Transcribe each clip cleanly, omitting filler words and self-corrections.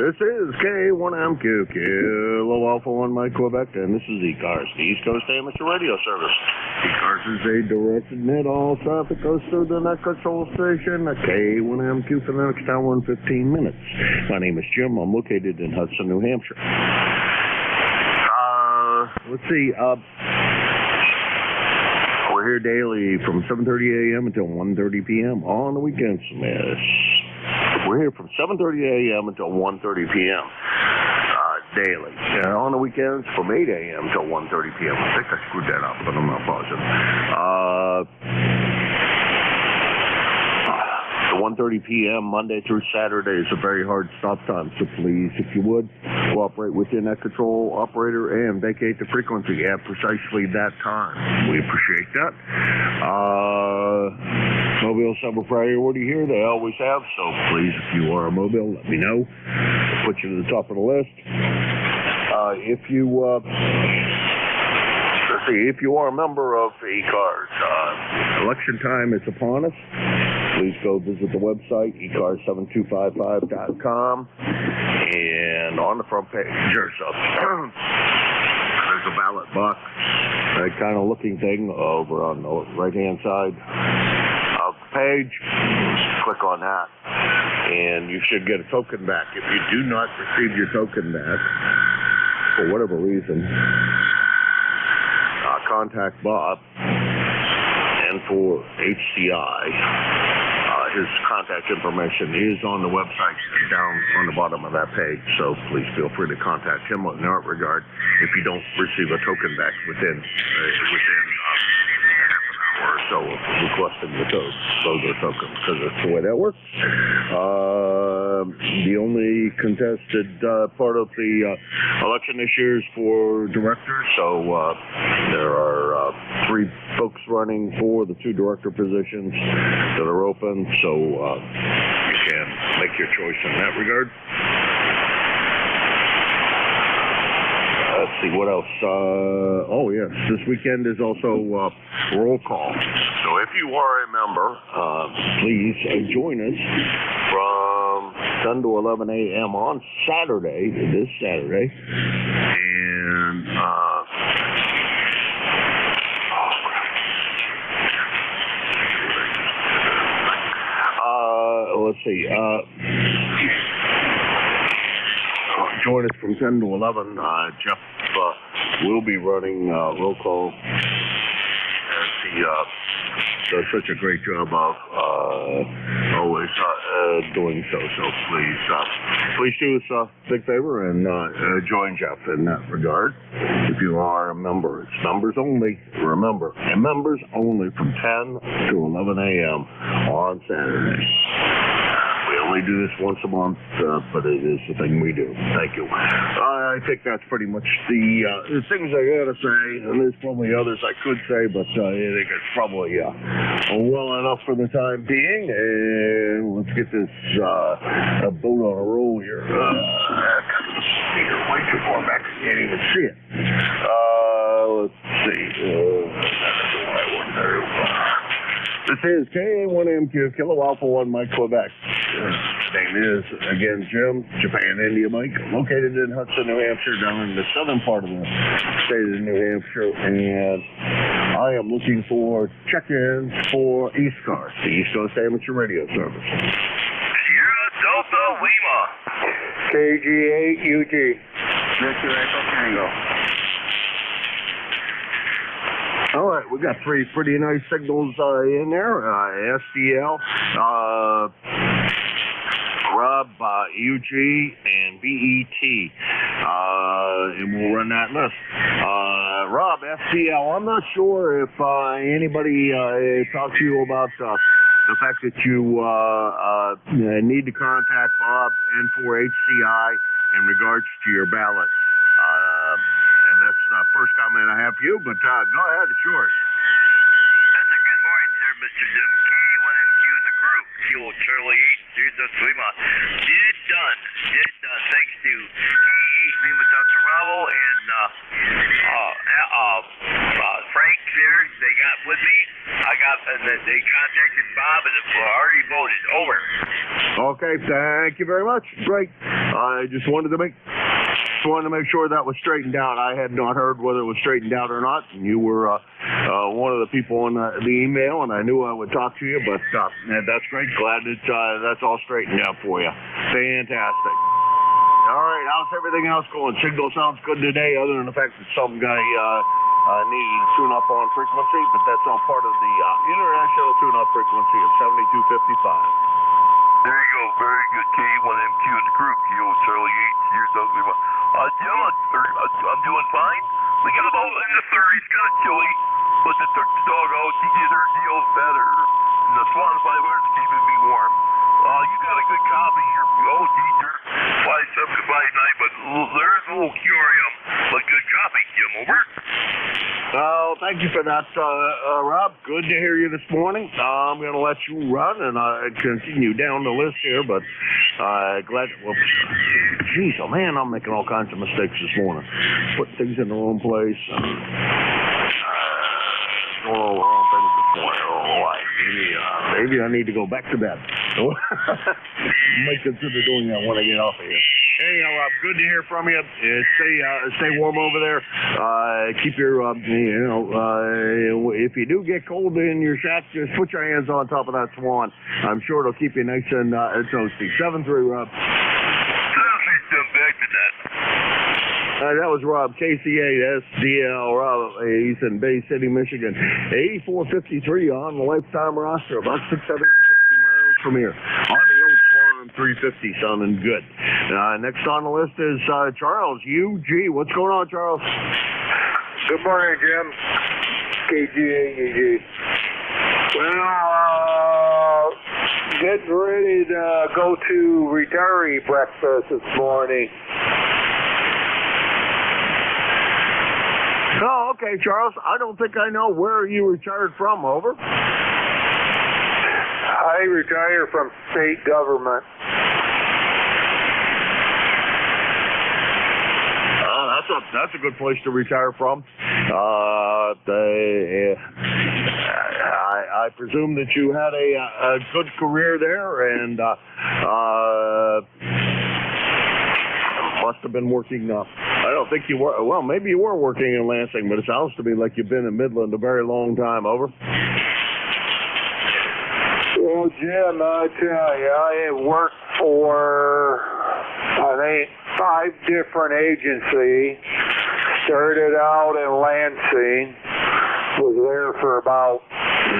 This is K1MQ, Kilo Alpha 1 Mike Quebec, and this is ECARS, the East Coast Amateur Radio Service. ECARS is a directed net. All traffic goes through the net control station at K1MQ for the next hour and 15 minutes. My name is Jim. I'm located in Hudson, New Hampshire. Let's see. We're here daily from 7:30 a.m. until 1:30 p.m. on the weekends, miss. We're here from 7:30 a.m. until 1:30 p.m. Daily. On the weekends from 8 a.m. until 1:30 p.m. I think I screwed that up, but I'm not positive. The 1:30 p.m. Monday through Saturday is a very hard stop time, so please, if you would, cooperate with your net control operator and vacate the frequency at precisely that time. We appreciate that. Mobiles have a priority here. They always have, so please, if you are a mobile, let me know. I'll put you to the top of the list. If you are a member of ECARS, election time is upon us. Please go visit the website, ECARS7255.com, and on the front page, there's a ballot box, that kind of looking thing over on the right-hand side of the page. Click on that, and you should get a token back. If you do not receive your token back, for whatever reason, contact Bob. And for HCI, his contact information is on the website down on the bottom of that page, so please feel free to contact him in that regard if you don't receive a token back within half an hour or so of requesting the token, because that's the way that works. The only contested part of the election issue is for directors, so there are 3 folks running for the 2 director positions that are open, so you can make your choice in that regard. Let's see, what else? Oh, yes, this weekend is also roll call. So if you are a member, please join us from 10 to 11 a.m. on Saturday, this Saturday. And, let's see, join us from 10 to 11. Jeff will be running roll call, as he does such a great job of always doing so. So please do us a big favor and join Jeff in that regard. If you are a member, it's members only. Remember, and members only from 10 to 11 a.m. on Saturdays. We only do this once a month, but it is the thing we do. Thank you. I think that's pretty much the things I gotta say, and there's probably others I could say, but I think it's probably well enough for the time being. And let's get this boat on a roll here. You're way too far back, you can't even see it. Let's see. This is K1MQ, Kilo Alpha 1 Mike Quebec. His name is, again, Jim, Japan India Mike, located in Hudson, New Hampshire, down in the southern part of the state of New Hampshire. And I am looking for check-ins for ECARS, the East Coast Amateur Radio Service. Sierra Delta Lima. KG8UG. Victor Echo Tango. All right, we got 3 pretty nice signals in there. SDL, Rob, UG, and BET. And we'll run that list. Rob, FCL, I'm not sure if anybody talked to you about the fact that you need to contact Bob and for HCI in regards to your ballot. And that's the first comment I have for you, but go ahead, it's yours. That's a good morning, sir, Mr. Jim. K1MQ and the crew. Kilo Charlie 8, Sierra Lima. Did done. Thanks to K8 Lima Delta Bravo and Frank there. They got with me. They contacted Bob and already voted. Over. Okay, thank you very much. Great. I just wanted to make sure that was straightened out. I had not heard whether it was straightened out or not. And you were one of the people on the email, and I knew I would talk to you. But that's great. Glad that that's all straightened out for you. Fantastic. All right, how's everything else going? Signal sounds good today, other than the fact that some guy needed to tune up on frequency, but that's all part of the international tune-up frequency of 7255. There you go, very good. K1MQ in the group. Kilo Charlie 8, here's Doug Lima. Jim, I'm doing fine. We got about in the 30s, kind of chilly, but they took the dog out. He did her deal better. And the Swan 500's keeping me warm. You got a good copy here. Oh, Dieter, 57 to 59, but there's a little QRM, but good copy, Jim, over. Oh, thank you for that, Rob. Good to hear you this morning. I'm going to let you run and continue down the list here, but glad. Well, geez, oh man, I'm making all kinds of mistakes this morning. Putting things in the wrong place. Going all the wrong things this morning. Maybe I need to go back to bed. Might consider doing that when I get off of here. Anyhow, Rob, good to hear from you. Stay warm over there. Keep your, if you do get cold in your shack, just put your hands on top of that Swan. I'm sure it'll keep you nice and toasty. 7-3, Rob. Back to that. That was Rob, KC8 SDL, Rob. He's in Bay City, Michigan. 8453 on the lifetime roster, about 660 miles from here. On the old Swan 350, sounding good. Next on the list is Charles, UG. What's going on, Charles? Good morning, Jim. KG8UG. Well, getting ready to go to retiree breakfast this morning. Oh, okay, Charles. I don't think I know where you retired from. Over. I retire from state government. That's a good place to retire from. I presume that you had a good career there, and must have been working. I don't think you were. Well, maybe you were working in Lansing, but it sounds to me like you've been in Midland a very long time. Over. Well, Jim, I tell you, I have worked for, I think, 5 different agencies. Started out in Lansing, was there for about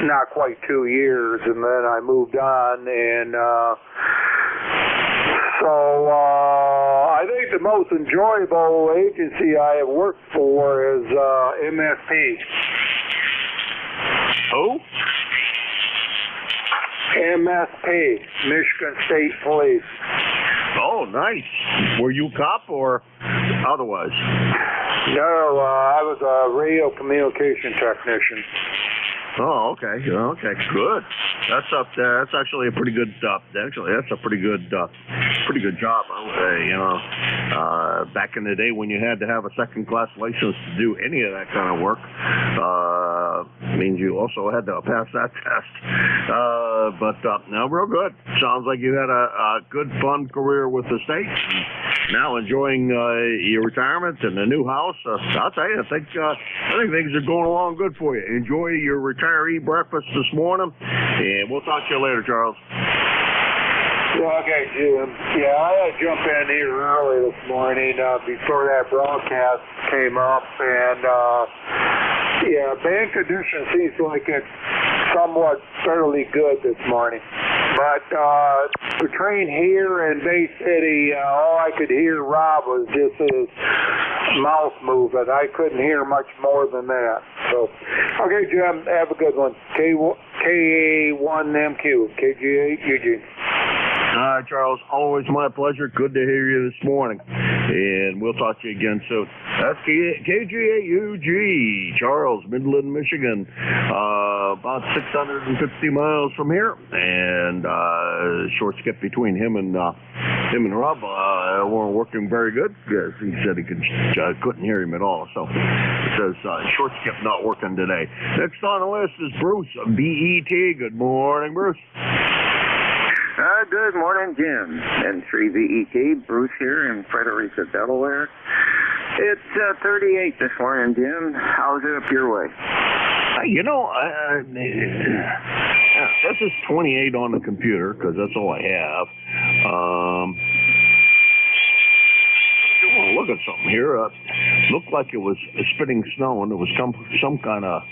not quite 2 years, and then I moved on, and so I think the most enjoyable agency I have worked for is MSP. Who? MSP, Michigan State Police. Oh, nice. Were you a cop or otherwise? No, I was a radio communication technician. Oh, okay. Okay, good. That's up there. That's actually a pretty good. Actually, that's a pretty good job. I would say. Back in the day when you had to have a second-class license to do any of that kind of work, means you also had to pass that test. But no, real good. Sounds like you had a good, fun career with the state. Now enjoying your retirement and the new house. I'll tell you, I think things are going along good for you. Enjoy your retiree breakfast this morning, and we'll talk to you later, Charles. Okay, Jim. Yeah, I had to jump in here early this morning before that broadcast came up, and yeah, band condition seems like it's somewhat fairly good this morning. But between here and Bay City, all I could hear, Rob, was just his mouth moving. I couldn't hear much more than that. So, okay, Jim, have a good one. K1MQ, KG8UG. All right, Charles, always my pleasure. Good to hear you this morning. And we'll talk to you again soon. That's KG8UG, Charles, Midland, Michigan. About 650 miles from here. And short skip between him and Rob weren't working very good. Yes, he said he couldn't hear him at all. So it says short skip not working today. Next on the list is Bruce, BET. Good morning, Bruce. Good morning, Jim. N3VET, Bruce here in Frederica, Delaware. It's 38 this morning, Jim. How's it up your way? You know, this is 28 on the computer because that's all I have. I want to look at something here. Looked like it was spitting snow, and there was some kind of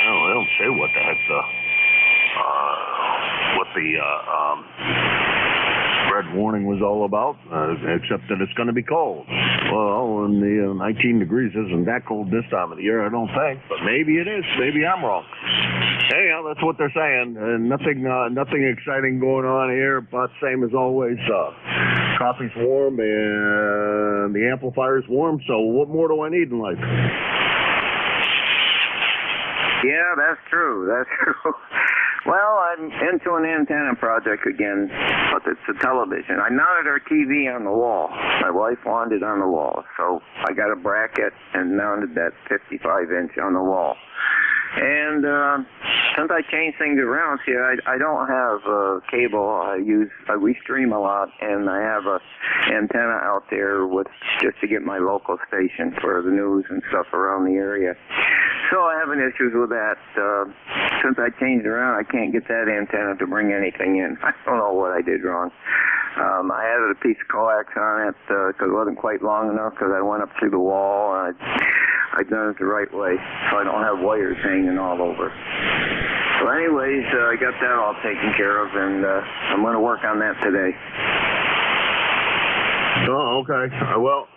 I don't say what the heck what the red warning was all about, except that it's going to be cold. Well, and the 19 degrees isn't that cold this time of the year, I don't think, but maybe it is. Maybe I'm wrong. Anyhow, that's what they're saying. Nothing exciting going on here, but same as always. Coffee's warm and the amplifier's warm, so what more do I need in life? Yeah, that's true. That's true. Well, I'm into an antenna project again, but it's a television. I mounted our TV on the wall. My wife wanted it on the wall, so I got a bracket and mounted that 55-inch on the wall. And since I changed things around, see, I don't have cable. We stream a lot, and I have a antenna out there with just to get my local station for the news and stuff around the area. So I have issues with that. Since I changed around, I can't get that antenna to bring anything in. I don't know what I did wrong. I added a piece of coax on it because it wasn't quite long enough because I went up through the wall and I'd done it the right way, so I don't have wires hanging all over. So anyways, I got that all taken care of, and I'm going to work on that today. Oh, okay. Well,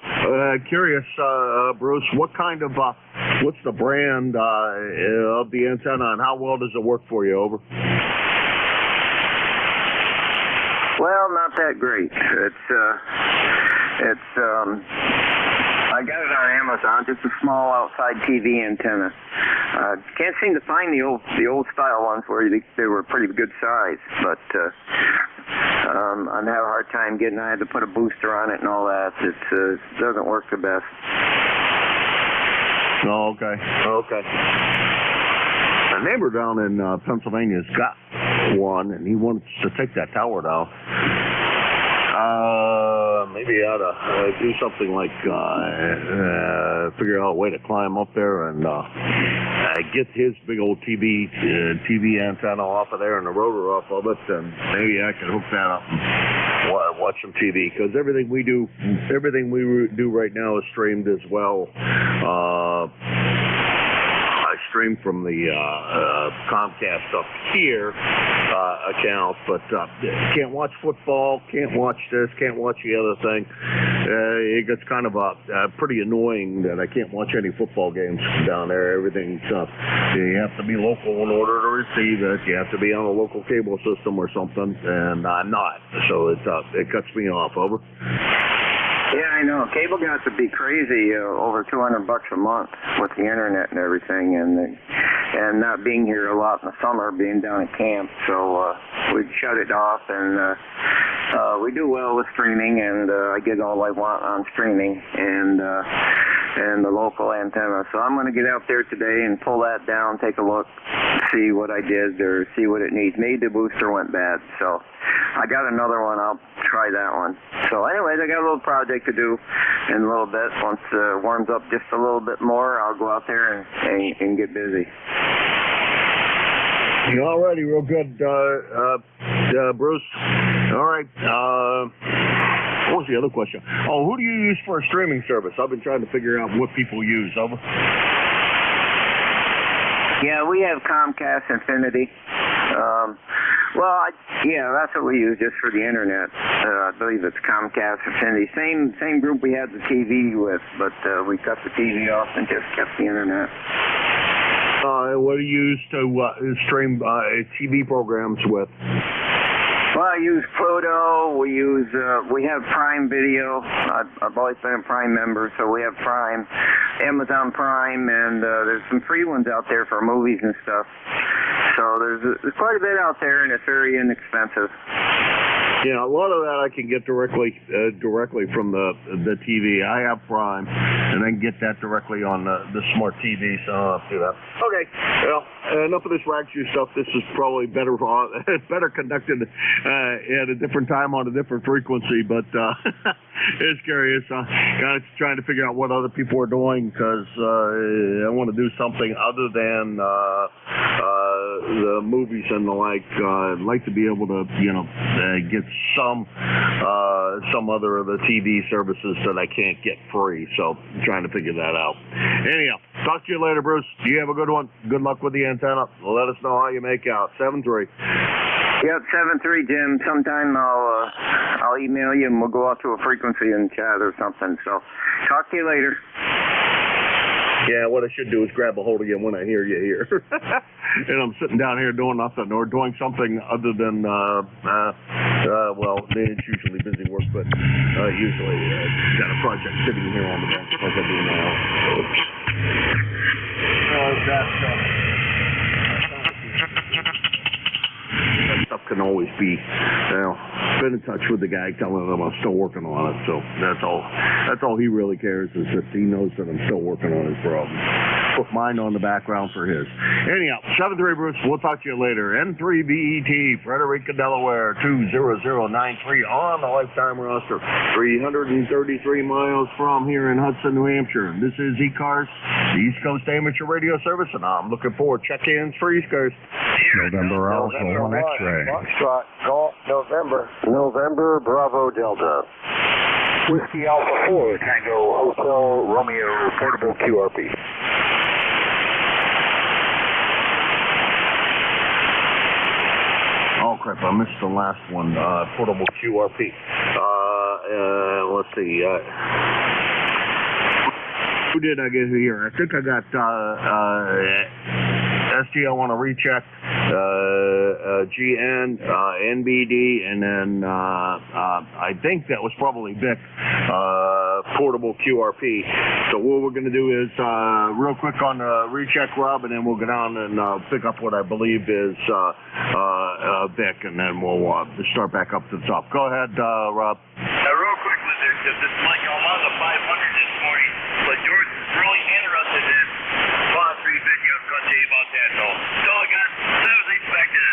curious, Bruce, what's the brand of the antenna, and how well does it work for you? Over. Well, not that great. I got it on Amazon, just a small outside TV antenna. Can't seem to find the old style ones where they were pretty good size, but I'm having a hard time getting. I had to put a booster on it and all that. It doesn't work the best. Oh, okay. Okay. A neighbor down in Pennsylvania's got one, and he wants to take that tower down. Maybe I ought to do something like figure out a way to climb up there and get his big old TV antenna off of there and the rotor off of it, and maybe I can hook that up and watch some TV, because everything we do right now is streamed as well. I stream from the Comcast up here account, but can't watch football, can't watch this, can't watch the other thing. It gets kind of pretty annoying that I can't watch any football games down there. Everything's you have to be local in order to receive it. You have to be on a local cable system or something, and I'm not. So it cuts me off. Over. Yeah, I know. Cable got to be crazy, over $200 a month with the internet and everything, and not being here a lot in the summer, being down at camp. So we'd shut it off, and we do well with streaming, and I get all I want on streaming and the local antenna. So I'm going to get out there today and pull that down, take a look, see what I did or see what it needs. Maybe the booster went bad, so I got another one. I'll try that one. So anyways, I got a little project to do in a little bit. Once it warms up just a little bit more, I'll go out there and get busy. Alrighty, real good, Bruce. All right. What was the other question? Oh, who do you use for a streaming service? I've been trying to figure out what people use. Over. Yeah, we have Comcast Infinity. That's what we use just for the internet. I believe it's Comcast Infinity. Same group we had the TV with, but we cut the TV off and just kept the internet. What do you use to stream TV programs with? Well, I use Pluto. We have Prime Video. I've always been a Prime member, so we have Prime, Amazon Prime, and there's some free ones out there for movies and stuff. So there's quite a bit out there, and it's very inexpensive. Yeah, a lot of that I can get directly from the TV. I have Prime, and I can get that directly on the smart TV, so I don't have to do that. Okay, well, enough of this rag shoe stuff. This is probably better conducted at a different time on a different frequency, but it's curious. Kind of trying to figure out what other people are doing, because I want to do something other than the movies and the like. I'd like to be able to, get some other of the TV services that I can't get free. So I'm trying to figure that out. Anyhow, talk to you later, Bruce. You have a good one. Good luck with the antenna. Let us know how you make out. 7-3. Yep, 7-3, Jim. Sometime I'll email you and we'll go out to a frequency and chat or something. So talk to you later. Yeah, what I should do is grab a hold of you when I hear you here. And I'm sitting down here doing nothing or doing something other than, well, it's usually busy work, but usually got a project sitting here on the bench like I do now. That stuff can always be, been in touch with the guy telling him I'm still working on it, so that's all he really cares, is that he knows that I'm still working on his problem. Put mine on the background for his. Anyhow, 7-3 Bruce, we'll talk to you later. N3BET, Frederica, Delaware, 20093 on the lifetime roster. 333 miles from here in Hudson, New Hampshire. This is ECARS, the East Coast Amateur Radio Service, and I'm looking for check-ins for East Coast. November Alpha 1 X-ray. Foxtrot, Golf, November, Bravo, Delta. Whiskey Alpha 4, Tango, Hotel, Romeo, portable QRP. Oh, crap, I missed the last one, portable QRP. Let's see, who did I get here? I think I got, STL on a recheck, GN, NBD, and then I think that was probably Vic, portable QRP. So what we're going to do is real quick on the recheck, Rob, and then we'll go down and pick up what I believe is Vic, and then we'll start back up to the top. Go ahead, Rob. Real quickly, this is Mike. I'm on the 500 this morning, but George is really interested in Pod 350. I was going to tell you about that. So I got 7 expected.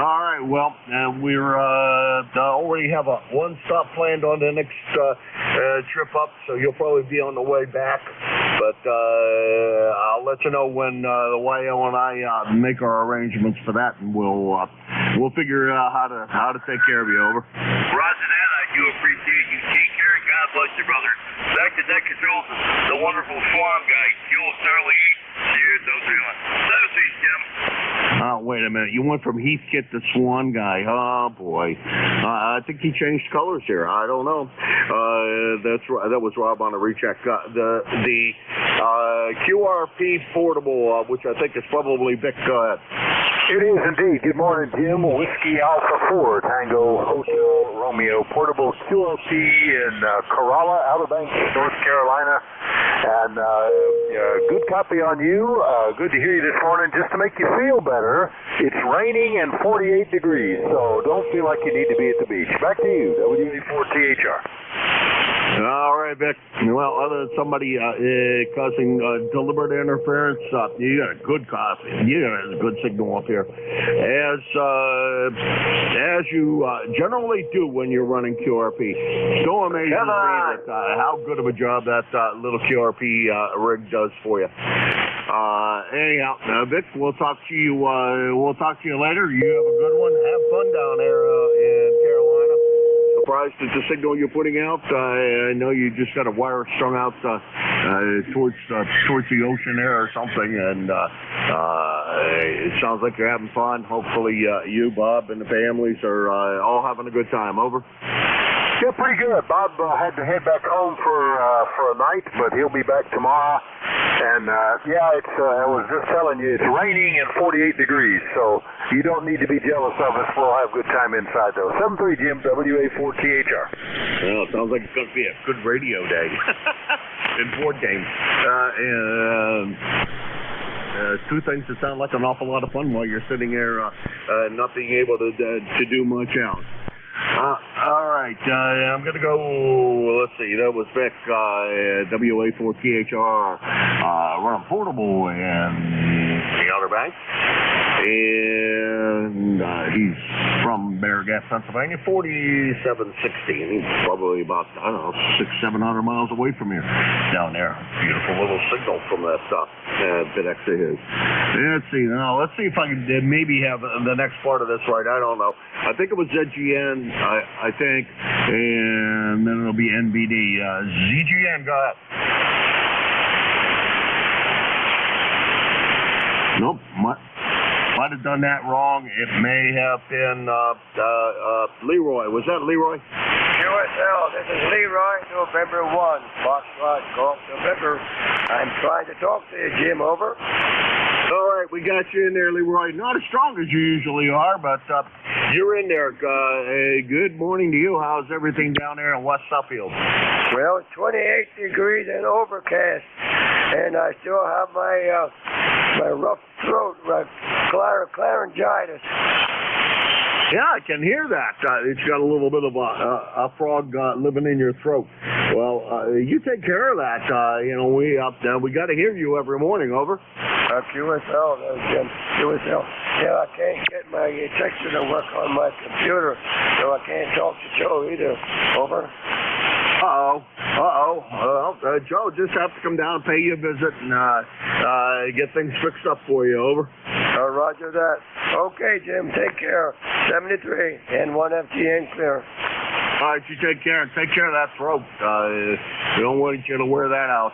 All right, well, we're already have one stop planned on the next trip up, so you'll probably be on the way back. But I'll let you know when the YO and I make our arrangements for that, and we'll figure out how to take care of you. Over. Roger that. I do appreciate you. Take care. God bless you, brother. Back to deck control, the wonderful Swan guy, Fuel Charlie 8. Cheers. Those are on. 7-3, Jim. Oh, wait a minute. You went from Heathkit to Swan guy. Oh, boy. I think he changed colors here. I don't know. That was Rob on a recheck. The QRP portable, which I think is probably Vic. Go ahead. It is indeed. Good morning, Jim. Whiskey Alpha 4, Tango, Hotel, Romeo, portable QRP in Corolla, Outer Banks, North Carolina. And good copy on you. Good to hear you this morning. Just to make you feel better, it's raining and 48 degrees, so don't feel like you need to be at the beach. Back to you, WA4THR. All right, Vic. Well, other than somebody causing deliberate interference, you got a good copy. You got a good signal up here, as you generally do when you're running QRP. Still amazes me that how good of a job that little QRP rig does for you. Anyhow, Vic, we'll talk to you. We'll talk to you later. You have a good one. Have fun down there in Carolina. Surprised at the signal you're putting out. I know you just got a wire strung out towards the ocean there or something, and it sounds like you're having fun. Hopefully, you, Bob, and the families are all having a good time. Over. Yeah, pretty good. Bob had to head back home for a night, but he'll be back tomorrow. And I was just telling you, it's raining and 48 degrees, so you don't need to be jealous of us. We'll have a good time inside, though. 7-3, Jim, WA4THR. Well, it sounds like it's going to be a good radio day and board games. two things that sound like an awful lot of fun while you're sitting there not being able to do much else. All right, I'm going to go, let's see, that was Vic, WA4THR, running portable in the Outer Banks. And he's from Bear Gap, Pennsylvania, 4760, and he's probably about, I don't know, 600-700 miles away from here, down there. Beautiful little signal from that FedEx of his. Let's see, now, let's see if I can maybe have the next part of this right. I don't know. I think it was ZGN, I think, and then it'll be NBD. ZGN, go ahead. Nope. Might have done that wrong. It may have been Leroy. Was that Leroy? QSL, this is Leroy, November 1, Foxtrot, Golf, November. I'm trying to talk to you, Jim, over. All right, we got you in there, Leroy. Not as strong as you usually are, but you're in there. Good morning to you. How's everything down there in West Suffield? Well, it's 28 degrees and overcast, and I still have my rough throat, my laryngitis. Yeah, I can hear that. It's got a little bit of a frog living in your throat. Well, you take care of that. We got to hear you every morning. Over. QSL, Jim. QSL. Yeah, I can't get my texter to work on my computer, so I can't talk to Joe either. Over. Well, Joe, just have to come down and pay you a visit and get things fixed up for you. Over. Roger that. Okay, Jim, take care. 73 and 1FGN clear. All right, you take care, and take care of that throat. We don't want you to wear that out.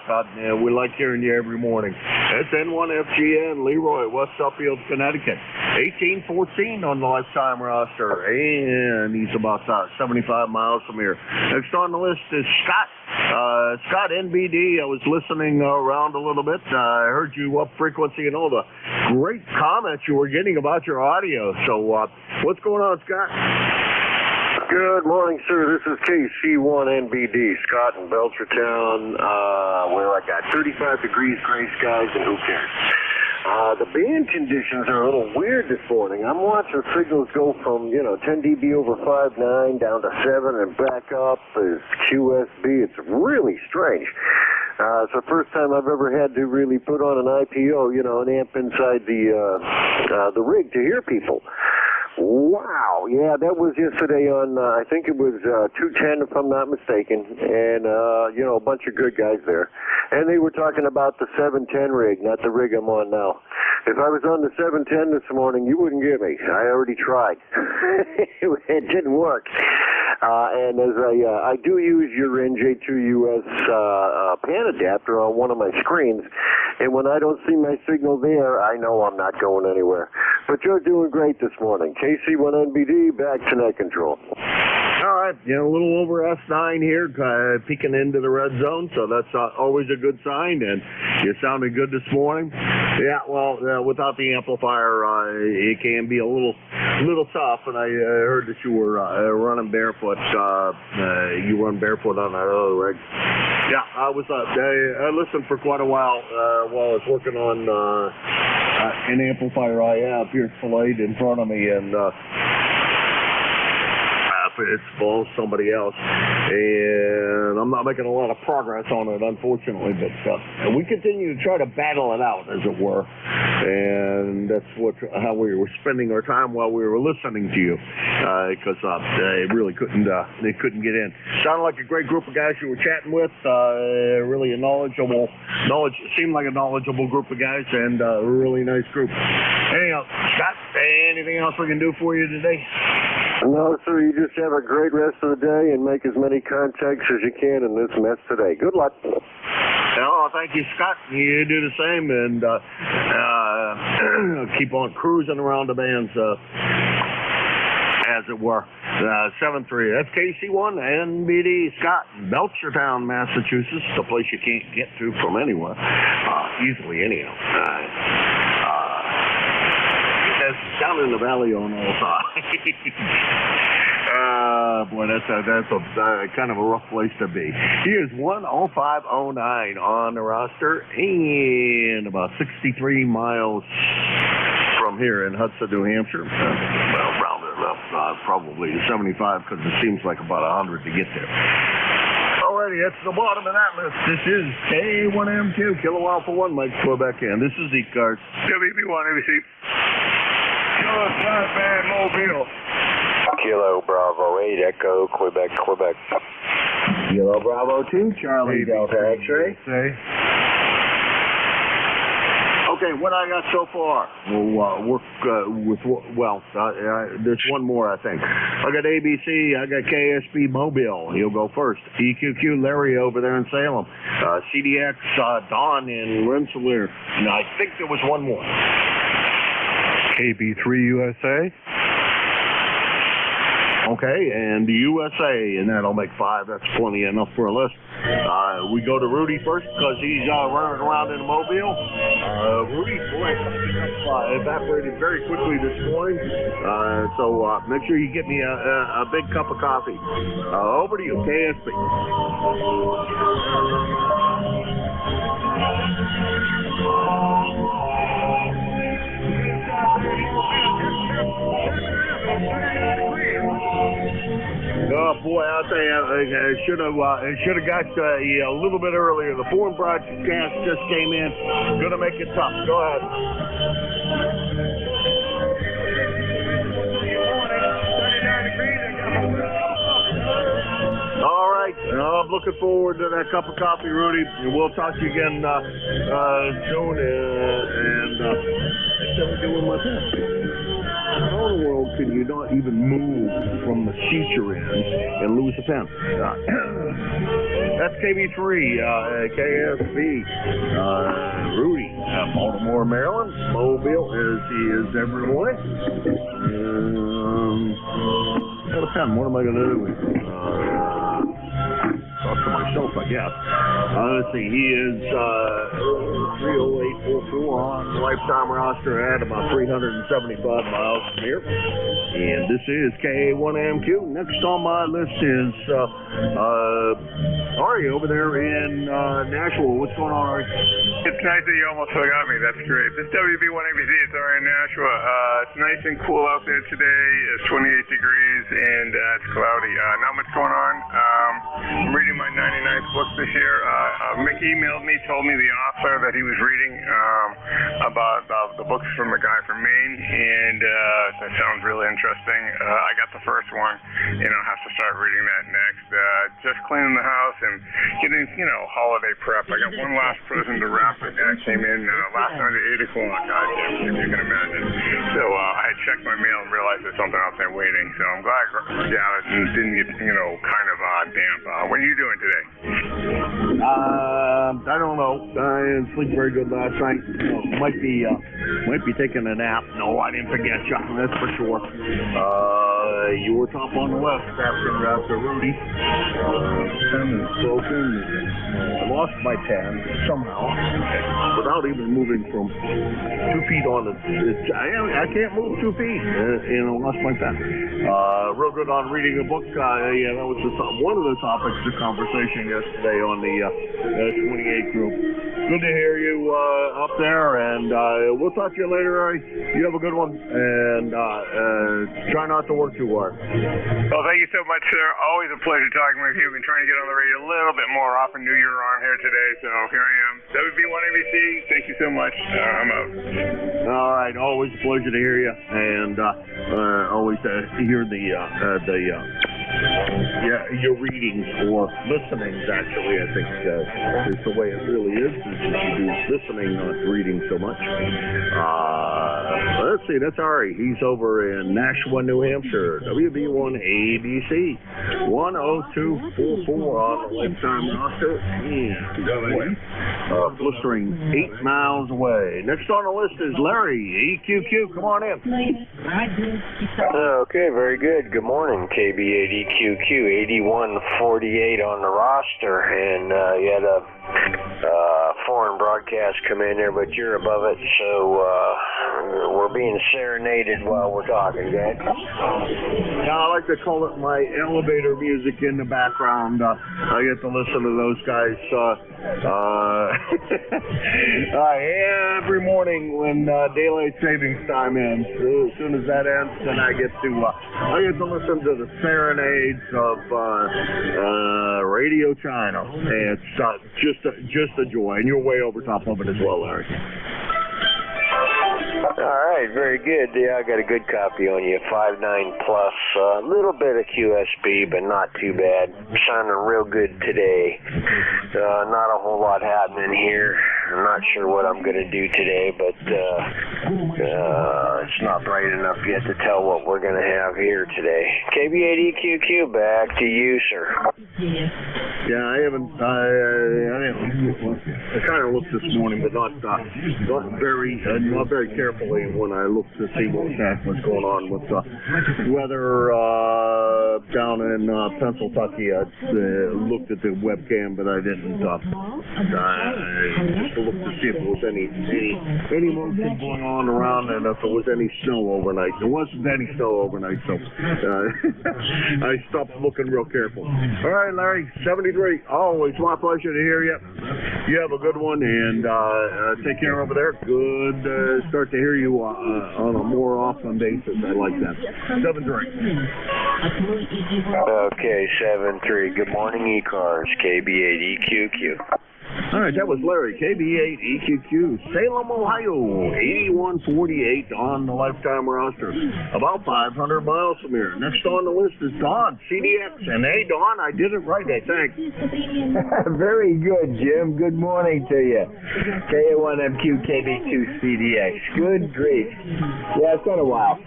We like hearing you every morning. It's N1FGN, Leroy, West Suffield, Connecticut. 1814 on the lifetime roster, and he's about 75 miles from here. Next on the list is Scott. Scott, NBD. I was listening around a little bit. I heard you up frequency and all the great comments you were getting about your audio. So what's going on, Scott? Good morning, sir. This is KC1NBD, Scott in Belchertown, where I got 35 degrees, gray skies, and who cares? The band conditions are a little weird this morning. I'm watching signals go from, 10 dB over 5.9 down to 7 and back up as QSB. It's really strange. It's the first time I've ever had to really put on an IPO, an amp inside the rig to hear people. Wow, yeah, that was yesterday on, I think it was 210 if I'm not mistaken, and, a bunch of good guys there. And they were talking about the 710 rig, not the rig I'm on now. If I was on the 710 this morning, you wouldn't get me. I already tried. It didn't work. And as I do use your NJ2US pan adapter on one of my screens, and when I don't see my signal there, I know I'm not going anywhere. But you're doing great this morning. KC1NBD, back to net control. All right, a little over S9 here, peeking into the red zone, so that's always a good sign, and you sounded good this morning. Yeah, well, without the amplifier, it can be a little tough, and I heard that you were running barefoot. You run barefoot on that other rig. Yeah, I listened for quite a while I was working on an amplifier I have here filleted in front of me, and it involves somebody else, and I'm not making a lot of progress on it, unfortunately, but we continue to try to battle it out, as it were, and that's how we were spending our time while we were listening to you, because they really couldn't get in. Sounded like a great group of guys you were chatting with, really seemed like a knowledgeable group of guys, and a really nice group. Anyhow, Scott, anything else we can do for you today? No, sir, you just have a great rest of the day and make as many contacts as you can in this mess today. Good luck. Oh, thank you, Scott. You do the same, and keep on cruising around the bands, as it were. 7-3, that's KC1 NBD, Scott, Belchertown, Massachusetts, the place you can't get to from anywhere, easily anyhow. Down in the valley on all sides. Boy, boy, that's a kind of a rough place to be. He is 10509 on the roster and about 63 miles from here in Hudson, New Hampshire. Well, rounded up, probably 75 because it seems like about 100 to get there. Alrighty, that's the bottom of that list. This is K1M2, Kilo Alpha 1, Mike Quebec, and this is ECARS. WB1 ABC. Kilo 5 man Mobile. Kilo Bravo 8 Echo Quebec. Kilo Bravo 2, Charlie Delta X-ray. Okay, what I got so far? We'll work with, there's one more, I think. I got ABC, I got KSB Mobile. He'll go first. EQQ Larry over there in Salem. CDX Don in Rensselaer. And I think there was one more. KB3USA. Okay, and the USA, and that'll make 5. That's plenty enough for a list. We go to Rudy first because he's running around in a mobile. Rudy, boy, evaporated very quickly this morning. So make sure you get me a big cup of coffee. Over to you, KSB. Oh boy, I'll tell you, I should have got a little bit earlier. The foreign broadcast just came in. Gonna make it tough. Go ahead. All right, I'm looking forward to that cup of coffee, Rudy. We'll talk to you again soon. And that's what we're doing with this. How in the world can you not even move from the seat you're in and lose a pen? That's KB3, KSB, Rudy, Baltimore, Maryland, Mobile, as he is every morning. Got a pen. What am I going to do? Talk to myself, I guess. Let's see, he is 30844 on the lifetime roster at about 375 miles from here. And this is K1MQ. Next on my list is Ari over there in Nashville. What's going on, Ari? It's nice that you almost forgot me. That's great. This is WB1ABC. It's Ari in Nashua. It's nice and cool out there today. It's 28 degrees and it's cloudy. Not much going on. I'm reading my 99th book this year. Mick emailed me, told me the author that he was reading about the books from a guy from Maine, and that sounds really interesting. I got the first one, and I'll have to start reading that next. Just cleaning the house and getting, holiday prep. I got one last present to wrap. My dad came in last night at 8 o'clock, if you can imagine. So I checked my mail and realized there's something out there waiting. So I'm glad I got it and didn't get, kind of damp. What are you doing today? I don't know. I didn't sleep very good last night. Might be taking a nap. No, I didn't forget you. That's for sure. You were top on the list after Rudy. Pen is broken. I lost my pen somehow without even moving from 2 feet on it. I can't move 2 feet, and I lost my pen. Real good on reading a book. Yeah, that was one of the topics of conversation yesterday on the 28 group. Good to hear you up there, and we'll talk to you later, Ari. You have a good one, and try not to work too hard. Well, thank you so much, sir. Always a pleasure talking with you. Been trying to get on the radio a little bit more often. Knew you were on here today, so here I am. WB1ABC, thank you so much. I'm out. All right, always a pleasure to hear you, and always hear your readings or listenings. Actually, I think is the way it really is. You do listening, not reading so much. Let's see, that's Ari. He's over in Nashua, New Hampshire. WB1 ABC 10244 on the lifetime roster. And blistering 8 miles away. Next on the list is Larry, EQQ. Come on in. Okay, very good. Good morning, KB8EQQ, 8148 on the roster, and you had a foreign broadcast come in there, but you're above it, so we're being serenaded while we're talking, Jack. Yeah, I like to call it my elevator music in the background. I get to listen to those guys every morning when daylight savings time ends. As soon as that ends, then I get to listen to the serenades of Radio China. And it's just a joy, and you're way over top of it as well, Larry. All right, very good. Yeah, I got a good copy on you. 5.9 plus, a little bit of QSB, but not too bad. Sounding real good today. Not a whole lot happening here. I'm not sure what I'm going to do today, but it's not bright enough yet to tell what we're going to have here today. KB8EQQ, back to you, sir. Yeah, I haven't. I kind of looked this morning, but not very carefully when I looked to see what's going on with the weather down in Pennsylvania. I looked at the webcam, but I didn't. Just to look to see if there was any motion going on around, and if there was any snow overnight. There wasn't any snow overnight, so I stopped looking real careful. All right, Larry, 73. Always my pleasure to hear you. You have a good one, and take care over there. Good start to hear you on a more often basis. I like that. 7-3. Okay, 7-3. Good morning, ECARS, KB8EQQ. All right, that was Larry, KB8EQQ, Salem, Ohio, 8148 on the lifetime roster. About 500 miles from here. Next on the list is Don, CDX. And hey, Don, I did it right, I think. Very good, Jim. Good morning to you. KA1MQ, KB2 CDX. Good grief. Yeah, it's been a while.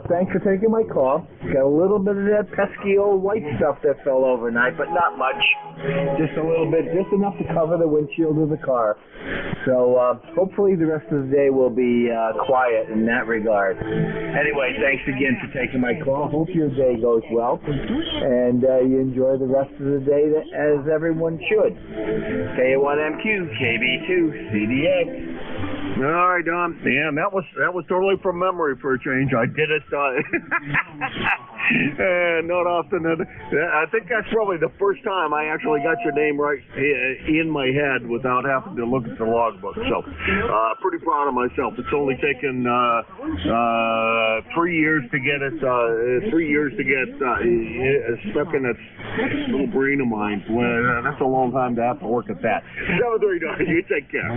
Thanks for taking my call. Got a little bit of that pesky old white stuff that fell overnight, but not much. Just a little bit, just enough to cover the windshield of the car. So hopefully the rest of the day will be quiet in that regard. Anyway, thanks again for taking my call. Hope your day goes well, and you enjoy the rest of the day as everyone should. KA1MQ, KB2, CDX. All right, Don. Yeah, that was totally from memory for a change. I did it. Not often. I think that's probably the first time I actually got your name right in my head without having to look at the logbook. So, pretty proud of myself. It's only taken 3 years to get it. 3 years to get stuck in that little brain of mine. Well, that's a long time to have to work at that. 7-3, Don. You take care.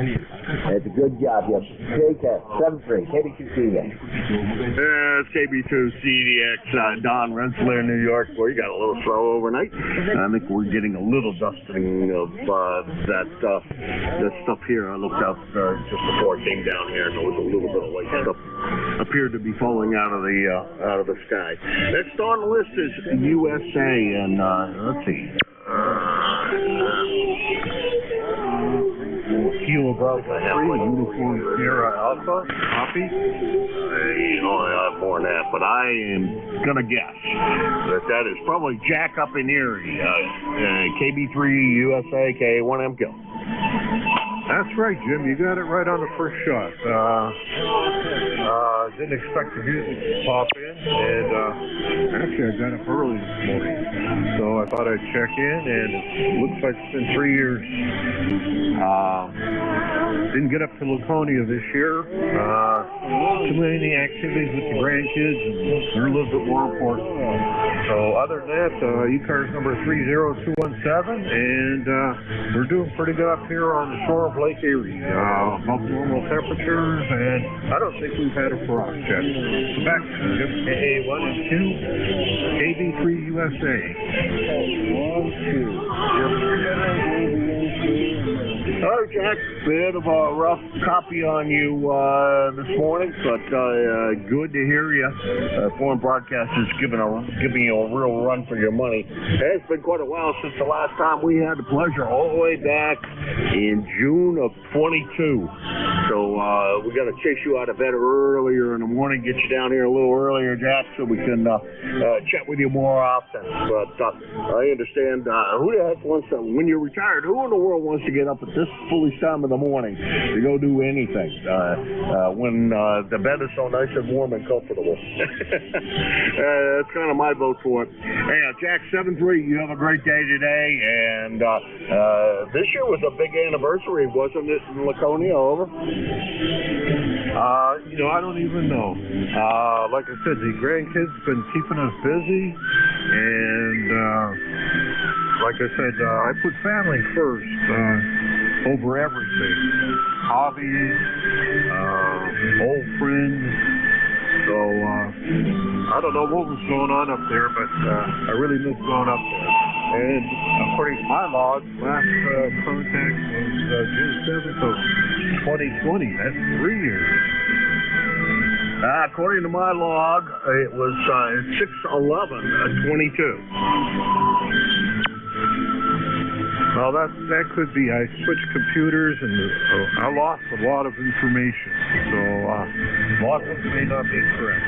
It's a good job. Yep. Take care. 7-3. KB2 CDX. It's KB2 CDX. Don Rensselaer, New York. Well, you got a little slow overnight. I think we're getting a little dusting of that stuff here. I looked out just before it came down here, and there was a little bit of light stuff appeared to be falling out of the sky. Next on the list is USA, and let's see. Kilo Bravo 3, Uniform Sierra Alpha, copy. I have more than that, but I am going to guess that is probably Jack up in Erie, KB3 USA, K1MQ. That's right, Jim. You got it right on the first shot. Didn't expect the music to pop in, and actually I got up early this morning, so I thought I'd check in, and it looks like it's been 3 years. Didn't get up to Laconia this year. Too many activities with the grandkids, and they're a little bit more important. So other than that, ECARS number 30217, and we're doing pretty good up here on the shore of Lake Erie. Above normal temperatures, and I don't think we've had a frost yet. Back to KA1MQ, KB3 USA. All right, Jack, bit of a rough copy on you this morning, but good to hear you. Foreign Broadcast is giving you a real run for your money. It's been quite a while since the last time we had the pleasure, all the way back in June of 22. So So we got to chase you out of bed earlier in the morning, get you down here a little earlier, Jack, so we can chat with you more often. But I understand who the heck wants to, when you're retired, who in the world wants to get up at this foolish time of the morning to go do anything when the bed is so nice and warm and comfortable? That's kind of my vote for it. Hey, Jack 7-3, you have a great day today, and this year was a big anniversary, wasn't it, in Laconia? Over. I don't even know. Like I said, the grandkids been keeping us busy, and like I said, I put family first over everything. Hobbies, old friends. So I don't know what was going on up there, but I really miss going up there. And according to my log, last contact was June 7th of 2020. That's 3 years. According to my log, it was 6/11/22. Well, that could be. I switched computers and I lost a lot of information. So a lot of it may not be correct.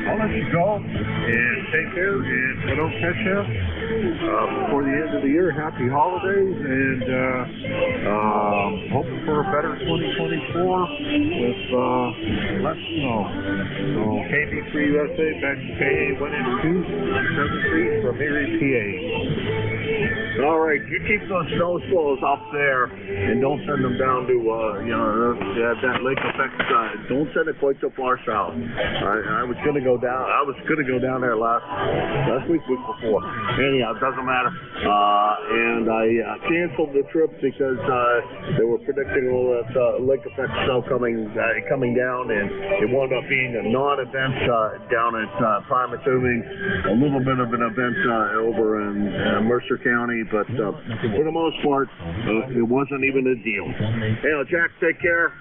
I'll let you go and take care. And if I don't catch you before the end of the year, happy holidays, and hoping for a better 2024 with less snow. So KB3 USA back to KA1M2 73 from Erie, PA. All right, you keep those snow squalls up there, and don't send them down to that lake effect. Don't send it quite so far south. I was gonna go down. I was gonna go down there last week before. Anyhow, it doesn't matter. And I canceled the trip because they were predicting all that lake effect snow coming down, and it wound up being a non-event down at Palmatubing, a little bit of an event over in Mercer County, but for the most part, it wasn't even a deal. Hey, Jack, take care.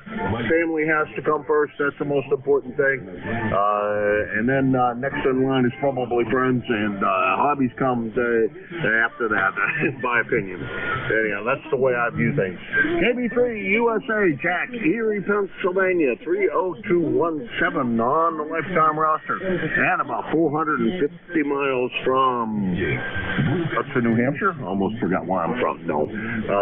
Family has to come first. That's the most important thing. And then next in line is probably friends, and hobbies come after that, in my opinion. Anyhow, that's the way I view things. KB3 USA, Jack, Erie, Pennsylvania, 30217 on the lifetime roster, and about 450 miles from Hudson, New Hampshire. Almost forgot where I'm from. No.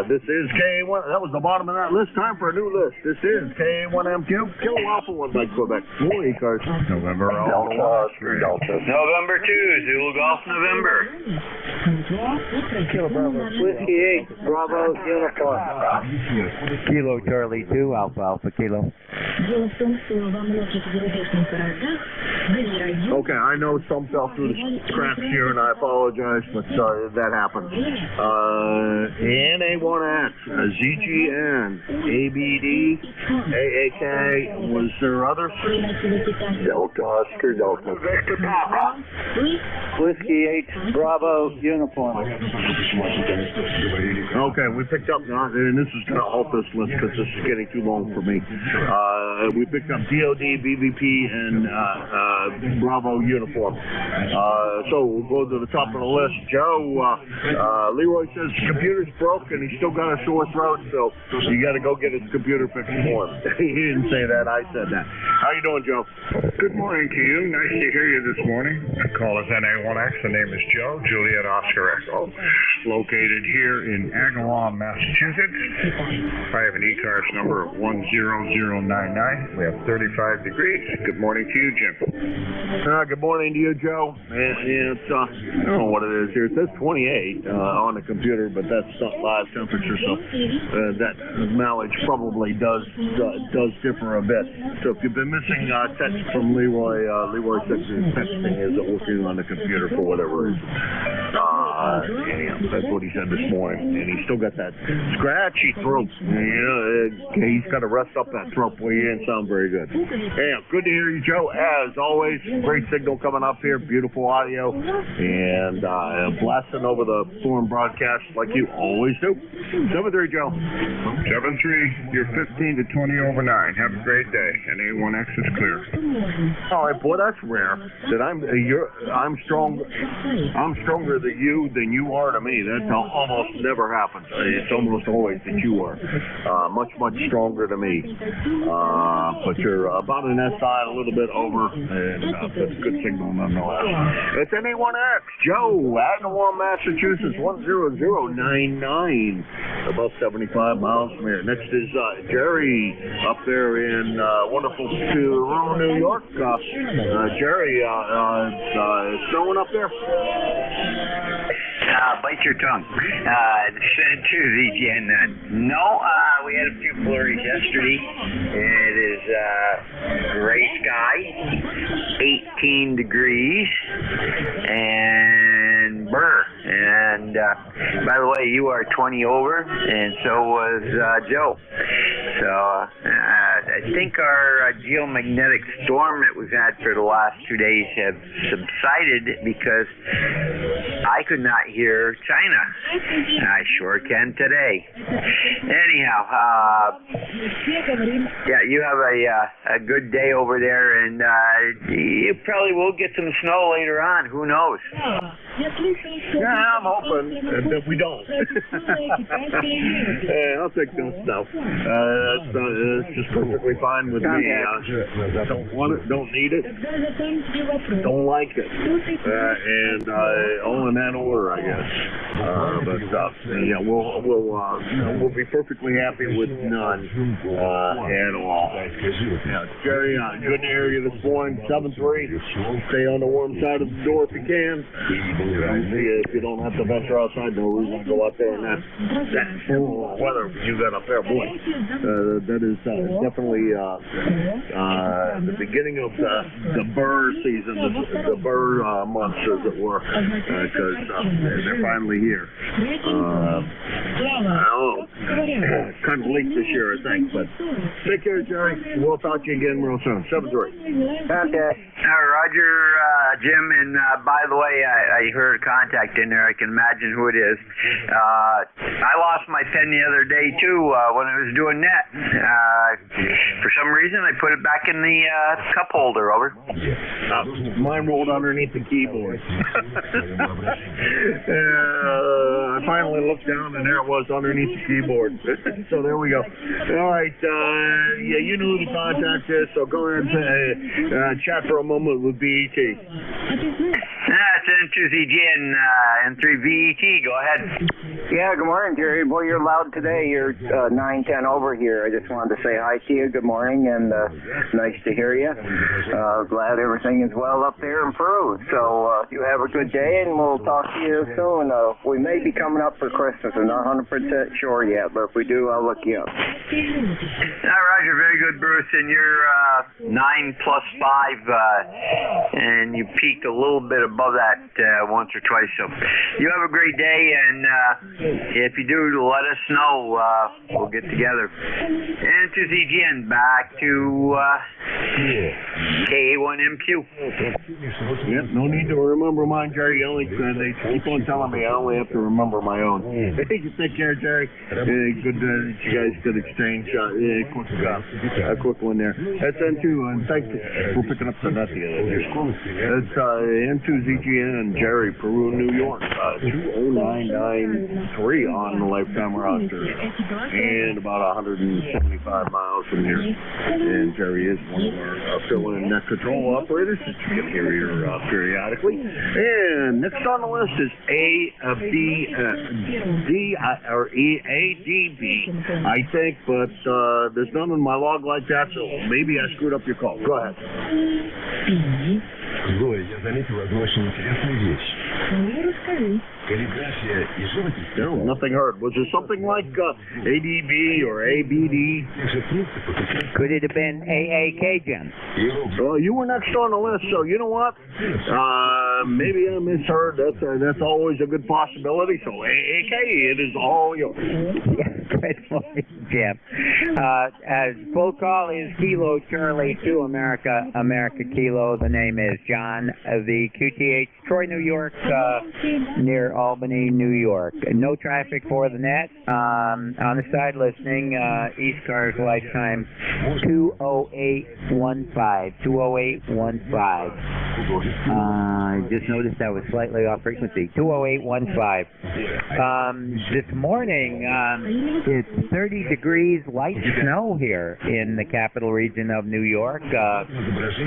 This is KA1. That was the bottom of that list. Time for a new list. This is KA1MQ. Kilo Alpha 1 by Quebec. 4 ECARS. November Delta. November 2, Zulu Golf November. Kilo Bravo. Whiskey 8, Bravo, Uniform. Kilo Charlie 2, Alpha Kilo. Okay, I know some fell through the cracks here, and I apologize, but that happened. NA1X, ZGN, ABD, AAK, was there others? Delta, Oscar, Delta. Whiskey 8, Bravo, Uniform. Okay, we picked up, and this is going to halt this list because this is getting too long for me. We picked up DOD, BVP, and Bravo Uniform. So we'll go to the top of the list. Joe, Leroy says his computer's broke and he's still got a sore throat, so you got to go get his computer fixed for him. He didn't say that, I said that. How you doing, Joe? Good morning to you. Nice to hear you this morning. I call us NA1X. The name is Joe, Juliet Oscar Echo. Located here in Agawam, Massachusetts. I have an ECARS number of 10099. We have 35 degrees. Good morning to you, Jim. Good morning to you, Joe. And it's, I don't know what it is here. It says 28 on the computer, but that's not live temperature, so that mileage probably does differ a bit. So if you've been missing text from Leroy, Leroy says his texting isn't working on the computer for whatever reason. Anyhow, that's what he said this morning, and he's still got that scratchy throat. He's got to rest up that throat. Boy, he didn't sound very good. Yeah, good to hear you, Joe. As always, great signal coming up here, beautiful audio, and blasting over the foreign broadcast like you always do. 7-3, Joe. 7-3, you're 15 to 20 over 9. Have a great day. And A1X is clear. All right, boy, that's rare. That I'm stronger than you are are to me. That almost never happens. It's almost always that you are much stronger to me. But you're about an SI, a little bit over, and that's a good signal nonetheless. It's NJ2US, Joe, Agawam, Massachusetts, 10099, about 75 miles from here. Next is Jerry up there in wonderful Peru, New York. Jerry, snowing up there? Bite your tongue. Send to the Jen. No, we had a few flurries yesterday. It is gray sky, 18 degrees, and burr. And by the way, you are 20 over, and so was Joe. So I think our geomagnetic storm that we've had for the last 2 days have subsided because I could not hear China. I sure can today. Anyhow, yeah, you have a good day over there, and you probably will get some snow later on. Who knows? Yeah, I'm hoping that we don't. I'll take no snow. That's just perfectly fine with me. Don't want it, don't need it, don't like it, and all in that order, I guess. But yeah, we'll be perfectly happy with none at all. Yeah, Jerry, good to hear you this morning. 7-3. Stay on the warm side of the door if you can. If you don't have to venture outside, no reason to go out there in that weather you got up there, boy. That is definitely the beginning of the burr season, the burr months, as it were, because they're finally here. Kind of late this year, I think, but take care, Jerry. We'll talk to you again real soon. 7-3. Okay. Roger, Jim, and by the way, I heard a contact in there. I can imagine who it is. I lost my pen the other day, too, when I was doing that. For some reason, I put it back in the cup holder, over. Mine rolled underneath the keyboard. I finally looked down, and there it was underneath the keyboard. So there we go. All right. Yeah, you know who the contact is, so go ahead and chat for a moment with BET. That's N2ZGN and 3VET. Go ahead. Yeah, good morning, Jerry. Boy, you're loud today. You're 9:10 over here. I just wanted to say hi to you. Good morning, and nice to hear you. Glad everything is well up there in Peru. So you have a good day, and we'll talk to you soon. We may be coming up for Christmas. I'm not 100% sure yet, but if we do, I'll look you up. Roger, very good, Bruce. And you're 9 plus 5, and you peaked a little bit above that once or twice. So you have a great day, and if you do, let us know. We'll get together. And to ZGN, back to KA1MQ. Yep, no need to remember mine, Jerry. They keep on telling me I only have to remember my own. Hey, take care, Jerry. Good that you guys could exchange a quick one there. That's N2, and thanks for picking up the net the other day. That's N2ZGN, Jerry, Peru, New York. 20993 on the lifetime roster, and about 175 miles from here. And Jerry is one of our fill-in net control operators, that you can hear here periodically. And next on the list is ADB, I think, but there's none in my log like that, so maybe I screwed up your call. Go ahead. Зоя, я заметил одну очень интересную вещь. Каллиграфия и живопись. No, nothing heard. Was there something like ADB or ABD? Could it have been AAK, Jim? Well, you were next on the list, so you know what? Maybe I misheard. That's always a good possibility. So AAK, it is all yours. Good morning, Jim. Full call is Kilo Charlie 2 America Kilo. The name is John. The QTH, Troy, New York, near Albany, New York. No traffic for the net. On the side listening, ECARS lifetime 20815. 20815. I just noticed I was slightly off frequency. 20815. This morning, it's 30 degrees, light snow here in the capital region of New York.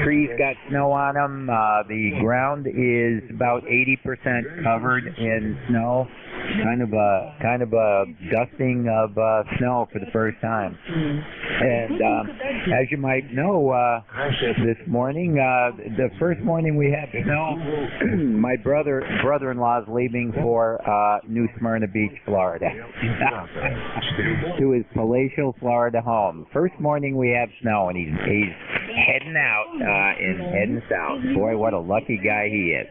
Trees got snow on them. The ground is about 80% covered in snow. Kind of a dusting of snow for the first time. And as you might know, this morning, the first morning we had snow, my brother-in-law is leaving for New Smyrna Beach, Florida, to his palatial Florida home. First morning we have snow, and he's heading out and heading south. Boy, what a lucky guy he is.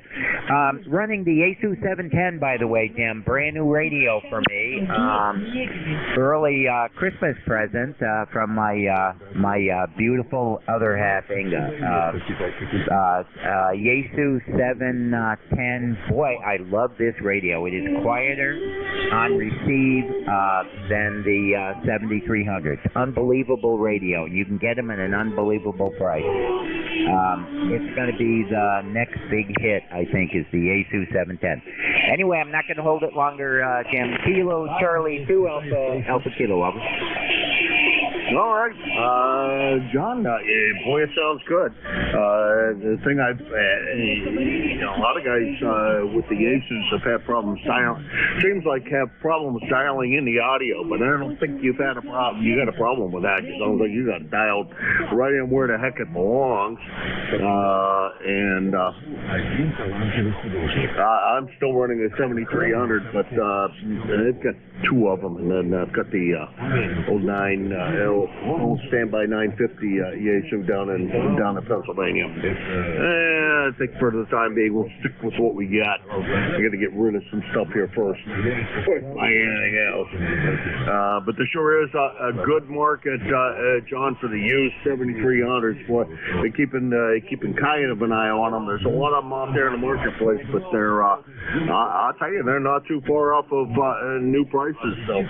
Running the Yaesu 710, by the way, Jim. Brand new radio for me. Early Christmas present from my beautiful other half, Inga. Yaesu 710. Boy, I love this radio. It is quieter on receive than the 7300. Unbelievable radio. You can get them at an unbelievable price. It's going to be the next big hit, I think, is the Yaesu 710. Anyway, I'm not going to hold it longer, Jim. Kilo Charlie 2 Alpha Kilo. Over. All right, John. Boy, it sounds good. The thing a lot of guys with the Yaesus have had problems dialing. Seems like have problems dialing in the audio, but I don't think you've had a problem. You got a problem with that. It sounds like you got dialed right in where the heck it belongs. I'm still running a 7300, but it's got two of them, and then I've got the 09 standby 950 Yaesu down in Pennsylvania. I think for the time being we'll stick with what we got. I got to get rid of some stuff here first before I buy anything else. But there sure is a good market, John, for the used 7300s. Boy, they're keeping kind of an eye on them. There's a lot of them out there in the marketplace, but they're I'll tell you, they're not too far off of new prices. So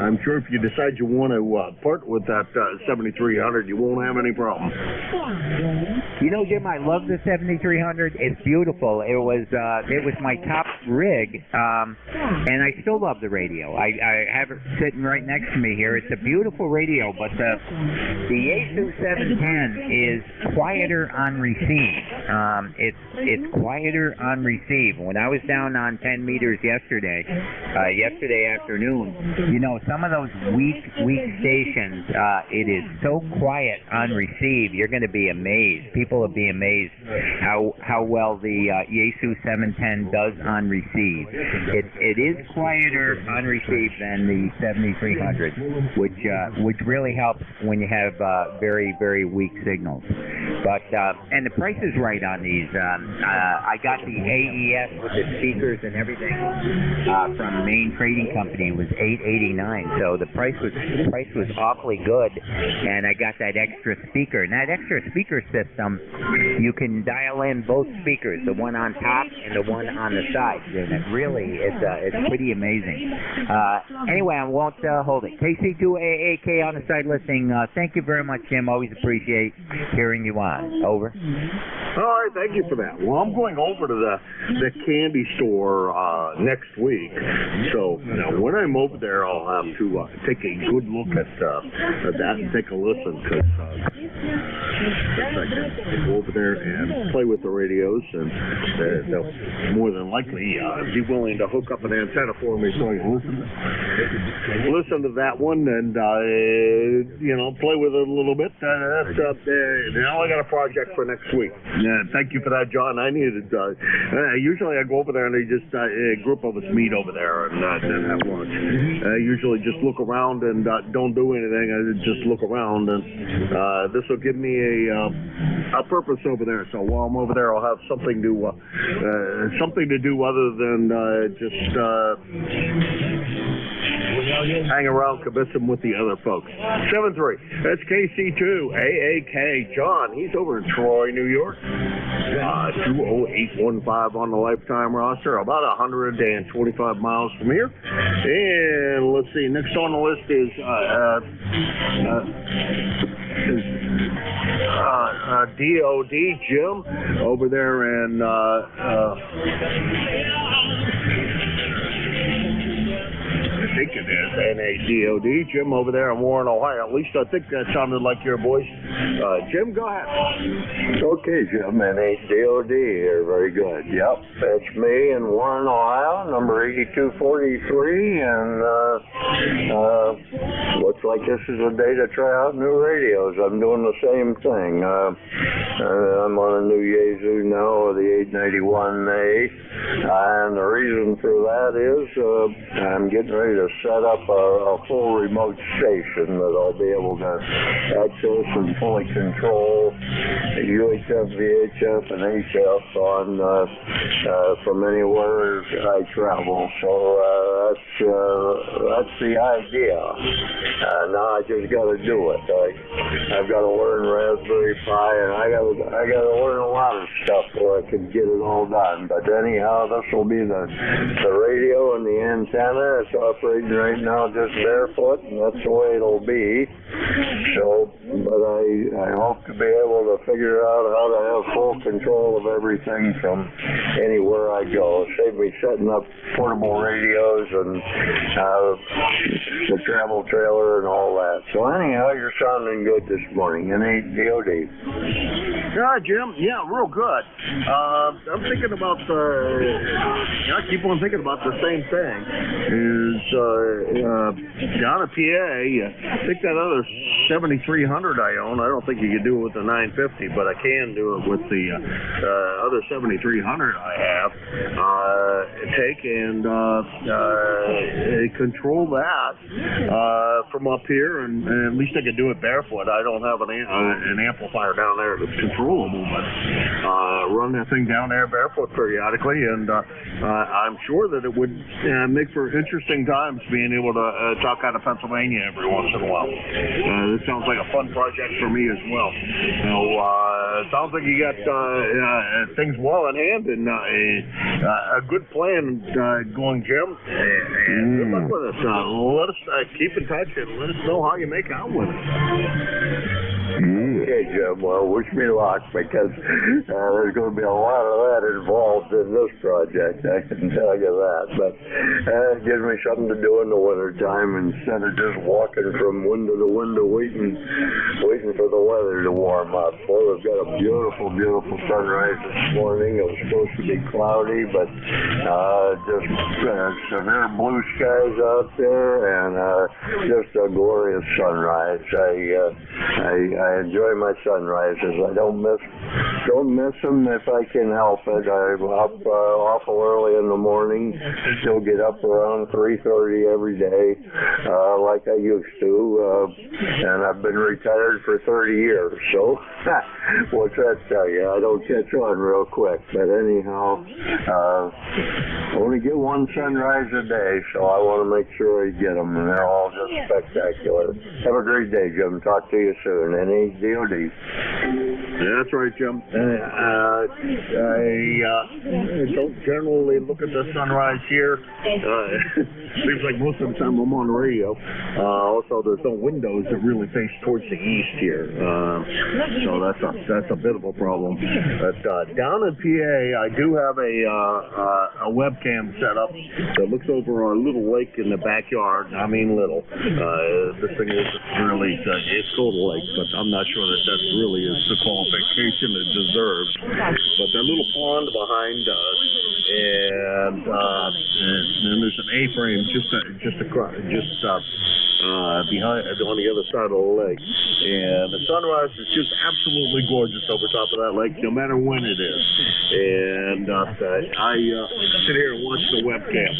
I'm sure if you decide you want to part with that 7300, you won't have any problem. You know, Jim, I love the 7300. It's beautiful. It was my top rig, and I still love the radio. I have it sitting right next to me here. It's a beautiful radio, but the Yaesu 710 is quieter on receive. It's quieter on receive. When I was down on 10 meters yesterday afternoon, you know, some of those weak stations, it is so quiet on receive. You're going to be amazed. People will be amazed how well the Yaesu 710 does on receive. It is quieter on receive than the 7300, which really helps when you have very, very weak signals. But and the price is right on these. I got the AES with the speakers and everything from Main Trading Company. It was $8.89, so the price was awfully good. And I got that extra speaker. And that extra speaker system, you can dial in both speakers, the one on top and the one on the side. And it really it's pretty amazing. Anyway, I won't hold it. KC2AAK on the side listening. Thank you very much, Jim. Always appreciate hearing you on. Over. All right, thank you for that. Well, I'm going over to the candy store next week. So when I'm over there, I'll have to take a good look at that and take a listen, because I can go over there and play with the radios, and they'll more than likely be willing to hook up an antenna for me so I can listen to that one and play with it a little bit. Now I got a project for next week. Thank you for that, John. I needed. Usually I go over there and they just a group of us meet over there and have lunch. I usually just look around and don't do anything. I just look around, and this will give me a purpose over there. So while I'm over there, I'll have something to do other than just hang around kibbitzing with the other folks. 7-3. That's KC2 AAK. John, he's over in Troy, New York. 20815 on the lifetime roster, about 125 miles from here. And let's see, next on the list is DOD Jim over there in I think it is NADOD Jim over there in Warren, Ohio. At least I think that sounded like your voice. Jim, go ahead. Okay, Jim, NADOD here. Very good. Yep, that's me in Warren, Ohio, number 8243, and looks like this is a day to try out new radios. I'm doing the same thing. I'm on a new Yaesu now, the 891A, and the reason for that is I'm getting ready to set up a full remote station that I'll be able to access and fully control UHF, VHF, and HF on from anywhere I travel. So that's the idea. Now I just got to do it. I've got to learn Raspberry Pi, and I got to learn a lot of stuff before I can get it all done. But anyhow, this will be the radio and the antenna. It's operating right now just barefoot, and that's the way it'll be. So, but I hope to be able to figure out how to have full control of everything from anywhere I go. Save me setting up portable radios and the travel trailer and all that. So anyhow, you're sounding good this morning. NADOD. Yeah, Jim. Yeah, real good. I'm thinking about I keep on thinking about the same thing. Is down at PA, I think that other 7300 I own. I don't think you can do it with the 950, but I can do it with the other 7300 I have. Take and control that from up here, and at least I can do it barefoot. I don't have an amplifier down there that's controllable, but run that thing down there barefoot periodically, and I'm sure that it would make for interesting times being able to talk out of Pennsylvania every once in a while. This sounds like a fun project for me as well. So, sounds like you got things well in hand and a good plan going, Jim. And good luck with us. Let us keep in touch and let us know how you make out with it. Okay, Jim. Well, wish me luck, because there's going to be a lot of that involved in this project. I can tell you that. But it gives me something to do in the wintertime instead of just walking from window to window waiting for the weather to warm up. Well, we've got a beautiful, beautiful sunrise this morning. It was supposed to be cloudy, but just severe blue skies out there, and just a glorious sunrise. I enjoy my sunrises. I don't miss them if I can help it. I'm up awful early in the morning. Still get up around 3:30 every day, like I used to. And I've been retired for 30 years. So what's that tell you? I don't catch on real quick. But anyhow, only get one sunrise a day, so I want to make sure I get them, and they're all just spectacular. Have a great day, Jim. Talk to you soon. NADOD. Yeah, that's right, Jim. I don't generally look at the sunrise here. Seems like most of the time I'm on the radio. Also, there's no windows that really face towards the east here, so that's a bit of a problem. But down in PA, I do have a webcam set up that looks over our little lake in the backyard. I mean, little. This thing is really it's called a lake, but I'm not sure that really is the qualification it deserves. But that little pond behind us, and then there's an A-frame just behind on the other side of the lake, and the sunrise is just absolutely gorgeous over top of that lake, no matter when it is. And I sit here and watch the webcam.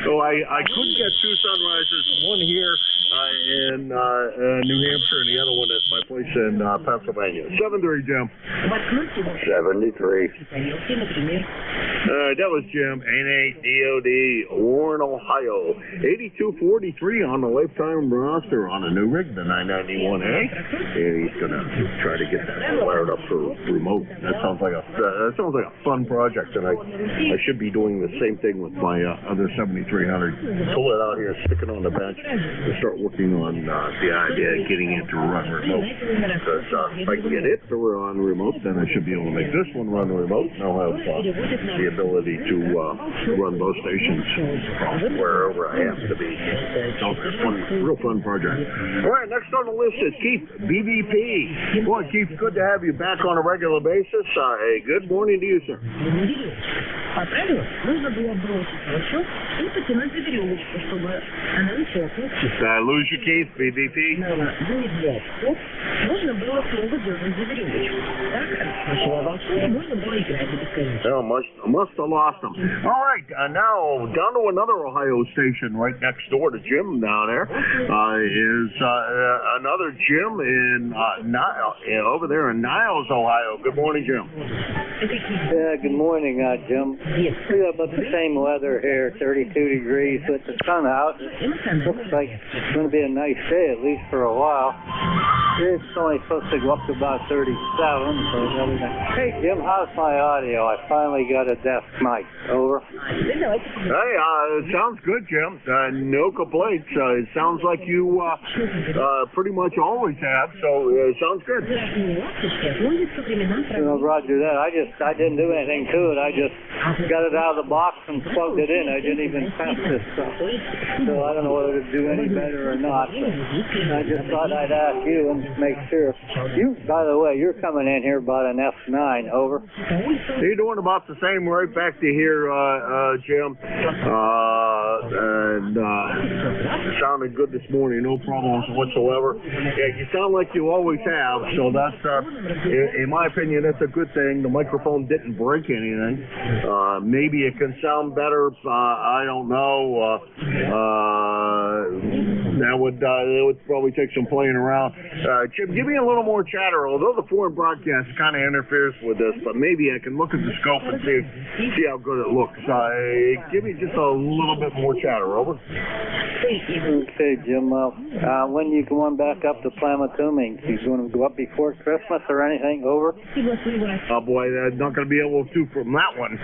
So I could get two sunrises, one here in New Hampshire, and the other one at my place in Pennsylvania. 7-3, Jim. 73. That was Jim, N8DOD, Warren, Ohio. 8243 on the lifetime roster on a new rig, the 991A. And he's gonna try to get that wired up for remote. That sounds like a fun project, and I should be doing the same thing with my other 7300. Pull it out here, stick it on the bench, and start working on the idea of getting it to run remote. Because if I can get it to run remote, then I should be able to make this one run remote, and I'll have the ability to run both stations from wherever I have to be. So it's a real fun project. All right, next on the list is Keith, BVP. Boy, Keith, good to have you back on a regular basis. Hey, good morning to you, sir. Lose you, Keith, BVP. Oh, must have lost him. All right, now down to another Ohio station right next door to Jim down there is another Jim in over there in Niles, Ohio. Good morning, Jim. Yeah, good morning, Jim. We got about the same weather here, 32 degrees with the sun out. It looks like it's going to be a nice day, at least for a while. It's only supposed to go up to about 37. Hey, Jim, how's my audio? I finally got a desk mic. Over. Hey, it sounds good, Jim. No complaints. It sounds like you pretty much always have, so it sounds good. Roger that. I didn't do anything to it. I just got it out of the box and plugged it in. I didn't even test this stuff. So I don't know whether to do any better or not. I just thought I'd ask you and make sure. You, by the way, you're coming in here about an F9. Over. You're doing about the same right back to here, Jim. And sounded good this morning. No problems whatsoever. Yeah, you sound like you always have. So that's, in my opinion, that's a good thing. The microphone didn't break anything. Maybe it can sound better. I don't know. That would probably take some playing around. Jim, give me a little more chatter. Although the foreign broadcast kind of interferes with this, but maybe I can look at the scope and see how good it looks. Give me just a little bit more chatter. Over. Okay, Jim. When you going back up to Plamatuming? You going to go up before Christmas or anything? Over. Oh boy, not going to be able to from that one.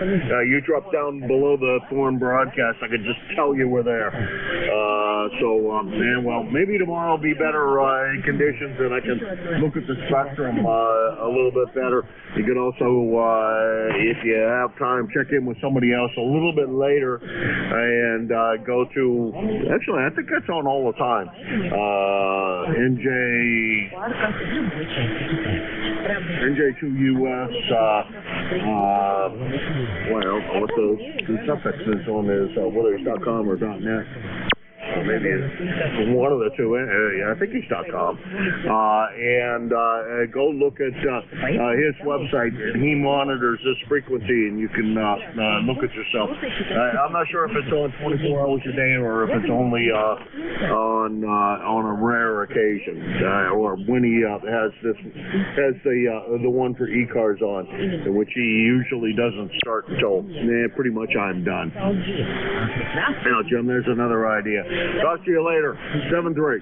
You drop down below the foreign broadcast. I could just tell you we're there. Well, maybe tomorrow will be better conditions, and I can look at the spectrum a little bit better. You can also, if you have time, check in with somebody else a little bit later and go to. Actually, I think that's on all the time. NJ2US. What the suffix is on is whether it's .com or .net. Maybe it's one of the two. I think it's .com. And go look at his website, and he monitors this frequency, and you can look at yourself. I'm not sure if it's on 24 hours a day or if it's only on a rare occasion, or when he has the one for ECARS on, which he usually doesn't start until pretty much I'm done. Now, Jim, there's another idea. Talk to you later. 7-3.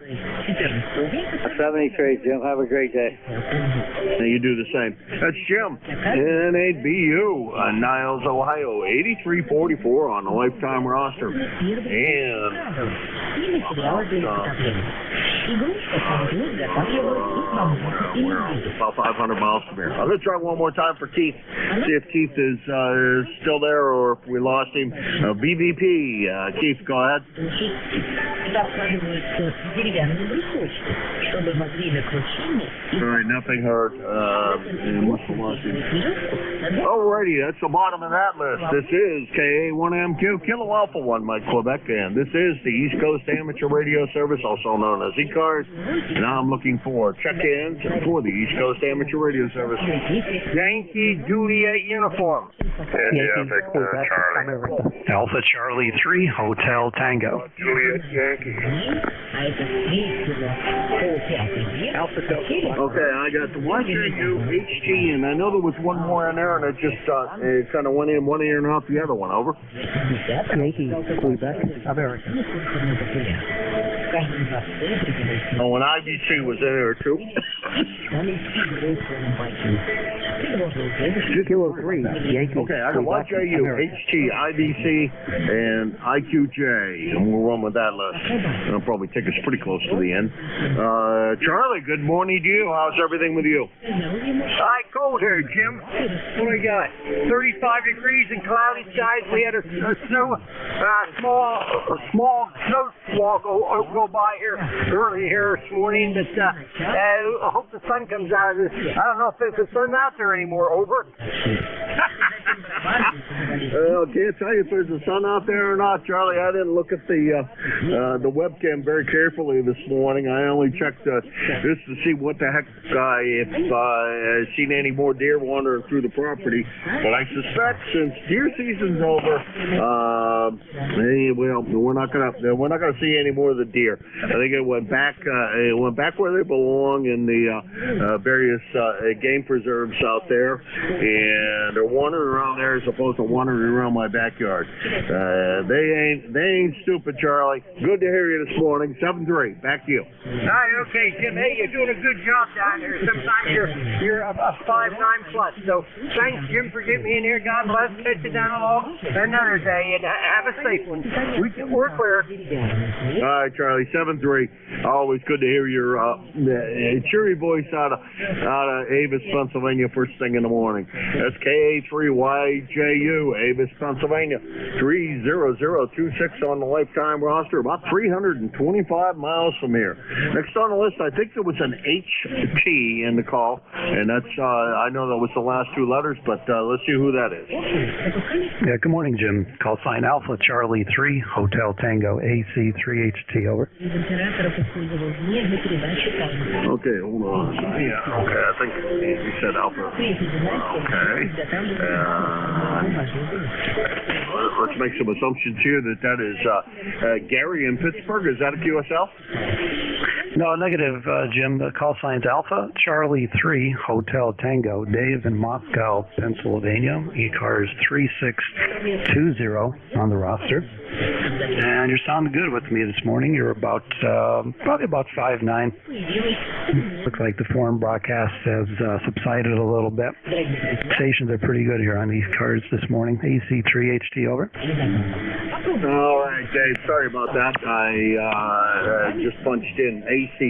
73, Jim. Have a great day. And you do the same. That's Jim, N8BU, Niles, Ohio, 8344 on the lifetime roster. And about 500 miles from here. I'm going to try one more time for Keith. See if Keith is still there or if we lost him. BVP. Keith, go ahead. All right, nothing heard. Must have lost him. Alrighty, that's the bottom of that list. This is KA1MQ, Kilo Alpha 1, Mike Quebec, and this is the East Coast Amateur Radio Service, also known as ECARS, and I'm looking for check-ins for the East Coast Amateur Radio Service. Yankee Juliet uniform. Victor Charlie. Alpha Charlie 3, Hotel Tango. Juliet Yankee. Okay, I got the NJ2US, and I know there was one more in there, and it just it kind of went in one ear and out the other one. Over. Yankee, Quebec, America. Oh, and IBC was in there too. 203, Yankee. Okay, I got YJU, HT, IBC, and IQJ, and we'll run with that list. It'll probably take us pretty close to the end. Charlie, good morning to you. How's everything with you? Hi, cold here, Jim. What do we got? 35 degrees and cloudy skies. We had a small snow squall go by here early here this morning, but I hope the sun comes out of this. I don't know if there's a sun out there anymore. Over. Well, can't tell you if there's a sun out there or not, Charlie. I didn't look at the webcam very carefully this morning. I only checked just to see what the heck if I've seen any more deer wandering through the property. But I suspect since deer season's over, we're not gonna see any more of the deer. I think it went back where they belong in the various game preserves out there, and they're wandering around there as opposed to wandering around my backyard. They ain't stupid, Charlie. Good to hear you this morning. 7-3, back to you. All right, okay, Jim. Hey, you're doing a good job down there. Sometimes you're a 5'9" plus. So thanks, Jim, for getting me in here. God bless. Catch you down along another day, and have a safe one. We're clear. All right, Charlie. 7-3. Always good to hear your cheery voice out of Avis, Pennsylvania, first thing in the morning. That's KA3YJU, Avis, Pennsylvania, 30026 on the lifetime roster, about 325 miles from here. Next on the list, I think there was an HT in the call, and that's I know that was the last two letters, but let's see who that is. Yeah, good morning, Jim. Call sign Alpha Charlie 3, Hotel Tango, AC3HT, over. Okay, hold on. Yeah, okay, I think you said Alpha. Okay. Let's make some assumptions here that is Gary in Pittsburgh. Is that a QSL? No, negative, Jim. The call sign's Alpha Charlie 3, Hotel Tango, Dave in Moscow, Pennsylvania. ECARS 3620 on the roster. And you're sounding good with me this morning. You're about probably about 5'9". Looks like the foreign broadcast has subsided a little bit. Stations are pretty good here on ECARS this morning. AC3HT, over. All right, Dave. Sorry about that. I just punched in AHT,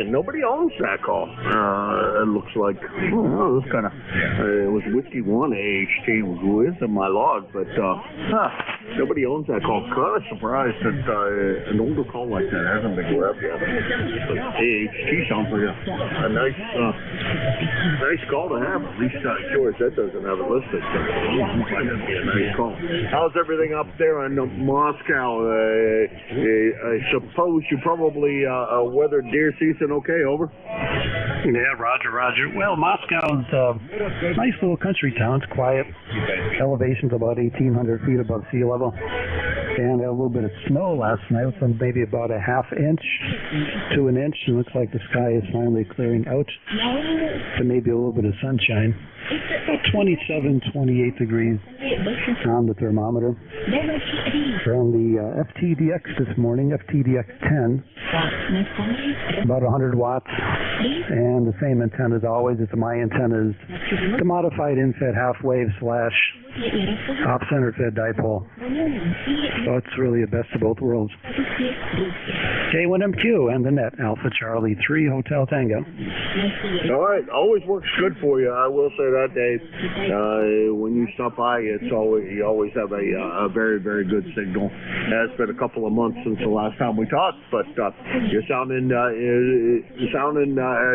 and nobody owns that call. It looks like it was kind of it was Whiskey 1 AHT who is in my log, but nobody owns that call. Kind of surprised that an older call like that hasn't been grabbed yet. But AHT sounds like a nice call to have. At least sure that doesn't have it listed. So that'd be a nice call. How's everything up there in Moscow? I suppose you probably weathered deer season okay, over? Yeah, roger. Well, Moscow's a nice little country town. It's quiet. Elevation's about 1,800 feet above sea level. And a little bit of snow last night, so maybe about a half inch to an inch. It looks like the sky is finally clearing out to maybe a little bit of sunshine. About 27, 28 degrees on the thermometer. From the FTDX this morning, FTDX 10, about 100 watts, and the same antenna as always. It's my antenna is the modified in-fed half-wave / off-center fed dipole. So it's really the best of both worlds. K1MQ and the net, Alpha Charlie 3, Hotel Tango. All right, always works good for you. I will say that. that, Dave. When you stop by, you always have a very, very good signal. It's been a couple of months since the last time we talked, but you're sounding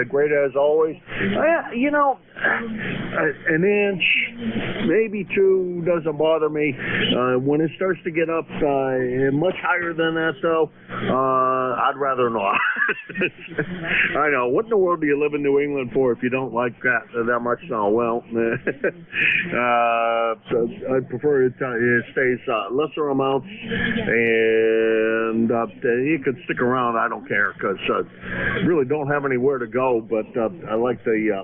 great as always. You know, an inch, maybe 2 doesn't bother me. When it starts to get up much higher than that, though, I'd rather not. I know. What in the world do you live in New England for if you don't like that much snow? Well, I prefer it stays lesser amounts, and you can stick around. I don't care because really don't have anywhere to go. But I like the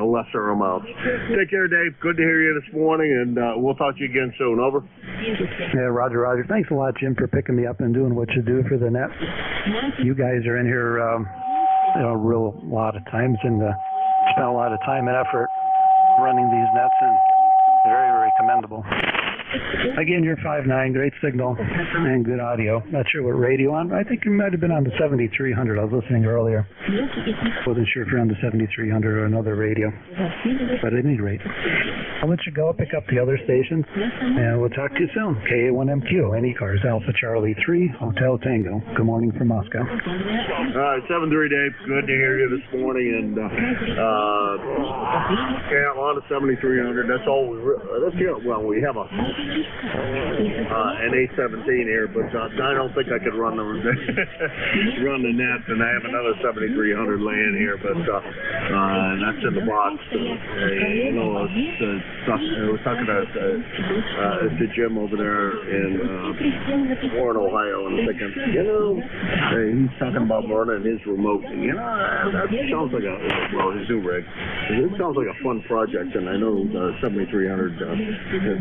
lesser amounts. Take care, Dave. Good to hear you this morning, and we'll talk to you again soon. Over. Yeah, Roger. Thanks a lot, Jim, for picking me up and doing what you do for the net. You guys are in here a real lot of times and spend a lot of time and effort running these nets, and very, very commendable. Again, you're 5'9", great signal and good audio. Not sure what radio on. I think you might have been on the 7300. I was listening earlier. Wasn't sure if you're on the 7300 or another radio. But at any rate, I'll let you go, pick up the other stations, and we'll talk to you soon. KA1MQ, ECARS, Alpha Charlie 3, Hotel Tango. Good morning from Moscow. All right, 7-3, Dave. Good to hear you this morning. And on the 7300. That's all we have an 817 here, but I don't think I could run the net, and I have another 7300 laying here, but that's in the box. I was talking to Jim over there in Warren, Ohio, and thinking, he's talking about running his remote. That sounds like his new rig. It sounds like a fun project, and I know 7300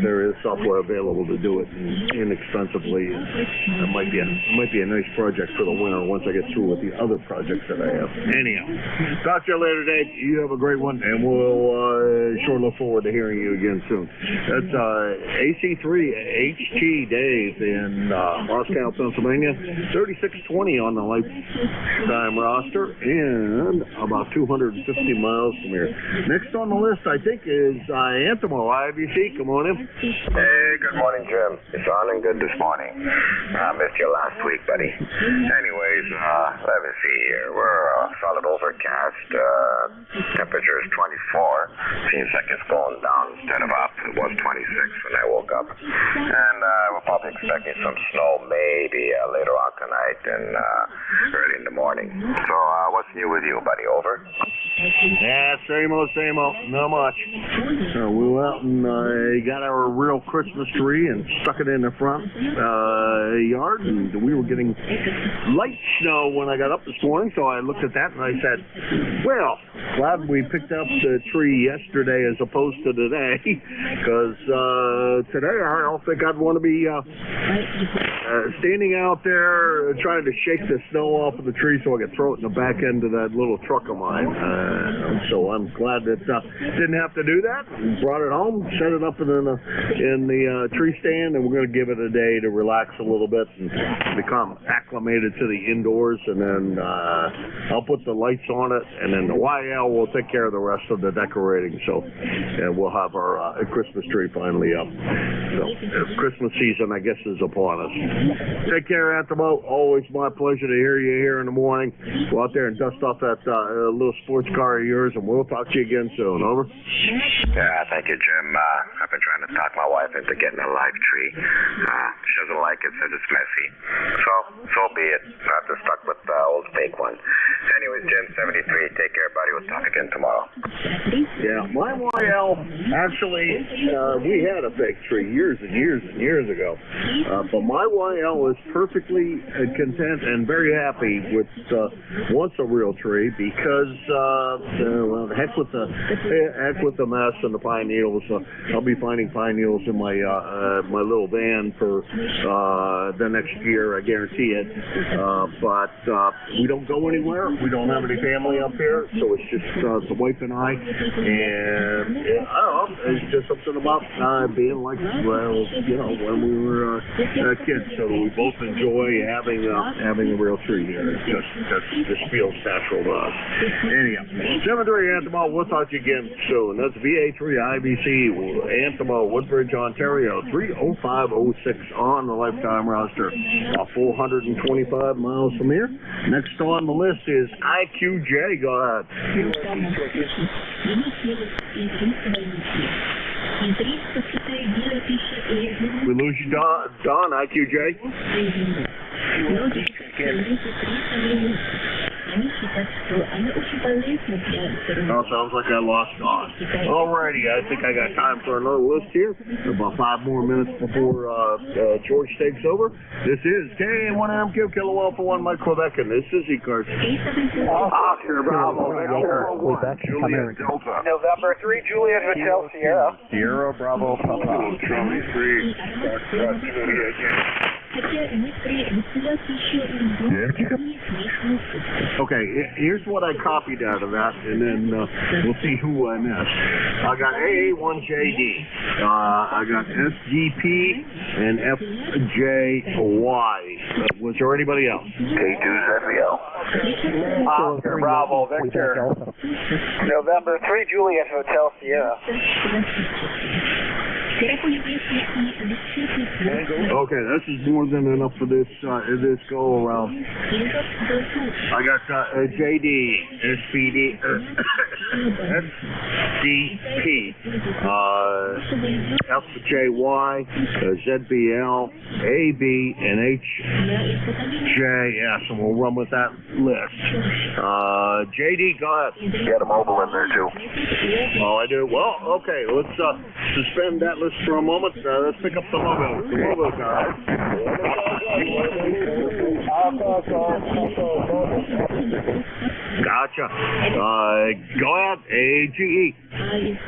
there is software available to do it inexpensively. It might be a nice project for the winter once I get through with the other projects that I have. Anyhow, talk to you later, Dave. You have a great one, and we'll sure look forward to hearing you again soon. That's AC3HT Dave in Moscow, Pennsylvania. 3620 on the lifetime roster, and about 250 miles from here. Next on the list, I think, is Antimo, IBC. Come on in. Hey, good morning, Jim. It's on and good this morning. I missed you last week, buddy. Anyways, let me see here. We're solid overcast. Temperature is 24. Seems like it's going down instead of up. It was 26 when I woke up. And we're probably expecting some snow maybe later on tonight and early in the morning. So what's new with you, buddy? Over? Yeah, same old. Not much. We went out and got our real Christmas tree and stuck it in the front yard, and we were getting light snow when I got up this morning, so I looked at that and I said, well, glad we picked up the tree yesterday as opposed to today, because today I don't think I'd want to be standing out there trying to shake the snow off of the tree so I could throw it in the back end of that little truck of mine. So I'm glad that didn't have to do that. Brought it home, set it up in the tree stand, and we're going to give it a day to relax a little bit and become acclimated to the indoors, and then I'll put the lights on it, and then the YL will take care of the rest of the decorating. So we'll have our Christmas tree finally up. So Christmas season, I guess, is upon us. Take care, Antimo. Always my pleasure to hear you here in the morning. Go out there and dust off that little sports car of yours, and we'll talk to you again soon. Over. Yeah, thank you, Jim. I've been trying to talk my wife into getting a live tree. She doesn't like it, says it's messy. So be it. I have to stuck with the old fake one. Anyways, Jim, 73, take care, buddy. We'll talk again tomorrow. Yeah, my YL, actually, we had a fake tree years and years ago. But my YL is perfectly content and very happy with wants a real tree because, heck with the mess and the pine needles. I'll be finding pine needles in my my little van for the next year, I guarantee it. But we don't go anywhere. We don't have any family up here, so it's just the wife and I. And I don't know, it's just something about being like, when we were kids. So we both enjoy having a real tree here. It just feels natural to us. Anyhow, 7-3 Antimo, we'll talk to you again soon. That's VA3IBC, Antimo, Woodbridge, Ontario, 30506 on the lifetime roster. 425 miles from here. Next on the list is IQJ. Go ahead. We lose you, Don, IQJ? Oh, sounds like I lost Don. Alrighty, I think I got time for another list here. About 5 more minutes before George takes over. This is K1MQ, Kilo Alpha 1 Mike Quebec, and this is ECARS. Oscar Bravo, Juliet Delta. November 3, Juliet Hotel Sierra. Sierra Bravo Papa. Charlie 3. Okay, here's what I copied out of that, and then we'll see who I missed. I got AA1JD. I got SGP and FJY. Was there anybody else? K2ZVL. Oscar Bravo, Victor. November 3, Juliet Hotel Sierra. Okay, this is more than enough for this go around. I got JD, SPD, SDP, FJY, ZBL, AB, and HJS, and we'll run with that list. JD, go ahead. Got a mobile in there too. Oh, I do? Well, okay, let's suspend that list for a moment. Let's pick up the mobile. The mobile guy. Gotcha. Go ahead, AGE.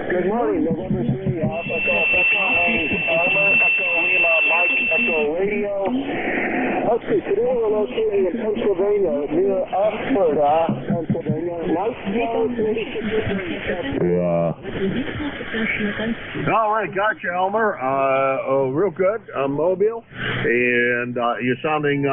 Good morning, November 3, Alpha Echo Lima, Mike, Echo Radio. Let's see, today we're located in Pennsylvania, near Oxford, Pennsylvania. All right, gotcha, Elmer. Real good, Mobile, and you're sounding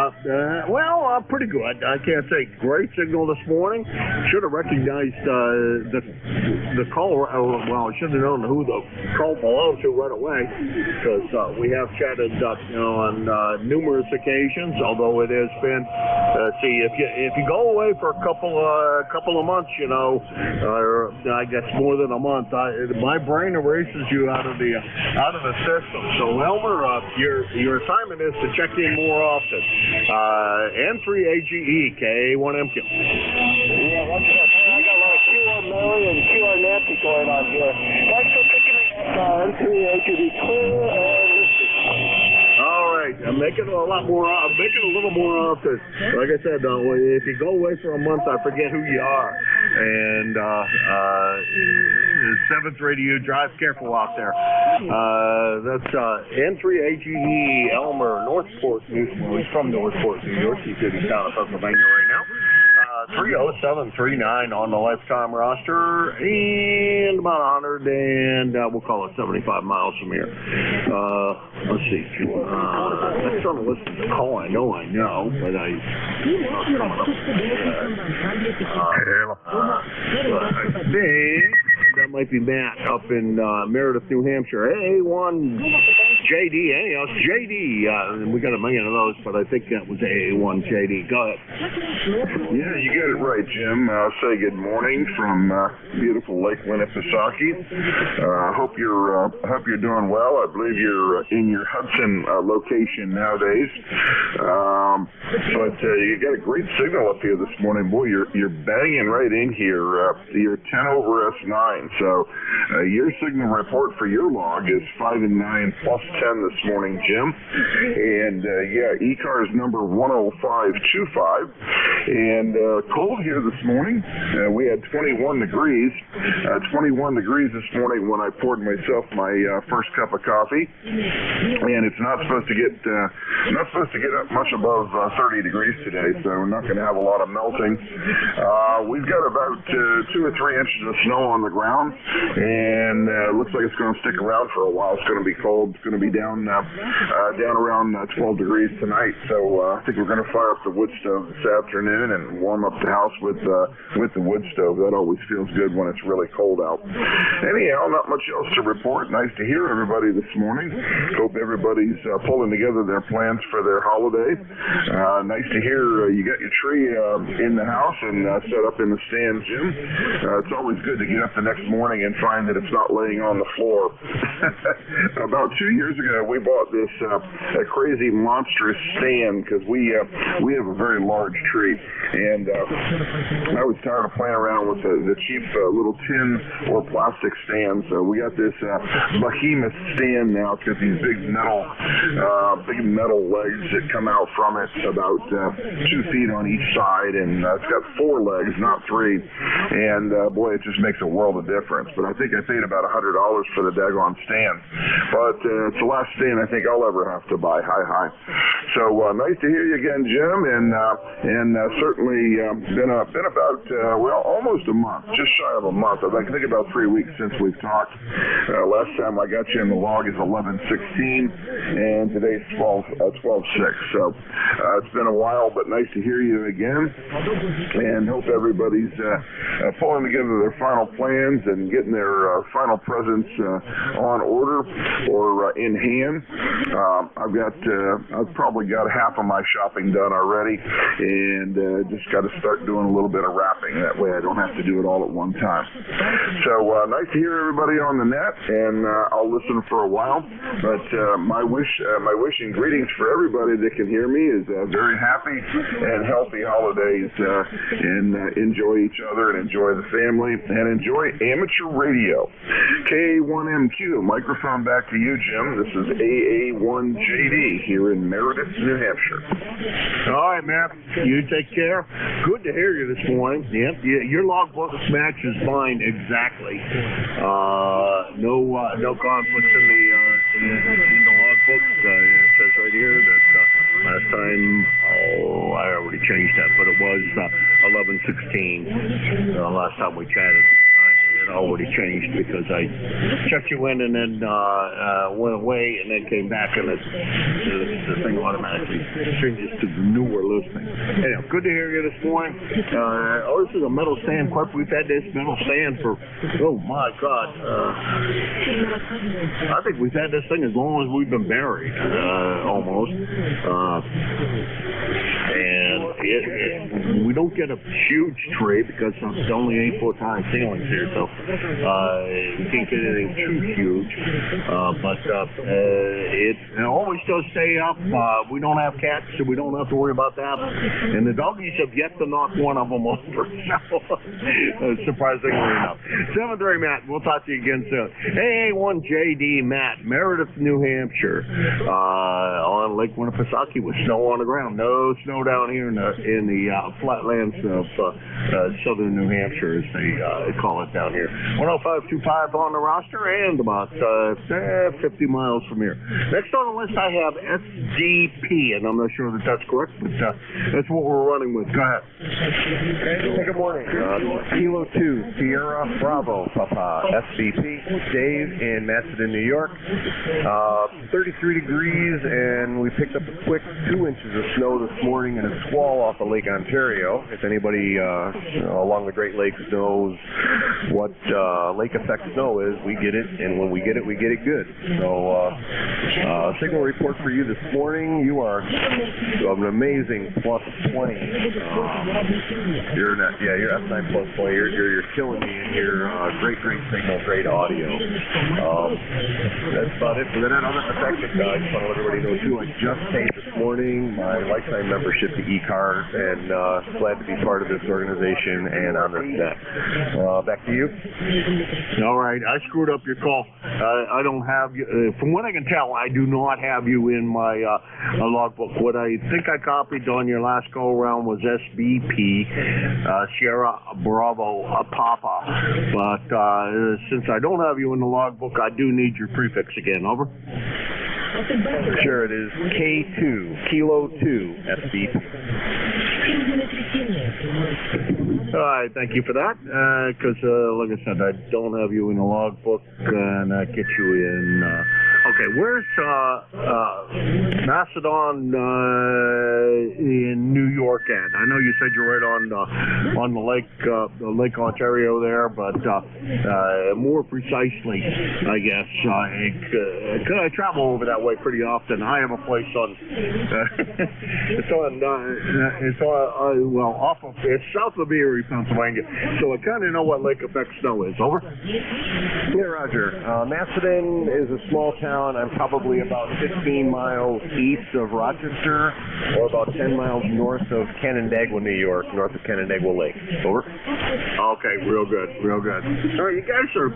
pretty good. I can't say great signal this morning. Should have recognized the call. Well, I should have known who the call belonged to right away, because we have chatted on numerous occasions. Although it has been, if you go away for a couple of months, or I guess more than a month, my brain erases you out of the system. So Elmer, your assignment is to check in more often. N3AGE K1MQ. Yeah, I got a lot of QR Mary and QR Nancy going on here. Thanks for picking me up. N3AGE clear and listed. All right, I'm making it a little more often. Like I said, if you go away for a month, I forget who you are. And 7th radio, drive careful out there. That's N3AGE Elmer, Northport. Well, he's from Northport, New York. He's in the town of Pennsylvania right now. 30739 on the lifetime roster, and about 100 and we'll call it 75 miles from here. Let's see. Next on the list is a call I know, but I think that might be Matt up in Meredith, New Hampshire. AA1 JD, anyhow, JD. We got a million of those, but I think that was AA1 JD. Go ahead. Yeah, you got it right, Jim. I'll say good morning from beautiful Lake Winnipesaukee. Hope you're doing well. I believe you're in your Hudson location nowadays. But you got a great signal up here this morning, boy. You're banging right in here. You're 10 over S9. So your signal report for your log is 5 and 9 plus 10 this morning, Jim. And ECARS number 10525. And cold here this morning. We had 21 degrees. 21 degrees this morning when I poured myself my first cup of coffee. And it's not supposed to get up much above 30 degrees today, so we're not going to have a lot of melting. We've got about 2 or 3 inches of snow on the ground, and looks like it's going to stick around for a while. It's going to be cold. It's going to be down around 12 degrees tonight. So I think we're going to fire up the wood stove this afternoon. afternoon and warm up the house with the wood stove. That always feels good when it's really cold out. Anyhow, not much else to report. Nice to hear everybody this morning. Hope everybody's pulling together their plans for their holiday. Nice to hear you got your tree in the house and set up in the stand, Jim. It's always good to get up the next morning and find that it's not laying on the floor. About 2 years ago, we bought this a crazy monstrous stand because we have a very large tree, and I was tired of playing around with the cheap little tin or plastic stands. So we got this behemoth stand now. It's got these big metal legs that come out from it, about 2 feet on each side, and it's got 4 legs, not 3. And boy, it just makes a world of difference. But I think I paid about $100 for the daggone stand. But it's the last stand I think I'll ever have to buy. Hi. So nice to hear you again, Jim, and certainly been about almost a month, just shy of a month. I think about 3 weeks since we've talked. Last time I got you in the log is 11/16, and today's 12/6. So it's been a while, but nice to hear you again, and hope everybody's pulling together their final plans and getting their final presents on order or in hand. I've probably got half of my shopping done already, and just got to start doing a little bit of wrapping. That way I don't have to do it all at one time. So nice to hear everybody on the net, and I'll listen for a while. But my wish and greetings for everybody that can hear me is very happy and healthy holidays, and enjoy each other and enjoy the family and enjoy amateur radio. KA1MQ, microphone back to you, Jim. This is AA1JD here in Meredith, New Hampshire. All right, man. You take care. Good to hear you this morning. Yep. Your logbook matches mine exactly. No conflicts in the logbook. It says right here that last time, I already changed that, but it was 11/16 last time we chatted. It already changed because I checked you in and then went away and then came back, and the thing automatically changes to the newer listening. Anyhow, good to hear you this morning. This is a metal stand. We've had this metal stand for, oh my God, I think we've had this thing as long as we've been married, almost. And we don't get a huge tree because it's only 8-foot high ceilings here, so we can't get anything too huge. But it always does stay up. We don't have cats, so we don't have to worry about that. And the doggies have yet to knock one of them over, surprisingly enough. 7-3, Matt. We'll talk to you again soon. AA1JD, Matt, Meredith, New Hampshire, on Lake Winnipesaukee with snow on the ground. No snow down here in the flatlands of southern New Hampshire, as they call it down here. 105.25 on the roster, and about 50 miles from here. Next on the list, I have SDP, and I'm not sure that that's correct, but that's what we're running with. Go ahead. Hey, good morning. Kilo 2, Sierra Bravo, Papa, SVP, Dave in Matson, New York. 33 degrees, and we picked up a quick 2 inches of snow this morning in a squall off of Lake Ontario. If anybody along the Great Lakes knows what lake effect snow is, we get it, and when we get it good. So, signal report for you this morning. You are an amazing plus 20. You're F9 plus 20. You're killing me in your great signal, great audio. That's about it. For that other effective guy, I just want to let everybody know too, I just paid this morning my lifetime membership to ECARS, and glad to be part of this organization and on this net. Back to you. All right, I screwed up your call. I don't have you. From what I can tell, I do not have you in my logbook. What I think I copied on your last go around was SBP, Sierra Bravo Papa. But since I don't have you in the logbook, I do need your prefix again. Over. Sure, it is K2, Kilo 2, SBP. All right, thank you for that. Because, like I said, I don't have you in the logbook, and that gets you in. Okay, where's Macedon in New York at? I know you said you're right on the Lake Ontario there, but more precisely, I guess, because I travel over that way pretty often. I have a place on it's south of Erie, Pennsylvania, so I kind of know what lake effect snow is. Over. Yeah, Roger. Macedon is a small town. I'm probably about 15 miles east of Rochester, or about 10 miles north of Canandaigua, New York, north of Canandaigua Lake. Over. Okay, real good. All right, you guys are,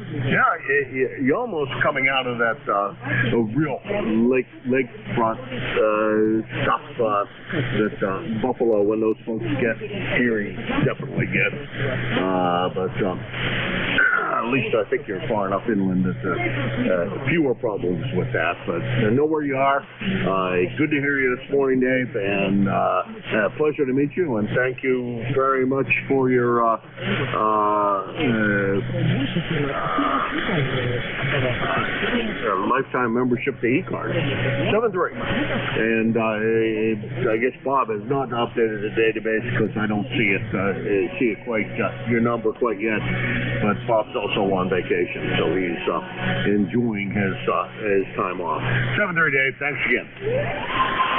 you're almost coming out of that real lakefront stuff that Buffalo, when those folks get Erie, definitely get. But at least I think you're far enough inland that fewer problems with that. But I know where you are. Good to hear you this morning, Dave, and pleasure to meet you. And thank you very much for your lifetime membership to ECARS. 7-3. And I guess Bob has not updated the database because I don't see it quite your number quite yet. But Bob's also on vacation, so he's enjoying his time off. 7-3, Dave. Thanks again.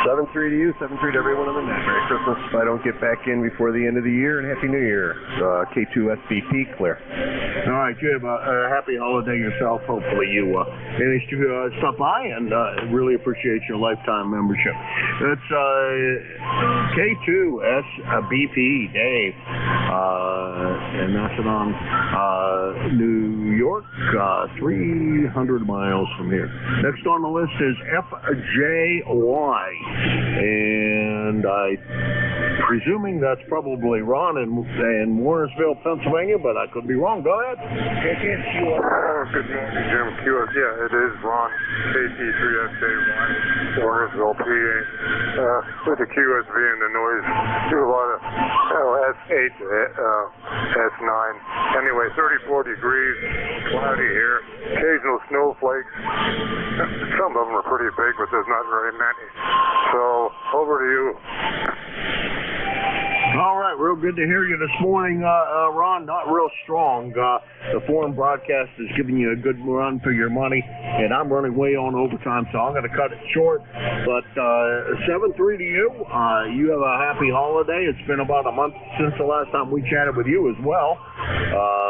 7-3 to you, 7-3 to everyone on the net. Merry Christmas if I don't get back in before the end of the year, and Happy New Year. K2SBP, clear. All right, Jim, happy holiday yourself. Hopefully you managed to stop by, and really appreciate your lifetime membership. It's K2SBP, Dave, and Macedon, New York, 300 miles from here. Next on the list is FJY, and presuming that's probably Ron in Warnersville, Pennsylvania, but I could be wrong. Go ahead. Good morning, Jim. QS. Yeah, it is Ron. KT3SJY, Warnersville, PA. With the QSV and the noise, do a lot of S8 to S9. Anyway, 34 degrees, cloudy here, occasional snowflakes. Some of them are pretty big, but there's not very many. So, over to you. All right, real good to hear you this morning, Ron. Not real strong. The foreign broadcast is giving you a good run for your money, and I'm running way on overtime, so I'm going to cut it short. But 7-3 to you. You have a happy holiday. It's been about a month since the last time we chatted with you as well.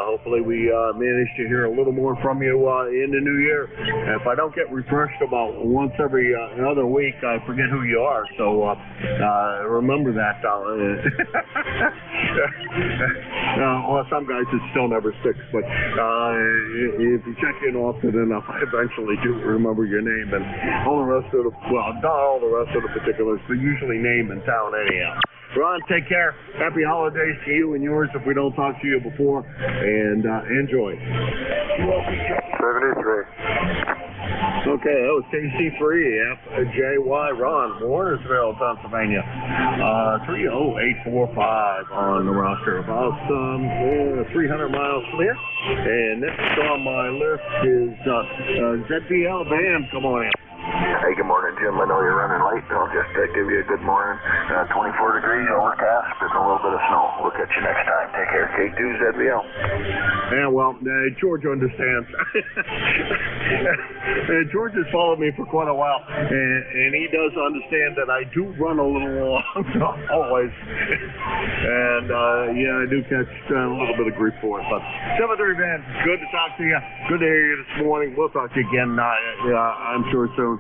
Hopefully we managed to hear a little more from you in the new year. And if I don't get refreshed about once every other week, I forget who you are. So remember that. Well, some guys it still never sticks, but if you check in often enough, I eventually do remember your name and all the rest of the, well, not all the rest of the particulars, but usually name and town anyhow. Ron, take care. Happy holidays to you and yours if we don't talk to you before, and enjoy. 73. Okay, that was KC3FJY Ron, Warnersville, Pennsylvania. 30845 on the roster, about 300 miles from here. And next on my list is ZBL Band. Come on in. Hey, good morning, Jim. I know you're running late. I'll just give you a good morning. 24 degrees, overcast, and a little bit of snow. We'll catch you next time. Take care. K2ZBL. Yeah, well, George understands. George has followed me for quite a while, and he does understand that I do run a little long, always. And, yeah, I do catch a little bit of grief for it. But 7-3, man, good to talk to you. Good to hear you this morning. We'll talk to you again, I'm sure soon.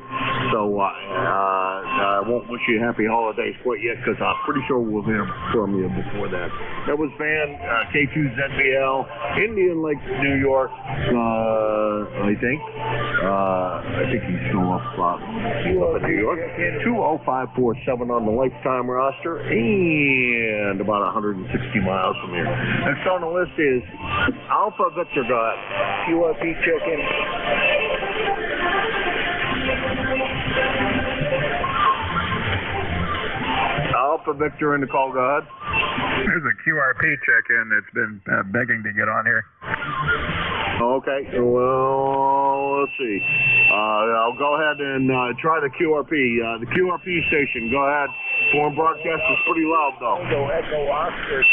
So I won't wish you happy holidays quite yet because I'm pretty sure we'll hear from you before that. That was Van K2ZBL, Indian Lake, New York, I think. I think he's still up in New York. 20547 on the lifetime roster and about 160 miles from here. Next on the list is Alpha Victor. Go ahead. QRP check-in. Alpha Victor in the call, go ahead. There's a QRP check-in that's been begging to get on here. Okay, well, let's see. I'll go ahead and try the QRP. The QRP station. Go ahead. Foreign broadcast is pretty loud, though. Tango Echo Oscar.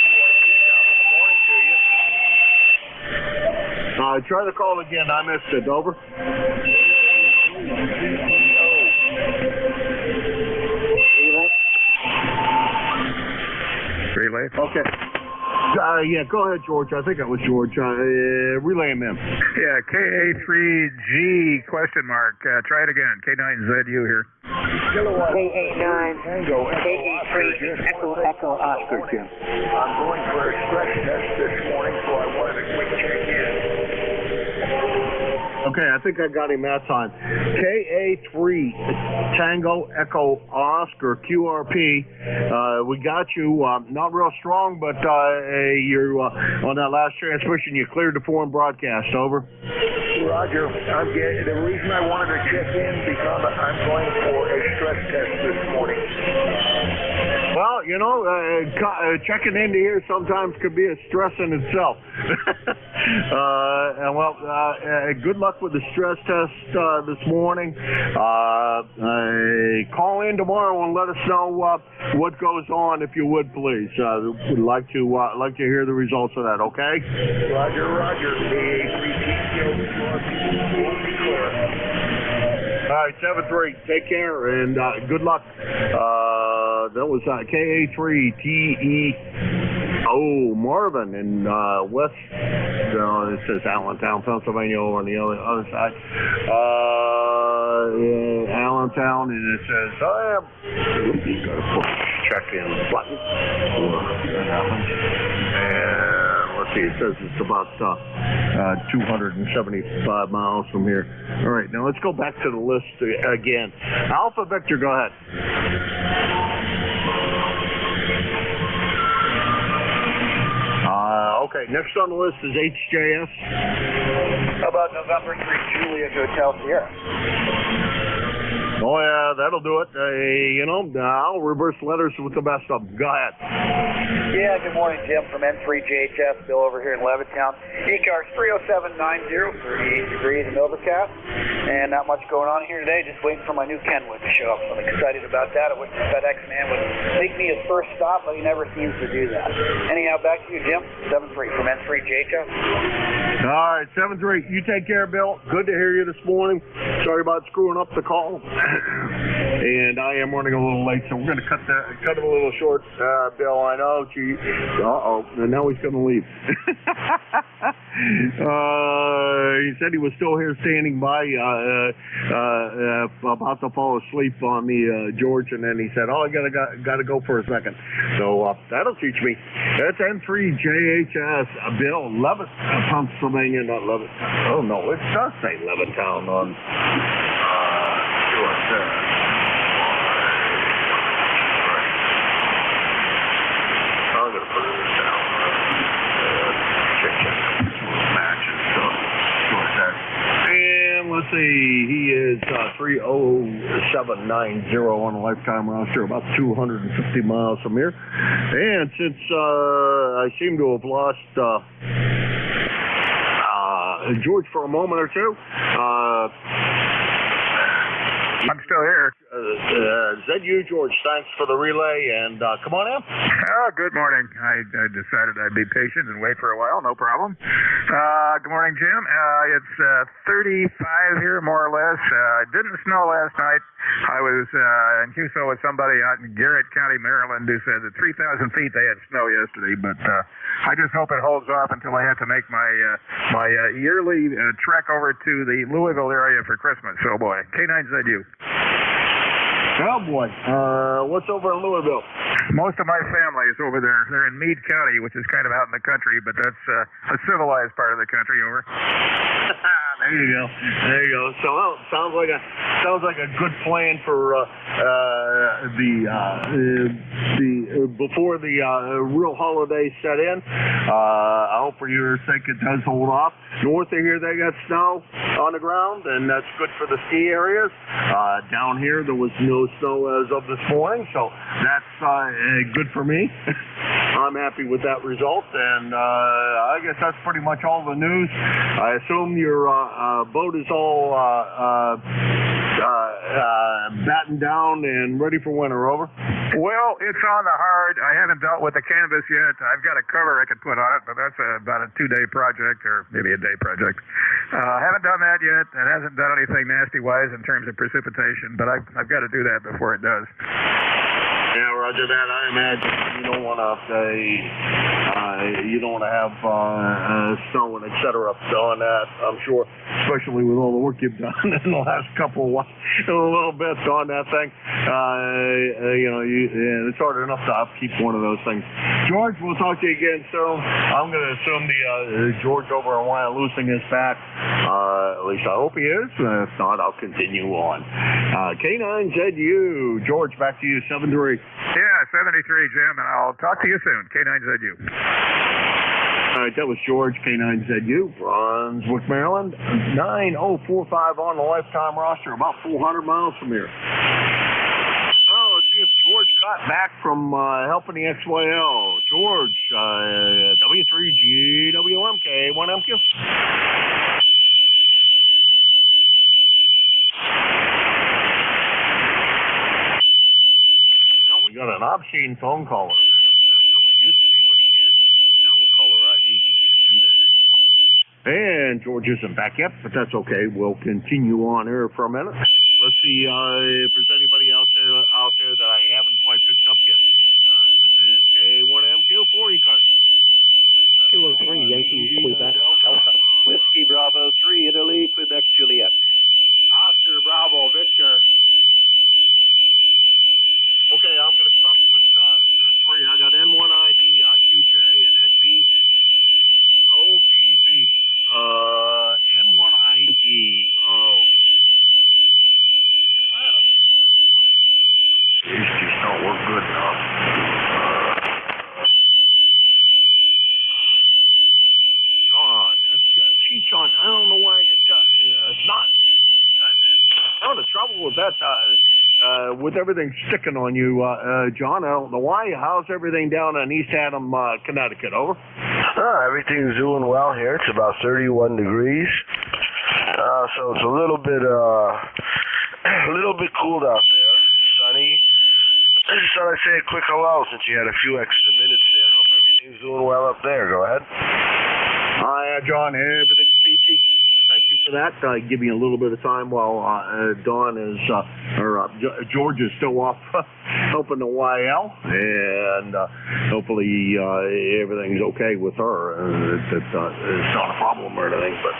Try to call again. I missed it. Over. Relay. Okay. Yeah, go ahead, George. I think that was George. Relay him in. Yeah, KA3G question mark. Try it again. K9ZU here. KA9. Tango KA3 Echo Oscar, Jim. I'm going for a stress test this morning, so I wanted a quick check-in. Okay, I think I got him that time. KA3 Tango Echo Oscar QRP. We got you. Not real strong, but you're on that last transmission. You cleared the foreign broadcast. Over. Roger. The reason I wanted to check in because I'm going for a stress test this morning. Well, you know, checking into here sometimes could be a stress in itself. Good luck with the stress test this morning. Call in tomorrow and let us know what goes on, if you would, please. We'd like to hear the results of that. Okay? Roger. All right, 7-3. Take care and good luck. That was KA3TE. Oh, Marvin in West. It says Allentown, Pennsylvania, over on the other side. Allentown, and it says you got to put check in button. And let's see, it says it's about 275 miles from here. All right, now let's go back to the list again. Alpha Victor, go ahead. Okay, next on the list is HJS. How about November 3 Juliet Hotel Sierra? Oh, yeah, that'll do it. I'll reverse letters with the best of them. Go ahead. Yeah, good morning, Jim, from N3JHS, Bill over here in Levittown. ECARS 30790, 38 degrees and overcast, and not much going on here today, just waiting for my new Kenwood to show up. I'm excited about that. I wish the FedEx man would make me his first stop, but he never seems to do that. Anyhow, back to you, Jim, 7-3 from N3JHS. All right, 7-3. You take care, Bill. Good to hear you this morning. Sorry about screwing up the call. And I am running a little late, so we're going to cut it a little short. Bill, I know. And now he's going to leave. He said he was still here standing by, about to fall asleep on me, George, and then he said, I got to go for a second. So that'll teach me. That's N3JHS, Bill, Levitt, Pennsylvania, not Levitt. Oh, no, it does say Levittown on I'm going to put this down. Check matches. And let's see, he is 30790 on a lifetime roster, about 250 miles from here. And since I seem to have lost George for a moment or two, I'm still here. ZU, George, thanks for the relay, and come on in. Good morning. I decided I'd be patient and wait for a while, no problem. Good morning, Jim. It's 35 here, more or less. It didn't snow last night. I was in Houston with somebody out in Garrett County, Maryland, who said that 3,000 feet they had snow yesterday, but I just hope it holds off until I have to make my yearly trek over to the Louisville area for Christmas. Oh, boy. K9ZU. Oh, boy. What's over in Louisville? Most of my family is over there. They're in Meade County, which is kind of out in the country, but that's a civilized part of the country. Over. There you go. So sounds like a good plan for before the real holidays set in. I hope for your sake it does hold off. North of here they got snow on the ground, and that's good for the ski areas. Down here there was no snow as of this morning, so that's good for me. I'm happy with that result, and I guess that's pretty much all the news. I assume your boat is all battened down and ready for winter, over? Well, it's on the hard. I haven't dealt with the canvas yet. I've got a cover I could put on it, but that's about a 2-day project, or maybe a day project. I haven't done that yet. It hasn't done anything nasty-wise in terms of precipitation, but I've got to do that before it does. Yeah, Roger that. I imagine you don't want to have snow and et cetera on that. I'm sure, especially with all the work you've done in the last couple of little bits on that thing. It's hard enough to upkeep one of those things. George, we'll talk to you again soon. I'm going to assume the George over on Wyalusing is back. At least I hope he is. If not, I'll continue on. K9ZU. George, back to you, 7-3. Yeah, 73, Jim, and I'll talk to you soon. K9ZU. All right, that was George, K9ZU, Brunswick, Maryland. 9045 on the lifetime roster, about 400 miles from here. Oh, let's see if George got back from helping the XYL. George, W3GWMK1MQ. We got an obscene phone caller there. That used to be what he did, but now with caller ID, he can't do that anymore. And George isn't back yet, but that's okay. We'll continue on here for a minute. Let's see if there's anybody out there that I haven't quite picked up yet. This is K1MQ4 ECARS. Kilo 3, Yankee, Quebec, Alpha. Whiskey Bravo 3, Italy, Quebec, Juliet. Oscar Bravo, Victor. Okay, I'm going to stop with the 3. I got N1ID, IQJ, and NB, OBB. N1ID. Oh. These just don't work good enough. John, I don't know why it's not. I'm having trouble with that. With everything sticking on you, John, I don't know why. How's everything down in East Haddam, Connecticut? Over. Everything's doing well here. It's about 31 degrees, so it's a little bit cooled out there. Sunny. I just thought I'd say a quick hello since you had a few extra minutes there. Hope everything's doing well up there. Go ahead. Hi, John. Everything's peachy. Thank you for that. Give me a little bit of time while Dawn is, George is still off helping the YL, and hopefully everything's okay with her. It's not a problem or anything, but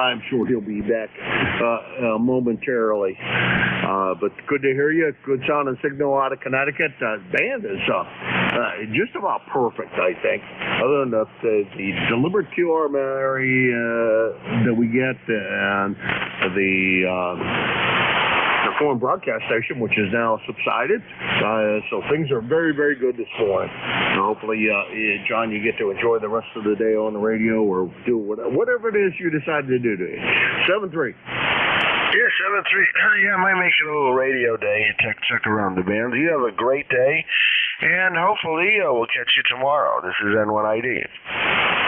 I'm sure he'll be back momentarily. But good to hear you. Good sound and signal out of Connecticut. Band is just about perfect, I think. Other than the deliberate QR Mary that we get, and the foreign broadcast station, which is now subsided. So things are very, very good this morning. And hopefully, John, you get to enjoy the rest of the day on the radio, or do whatever it is you decide to do today. 7-3. Yeah, 7-3. Yeah, I might make it a little radio day and check around the bands. You have a great day, and hopefully we'll catch you tomorrow. This is N1ID.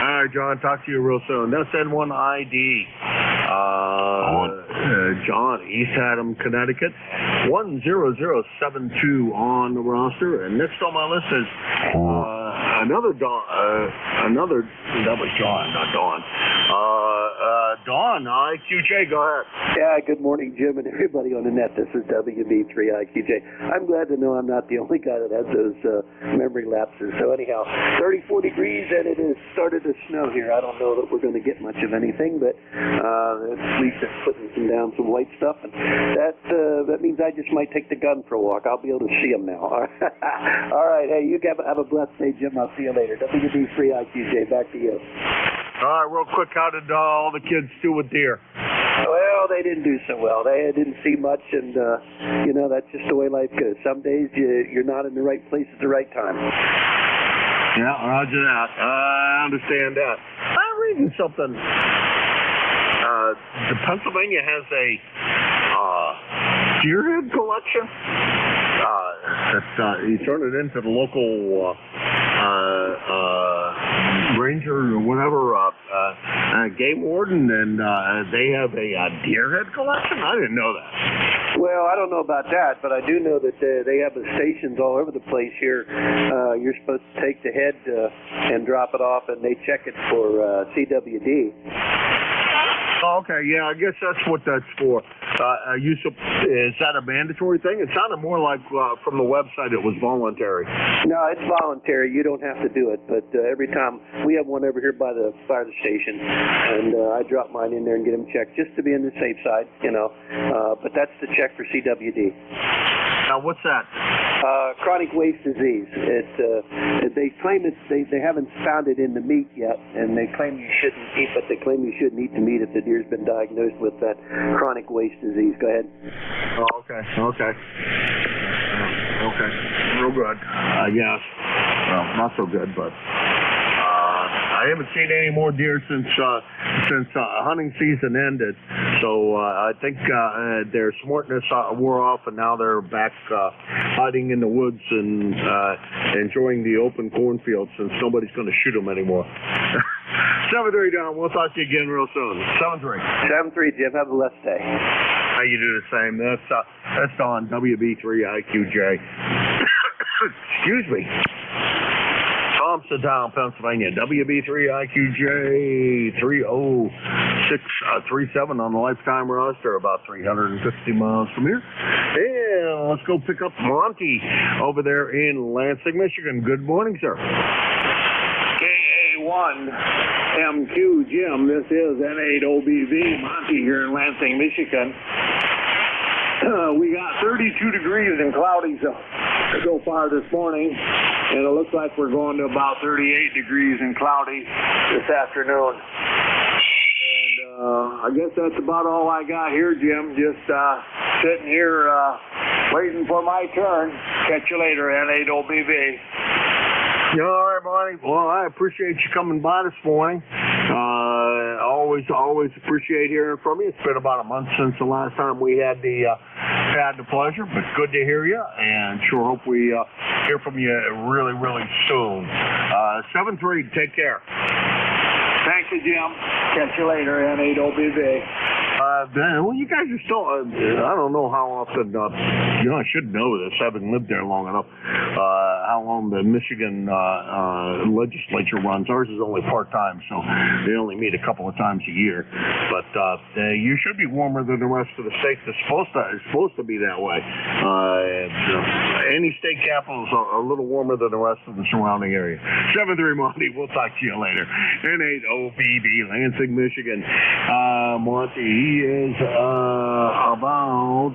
All right, John, talk to you real soon. That's N1ID. John, East Haddam, Connecticut. 10072 on the roster. And next on my list is another Dawn. That was John, not Dawn. Dawn, IQJ, go ahead. Yeah, good morning, Jim, and everybody on the net. This is WB3IQJ. I'm glad to know I'm not the only guy that has those memory lapses. So anyhow, 34 degrees, and it has started to snow here. I don't know that we're going to get much of anything, but at least it's putting down some white stuff, and that means I just might take the gun for a walk. I'll be able to see them now. All right, hey, you have a blessed day, Jim. I'll see you later. WB3IQJ, back to you. All right, real quick, how did all the kids do with deer? Well, they didn't do so well. They didn't see much, and that's just the way life goes. Some days you're not in the right place at the right time. Yeah, roger that. I understand that. I'm reading something. The Pennsylvania has a deer head collection. You turn it into the local ranger or whatever, game warden, and they have a deerhead collection? I didn't know that. Well, I don't know about that, but I do know that they have stations all over the place here. You're supposed to take the head and drop it off, and they check it for CWD. Oh, okay, yeah, I guess that's what that's for. Is that a mandatory thing? It sounded more like from the website it was voluntary. No, it's voluntary. You don't have to do it, but every time we have one over here by the station, and I drop mine in there and get them checked just to be on the safe side, you know. But that's the check for CWD. Now, what's that? Chronic waste disease. They claim they haven't found it in the meat yet, and they claim you shouldn't eat, but they claim you shouldn't eat the meat if the deer's been diagnosed with that chronic waste disease. Go ahead. Oh, okay. Real good, I guess. Well, not so good, but I haven't seen any more deer since hunting season ended. So I think their smartness wore off, and now they're back hiding in the woods and enjoying the open cornfields since nobody's going to shoot them anymore. 7-3, Don. We'll talk to you again real soon. 7-3. 7-3, Jim. Have a blessed day. How you do the same. That's Don, WB3IQJ. Excuse me. Thompsontown, Pennsylvania, WB3IQJ 30637 on the lifetime roster, about 350 miles from here. And let's go pick up Monty over there in Lansing, Michigan. Good morning, sir. KA1MQ Jim, this is N8OBV Monty here in Lansing, Michigan. We got 32 degrees and cloudy so far this morning, and it looks like we're going to about 38 degrees and cloudy this afternoon. And I guess that's about all I got here, Jim. Just sitting here waiting for my turn. Catch you later, N8OBV. All right, Monty. Well, I appreciate you coming by this morning. Always appreciate hearing from you. It's been about a month since the last time we had the pleasure, but good to hear you, and sure hope we hear from you really, really soon. 7-3, take care. Thank you, Jim. Catch you later, N8OBV. Well, you guys are still, I don't know how often, I should know this, having lived there long enough, how long the Michigan legislature runs. Ours is only part-time, so they only meet a couple of times a year. But you should be warmer than the rest of the states. It's supposed to be that way. Any state capitals are a little warmer than the rest of the surrounding area. 7-3, Monty. We'll talk to you later. N8OBV, Lansing, Michigan. Monty, he is about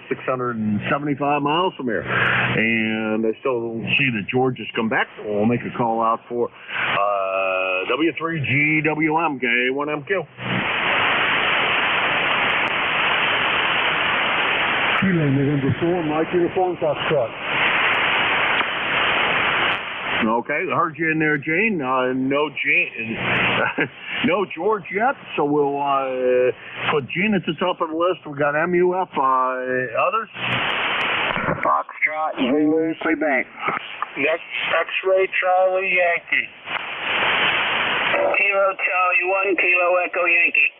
675 miles from here. And I still don't see that George has come back. We'll make a call out for W3GWM, K1MQ. Kilo, November 4, Mike Uniform, Foxtrot. Okay, I heard you in there, Jane. No George yet, so we'll put Gene at the top of the list. We got MUF. Others? Foxtrot, Zulu, Quebec. Next, X-ray Charlie Yankee. Kilo Charlie 1, Kilo Echo Yankee.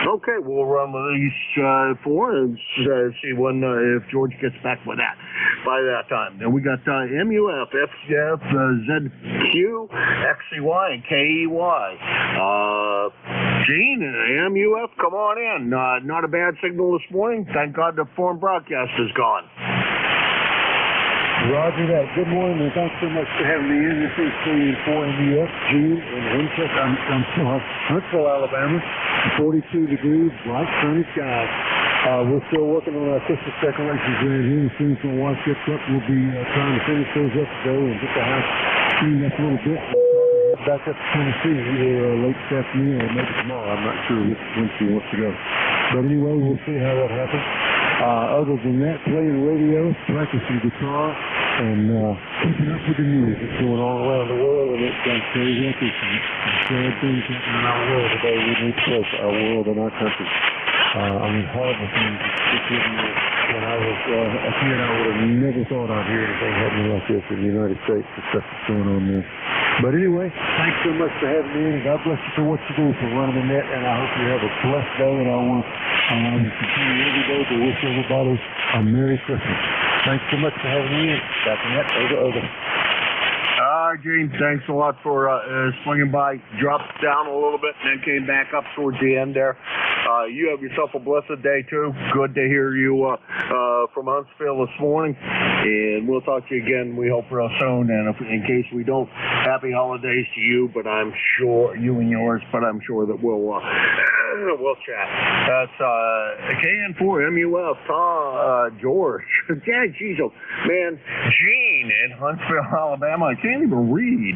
Okay, we'll run with these four and see when if George gets back with that by that time. Then we got MUF, FCF, ZQ, XCY, and KEY. Gene, MUF, come on in. Not a bad signal this morning. Thank God the foreign broadcast is gone. Roger that. Good morning, and thanks so much for having me in. This is 3 and 4 MUF, Gene in Winchester. I'm still in Huntsville, Alabama. 42 degrees, bright sunny skies. We're still working on our Christmas decorations around here. As soon as my wife gets up, we'll be trying to finish those up today and get the house cleaned up a little bit. We'll head back up to Tennessee either late this afternoon or maybe tomorrow. I'm not sure when she wants to go. But anyway, we'll see how that happens. Other than that, playing radio, practicing guitar, and keeping up with the news that's going on around the world, and it's going crazy. There's some sad things happening in our world today. We need to our world and our country. Horrible things. When I was because a kid I would have never thought I'd hear anything happening like this in the United States, the stuff that's going on there. But anyway, thanks so much for having me in, and God bless you for what you do for running the net, and I hope you have a blessed day, and I want to continue every day to wish everybody a Merry Christmas. Thanks so much for having me in. Got the net over. All right, Gene, thanks a lot for swinging by. Dropped down a little bit and then came back up towards the end there. You have yourself a blessed day, too. Good to hear you from Huntsville this morning. And we'll talk to you again, we hope, real soon. And if, in case we don't, happy holidays to you, but I'm sure, you and yours, but I'm sure that we'll chat. That's KN4MUF, George. Yeah, geez, man, Gene in Huntsville, Alabama. I can't even read.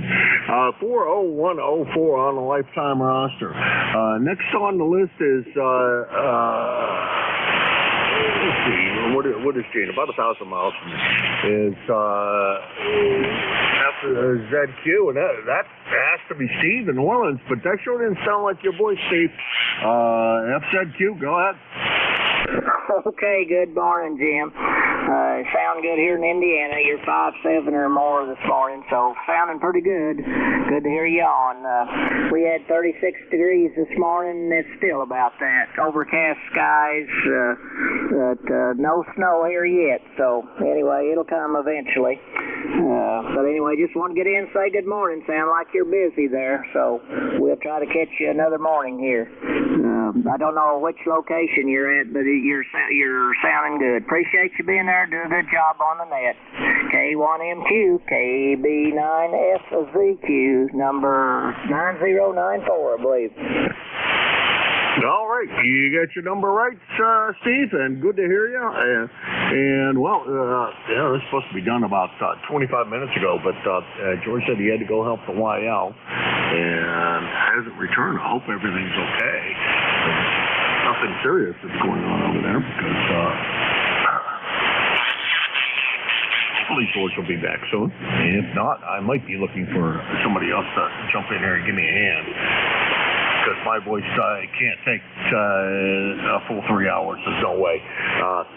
40104 on the lifetime roster. Next on the list is let's see, what is Gene? About 1,000 miles from me. It's ZQ, and that has to be Steve in New Orleans, but that sure didn't sound like your voice, Steve. FZQ, go ahead. Okay, good morning, Jim. Sound good here in Indiana. You're 5'7" or more this morning, so sounding pretty good. Good to hear you on. We had 36 degrees this morning, and it's still about that. Overcast skies, but no snow here yet. So anyway, it'll come eventually. But anyway, just want to get in and say good morning. Sound like you're busy there, so we'll try to catch you another morning here. I don't know which location you're at, but you're sounding good. Appreciate you being there. Do a good job on the net. K1MQ, KB9SZQ, number 9094, I believe. All right, you got your number right, Steve, and good to hear you. And well, it was supposed to be done about 25 minutes ago, but George said he had to go help the YL and hasn't returned. I hope everything's okay. Nothing serious is going on over there because hopefully George will be back soon. And if not, I might be looking for somebody else to jump in here and give me a hand. Because my voice can't take a full 3 hours. There's no way.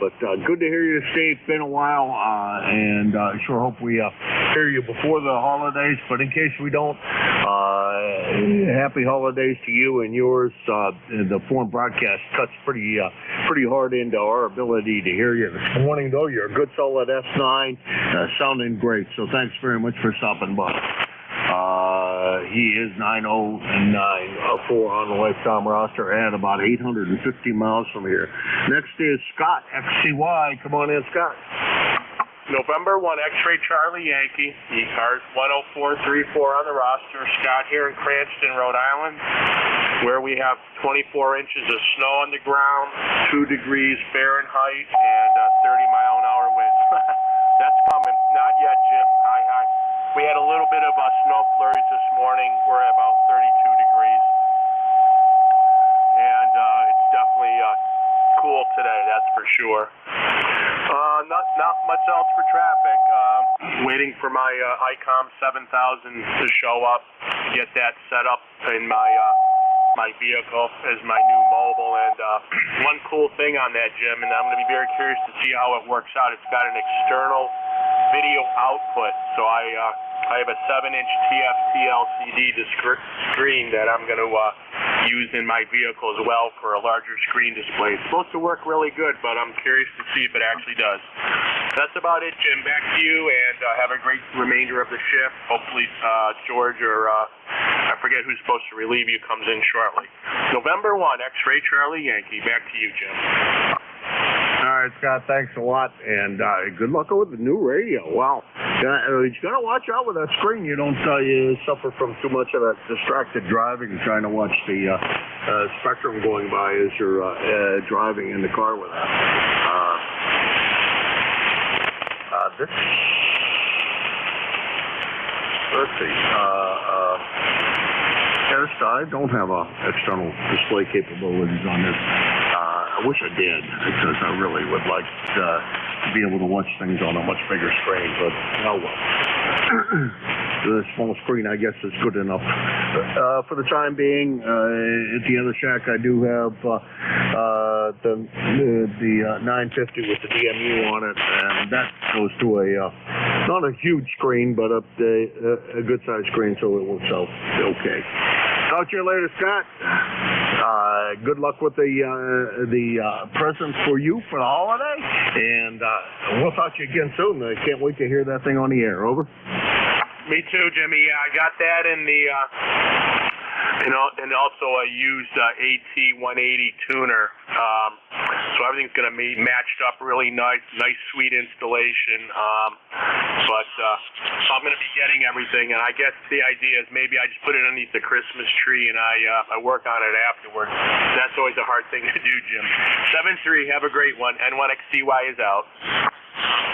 But good to hear you, Steve. Been a while, and sure hope we hear you before the holidays. But in case we don't, happy holidays to you and yours. The foreign broadcast cuts pretty hard into our ability to hear you this morning, though. You're a good, solid S9, sounding great. So thanks very much for stopping by. He is 90904 on the lifetime roster at about 850 miles from here. Next is Scott, XCY. Come on in, Scott. November 1, X-Ray Charlie Yankee, ECARS 10434 on the roster. Scott here in Cranston, Rhode Island, where we have 24 inches of snow on the ground, 2 degrees Fahrenheit, and 30-mile-an-hour winds. That's coming. Not yet, Jim. Hi. We had a little bit of snow flurries this morning. We're at about 32 degrees. And it's definitely cool today, that's for sure. Not much else for traffic. Waiting for my ICOM 7000 to show up, get that set up in my vehicle as my new mobile. And one cool thing on that, Jim, and I'm going to be very curious to see how it works out. It's got an external video output, so I have a 7-inch TFT LCD screen that I'm going to use in my vehicle as well for a larger screen display. It's supposed to work really good, but I'm curious to see if it actually does. That's about it, Jim. Back to you, and have a great remainder of the shift. Hopefully George or I forget who's supposed to relieve you comes in shortly. November 1, X-Ray Charlie Yankee. Back to you, Jim. All right, Scott, thanks a lot, and good luck with the new radio. Wow. You got to watch out with that screen. You don't you suffer from too much of that distracted driving, trying to watch the spectrum going by as you're driving in the car with that. Let's see. I don't have external display capabilities on this. I wish I did, because I really would like to be able to watch things on a much bigger screen, but oh well. The small screen, I guess, is good enough. For the time being, at the other shack, I do have the 950 with the DMU on it, and that goes to a not a huge screen, but a good sized screen, so it works out okay. Talk to you later, Scott. Good luck with the presents for you for the holiday, and we'll talk to you again soon. I can't wait to hear that thing on the air. Over. Me too, Jimmy. Yeah, I got that in the, and also a used AT180 tuner. So everything's going to be matched up really nice, sweet installation. But I'm going to be getting everything, and I guess the idea is maybe I just put it underneath the Christmas tree and I work on it afterwards. That's always a hard thing to do, Jim. 7-3, have a great one. N1XCY is out.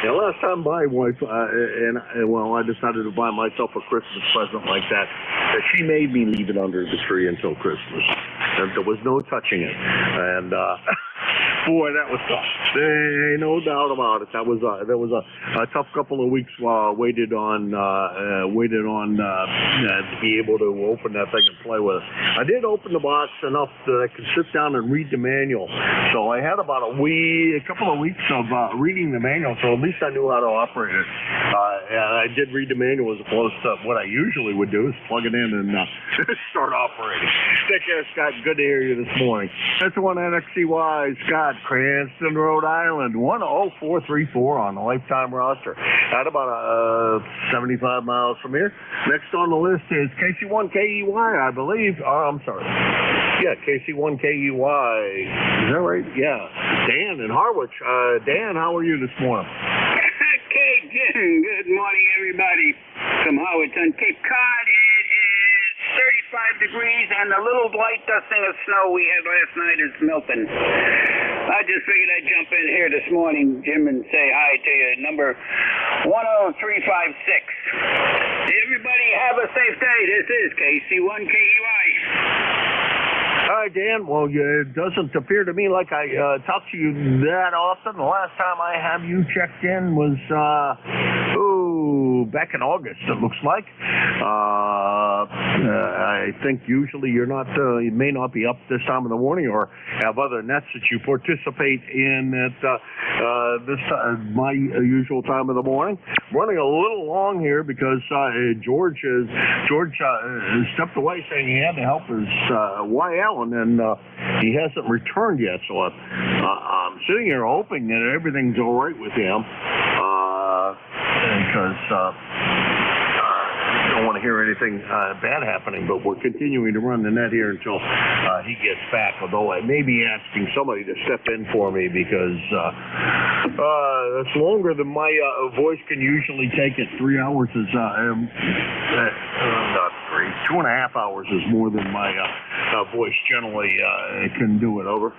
Yeah, last time my wife, I decided to buy myself a Christmas present like that. She made me leave it under the tree until Christmas. And there was no touching it. And, boy, that was tough. There ain't no doubt about it. That was a tough couple of weeks while I waited on to be able to open that thing and play with it. I did open the box enough that I could sit down and read the manual. So I had about a couple of weeks of reading the manual, so at least I knew how to operate it. And I did read the manual as opposed to what I usually would do is plug it in and start operating. Take care, Scott. Good to hear you this morning. That's the one NXCY, Scott, Cranston, Rhode Island, 10434 on the lifetime roster. At about 75 miles from here. Next on the list is KC1KEY, I believe. I'm sorry. Yeah, KC1KEY. Is that right? Yeah. Dan in Harwich. Dan, how are you this morning? Okay, Jim. Good morning, everybody. From Harwich on Cape Cod. It is 35 degrees, and the little light dusting of snow we had last night is melting. I just figured I'd jump in here this morning, Jim, and say hi to you. Number 10356. Everybody have a safe day. This is KC1KEY. Hi, Dan. Well, it doesn't appear to me like I talk to you that often. The last time I have you checked in was, back in August, it looks like. I think usually you may not be up this time of the morning or have other nets that you participate in at my usual time of the morning. Running a little long here because George stepped away saying he had to help his YL, and then he hasn't returned yet. So I'm sitting here hoping that everything's all right with him because I don't want to hear anything bad happening, but we're continuing to run the net here until he gets back, although I may be asking somebody to step in for me because that's longer than my voice can usually take it. 3 hours is, not 3, 2.5 hours is more than my voice generally can do it. Over.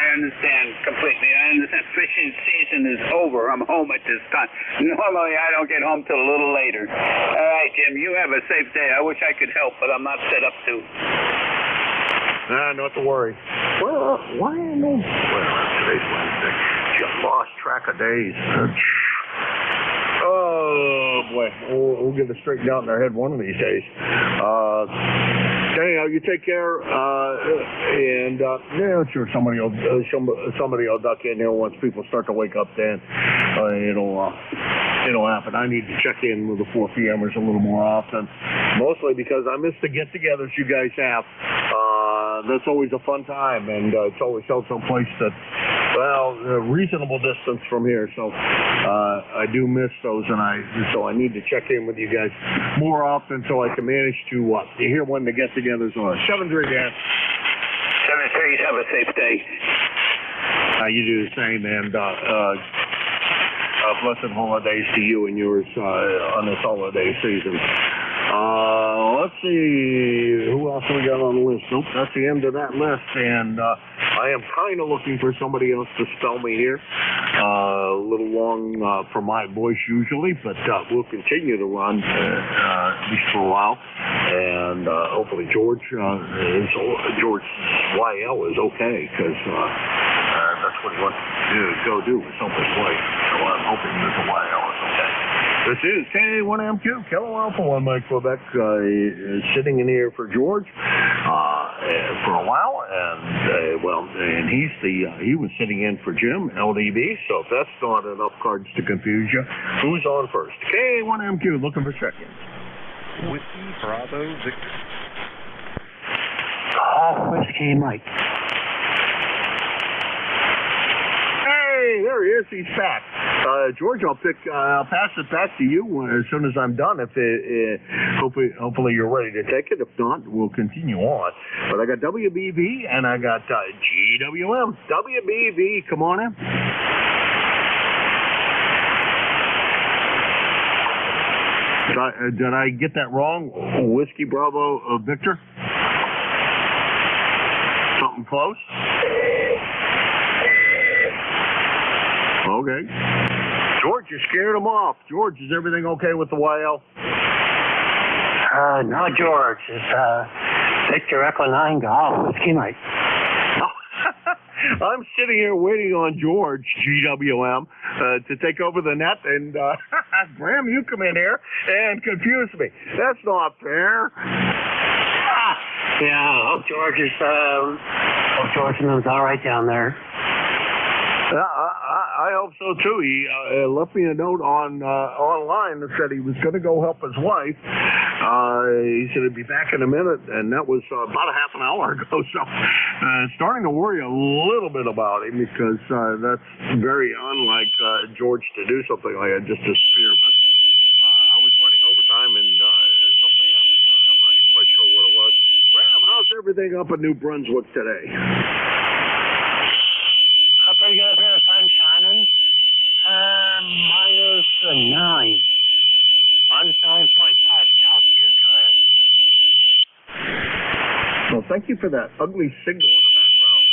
I understand completely. I understand fishing season is over. I'm home at this time. Normally, I don't get home till a little later. All right, Jim, you have a safe day. I wish I could help, but I'm not set up to. Not to worry. Well, why am I? Today's Wednesday. Just lost track of days. Oh, boy. We'll get it straightened out in our head one of these days. Anyhow, you take care, and sure, somebody will duck in here once people start to wake up. Then it'll happen. I need to check in with the 4 p.m.ers a little more often, mostly because I miss the get-togethers you guys have. That's always a fun time, and it's always held someplace that, a reasonable distance from here. So I do miss those, and so I need to check in with you guys more often so I can manage to hear when the get-togethers are. 7-3, Dan. 7-3, have a safe day. You do the same, and blessed holidays to you and yours on this holiday season. Let's see, who else we got on the list? Nope, that's the end of that list, and I am kind of looking for somebody else to spell me here. A little long for my voice usually, but we'll continue to run at least for a while, and hopefully George's YL is okay, because that's what he wants to go do with something white. So I'm hoping that the YL is okay. This is K1MQ, Kilo Alpha 1 Mike Quebec, sitting in here for George. for a while, and he was sitting in for Jim, LDB, so if that's not enough cards to confuse you, who's on first? K1MQ, looking for check-in. Whiskey Bravo Victor. Whiskey Mike. Hey, there he is. He's back. George, I'll pass it back to you as soon as I'm done. Hopefully you're ready to take it. If not, we'll continue on. But I got WBV and I got GWM. WBV, come on in. Did I get that wrong? Whiskey Bravo Victor? Something close? Okay. George, you scared him off. George, is everything okay with the YL? No, George. It's Victor Echo 9 Golf Whiskey Mike. I'm sitting here waiting on George, GWM, to take over the net, and Graham, you come in here and confuse me. That's not fair. Yeah, hope George is all right down there. I hope so too. He left me a note on online that said he was going to go help his wife. He said he'd be back in a minute, and that was about a half an hour ago. So, starting to worry a little bit about him because that's very unlike George to do something like that, just disappear. But I was running overtime, and something happened down there. I'm not quite sure what it was. Graham, how's everything up in New Brunswick today? Pretty good here, sun shining. -9. -9.5 Celsius, correct. Well, thank you for that ugly signal in the background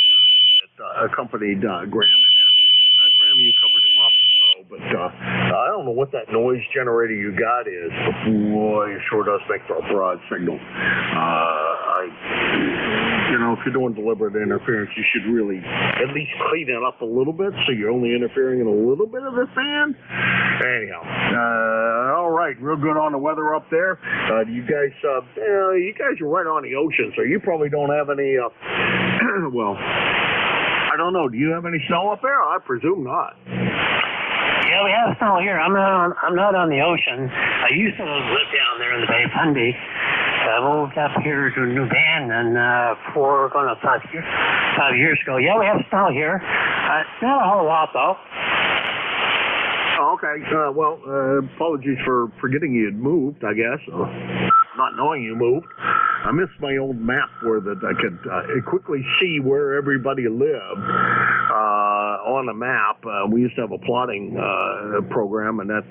that accompanied Graham in there. Graham, you covered him up, but I don't know what that noise generator you got is, but boy, it sure does make for a broad signal. If you're doing deliberate interference, you should really at least clean it up a little bit so you're only interfering in a little bit of the sand. Anyhow, all right, real good on the weather up there. You guys are right on the ocean, so you probably don't have any, well, I don't know. Do you have any snow up there? I presume not. Yeah, we have snow here. I'm not on the ocean. I used to live down there in the Bay of Fundy. I moved up here to New Bandon 5 years ago. Yeah, we have snow here. Not a whole lot, though. Okay. Apologies for forgetting you had moved, I guess. Not knowing you moved. I missed my old map where that I could quickly see where everybody lived on the map. We used to have a plotting program, and that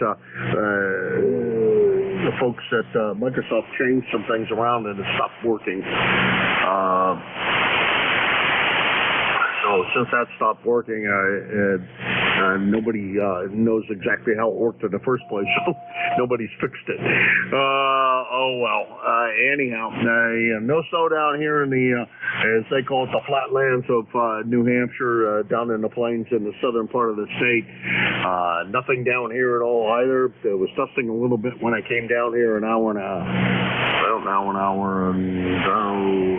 the folks at Microsoft changed some things around and it stopped working. So since that stopped working, nobody knows exactly how it worked in the first place, so nobody's fixed it. Anyhow, no snow down here in the, as they call it, the flatlands of New Hampshire, down in the plains in the southern part of the state. Nothing down here at all either. It was dusting a little bit when I came down here an hour and a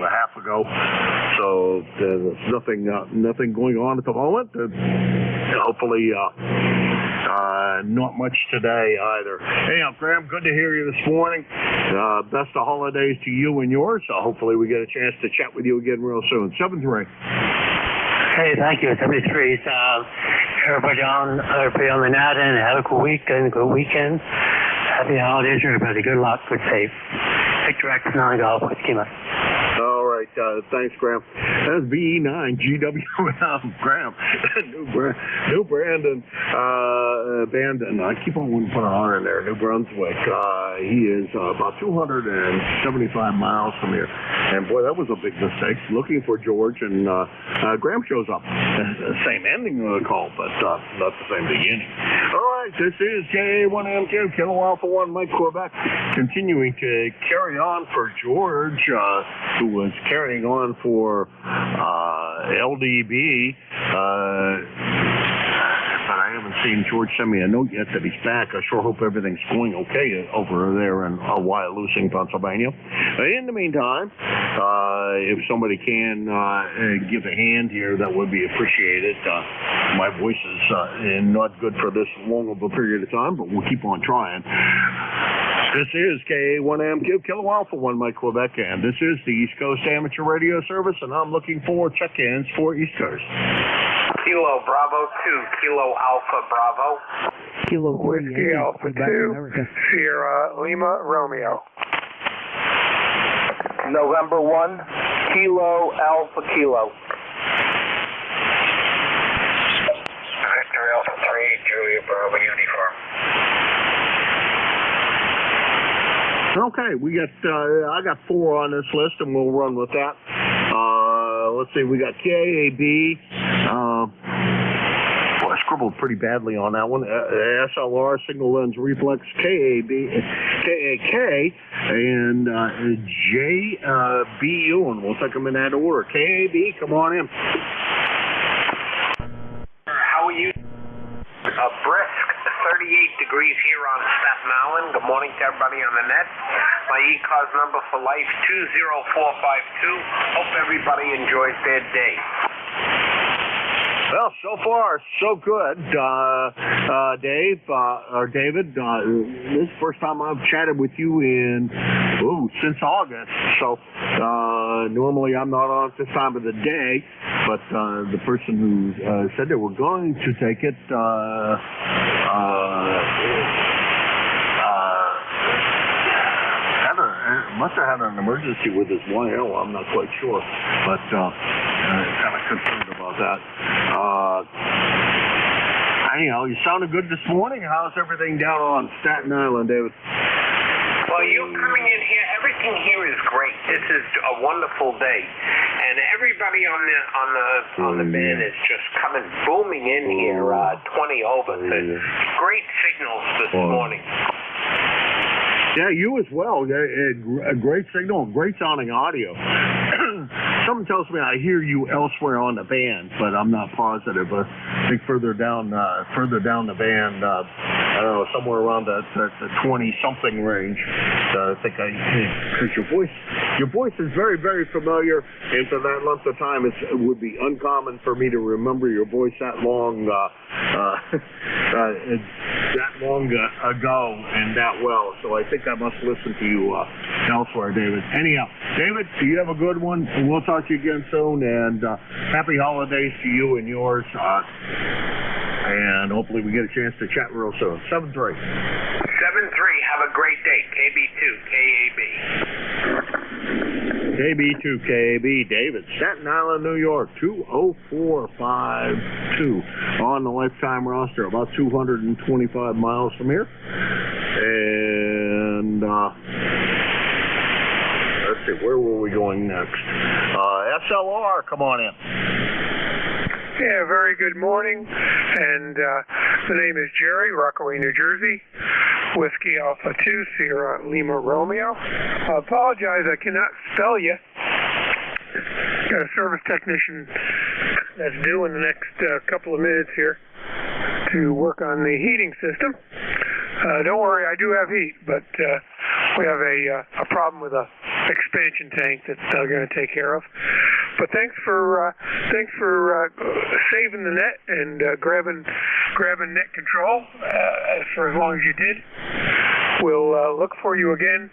half ago. So there's nothing going on at the moment. Hopefully, not much today either. Anyhow, Graham, good to hear you this morning. Best of holidays to you and yours. Hopefully we get a chance to chat with you again real soon. 7-3. Hey, thank you. 73. Everybody on the net, and have a good week and a good weekend. Happy holidays, everybody. Good luck. Good safe. Victor X9 Golf Whiskey Mike. All right. Thanks, Graham. That's VE9 GWM. Graham. New Brandon. Bandon. I keep on wanting to put an R in there. New Brunswick. He is about 275 miles from here. And boy, that was a big mistake. Looking for George, and Graham shows up. Same ending of the call, but not the same beginning. All right. This is J1MQ, Kilo Alpha 1, Mike Quebec, continuing to carry on for George, who was carrying on for LDB, but I haven't seen George send me a note yet that he's back. I sure hope everything's going okay over there in Wyalusing, Pennsylvania. In the meantime, if somebody can give a hand here, that would be appreciated. My voice is not good for this long of a period of time, but we'll keep on trying. This is KA1MQ, Kilo Alpha 1 Mike Quebec, and this is the East Coast Amateur Radio Service, and I'm looking for check-ins for East Coast. Kilo Bravo 2, Kilo Alpha Bravo. Kilo Whiskey Alpha 2, Sierra Lima Romeo. November 1, Kilo Alpha Kilo. Victor Alpha 3, Julia Bravo Uniform. Okay, we got I got 4 on this list, and we'll run with that. Let's see, we got KAB. I scribbled pretty badly on that one. SLR, single lens reflex, KAB, KAK, and JBU, and we'll take them in that order. KAB, come on in. How are you? A brisk 38 degrees here on Staten Island. Good morning to everybody on the net. My ECARS number for life, 20452. Hope everybody enjoys their day. Well, so far, so good. Dave, or David, this is the first time I've chatted with you since August. So, normally I'm not on at this time of the day, but the person who said they were going to take it, must have had an emergency with his YL. I'm not quite sure, but kind of concerned about that. Anyhow, you sounded good this morning. How's everything down on Staten Island, David? Well, you coming in here, everything here is great. This is a wonderful day, and everybody on the band is just coming booming in here. 20 over. Great signals this morning. Yeah, you as well. A great signal, great sounding audio. Someone tells me I hear you elsewhere on the band, but I'm not positive. I think further down the band, I don't know, somewhere around the 20-something range. I think because your voice is very, very familiar, and for that length of time, it would be uncommon for me to remember your voice that long ago and that well. So I think I must listen to you elsewhere, David. Anyhow, David, you have a good one, and we'll talk to you again soon, and happy holidays to you and yours, and hopefully we get a chance to chat real soon. 7-3. 7-3, have a great day. KB2, KAB. KB2KB, David, Staten Island, New York, 20452 on the lifetime roster, about 225 miles from here. And let's see, where were we going next? SLR, come on in. Yeah, very good morning, and the name is Jerry, Rockaway, New Jersey, Whiskey Alpha 2, Sierra Lima Romeo. I apologize, I cannot spell you. Got a service technician that's due in the next couple of minutes here to work on the heating system. Don't worry, I do have heat, but we have a problem with a expansion tank that they're going to take care of. But thanks for saving the net and grabbing net control for as long as you did. We'll look for you again.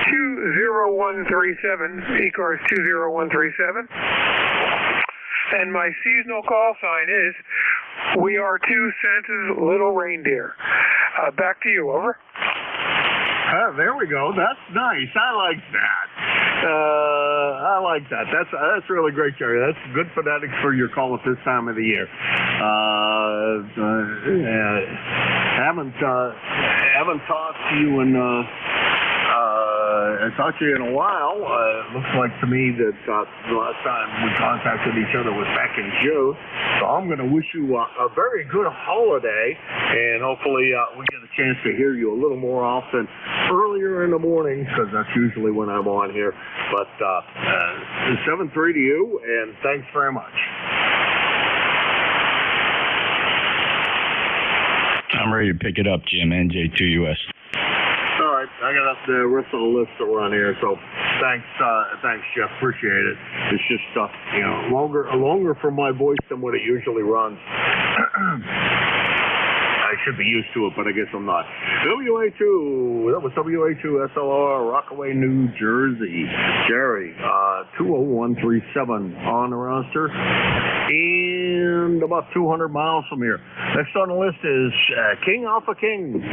20137, ECARS 20137. And my seasonal call sign is, we are two Santa's little reindeer. Back to you, over. There we go. That's nice. I like that. That's really great, Jerry. That's good phonetics for your call at this time of the year. Haven't talked to you in a while. It looks like to me that the last time we contacted each other was back in June. So I'm going to wish you a very good holiday, and hopefully we get a chance to hear you a little more often earlier in the morning, because that's usually when I'm on here. But 7-3 to you, and thanks very much. I'm ready to pick it up, Jim. NJ2US. All right, I got the rest of the list to run here, so thanks, Jeff. Appreciate it. It's just longer for my voice than what it usually runs. I should be used to it, but I guess I'm not. WA2, that was WA2 SLR, Rockaway, New Jersey. Jerry, 20137 on the roster, and about 200 miles from here. Next on the list is King Alpha King.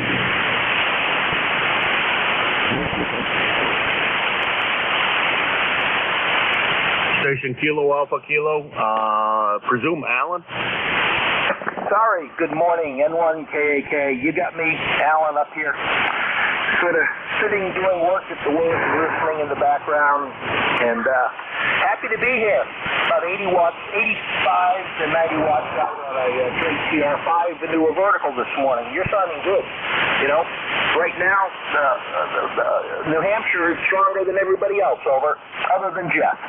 Station Kilo Alpha Kilo, presume Alan. Sorry, good morning, N1KAK. You got me, Alan, up here, sort of sitting doing work at the work, listening in the background, and happy to be here. About 80 watts, 85 to 90 watts out on a Drake TR5 into a vertical this morning. You're sounding good. You know, right now, New Hampshire is stronger than everybody else, over, other than Jeff.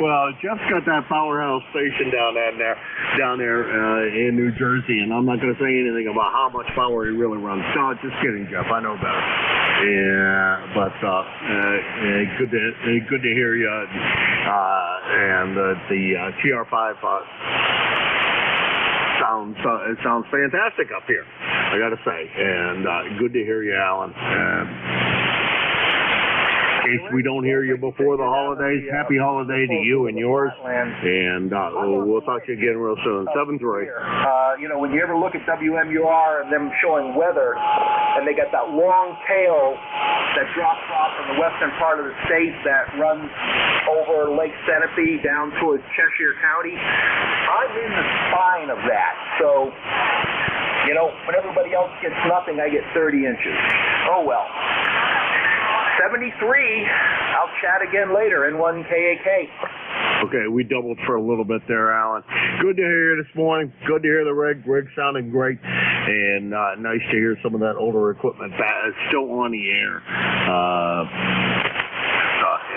Well, Jeff's got that powerhouse station down there in New Jersey, and I'm not going to say anything about how much power he really runs. No, just kidding, Jeff. I know better. Yeah, but good to hear you. And the TR5 sounds fantastic up here, I got to say. And good to hear you, Alan. In case we don't hear you before the holidays, happy holiday to you and yours, and we'll talk to you again real soon. 7-3. You know, when you ever look at WMUR and them showing weather, and they got that long tail that drops off in the western part of the state that runs over Lake Centipede down towards Cheshire County, I'm in the spine of that. So, you know, when everybody else gets nothing, I get 30 inches. Oh well. 73. I'll chat again later. N1KAK. Okay, we doubled for a little bit there, Alan. Good to hear you this morning. Good to hear the rig. Rig sounding great, and nice to hear some of that older equipment still on the air.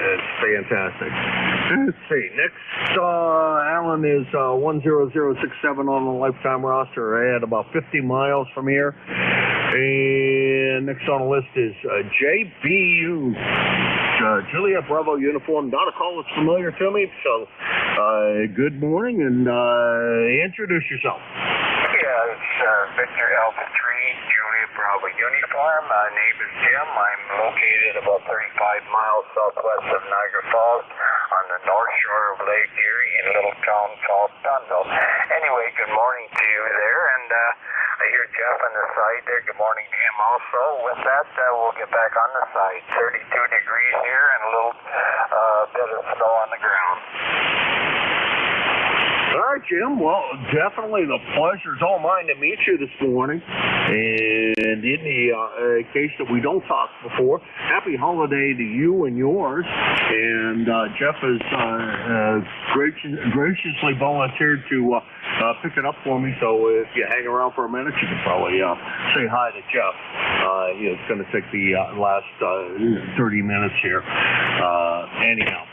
It's fantastic. Let's see. Next, Alan is 10067 on the lifetime roster. I had about 50 miles from here. And next on the list is JBU, Juliet Bravo Uniform. Not a call that's familiar to me, so good morning, and introduce yourself. Yeah, it's Victor Alpha 3, Juliet Bravo Uniform. My name is Jim. I'm located about 35 miles southwest of Niagara Falls on the north shore of Lake Erie in a little town called Dunville. Anyway, good morning to you there, and I hear Jeff on the side there. Good morning to him also. With that, we'll get back on the side. 32 degrees here and a little bit of snow on the ground. All right, Jim. Well, definitely the pleasure's all mine to meet you this morning. And in the case that we don't talk before, happy holiday to you and yours. And Jeff has graciously volunteered to pick it up for me. So if you hang around for a minute, you can probably say hi to Jeff. It's going to take the last 30 minutes here. Anyhow.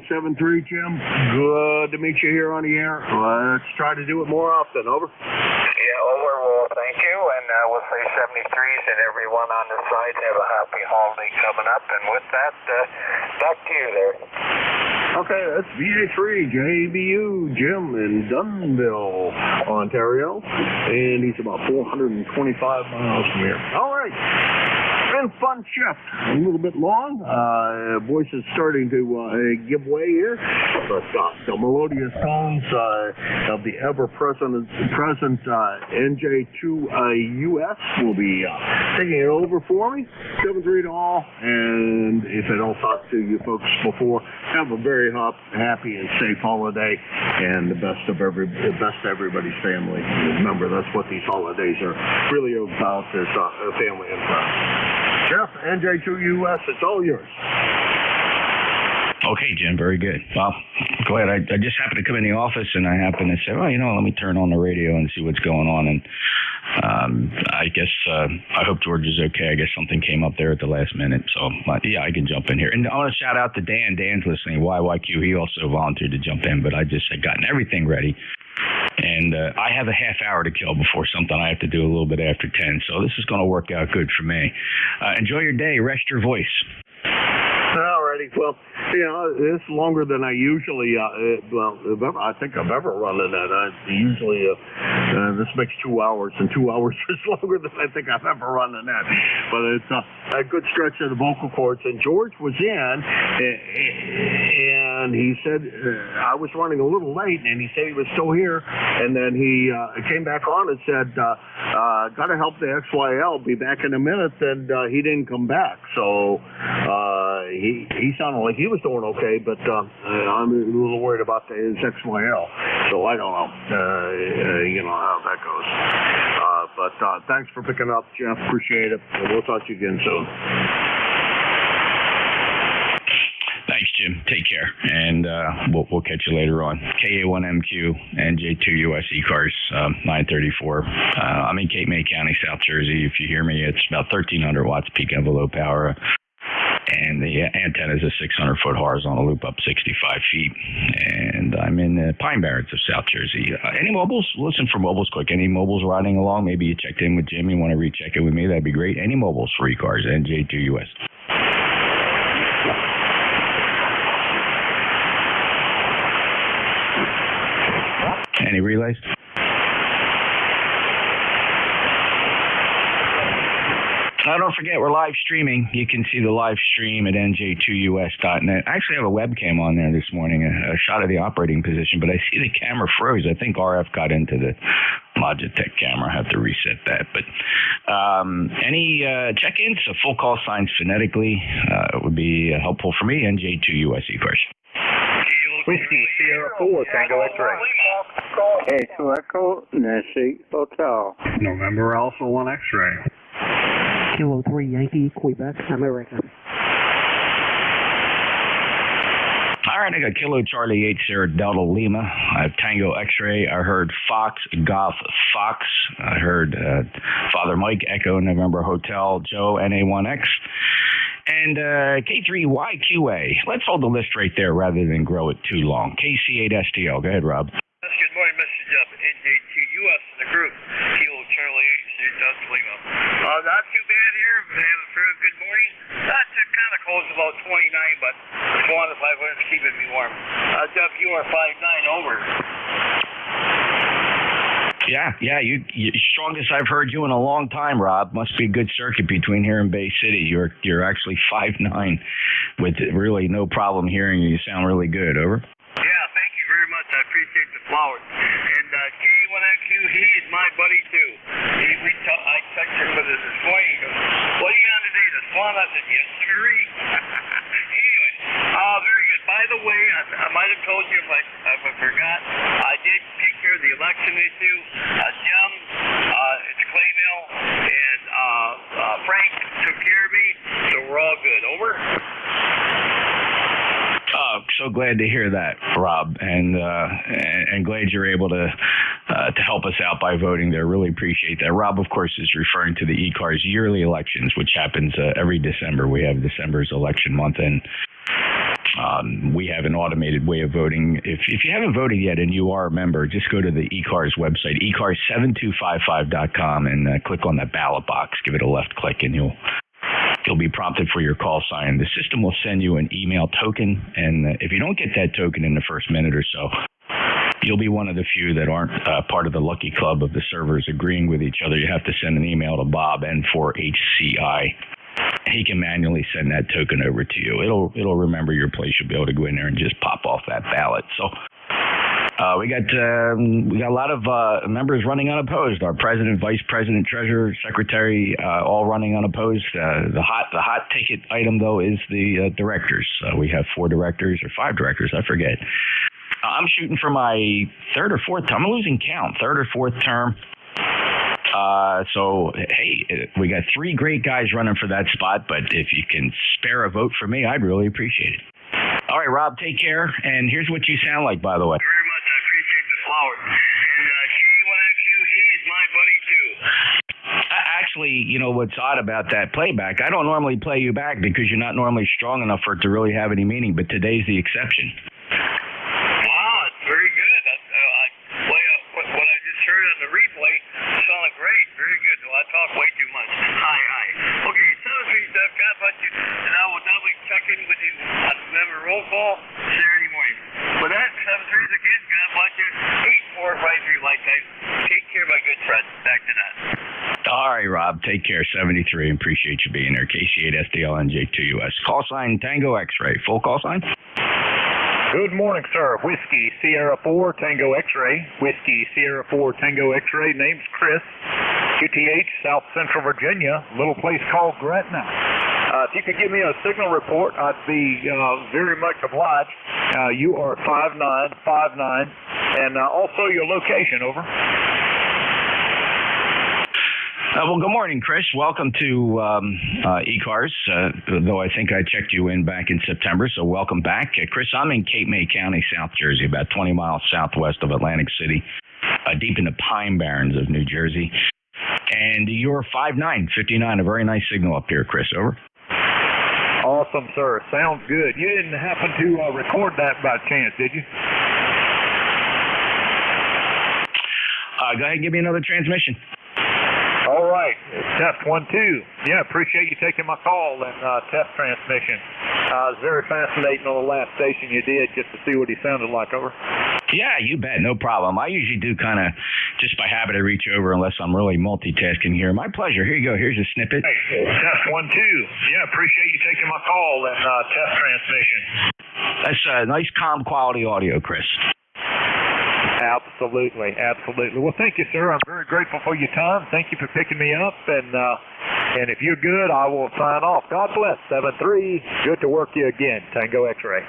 7-3, Jim. Good to meet you here on the air. Let's try to do it more often. Over. Yeah, over. Well, thank you. And we'll say 73s and everyone on the side have a happy holiday coming up. And with that, back to you there. Okay, that's VA3 JBU Jim in Dunville, Ontario. And he's about 425 miles from here. All right. Been fun shift. A little bit long. Voice is starting to give way here. But the melodious tones of the ever-present NJ2US will be taking it over for me. 7-3 to all. And if I don't talk to you folks before, have a very happy and safe holiday, and the best to everybody's family. Remember, that's what these holidays are really about, is family and friends. Jeff, NJ2US, it's all yours. Okay, Jim, very good. Well, glad I just happened to come in the office, and I happened to say, well, let me turn on the radio and see what's going on. And I guess I hope George is okay. I guess something came up there at the last minute. So, yeah, I can jump in here. And I want to shout out to Dan. Dan's listening, YYQ. He also volunteered to jump in, but I just had gotten everything ready. And I have a half hour to kill before something I have to do a little bit after 10. So this is going to work out good for me. Enjoy your day. Rest your voice. Alrighty. Well, it's longer than I usually, I think I've ever run in that. Usually, this makes 2 hours, and 2 hours is longer than I think I've ever run in that. But it's a good stretch of the vocal cords. And George was in, and he said, I was running a little late, and he said he was still here. And then he came back on and said, got to help the XYL, be back in a minute, and he didn't come back. So, he sounded like he was doing okay, but I'm a little worried about his XYL. So I don't know, how that goes. But thanks for picking up, Jeff. Appreciate it. And we'll talk to you again soon. Thanks, Jim. Take care, and we'll catch you later on. KA1MQ, NJ2US ECARS, 934. I'm in Cape May County, South Jersey. If you hear me, it's about 1,300 watts peak envelope power. And the antenna is a 600-foot horizontal loop up 65 feet. And I'm in the Pine Barrens of South Jersey. Any mobiles? Listen for mobiles quick. Any mobiles riding along? Maybe you checked in with Jim. You want to recheck it with me? That'd be great. Any mobiles for ECARS, NJ2US. Any relays? Don't forget, we're live streaming. You can see the live stream at NJ2US.net. I actually have a webcam on there this morning, a shot of the operating position, but I see the camera froze. I think RF got into the Logitech camera. I have to reset that. But any check-ins, a full call signs phonetically would be helpful for me. NJ2US ECARS. Whiskey Sierra 4, Tango X-ray. Echo Echo, Nancy Hotel. November Alpha 1 X-ray. Kilo 3 Yankee, Quebec, America. All right, I got Kilo Charlie 8 Sierra Delta Lima. I have Tango X-ray. I heard Fox Golf Fox. I heard Father Mike Echo November Hotel Joe NA1X. And K3YQA. Let's hold the list right there rather than grow it too long. KC8STL. Go ahead, Rob. Good morning, Mr. Jeff. NJ2US in the group. Kilo Charlie 8 Delta Lima. Not too bad here. Having a very good morning. Just kind of close, about 29, but it's going to 500 is keeping me warm. Jeff, you are 5'9" over. Yeah, you strongest I've heard you in a long time, Rob. Must be a good circuit between here and Bay City. You're actually 5'9", with really no problem hearing you. You sound really good. Over. Yeah, thank you very much. I appreciate the flowers. And K1MQ, he is my buddy too. I texted him with us this morning. He goes, "What are you on today? The swan?" I said, "Yes, sir." Anyway, very good. By the way, I might have told you if I forgot. I did take care of the election issue. Jim, it's Clay Mill, and Frank took care of me, so we're all good. Over. Oh, so glad to hear that, Rob, and glad you're able to help us out by voting there. Really appreciate that. Rob, of course, is referring to the ECARS yearly elections, which happens every December. We have December's election month, and we have an automated way of voting. If you haven't voted yet and you are a member, just go to the ECARS website, ECARS7255.com, and click on the ballot box. Give it a left click, and you'll be prompted for your call sign. The system will send you an email token, and if you don't get that token in the first minute or so, you'll be one of the few that aren't part of the lucky club of the servers agreeing with each other. You have to send an email to Bob N4HCI. He can manually send that token over to you. It'll remember your place. You'll be able to go in there and just pop off that ballot. So we got a lot of members running unopposed. Our president, vice president, treasurer, secretary, all running unopposed. The hot ticket item though is the directors. We have 4 directors or 5 directors. I forget. I'm shooting for my 3rd or 4th term. I'm losing count. 3rd or 4th term. So, hey, we got 3 great guys running for that spot, but if you can spare a vote for me, I'd really appreciate it. All right, Rob, take care. And here's what you sound like, by the way. Very much. I appreciate the flowers. And K1MQ, he's my buddy, too. Actually, you know what's odd about that playback? I don't normally play you back because you're not normally strong enough for it to really have any meaning, but today's the exception. Wow, it's very good. When Take care, my good friend. Back to that. All right, Rob. Take care. 73. Appreciate you being there. KC8SDL NJ2US. Call sign Tango X-Ray. Full call sign? Good morning, sir. Whiskey Sierra 4 Tango X-Ray. Whiskey Sierra 4 Tango X-Ray. Name's Chris. QTH, South Central Virginia. Little place called Gretna. If you could give me a signal report, I'd be very much obliged. You are 5959, and also your location, over. Well, good morning, Chris. Welcome to ECARS, though I think I checked you in back in September, so welcome back. Chris, I'm in Cape May County, South Jersey, about 20 miles southwest of Atlantic City, deep in the Pine Barrens of New Jersey. And you're 5959, a very nice signal up here, Chris. Over. Awesome, sir. Sounds good. You didn't happen to record that by chance, did you? Go ahead and give me another transmission. All right. Test 1, 2. Yeah, appreciate you taking my call and test transmission. It was very fascinating on the last station you did just to see what he sounded like, over. Yeah, you bet. No problem. I usually do kind of just by habit I reach over unless I'm really multitasking here. My pleasure. Here you go. Here's a snippet. Hey, test 1, 2. Yeah, appreciate you taking my call and test transmission. That's nice, calm quality audio, Chris. Absolutely, absolutely. Well, thank you, sir. I'm very grateful for your time. Thank you for picking me up, and if you're good, I will sign off. God bless. 7-3. Good to work you again. Tango X-Ray.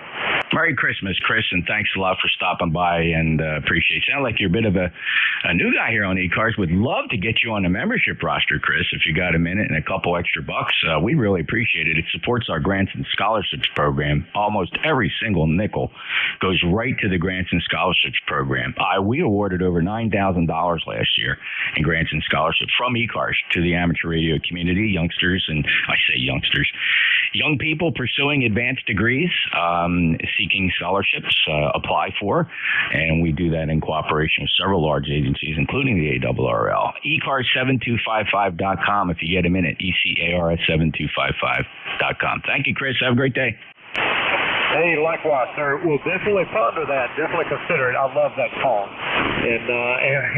Merry Christmas, Chris, and thanks a lot for stopping by, and appreciate it. Sound like you're a bit of a new guy here on ECARS. Would love to get you on the membership roster, Chris, if you got a minute and a couple extra bucks. We really appreciate it. It supports our grants and scholarships program. Almost every single nickel goes right to the grants and scholarships program. We awarded over $9,000 last year in grants and scholarships from ECARS to the amateur radio community, youngsters, and I say youngsters, young people pursuing advanced degrees, seeking scholarships, apply for, and we do that in cooperation with several large agencies, including the ARRL. ECARS7255.com if you get a minute, ECARS7255.com. Thank you, Chris. Have a great day. Hey, likewise, sir. We'll definitely ponder that. Definitely consider it. I love that song. And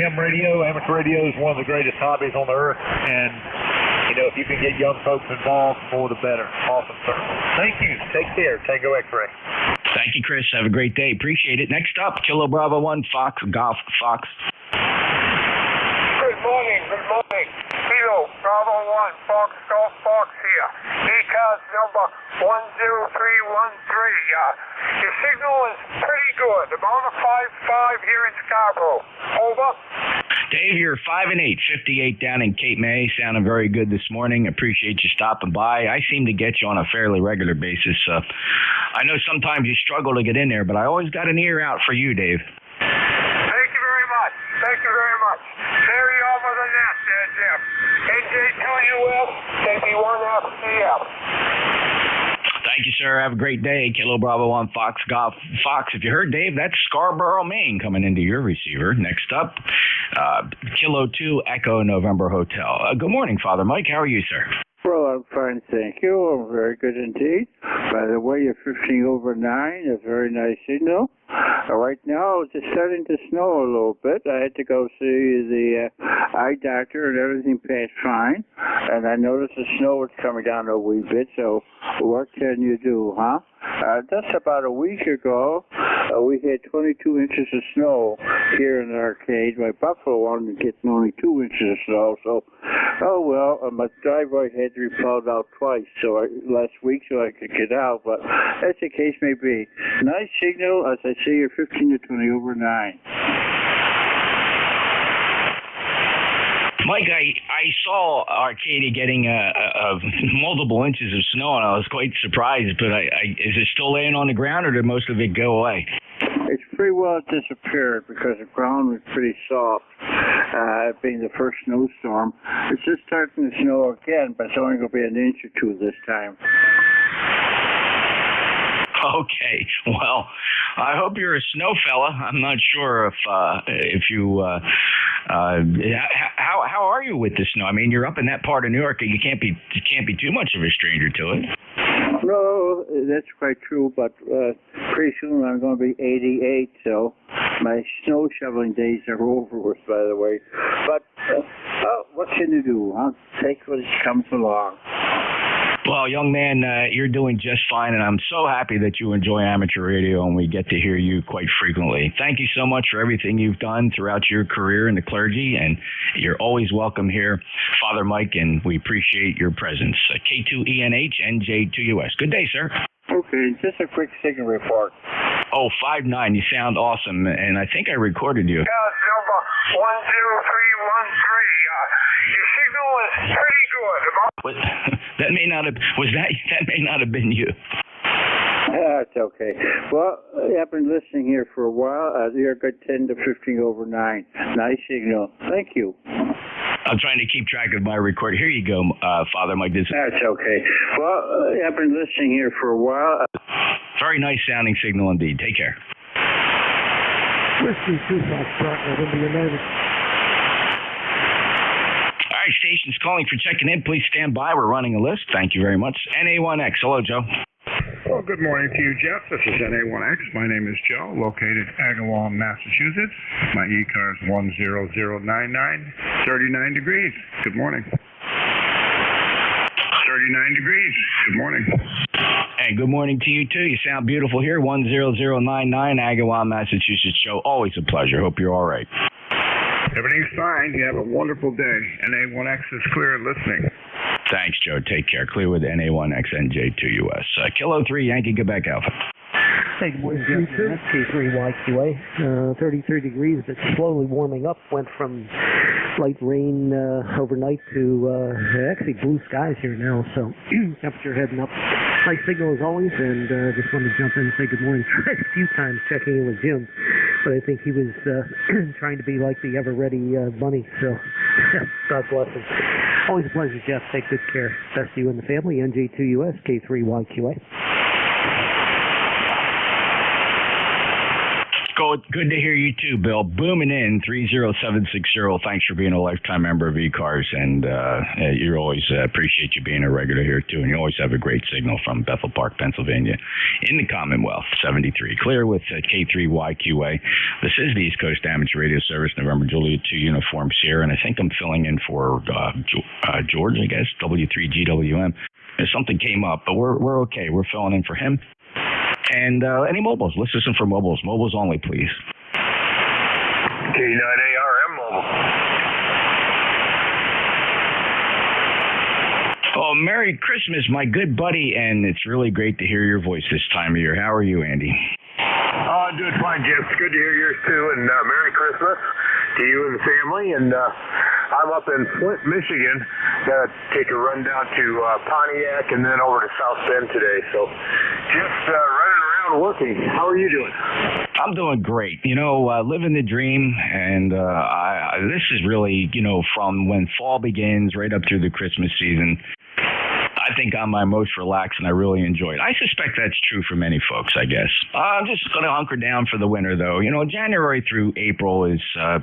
ham radio, amateur radio is one of the greatest hobbies on the earth. And, you know, if you can get young folks involved, more the better. Awesome, sir. Thank you. Take care. Tango X-Ray. Thank you, Chris. Have a great day. Appreciate it. Next up, Kilo Bravo 1, Fox, Golf, Fox. Good morning. Good morning. Kilo Bravo 1, Fox, Golf, Fox here. ECARS number 10313. Your signal is pretty good. About a 5.5 here in Scarborough. Over. Dave, you're 5 and 8, 58 down in Cape May. Sounding very good this morning. Appreciate you stopping by. I seem to get you on a fairly regular basis. I know sometimes you struggle to get in there, but I always got an ear out for you, Dave. Thank you very much. Thank you very much. Carry over the net there, Jim. NJ2US, KB1FCF. Thank you, sir. Have a great day. Kilo Bravo 1, Fox, Golf, Fox. If you heard Dave, that's Scarborough, Maine coming into your receiver. Next up, Kilo 2, Echo November Hotel. Good morning, Father Mike. How are you, sir? Well, I'm fine, thank you. I'm very good indeed. By the way, you're 15 over 9, a very nice signal. Right now, it's starting to snow a little bit. I had to go see the eye doctor, and everything passed fine. And I noticed the snow was coming down a wee bit, so what can you do, huh? Just about a week ago, we had 22 inches of snow here in the arcade. My Buffalo one was getting only 2 inches of snow, so, oh well, my driveway had to be plowed out twice last week so I could get out, but as the case may be. Nice signal, as I say, you're 15 to 20 over 9. Mike, I saw Arcadia getting multiple inches of snow, and I was quite surprised. But is it still laying on the ground, or did most of it go away? It's pretty well disappeared because the ground was pretty soft, being the first snowstorm. It's just starting to snow again, but it's only going to be an inch or two this time. Okay, well, I hope you're a snow fella. I'm not sure if you how are you with the snow? I mean, you're up in that part of New York, you can't be too much of a stranger to it. No, that's quite true, but pretty soon I'm going to be 88, so My snow shoveling days are over with, by the way. But, what can you do? I'll take what comes along. Well, young man, you're doing just fine, and I'm so happy that you enjoy amateur radio and we get to hear you quite frequently. Thank you so much for everything you've done throughout your career in the clergy, and you're always welcome here, Father Mike, and we appreciate your presence. K2ENH, NJ2US. Good day, sir. Okay, just a quick signal report. Oh, 5-9, you sound awesome, and I think I recorded you. Number 10313. Your signal is pretty good. That may not have been you. That's okay. Well, I've been listening here for a while. You're a good 10 to 15 over 9. Nice signal. Thank you. I'm trying to keep track of my record. Here you go, Father Mike. That's okay. Well, I've been listening here for a while. Very nice sounding signal indeed. Take care. Whiskey 2 Foxtrot, November United. All right, stations calling for checking in. Please stand by. We're running a list. Thank you very much. NA1X. Hello, Joe. Well, good morning to you, Jeff. This is NA1X. My name is Joe, located Agawam, Massachusetts. My ECARS 10099, 39 degrees. Good morning. 39 degrees. Good morning. And good morning to you, too. You sound beautiful here. 10099, Agawam, Massachusetts. Joe, always a pleasure. Hope you're all right. Everything's fine. You have a wonderful day. NA1X is clear and listening. Thanks, Joe. Take care. Clear with NA1X, NJ2US. Kilo 3, Yankee, Quebec Alpha. Hey, good morning, Jeff. K3YQA. 33 degrees, but slowly warming up. Went from light rain overnight to actually blue skies here now, so temperature heading up. Nice signal as always, and just wanted to jump in and say good morning. Tried a few times checking in with Jim, but I think he was trying to be like the ever-ready bunny, so God bless him. Always a pleasure, Jeff. Take good care. Best to you and the family. NJ2US, K3YQA. Good to hear you too, Bill. Booming in 30760. Thanks for being a lifetime member of ECARS, and you always appreciate you being a regular here too. And you always have a great signal from Bethel Park, Pennsylvania, in the Commonwealth. 73 clear with K3YQA. This is the East Coast Amateur Radio Service, November Juliet 2 Uniform Sierra, and I think I'm filling in for George, I guess, W3GWM. Something came up, but we're okay. We're filling in for him. And any mobiles? Let's listen for mobiles. Mobiles only, please. K9ARM mobile. Oh, Merry Christmas, my good buddy, and it's really great to hear your voice this time of year. How are you, Andy? Oh, I'm doing fine, Jeff. It's good to hear yours, too, and Merry Christmas to you and the family. And I'm up in Flint, Michigan. Got to take a run down to Pontiac and then over to South Bend today. So just running around working. How are you doing? I'm doing great. You know, living the dream, and this is really, from when fall begins right up through the Christmas season. I think I'm my most relaxed, and I really enjoy it. I suspect that's true for many folks, I guess. I'm just going to hunker down for the winter, though. January through April is,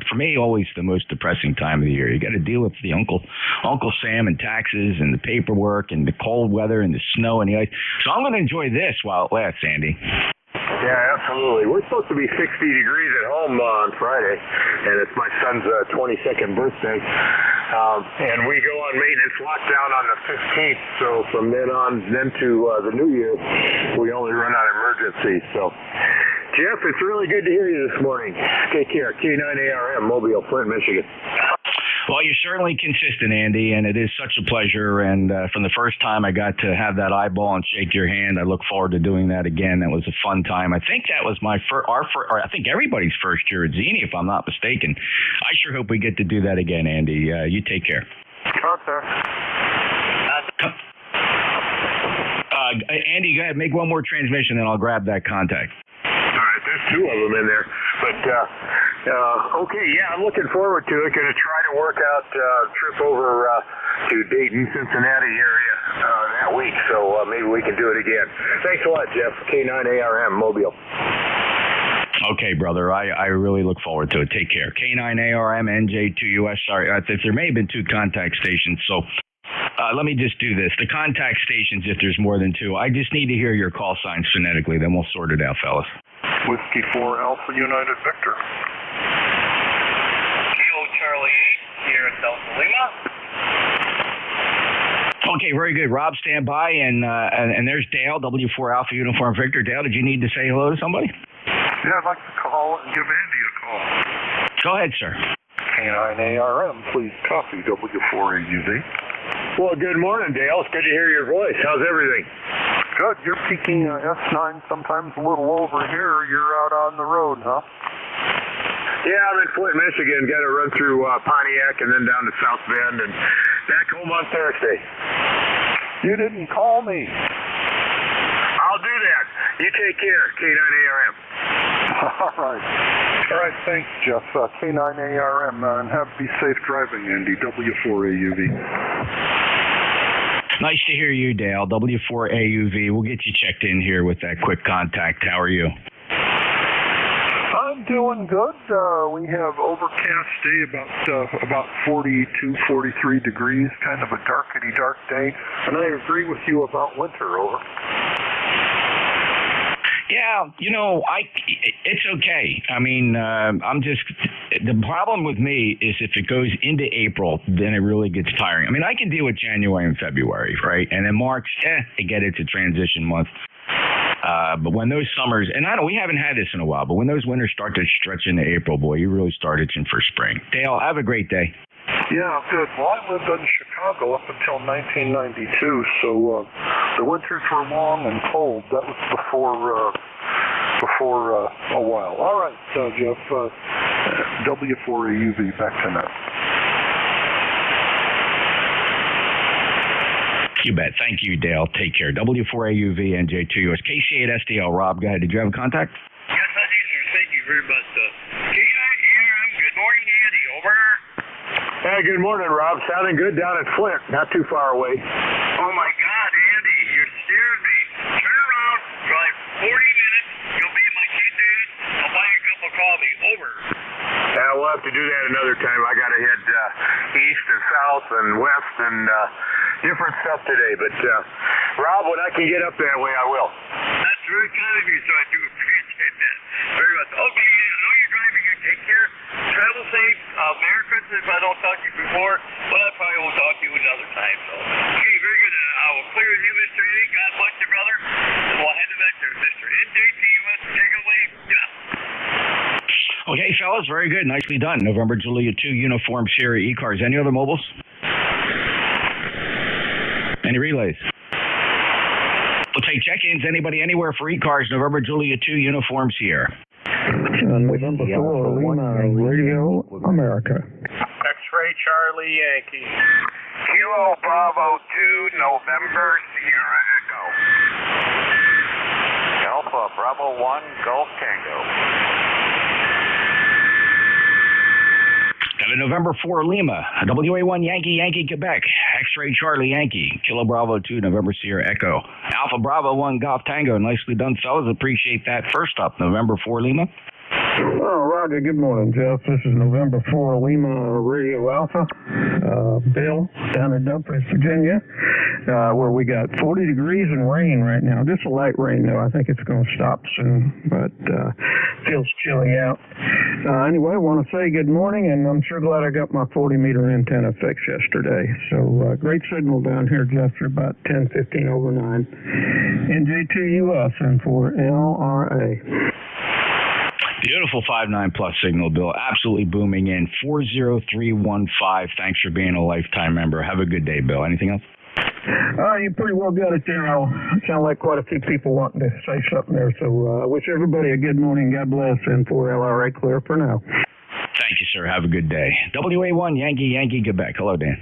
for me, always the most depressing time of the year. You got to deal with the Uncle Sam and taxes and the paperwork and the cold weather and the snow and the ice. So I'm going to enjoy this while it lasts, Andy. Yeah, absolutely. We're supposed to be 60 degrees at home on Friday, and it's my son's 22nd birthday. And we go on maintenance lockdown on the 15th, so from then to the new year, we only run on emergency. So, Jeff, it's really good to hear you this morning. Take care. K9ARM, Mobile, Flint, Michigan. Well, you're certainly consistent, Andy, and it is such a pleasure. And from the first time I got to have that eyeball and shake your hand, I look forward to doing that again. That was a fun time. I think that was I think everybody's first year at Zini, if I'm not mistaken. I sure hope we get to do that again, Andy. You take care. Sure, sir. Andy, go ahead. Make one more transmission, and I'll grab that contact. All right, there's two of them in there. But, okay, yeah, I'm looking forward to it. Going to try to work out a trip over to Dayton, Cincinnati area that week. So maybe we can do it again. Thanks a lot, Jeff. K9ARM, Mobile. Okay, brother. I really look forward to it. Take care. K9ARM, NJ2US. Sorry, there may have been two contact stations, so let me just do this. The contact stations, if there's more than two, I just need to hear your call signs phonetically, then we'll sort it out, fellas. Whiskey 4 Alpha United Victor. Kilo Charlie 8, Sierra Delta Lima. Okay, very good. Rob, stand by, and there's Dale, W4 Alpha Uniform Victor. Dale, did you need to say hello to somebody? Yeah, I'd like to call and give Andy a call. Go ahead, sir. K9ARM, please copy W4AUV. Well, good morning, Dale. It's good to hear your voice. How's everything? Good. You're peaking S9 sometimes a little over here. You're out on the road, huh? Yeah, I'm in Flint, Michigan. Got to run through Pontiac and then down to South Bend and back home on Thursday. You didn't call me. I'll do that. You take care, K9ARM. All right. All right, thanks, Jeff. K9ARM, and be safe driving, Andy. W4AUV. Nice to hear you, Dale. W4AUV. We'll get you checked in here with that quick contact. How are you? I'm doing good. We have overcast day, about 42, 43 degrees, kind of a darkety dark day. And I agree with you about winter, over. Yeah, it's okay. I mean, the problem with me is if it goes into April, then it really gets tiring. I mean, I can deal with January and February, right? And then March, I get it's a transition month. But when those summers, and we haven't had this in a while, but when those winters start to stretch into April, boy, you really start itching for spring. Dale, have a great day. Yeah, good. Well, I lived in Chicago up until 1992, so the winters were long and cold. That was before a while. All right, Jeff, W4AUV, back to net. You bet. Thank you, Dale. Take care. W4AUV, NJ2US. KC8SDL. Rob, go ahead. Did you have a contact? Yes, I do, sir. Thank you very much, sir. K9ARM, good morning, Andy. Over. Hey, good morning, Rob. Sounding good down in Flint, not too far away. Oh, my God, Andy, you're scaring me. Turn around, drive 40 minutes. You'll be in my Tuesdays. I'll buy you a cup of coffee. Over. Yeah, we'll have to do that another time. I got to head east and south and west and different stuff today. But, Rob, when I can get up that way, I will. That's very kind of you, so I do appreciate that very much. Okay, I know you're driving here. Take care. Travel safe. Merry Christmas if I don't talk to you before, but I probably will talk to you another time. So, okay, very good. I will clear with you, Mr. Eddie. God bless you, brother. And we'll hand it back to Mr. NJ2US. Take it away. Yeah. Okay, fellas, very good. Nicely done. November Julia 2 Uniform Sierra ECARS. Any other mobiles? Any relays? We'll take check-ins. Anybody anywhere for ECARS? November Julia 2 Uniform Sierra. November 4 Lima Radio America. X-Ray Charlie Yankee. Kilo Bravo 2 November Sierra Echo. Alpha Bravo 1 Golf Tango. Got a November 4 Lima, WA1 Yankee Quebec, X-Ray Charlie Yankee, Kilo Bravo 2 November Sierra Echo, Alpha Bravo 1 Golf Tango. Nicely done, fellas. Appreciate that. First up, November 4 Lima. Oh, Roger. Good morning, Jeff. This is November 4 Lima Radio Alpha. Bill, down in Dumfries, Virginia, where we got 40 degrees and rain right now. Just a light rain, though. I think it's going to stop soon, but feels chilly out. Anyway, I want to say good morning, and I'm sure glad I got my 40-meter antenna fixed yesterday. So great signal down here, Jeff. You're about 10:15 over 9. NJ2US and for LRA. Beautiful 5.9 plus signal, Bill. Absolutely booming in. 40315. Thanks for being a lifetime member. Have a good day, Bill. Anything else? You pretty well got it there. Sound like quite a few people wanting to say something there. So I wish everybody a good morning. God bless. And for LRA, clear for now. Thank you, sir. Have a good day. WA1 Yankee Quebec. Hello, Dan.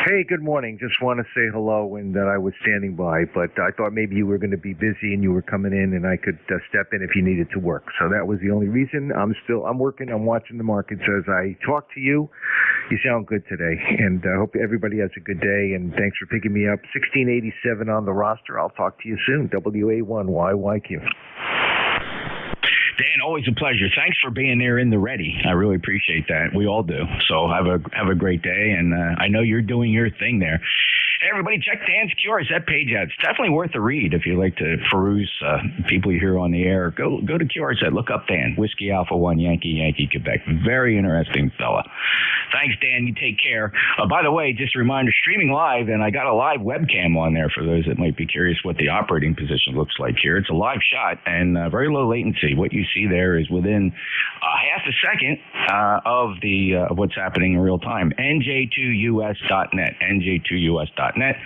Hey, good morning. Just want to say hello and that I was standing by, but I thought maybe you were going to be busy and you were coming in and I could step in if you needed to work. So that was the only reason. I'm working. I'm watching the markets as I talk to you. You sound good today, and I hope everybody has a good day, and thanks for picking me up. 1687 on the roster. I'll talk to you soon. WA1YYQ. Dan, always a pleasure. Thanks for being there in the ready. I really appreciate that. We all do. So have a great day, and I know you're doing your thing there. everybody, check Dan's QRZ page out. It's definitely worth a read if you like to peruse people you hear on the air. Go to QRZ, look up Dan, Whiskey Alpha 1 Yankee Quebec. Very interesting fella. Thanks, Dan. You take care. By the way, just a reminder, streaming live, and I got a live webcam on there for those that might be curious what the operating position looks like here. It's a live shot and very low latency. What you see there is within half a second of what's happening in real time. NJ2US.net. NJ2US.net.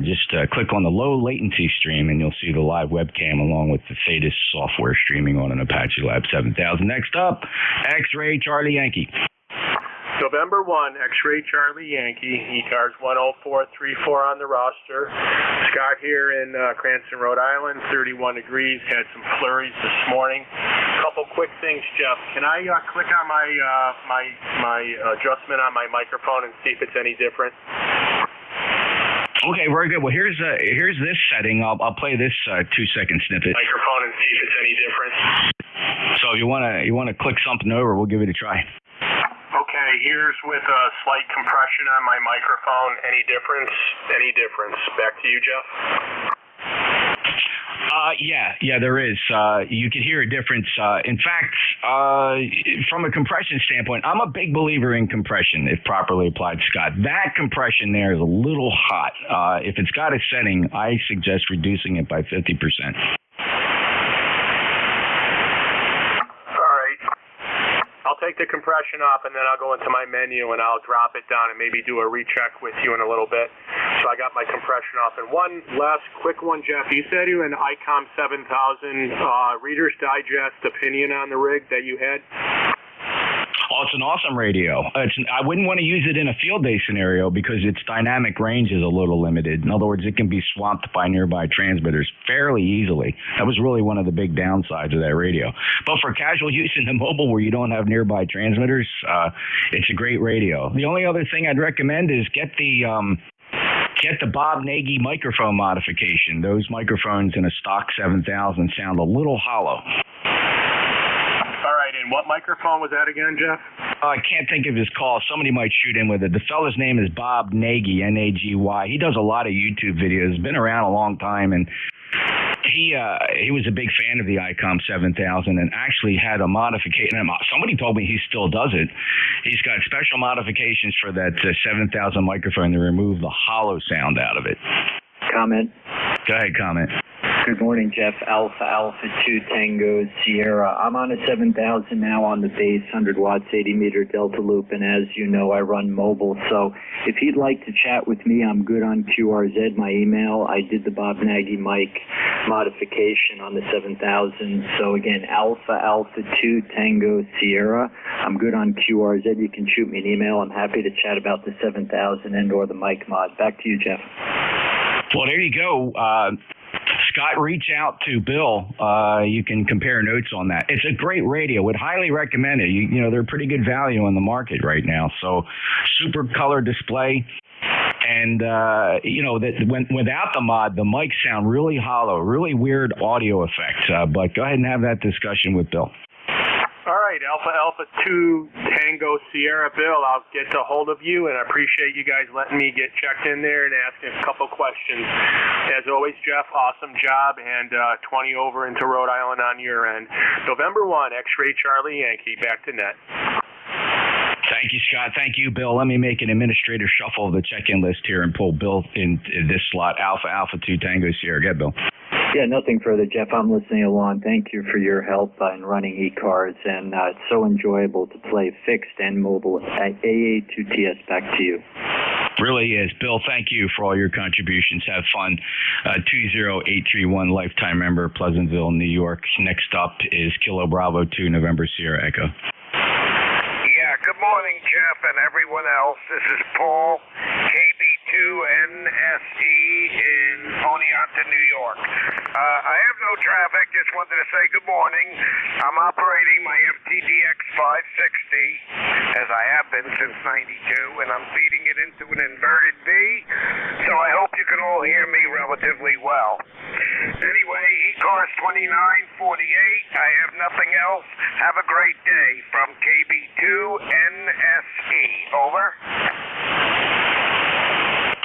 Just click on the low latency stream and you'll see the live webcam along with the Thetis software streaming on an Apache Lab 7000. Next up, X-Ray Charlie Yankee. November 1, X-Ray Charlie Yankee, ECARS 10434 on the roster. Scott here in Cranston, Rhode Island, 31 degrees, had some flurries this morning. Couple quick things, Jeff. Can I click on my adjustment on my microphone and see if it's any different? Okay, very good. Well, here's this setting. I'll play this 2-second snippet. Microphone and see if it's any different. So if you wanna click something over, we'll give it a try. Okay, here's with a slight compression on my microphone. Any difference? Any difference? Back to you, Jeff. Yeah, there is. You can hear a difference. In fact, from a compression standpoint, I'm a big believer in compression if properly applied, Scott. That compression there is a little hot. If it's got a setting, I suggest reducing it by 50%. I'll take the compression off and then I'll go into my menu and I'll drop it down and maybe do a recheck with you in a little bit. So I got my compression off. And one last quick one, Jeff. You said you had an ICOM 7000 Reader's Digest opinion on the rig that you had? Oh, it's an awesome radio. I wouldn't want to use it in a field day scenario because its dynamic range is a little limited. In other words, it can be swamped by nearby transmitters fairly easily. That was really one of the big downsides of that radio. But for casual use in the mobile where you don't have nearby transmitters, it's a great radio. The only other thing I'd recommend is get the Bob Nagy microphone modification. Those microphones in a stock 7000 sound a little hollow. All right, and what microphone was that again, Jeff? I can't think of his call. Somebody might shoot in with it. The fella's name is Bob Nagy, N-A-G-Y. He does a lot of YouTube videos. Been around a long time, and he was a big fan of the ICOM 7000 and actually had a modification. Somebody told me he still does it. He's got special modifications for that 7000 microphone to remove the hollow sound out of it. Comment. Go ahead, comment. Good morning, Jeff. Alpha 2 Tango Sierra. I'm on a 7000 now on the base, 100 watts, 80 meter Delta loop, and as you know, I run mobile. So if he'd like to chat with me, I'm good on QRZ, my email. I did the Bob Nagy mic modification on the 7000. So again, Alpha 2 Tango Sierra. I'm good on QRZ. You can shoot me an email. I'm happy to chat about the 7000 and or the mic mod. Back to you, Jeff. Well, there you go. Scott, reach out to Bill. You can compare notes on that. It's a great radio. Would highly recommend it. You know, they're pretty good value on the market right now. So super color display. And, without the mod, the mics sound really hollow, really weird audio effects. But go ahead and have that discussion with Bill. All right, Alpha 2 Tango Sierra. Bill, I'll get a hold of you, and I appreciate you guys letting me get checked in there and asking a couple questions. As always, Jeff, awesome job, and 20 over into Rhode Island on your end. November 1, X-Ray Charlie Yankee, back to net. Thank you, Scott. Thank you, Bill. Let me make an administrative shuffle of the check-in list here and pull Bill in this slot. Alpha 2 Tango Sierra. Get Bill. Yeah, nothing further, Jeff. I'm listening along. Thank you for your help in running ECARS, and it's so enjoyable to play fixed and mobile at AA2TS. Back to you. Really is. Bill, thank you for all your contributions. Have fun. 20831, lifetime member, Pleasantville, New York. Next up is Kilo Bravo 2, November Sierra Echo. Yeah, good morning, Jeff, and everyone else. This is Paul, KB2NSE in Oneonta, New York. I have no traffic. Just wanted to say good morning. I'm operating my FTDX 560, as I have been since 92, and I'm feeding it into an inverted V, so I hope you can all hear me relatively well. Anyway, ECARS 2948, I have nothing else. Have a great day from KB2NSE. Over.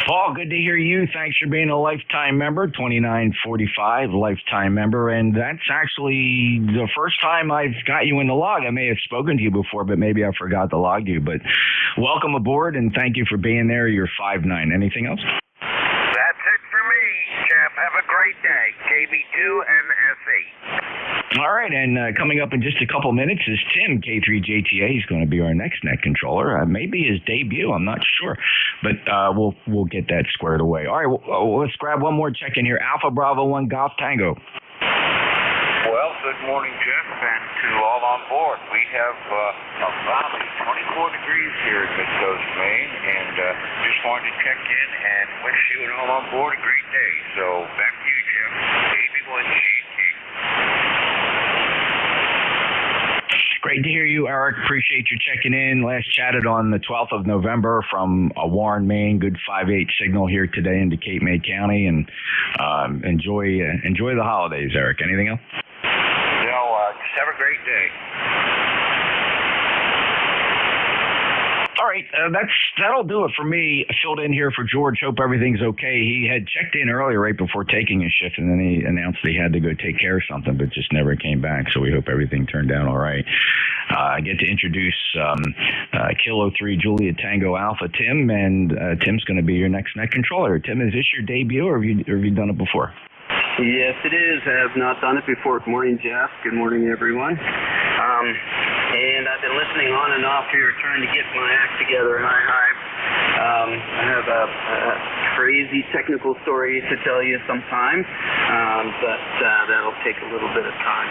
Paul, Paul, good to hear you. Thanks for being a lifetime member, 2945 lifetime member. And that's actually the first time I've got you in the log. I may have spoken to you before, but maybe I forgot to log you. But welcome aboard, and thank you for being there. You're 5'9". Anything else? That's it for me, Jeff. Have a great day. KB2 and SE. All right, and coming up in just a couple minutes is Tim, K3JTA. He's going to be our next net controller. Maybe his debut, I'm not sure. But we'll get that squared away. All right, let's grab one more check-in here. Alpha Bravo 1 Golf Tango. Well, good morning, Jeff, and to all on board. We have a balmy 24 degrees here at Mid-Coast, Maine, and just wanted to check in and wish you and all on board a great day. So back to you, Jeff. AB1GT. Great to hear you, Eric. Appreciate you checking in. Last chatted on the 12th of November from Warren, Maine. Good 5/8 signal here today into Cape May County, and enjoy the holidays, Eric. Anything else? No, just have a great day. All right, that'll do it for me. I filled in here for George. Hope everything's okay. He had checked in earlier right before taking his shift, and then he announced that he had to go take care of something, but just never came back. So we hope everything turned out all right. I get to introduce Kilo 3 Julia Tango Alpha Tim, and Tim's going to be your next net controller. Tim, is this your debut, or have you done it before? Yes, it is. I have not done it before. Good morning, Jeff. Good morning, everyone. And I've been listening on and off here, trying to get my act together. And I have a crazy technical story to tell you sometime, but that'll take a little bit of time.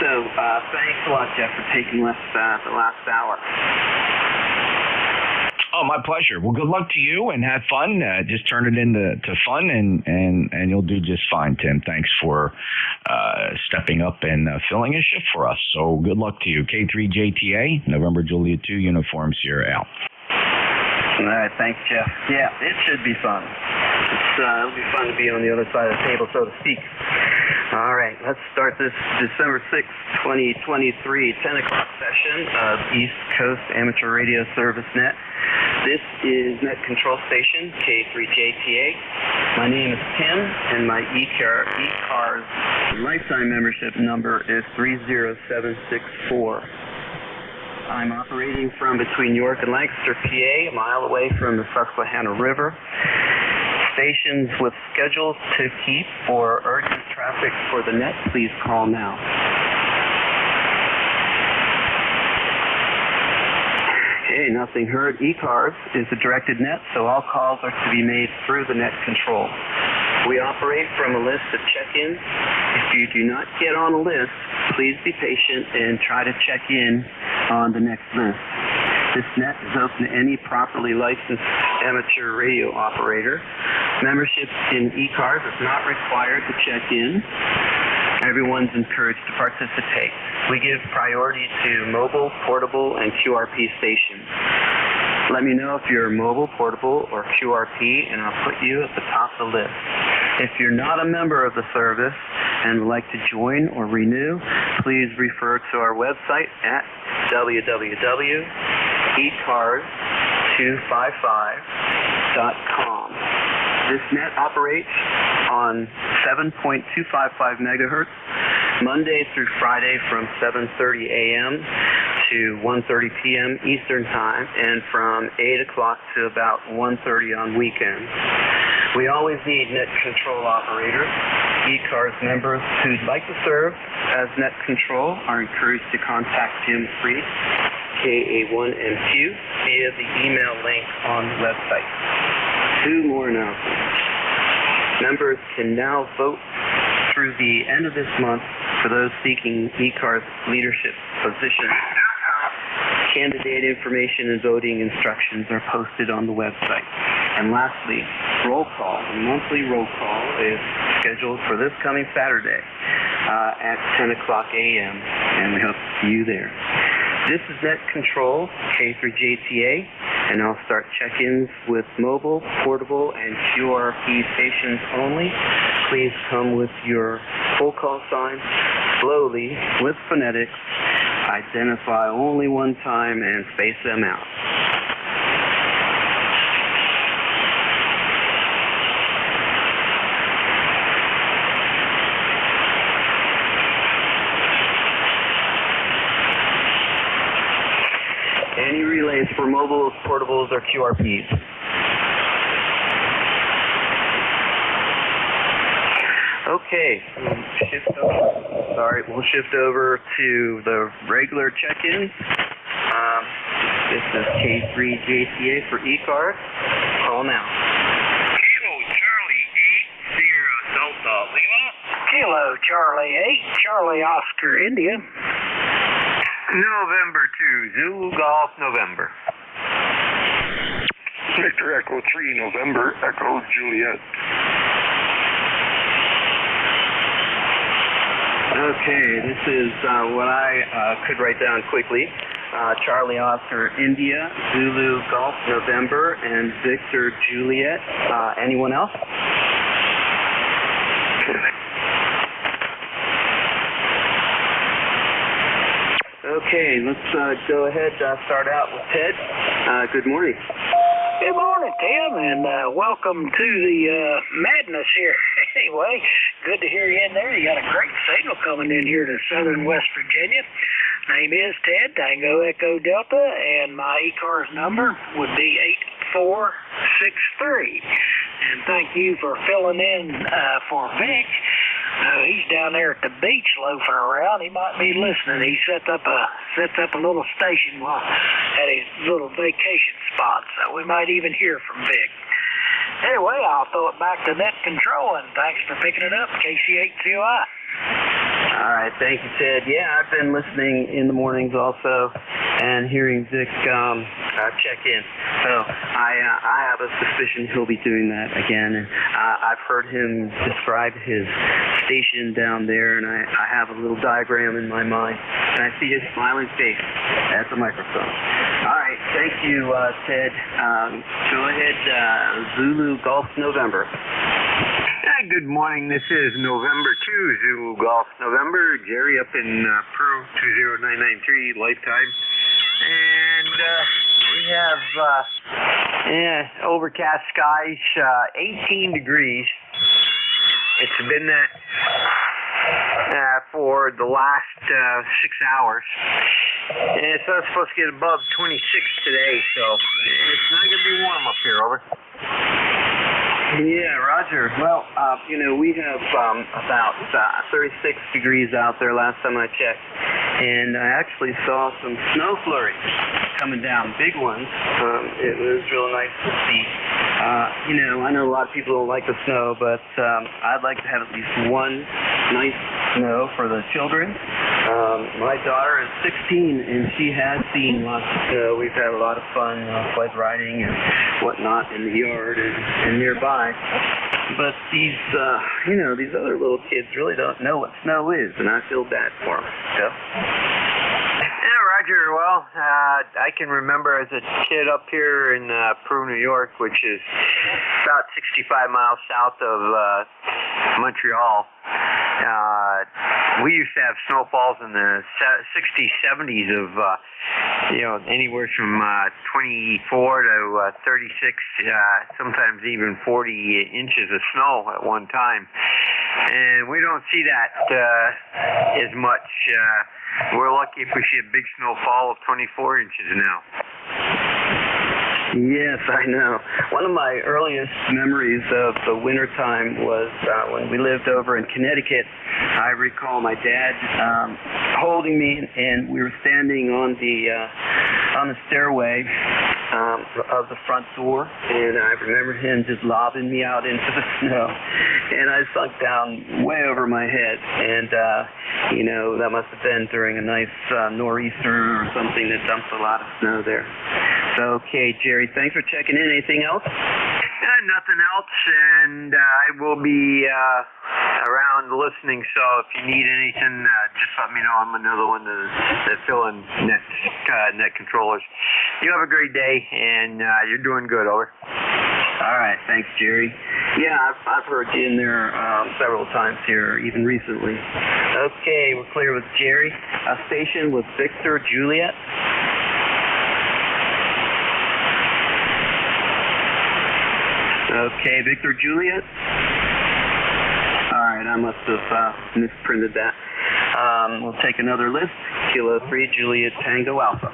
So thanks a lot, Jeff, for taking the last hour. Oh, my pleasure. Well, good luck to you, and have fun. Just turn it into fun, and you'll do just fine, Tim. Thanks for stepping up and filling a shift for us. So good luck to you. K3JTA, November Juliet 2, Uniform Sierra Al. All right, thanks, Jeff. Yeah, it should be fun. It'll be fun to be on the other side of the table, so to speak. All right, let's start this December 6th, 2023, 10 o'clock session of East Coast Amateur Radio Service Net. This is Net Control Station, K3JTA. My name is Tim, and my ECARS lifetime membership number is 30764. I'm operating from between York and Lancaster, PA, a mile away from the Susquehanna River. Stations with schedules to keep or urgent traffic for the net, please call now. Okay, nothing heard. ECARS is a directed net, so all calls are to be made through the net control. We operate from a list of check-ins. If you do not get on a list, please be patient and try to check in on the next list. This net is open to any properly licensed amateur radio operator. Membership in ECARS is not required to check in. Everyone's encouraged to participate. We give priority to mobile, portable, and QRP stations. Let me know if you're mobile, portable, or QRP, and I'll put you at the top of the list. If you're not a member of the service and would like to join or renew, please refer to our website at www.ecars255.com. This net operates on 7.255 megahertz, Monday through Friday from 7:30 a.m. to 1:30 p.m. Eastern Time, and from 8 o'clock to about 1:30 on weekends. We always need net control operators. ECARS members who'd like to serve as net control are encouraged to contact Jim Freed, KA1MQ, via the email link on the website. Two more announcements. Members can now vote through the end of this month for those seeking ECARS leadership positions. Candidate information and voting instructions are posted on the website. And lastly, roll call. The monthly roll call is scheduled for this coming Saturday at 10 o'clock a.m., and we hope to see you there. This is Net Control, K3JTA, and I'll start check-ins with mobile, portable, and QRP stations only. Please come with your full call sign, slowly, with phonetics, identify only one time, and space them out. Any relays for mobiles, portables, or QRPs? Okay, we'll shift over to the regular check-ins. This is K3JTA for ECARS. Call now. Kilo Charlie 8 Sierra Delta Lima. Kilo Charlie 8 Charlie Oscar India. November 2 Zulu Golf November. Victor Echo 3 November Echo Juliet. Okay, this is what I could write down quickly. Charlie Oscar India, Zulu Golf November, and Victor Juliet. Anyone else? Okay, let's go ahead, start out with Ted. Good morning. Good morning, Tim, and welcome to the madness here. Anyway, good to hear you in there. You got a great signal coming in here to southern West Virginia. Name is Ted, Tango Echo Delta, and my ECARS number would be 8463. And thank you for filling in for Vic. He's down there at the beach loafing around. He might be listening. He sets up a little station at his little vacation spot, so we might even hear from Vic. Anyway, I'll throw it back to net control, and thanks for picking it up, KC8COI. All right, thank you, Ted. Yeah, I've been listening in the mornings also and hearing Vic check in. So I have a suspicion he'll be doing that again. And I've heard him describe his station down there, and I have a little diagram in my mind, and I see his smiling face at the microphone. All right, thank you, Ted. Go ahead, Zulu Golf November. Good morning. This is November 2 Zulu Golf November. Jerry up in Pearl 20993 Lifetime. And we have overcast skies, 18 degrees. It's been that for the last 6 hours. And it's not supposed to get above 26 today, so it's not going to be warm up here, over. Yeah, Roger. Well, we have about 36 degrees out there last time I checked, and I actually saw some snow flurries coming down, big ones. It was real nice to see. I know a lot of people don't like the snow, but I'd like to have at least one nice snow for the children. My daughter is 16, and she has seen lots of snow. We've had a lot of fun sled riding and whatnot in the yard and nearby. But these other little kids really don't know what snow is, and I feel bad for them. So. Yeah, Roger. Well, I can remember as a kid up here in Peru, New York, which is about 65 miles south of Montreal. We used to have snowfalls in the 60s, 70s of, anywhere from 24 to 36, sometimes even 40 inches of snow at one time. And we don't see that as much. We're lucky if we see a big snowfall of 24 inches now. Yes, I know. One of my earliest memories of the wintertime was when we lived over in Connecticut. I recall my dad holding me, and we were standing on the stairway of the front door, and I remember him just lobbing me out into the snow, and I sunk down way over my head, and that must have been during a nice nor'easter or something that dumped a lot of snow there. So, okay, Jerry, thanks for checking in. Anything else? Nothing else, and I will be around listening, so if you need anything, just let me know. I'm another one to fill in net controllers. You have a great day, and you're doing good, over. All right, thanks, Jerry. Yeah, I've heard you in there several times here, even recently. Okay, we're clear with Jerry. Station with Victor Juliet. Okay, Victor Juliet. All right, I must have misprinted that. We'll take another list. Kilo 3 Juliet Tango Alpha.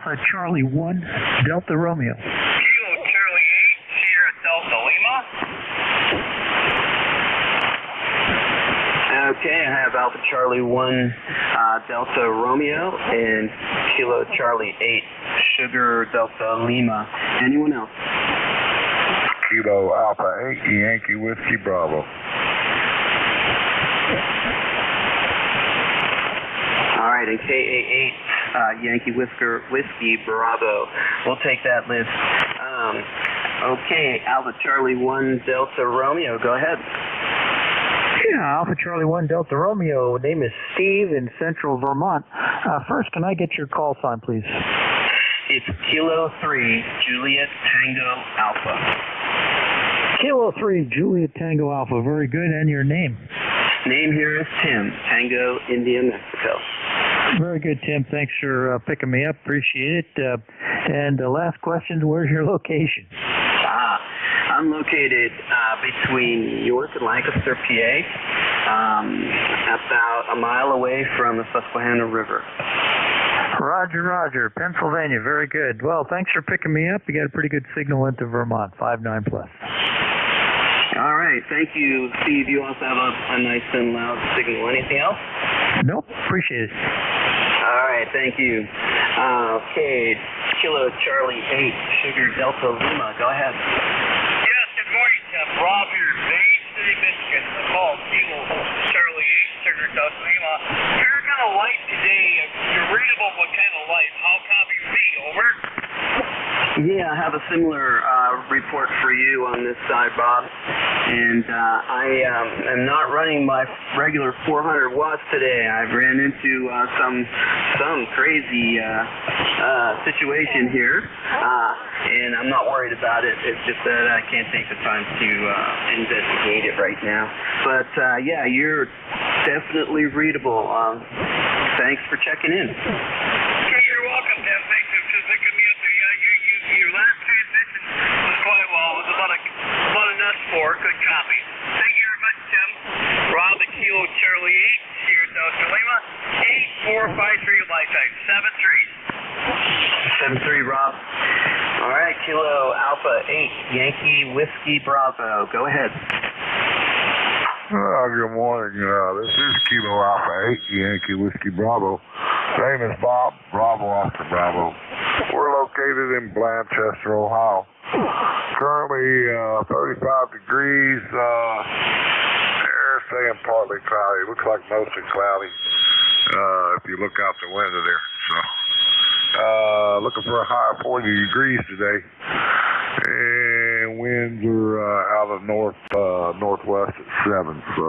Alpha Charlie 1 Delta Romeo. Kilo Charlie 8, Sierra Delta Lima. Okay, I have Alpha Charlie 1 Delta Romeo and Kilo Charlie 8 Sugar Delta Lima. Anyone else? Kilo Alpha 8 Yankee Whiskey Bravo. All right, and KA8 Yankee Whiskey Bravo. We'll take that list. Okay, Alpha Charlie 1 Delta Romeo. Go ahead. Yeah, Alpha Charlie 1 Delta Romeo. Name is Steve in Central Vermont. First, can I get your call sign, please? It's Kilo 3 Juliet Tango Alpha. Kilo 3 Juliet Tango Alpha. Very good. And your name? Name here is Tim, Tango, India, Mexico. Very good, Tim. Thanks for picking me up. Appreciate it. And the last question, where's your location? I'm located between New York and Lancaster, PA, about a mile away from the Susquehanna River. Roger. Pennsylvania. Very good. Well, thanks for picking me up. You got a pretty good signal into Vermont, 5.9 plus. All right. Thank you, Steve. You also have a nice and loud signal. Anything else? Nope. Appreciate it. All right. Thank you. Okay. Kilo Charlie 8 Sugar Delta Lima. Go ahead. Yes, good morning, Jeff. Rob here, Bay City, Michigan. Call Kilo Charlie 8 Sugar Delta Lima. You're kind of light today. You're readable, but kind of light. How copy me? Over. Yeah, I have a similar report for you on this side, Bob. And I am not running my regular 400 watts today. I've ran into some crazy situation here, and I'm not worried about it. It's just that I can't take the time to investigate it right now. But yeah, you're definitely readable. Thanks for checking in. Okay, you're welcome, Tim. Thanks for picking me up. Your last transmission was quite well. It was about an S4. Good copy. Thank you very much, Tim. Rob the Kilo Charlie 8 here at Delta Lima. 8453 lifetime. 7-3, Rob. All right, Kilo Alpha 8 Yankee Whiskey Bravo. Go ahead. Good morning. This is Kilo Alpha 8 Yankee Whiskey Bravo. Name is Bob. Bravo Oscar Bravo. We're located in Blanchester, Ohio. Currently 35 degrees. Air staying partly cloudy. Looks like mostly cloudy if you look out the window there. So looking for a high of 40 degrees today. And winds are out of northwest at 7. So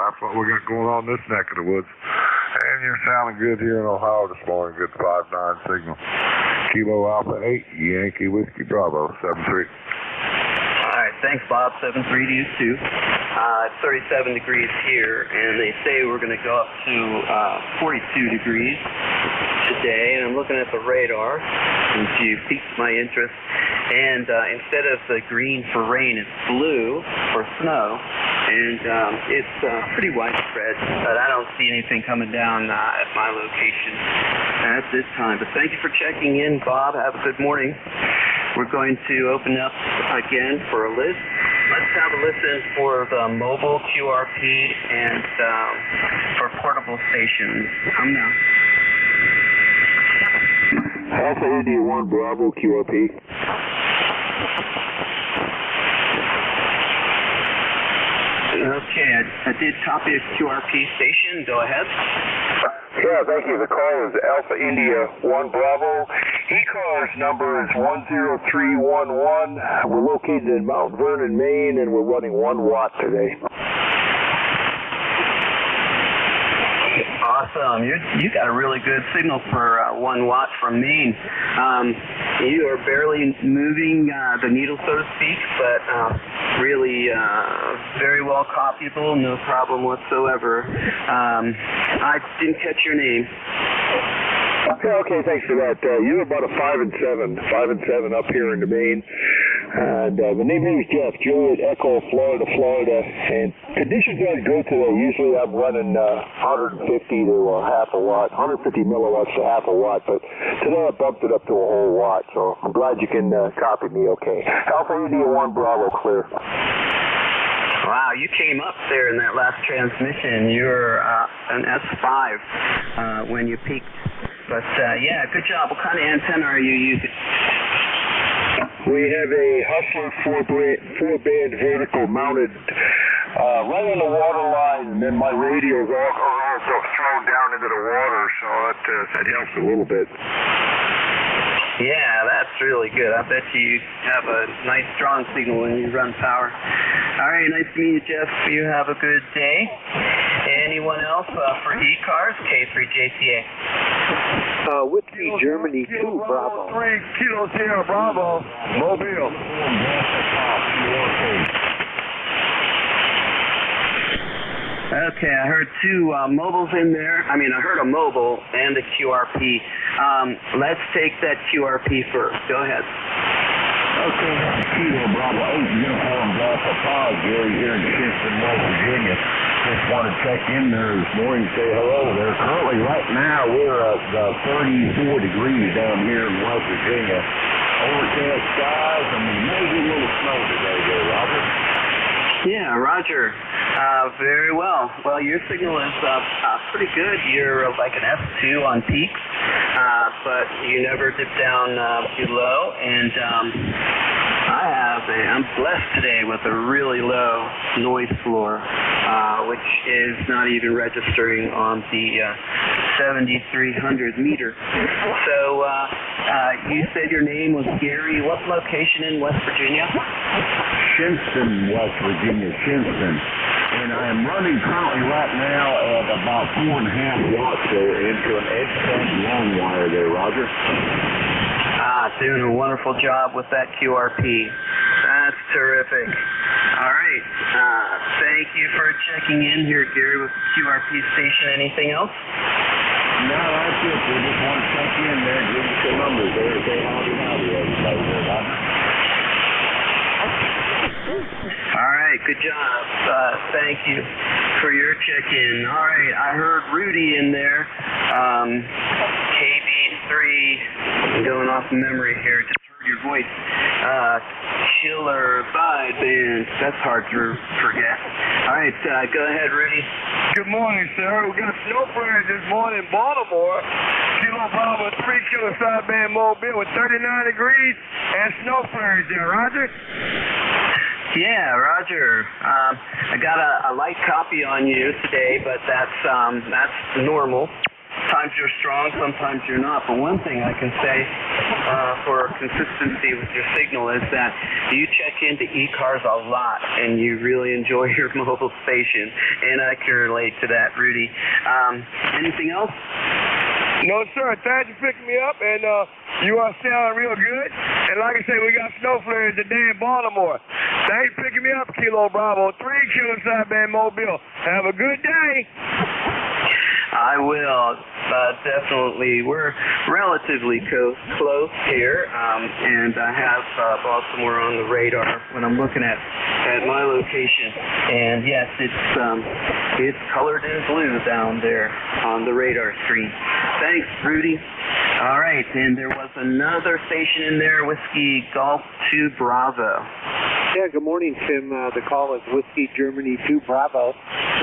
that's what we got going on in this neck of the woods. And you're sounding good here in Ohio this morning. Good 5.9 signal. Kilo Alpha 8 Yankee Whiskey Bravo 7-3. All right, thanks, Bob. 7-3 to you too. It's 37 degrees here, and they say we're going to go up to 42 degrees today. And I'm looking at the radar, and you piqued my interest. And instead of the green for rain, it's blue for snow. And it's pretty widespread, but I don't see anything coming down at my location at this time. But thank you for checking in, Bob. Have a good morning. We're going to open up again for a list. Let's have a listen for the mobile QRP and for portable stations. Come now. Alpha India 1 Bravo QRP. Okay, I did copy a QRP station. Go ahead. Yeah, thank you. The call is Alpha India 1 Bravo. ECARS number is 10311. We're located in Mount Vernon, Maine, and we're running 1 watt today. Awesome. You got a really good signal for 1 watt from Maine. You are barely moving the needle, so to speak, but really very well copyable, no problem whatsoever. I didn't catch your name. Okay, thanks for that. You're about a 5 and 7 up here in the Maine. And my name is Jeff, Joe at Echo, Florida, and conditions are good today. Usually I'm running 150 to half a watt, 150 milliwatts to half a watt, but today I bumped it up to a whole watt, so I'm glad you can copy me okay. Alpha India 1 Bravo, clear. Wow, you came up there in that last transmission. You're an S5 when you peaked. But yeah, good job. What kind of antenna are you using? We have a Hustler 4-band vertical mounted right on the water line, and then my radio's also thrown down into the water, so that helps a little bit. Yeah, that's really good. I bet you have a nice strong signal when you run power. All right, nice to meet you, Jeff. You have a good day. Anyone else for ECARS, K3JCA? Whiskey Germany 2 Bravo. 3 Kilo Sierra Bravo, Mobile. Okay, I heard two mobiles in there. I mean, I heard a mobile and a QRP. Let's take that QRP first. Go ahead. Okay, Kilo Bravo 8 Uniform Delta Pog, Gary here in Kingston, West Virginia. Just want to check in there this morning, say hello there. Currently, right now, we're at 34 degrees down here in West Virginia. Overcast skies, and maybe a little snow today, there, Robert. Yeah, Roger. Very well. Well, your signal is pretty good. You're like an S2 on peaks, but you never dip down below. And I'm blessed today with a really low noise floor, which is not even registering on the 7,300 meter. So you said your name was Gary. What location in West Virginia? Shinston, West Virginia, Shinston. And I am running currently right now at about 4.5 watts there into an Edge long wire there, Roger. Doing a wonderful job with that QRP. That's terrific. All right. Thank you for checking in here, Gary, with the QRP station. Anything else? No, that's it. We just want to check in there, give us the numbers there, say howdy, everybody there, Roger. All right, good job. Thank you for your check-in. All right, I heard Rudy in there. KB3, I'm going off memory here, just heard your voice. Killer Vibe Band, that's hard to forget. All right, go ahead, Rudy. Good morning, sir. We got snow flares this morning in Baltimore. Kilo Bravo 3 Kilo Sideband Mobile with 39 degrees and snow flares there, Roger. Yeah, Roger. I got a light copy on you today, but that's normal. Sometimes you're strong, sometimes you're not. But one thing I can say for consistency with your signal is that you check into ECARS a lot, and you really enjoy your mobile station. And I can relate to that, Rudy. Anything else? No, sir. Thanks for picking me up, and you are sounding real good. And like I say, we got snow flares today in Baltimore. Thanks for picking me up, Kilo Bravo 3 Kilo Sideband Mobile. Have a good day. I will. Definitely. We're relatively close here, and I have Baltimore on the radar when I'm looking at my location. And yes, it's colored in blue down there on the radar screen. Thanks, Rudy. All right, and there was another station in there, Whiskey Golf 2 Bravo. Yeah, good morning, Tim. The call is Whiskey Germany 2 Bravo.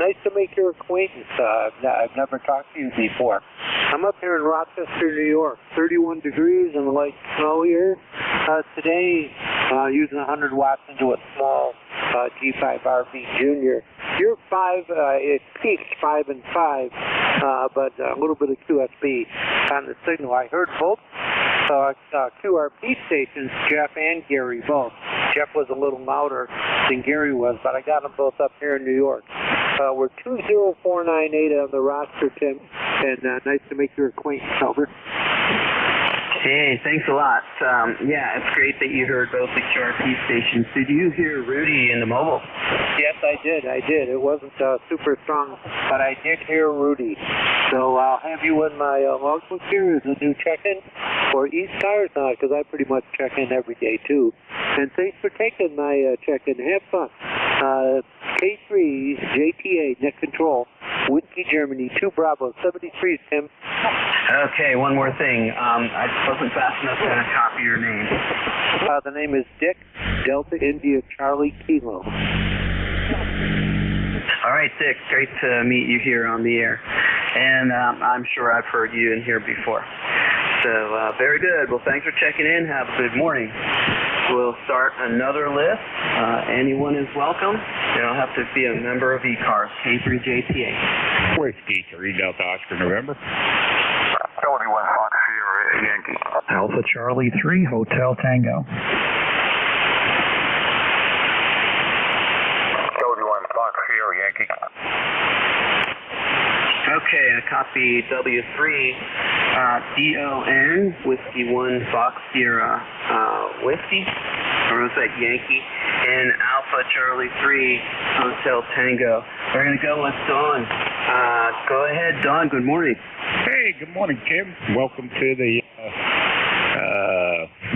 Nice to make your acquaintance. I've never talked to you before. I'm up here in Rochester, New York. 31 degrees and light snow here. Today, using 100 watts into a small G5 RV Junior. You're 5, it peaks 5 and 5, but a little bit of QSB on the signal. I heard both QRP stations, Jeff and Gary both. Jeff was a little louder than Gary was, but I got them both up here in New York. We're 20498 on the roster, Tim, and nice to make your acquaintance, over. Hey, thanks a lot. Yeah, it's great that you heard both the QRP stations. Did you hear Rudy in the mobile? Yes, I did. It wasn't super strong, but I did hear Rudy. So I'll have you in my logbook here as a new check-in for ECARS, because I pretty much check in every day too. And thanks for taking my check-in. Have fun. K3 JTA Net Control, Whiskey Germany 2 Bravo 73, Tim. Okay, one more thing. I wasn't fast enough to copy your name. The name is Dick, Delta India Charlie Kilo. All right, Dick, great to meet you here on the air. And I'm sure I've heard you in here before. So, very good. Well, thanks for checking in. Have a good morning. We'll start another list. Anyone is welcome. You don't have to be a member of ECARS, K3JTA. Whiskey 3 Delta Oscar November. Cody 1 Fox Sierra Yankee. Alpha Charlie 3 Hotel Tango. Cody 1 Fox Sierra Yankee. Okay, I copy W3 DON Whiskey 1 Fox Sierra Whiskey, or was that Yankee, and Alpha Charlie 3 Hotel Tango. We're going to go with Dawn. Go ahead, Dawn. Good morning. Hey, good morning, Tim. Welcome to the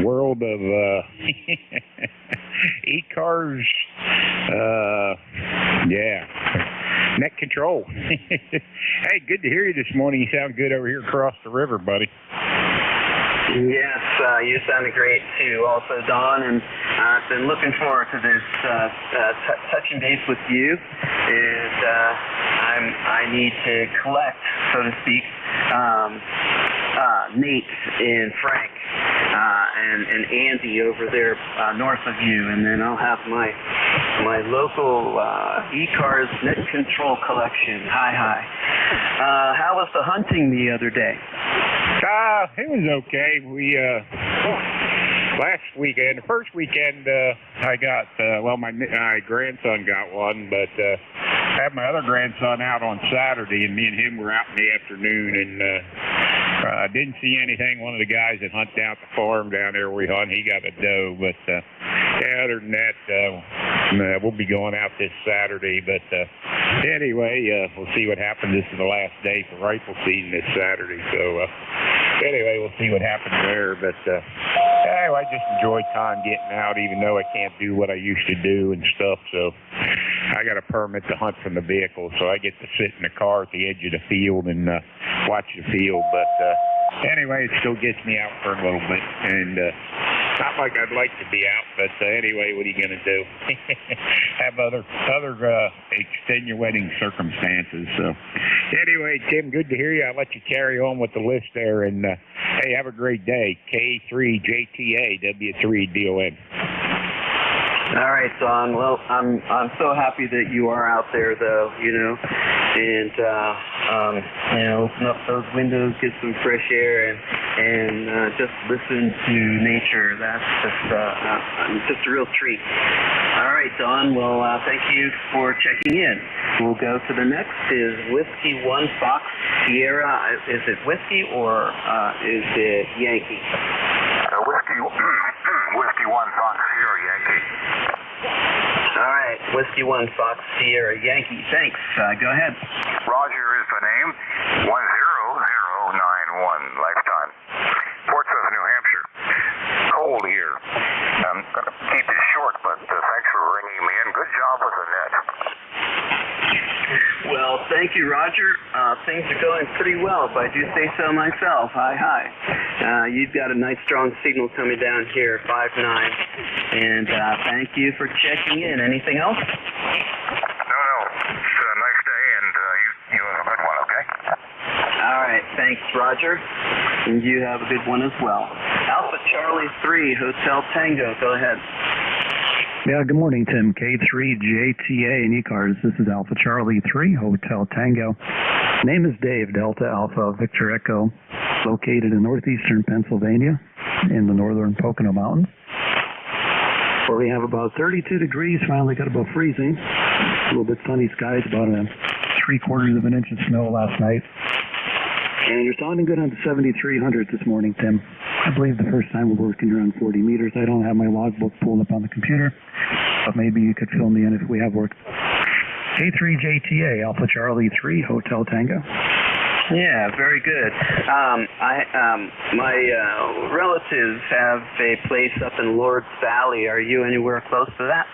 world of ECARS. Yeah. Net control. Hey, good to hear you this morning. You sound good over here across the river, buddy. Yes, you sounded great too. Also, Don, and I've been looking forward to this touching base with you. And I need to collect, so to speak, Nate and Frank and Andy over there north of you, and then I'll have my local ECARS net control collection. Hi. How was the hunting the other day? It was okay. We last weekend, the first weekend, I got my grandson got one, but I had my other grandson out on Saturday, and me and him were out in the afternoon, and I didn't see anything. One of the guys that hunt down at the farm down there we hunt, he got a doe, but other than that, we'll be going out this Saturday. But anyway, we'll see what happens. This is the last day for rifle season this Saturday, so anyway, we'll see what happens there. But anyway, I just enjoy time getting out, even though I can't do what I used to do and stuff. So I got a permit to hunt from the vehicle, so I get to sit in the car at the edge of the field and watch the field. But anyway, it still gets me out for a little bit, and not like I'd like to be out, but anyway, what are you going to do? Have other extenuating circumstances. So anyway, Tim, good to hear you. I'll let you carry on with the list there, and hey, have a great day. K3JTA W3DON. All right, Don. Well, I'm so happy that you are out there, though. And open up those windows, get some fresh air, and just listen to nature. That's just a real treat. All right, Don. Well, thank you for checking in. We'll go to the next. Is Whiskey 1 Fox Sierra? Is it whiskey or is it Yankee? Whiskey 1 Fox Sierra Yankee. All right, Whiskey 1 Fox Sierra Yankee. Thanks. Go ahead. Roger is the name. 10091 lifetime. Fort Smith, New Hampshire. Cold here. I'm going to keep this short, but thanks for ringing me in. Good job with the net. Well, thank you, Roger. Things are going pretty well, if I do say so myself. Hi. You've got a nice, strong signal coming down here, 5-9. And thank you for checking in. Anything else? No. It's a nice day, and you have a good one, okay? All right. Thanks, Roger. And you have a good one as well. Alpha Charlie 3, Hotel Tango. Go ahead. Yeah, good morning, Tim. K3JTA and ECARS. This is Alpha Charlie 3, Hotel Tango. Name is Dave, Delta Alpha Victor Echo, located in northeastern Pennsylvania in the northern Pocono Mountains, where we have about 32 degrees, finally got above freezing. A little bit sunny skies, about 3/4 of an inch of snow last night. And you're sounding good on the 7300 this morning, Tim. I believe the first time we were working around 40 meters. I don't have my logbook pulled up on the computer, but maybe you could fill me in if we have worked. K3JTA, Alpha Charlie 3, Hotel Tango. Yeah, very good. My relatives have a place up in Lord's Valley. Are you anywhere close to that?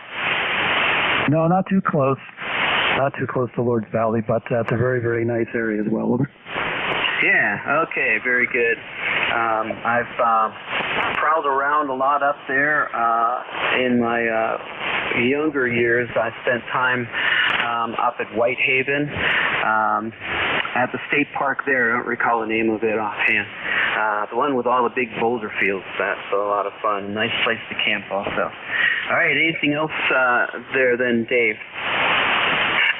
No, not too close. Not too close to Lord's Valley, but it's a very, very nice area as well. Over. Yeah, okay, very good. I've prowled around a lot up there. In my younger years, I spent time up at Whitehaven, at the state park there. I don't recall the name of it offhand. The one with all the big boulder fields. That's a lot of fun. Nice place to camp also. All right, anything else there then, Dave?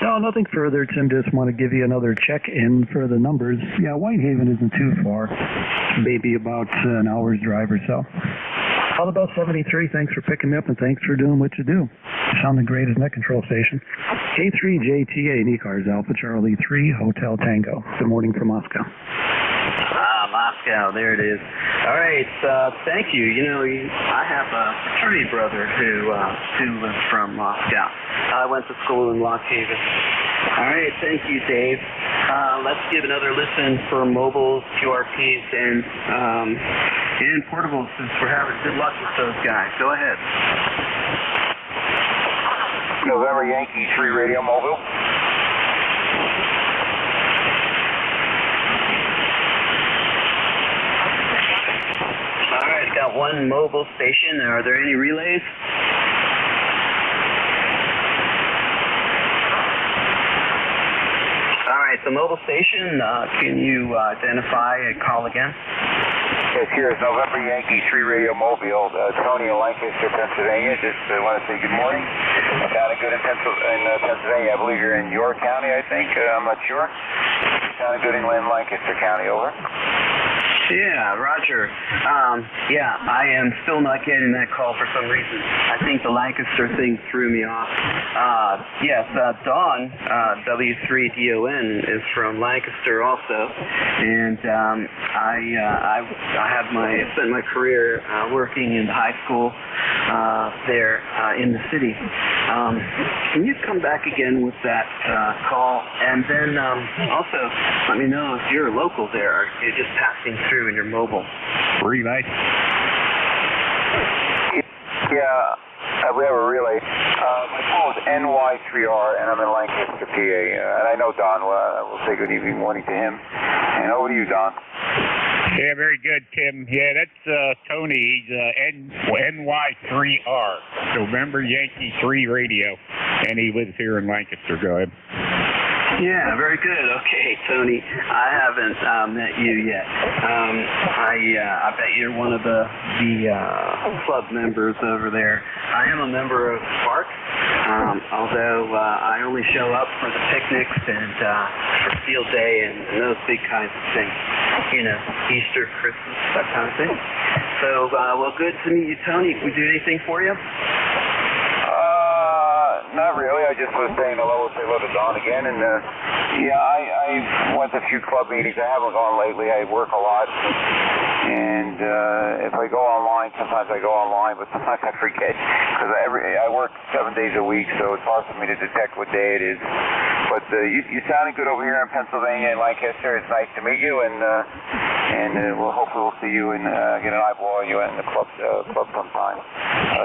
No, nothing further, Tim. Just want to give you another check-in for the numbers. Yeah, Whitehaven isn't too far. Maybe about an hour's drive or so. All about 73. Thanks for picking me up, and thanks for doing what you do. Sounding great as net control station. K3JTA and ECARS, Alpha Charlie 3, Hotel Tango. Good morning from Moscow. Moscow, there it is. All right, thank you. You know, I have a fraternity brother who lives from Moscow. I went to school in Lock Haven. All right, thank you, Dave. Let's give another listen for mobiles, QRPs, and portables since we're having good luck with those guys. Go ahead. November Yankee 3 Radio Mobile. All right, got one mobile station. Are there any relays? All right, the mobile station, can you identify and call again? Yes, here is November Yankee 3 Radio Mobile, Tony in Lancaster, Pennsylvania. Just want to say good morning. Sounding good in Pennsylvania. I believe you're in York County, I think. I'm not sure. Sounding good in Lancaster County, over. Yeah, Roger. Yeah, I am still not getting that call for some reason. I think the Lancaster thing threw me off. Yes, Don, W3DON, is from Lancaster also, and I spent my career working in the high school there in the city. Can you come back again with that call, and then also let me know if you're local there, or if you're just passing through in your mobile. Relay? Yeah, we have a relay. My phone is NY3R, and I'm in Lancaster, PA. And I know Don. We'll say good evening, morning to him. And over to you, Don. Yeah, very good, Tim. Yeah, that's Tony. He's NY3R, November Yankee 3 Radio, and he lives here in Lancaster. Go ahead. Yeah, very good. Okay, Tony, I haven't met you yet. I bet you're one of the club members over there. I am a member of Spark, although I only show up for the picnics and for field day and those big kinds of things. You know, Easter, Christmas, that kind of thing. So, well, good to meet you, Tony. Can we do anything for you? Not really. I just was saying hello to Don again, and yeah, I went to a few club meetings. I haven't gone lately. I work a lot, and if I go online, sometimes I go online, but sometimes I forget because I work 7 days a week, so it's hard for me to detect what day it is. But you sounded good over here in Pennsylvania and Lancaster. It's nice to meet you, and we'll hopefully we'll see you and get an eyeball on you in the club sometime.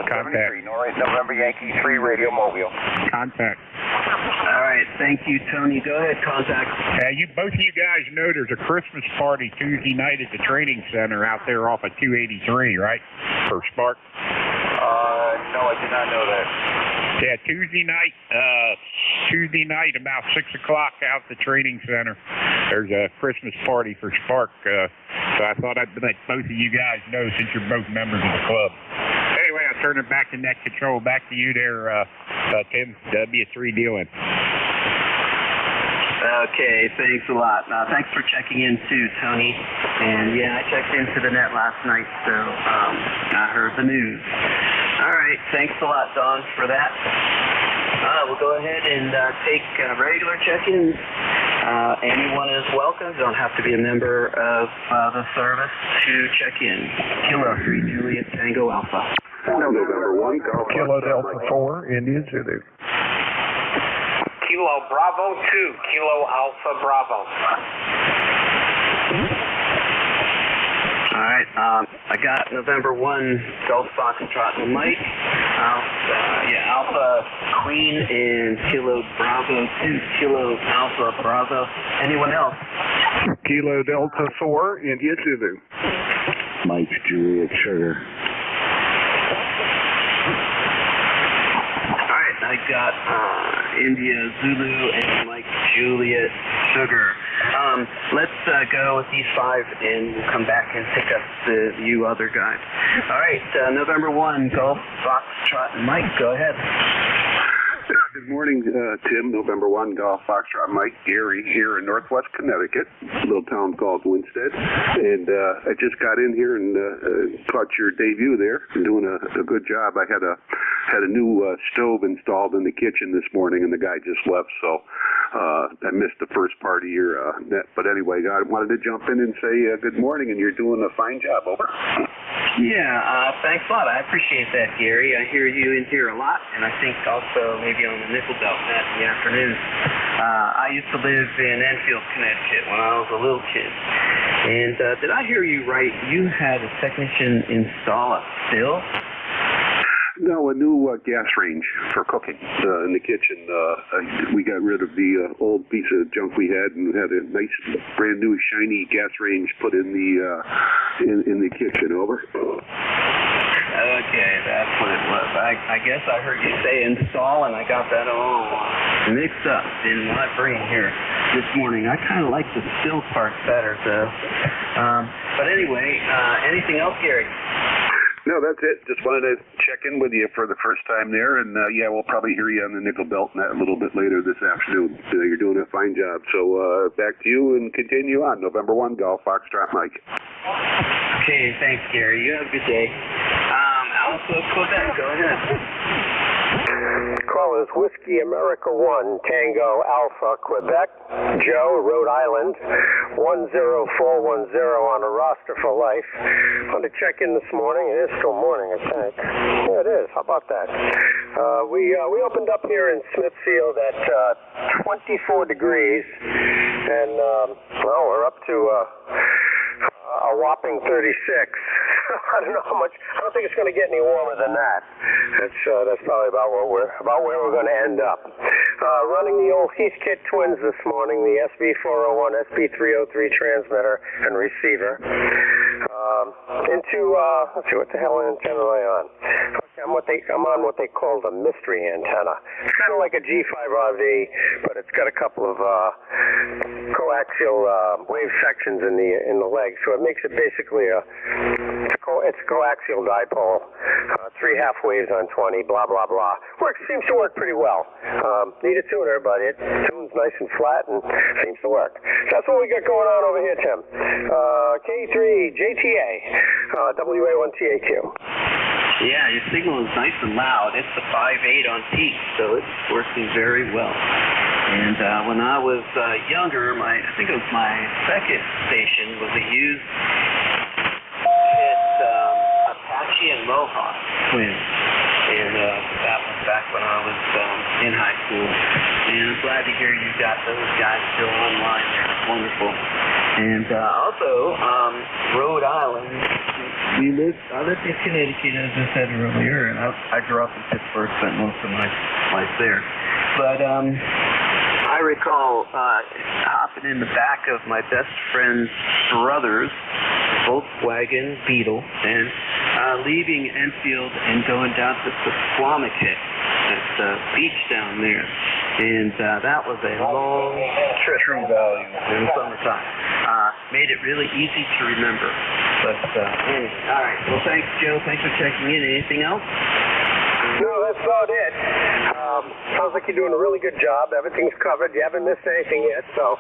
73 November Yankee 3 Radio Mobile. Contact. All right, thank you, Tony. Go ahead, contact. Both of you guys know there's a Christmas party Tuesday night at the training center out there off of 283, right? For Spark. No, I did not know that. Yeah, Tuesday night about 6 o'clock out at the training center. There's a Christmas party for Spark. So I thought I'd let both of you guys know since you're both members of the club. Anyway, I'll turn it back to net control. Back to you there, Tim, W3 dealing. Okay, thanks a lot. Thanks for checking in too, Tony. And yeah, I checked into the net last night, so I heard the news. All right, thanks a lot, Don, for that. We'll go ahead and take regular check-ins. Anyone is welcome. Don't have to be a member of the service to check in. Kilo 3 Juliet Tango Alpha. November 1, Golf Kilo Delta 4, India Zulu. Kilo Bravo 2, Kilo Alpha Bravo. All right, I got November 1, Golf Foxtrot Mike, Alpha Queen, and Kilo Bravo 2, Kilo Alpha Bravo. Anyone else? Kilo Delta 4, India Zulu. Mike Juliet Sugar. All right, I got India Zulu and Mike Juliet Sugar. Let's go with these 5 and we'll come back and pick up you other guys. All right, November 1, Golf Foxtrot Mike, go ahead. Good morning, Tim. November 1, Golf Foxtrot Mike, Gary here in Northwest Connecticut, a little town called Winsted. And I just got in here and caught your debut there. You're doing a good job. I had a new stove installed in the kitchen this morning, and the guy just left, so I missed the first part of your net. But anyway, I wanted to jump in and say good morning, and you're doing a fine job. Over. Yeah, thanks a lot. I appreciate that, Gary. I hear you in here a lot, and I think also maybe on the Nickel Belt net in the afternoon. I used to live in Enfield, Connecticut when I was a little kid. And did I hear you right? You had a technician install a still? No, a new gas range for cooking in the kitchen. We got rid of the old piece of junk we had and had a nice, brand new, shiny gas range put in the kitchen. Over. Okay, that's what it was. I guess I heard you say install, and I got that all mixed up in my brain here this morning. I kind of like the still part better, though. But anyway, anything else, Gary? No, that's it. Just wanted to check in with you for the first time there, and yeah, we'll probably hear you on the Nickel Belt net a little bit later this afternoon. You're doing a fine job. So back to you and continue on. November 1, Golf Foxtrot Mike. Okay, thanks, Gary. You have a good day. Alpha Quebec, go ahead. Call is Whiskey America 1, Tango Alpha Quebec, Joe, Rhode Island, 10410 on a roster for life. Want to check in this morning. It is still morning, I think. Yeah, it is. How about that? We opened up here in Smithfield at 24 degrees, and well, we're up to a whopping 36. I don't know how much. I don't think it's going to get any warmer than that. That's probably about where we're going to end up. Running the old Heathkit Twins this morning, the SB401, SB303 transmitter and receiver. Let's see, what the hell antenna am I on? I'm on what they call the mystery antenna. It's kind of like a G5RV, but it's got a couple of coaxial wave sections in the legs, so it makes it basically it's a coaxial dipole. 3 half waves on 20, blah blah blah. Seems to work pretty well. Need a tuner, but it tunes nice and flat and seems to work. So that's what we got going on over here, Tim. K3 JTA, WA1TAQ. Yeah, your signal is nice and loud. It's the 5.8 on peak, so it's working very well. And when I was younger, I think it was my second station was a used Apache and Mohawk twins. And that was back when I was in high school. And I'm glad to hear you got those guys still online there. It's wonderful. And also, Rhode Island. I lived in Connecticut, as I said earlier, and I grew up in Pittsburgh, spent most of my life there. But I recall hopping in the back of my best friend's brother's Volkswagen Beetle and leaving Enfield and going down to Squamicut at the beach down there. And that was a long trip. True value in the summertime. Made it really easy to remember. But anyway, all right. Well, thanks, Joe. Thanks for checking in. Anything else? No, that's about it. Sounds like you're doing a really good job. Everything's covered. You haven't missed anything yet, so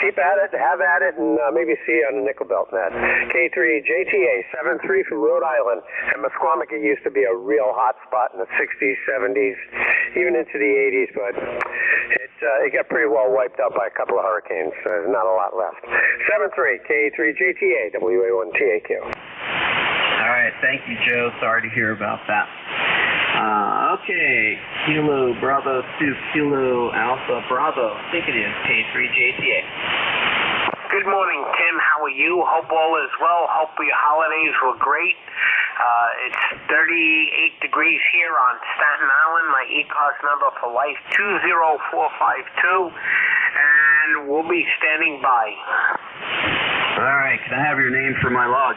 keep at it, have at it, and maybe see you on the Nickel Belt net. K3 JTA 73 from Rhode Island, and Mesquamicut used to be a real hot spot in the 60s, 70s, even into the 80s, but it it got pretty well wiped out by a couple of hurricanes. There's not a lot left. 73 K3GTA WA1TAQ. All right, thank you, Joe. Sorry to hear about that. Okay, Kilo Bravo 2 Kilo Alpha Bravo. I think it is K3JTA. Good morning, Tim. How are you? Hope all is well. Hope your holidays were great. It's 38 degrees here on Staten Island. My ECARS number for life 20452, and we'll be standing by. All right, can I have your name for my log?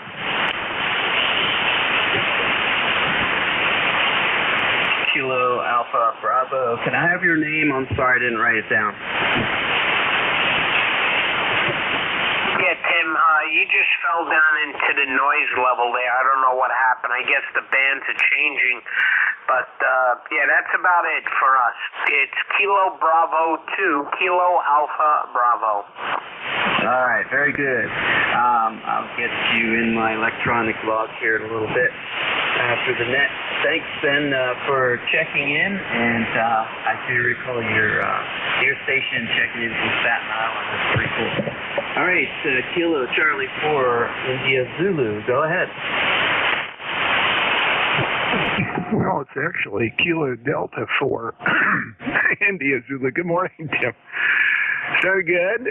Kilo Alpha Bravo. Can I have your name? I'm sorry, I didn't write it down. Yeah, Tim, you just fell down into the noise level there. I don't know what happened. I guess the bands are changing. But, yeah, that's about it for us. It's Kilo Bravo 2, Kilo Alpha Bravo. All right, very good. I'll get you in my electronic log here in a little bit after the net. Thanks, Ben, for checking in, and I do recall your station checking in from Staten Island. That's pretty cool. All right, Kilo Charlie 4 India Zulu, go ahead. Well, it's actually Kilo Delta 4 India Zulu. Good morning, Tim. So good.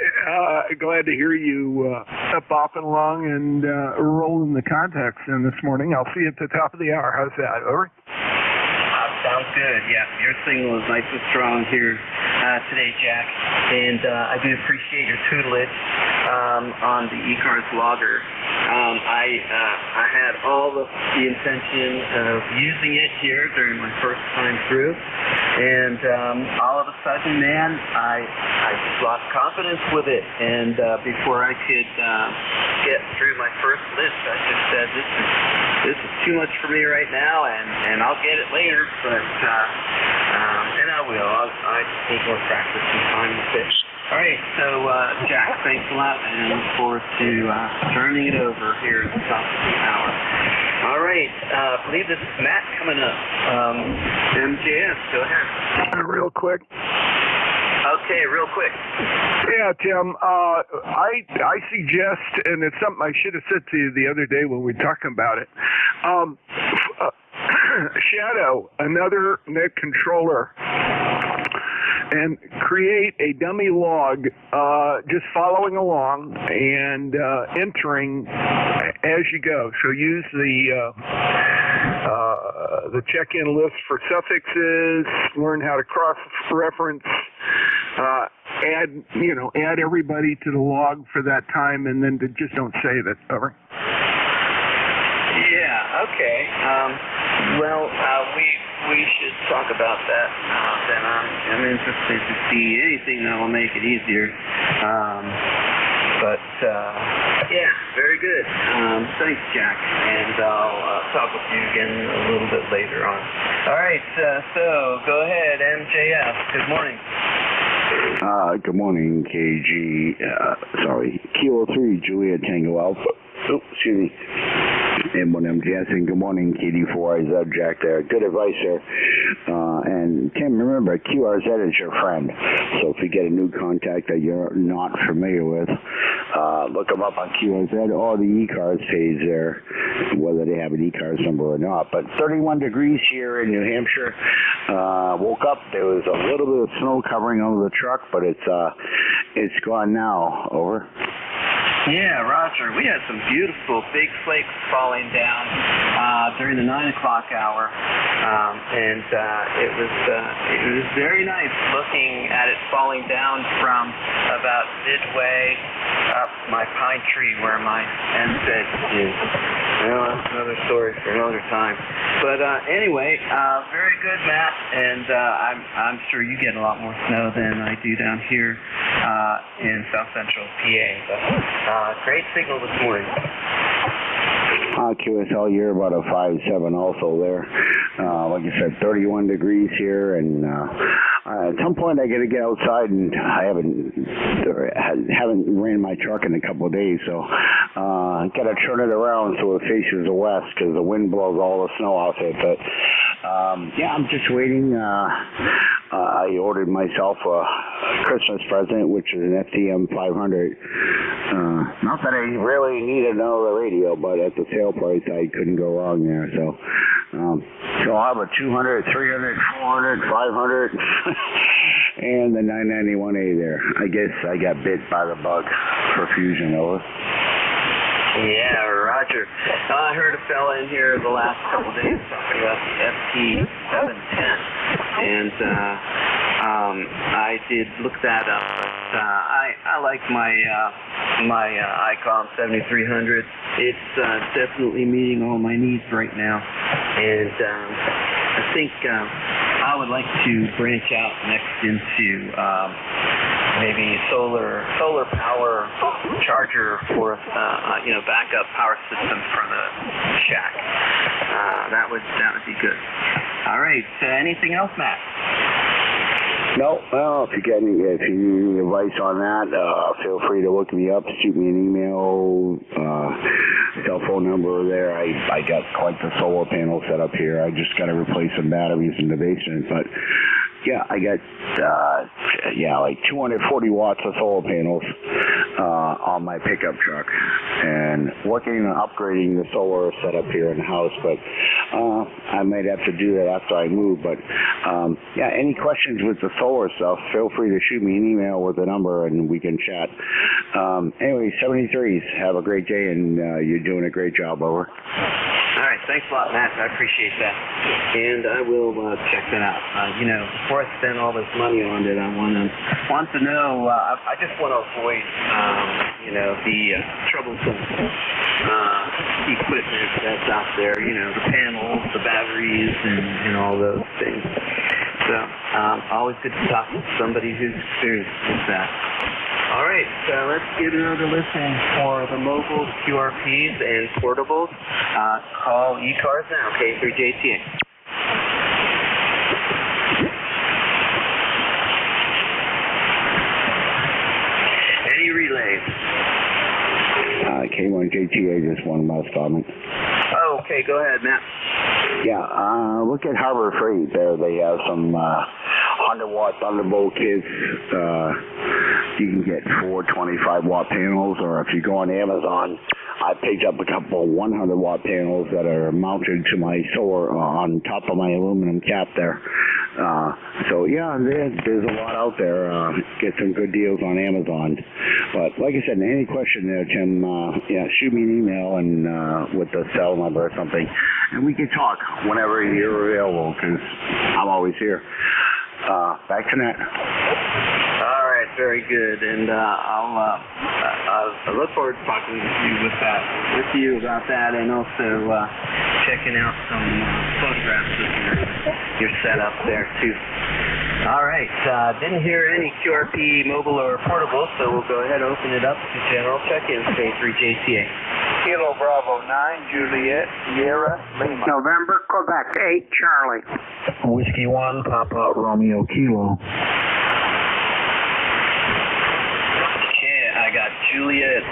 Glad to hear you bopping along and rolling the contacts in this morning. I'll see you at the top of the hour. How's that? Over? Sounds good. Yeah, your signal is nice and strong here today, Jack. And I do appreciate your tutelage on the ECARS logger. I had all the intention of using it here during my first time through, and all of a sudden, man, I just lost confidence with it. And before I could get through my first list, I just said, this is too much for me right now, and I'll get it later. But and I will. I just need more practice and time with it. All right, so Jack, thanks a lot, and look forward to turning it over here at the top of the hour. All right, I believe this is Matt coming up. MJS, go ahead. Real quick. Okay, real quick. Yeah, Tim, I suggest, and it's something I should have said to you the other day when we were talking about it, shadow another net controller and create a dummy log just following along and entering as you go. So use the check-in list for suffixes, learn how to cross-reference, add everybody to the log for that time, and then just don't save it. Over. Yeah, okay. Well, we should talk about that. Then I'm interested to see anything that will make it easier. But yeah, very good. Thanks, Jack. And I'll talk with you again a little bit later on. All right, so go ahead, MJF. Good morning. Good morning, Kilo 3, Juliet Tango Alpha. Oh, excuse me. M1MGS, and good morning, KD4IZ, Jack there. Good advice there. And Tim, remember, QRZ is your friend. So if you get a new contact that you're not familiar with, look them up on QRZ or the ECARS page there, whether they have an ECARS number or not. But 31 degrees here in New Hampshire. Woke up, there was a little bit of snow covering over the truck, but it's gone now. Over. Yeah, Roger. We had some beautiful big flakes falling down during the 9 o'clock hour, and it was very nice looking at it falling down from about midway up my pine tree where my NJ is. Well, that's another story for another time. But anyway, very good, Matt, and I'm sure you get a lot more snow than I do down here in South Central PA. But great signal this morning. QSL, you're about a 5.7 also there. Like I said, 31 degrees here, and at some point I got to get outside, and I haven't ran my truck in a couple of days, so got to turn it around so it faces the west because the wind blows all the snow off it. But yeah, I'm just waiting. I ordered myself a Christmas present, which is an FTM 500. Not that I really needed another radio, but at the sale price, I couldn't go wrong there. So I'll have a 200, 300, 400, 500, and the 991A there. I guess I got bit by the bug for Fusion, over. Yeah, Roger. I heard a fella in here the last couple of days talking about the FT710, and I did look that up. But I like my ICOM 7300. It's definitely meeting all my needs right now, and I think I would like to branch out next into maybe solar power charger for backup power system for the shack. That would be good. All right. Anything else, Matt? No, well, if you need any advice on that, feel free to look me up, shoot me an email, cell phone number there. I got quite the solar panel set up here. I just got to replace some batteries in the basement, but yeah, I got like 240 watts of solar panels on my pickup truck, and working on upgrading the solar setup here in the house, but I might have to do that after I move. But any questions with the solar stuff, feel free to shoot me an email with the number and we can chat. Anyway, 73s, have a great day, and you're doing a great job, over. All right, thanks a lot, Matt. I appreciate that, and I will check that out. Before I spend all this money on it, I want to know. I just want to avoid, the troublesome equipment that's out there. The panels, the batteries, and all those things. So, always good to talk to somebody who's experienced with that. All right, so let's give another listen for the mobile QRPs and portables. Call ECARS now, K3JTA. Any relays? K1JTA, just one mouse comment. Oh, okay, go ahead, Matt. Yeah, look at Harbor Freight there. They have some 100-watt Thunderbolt kits. You can get 4 25-watt panels, or if you go on Amazon, I picked up a couple 100-watt panels that are mounted to my solar on top of my aluminum cap there. There's a lot out there. Get some good deals on Amazon. But like I said, any question there, Tim, shoot me an email and with the cell number or something, and we can talk whenever you're available, because I'm always here. Back to Nat. All right, very good, and I look forward to talking with you about that, and also checking out some photographs of your setup there too. All right, didn't hear any QRP mobile or portable, so we'll go ahead and open it up to general check-ins, K3JTA. Kilo Bravo 9, Juliet, Sierra, Lima. November, Quebec, 8, Charlie. Whiskey 1, Papa Romeo Kilo. Okay, I got Juliet,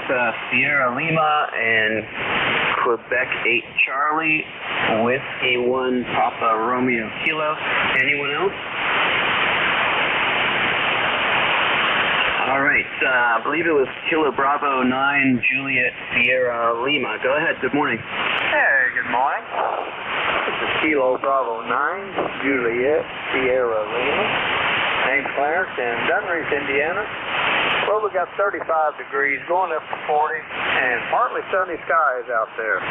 Sierra, Lima, and Quebec 8, Charlie. Whiskey 1, Papa Romeo Kilo. Anyone else? All right, I believe it was Kilo Bravo 9, Juliet, Sierra, Lima. Go ahead, good morning. Hey, good morning. This is Kilo Bravo 9, Juliet, Sierra, Lima. Name's Clarence in Dunreef, Indiana. Well, we got 35 degrees, going up to 40, and partly sunny skies out there.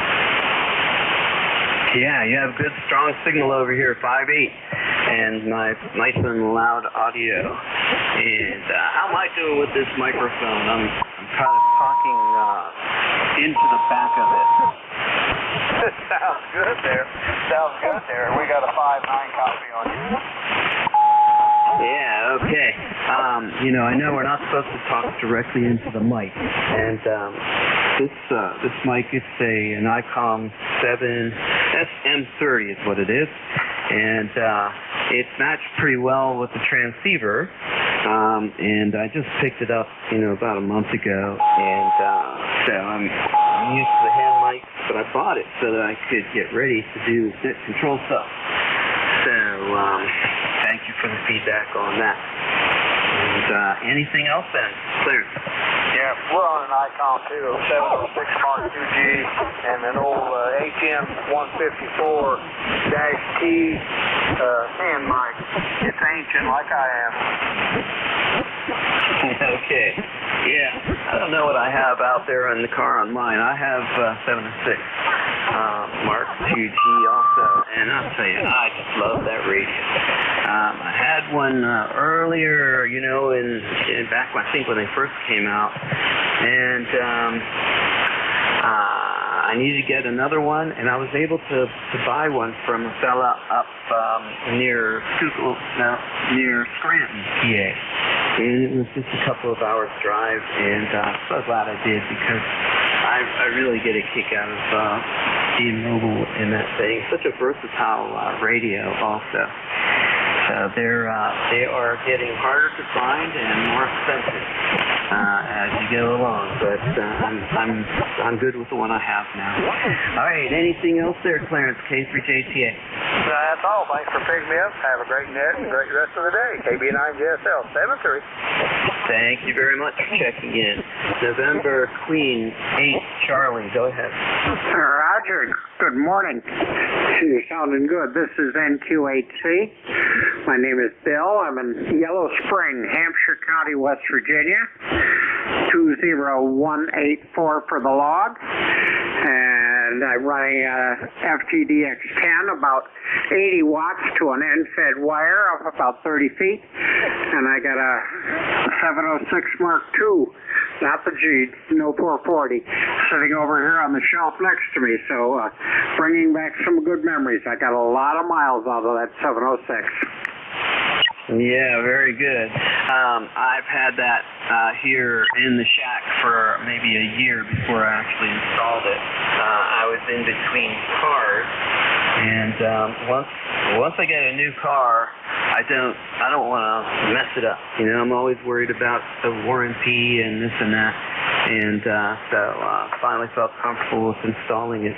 Yeah, you have good, strong signal over here, 5.8, and nice and loud audio. And how am I doing with this microphone? I'm kind of talking into the back of it. Sounds good there. We got a 5.9 copy on you. Yeah, okay. I know we're not supposed to talk directly into the mic, and this mic is an ICOM 7 SM30 is what it is, and it's matched pretty well with the transceiver, and I just picked it up, about a month ago, and so I'm used to the hand mic, but I bought it so that I could get ready to do net control stuff. So, thank you for the feedback on that. And anything else then, Clarence? Yeah, we're on an ICOM too, 706 Mark 2G, and an old ATM 154-T hand mic. It's ancient like I am. Okay. Yeah. I don't know what I have out there in the car on mine. I have 706 Mark 2G also, and I'll tell you, I just love that radio. I had one earlier, you know, in back when I think when they first came out, and I needed to get another one, and I was able to buy one from a fella up near Scranton, PA. And it was just a couple of hours drive, and I'm so glad I did, because I really get a kick out of being mobile in that thing. Such a versatile radio also. So they are getting harder to find and more expensive as you go along. But I'm good with the one I have now. All right, anything else there, Clarence, K3JTA? That's all. Thanks for picking me up. Have a great net and a great rest of the day. KB9JSL 73. Thank you very much for checking in. November Queen 8 Charlie, go ahead. Roger, good morning. You're sounding good. This is NQ8C. My name is Bill. I'm in Yellow Spring, Hampshire County, West Virginia. 20184 for the log. And I'm running a FTDX10, about 80 watts to an end-fed wire of about 30 feet. And I got a 706 Mark II, not the G, no 440, sitting over here on the shelf next to me. So bringing back some good memories. I got a lot of miles out of that 706. Yeah, very good. I've had that here in the shack for maybe a year before I actually installed it. I was in between cars, and once I get a new car, I don't want to mess it up. You know, I'm always worried about the warranty and this and that, and so finally felt comfortable with installing it.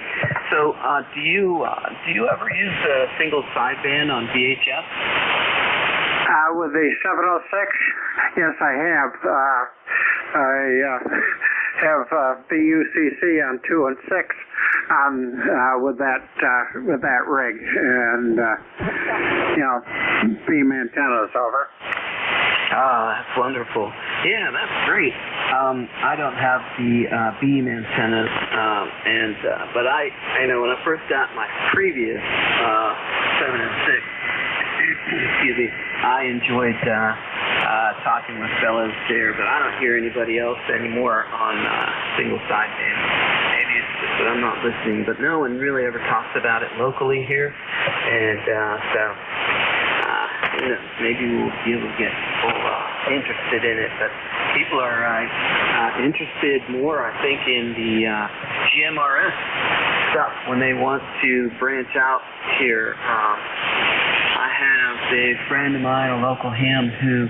So, do you ever use a single sideband on VHF? With the 706, yes, I have. I have BUCC on 2 and 6 with that rig, and you know, beam antennas over. Ah, that's wonderful. Yeah, that's great. I don't have the beam antennas, but I know when I first got my previous 7 and 6. Excuse me, I enjoyed talking with fellows there, but I don't hear anybody else anymore on single sideband. Maybe it's just that I'm not listening, but no one really ever talks about it locally here, and so you know, maybe we'll be able to get people interested in it, but people are interested more, I think, in the GMRS stuff when they want to branch out here. I have a friend of mine, a local ham, who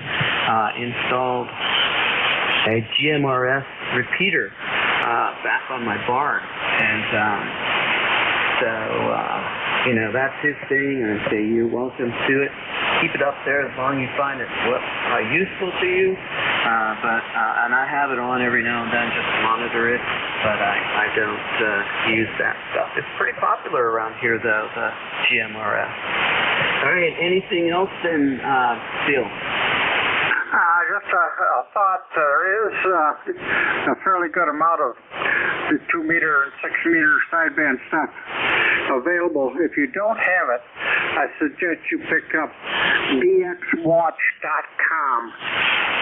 installed a GMRS repeater back on my barn, and so you know, that's his thing, and I say you're welcome to it. Keep it up there as long as you find it useful to you. And I have it on every now and then just to monitor it, but I don't use that stuff. It's pretty popular around here, though, the GMRS. All right, anything else then, Bill? Just a thought. There is a fairly good amount of 2-meter and 6-meter sideband stuff available. If you don't have it, I suggest you pick up bxwatch.com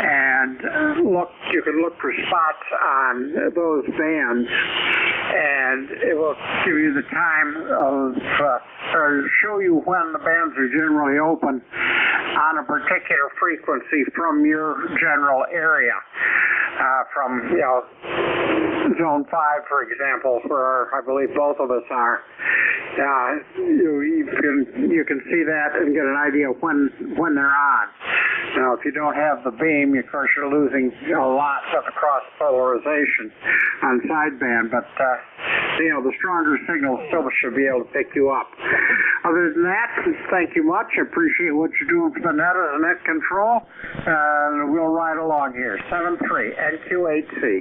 and you can look for spots on those bands, and it will give you the time of, or show you when the bands are generally open on a particular frequency from your general area. From, you know, Zone 5, for example, where I believe both of us are. You can see that and get an idea when they're on. Now, if you don't have the beam, of course, you're losing a lot of the cross polarization on sideband, but you know, the stronger signals still should be able to pick you up. Other than that, thank you much. I appreciate what you're doing for the net as a net control. We'll ride along here. 7-3, NQ8C.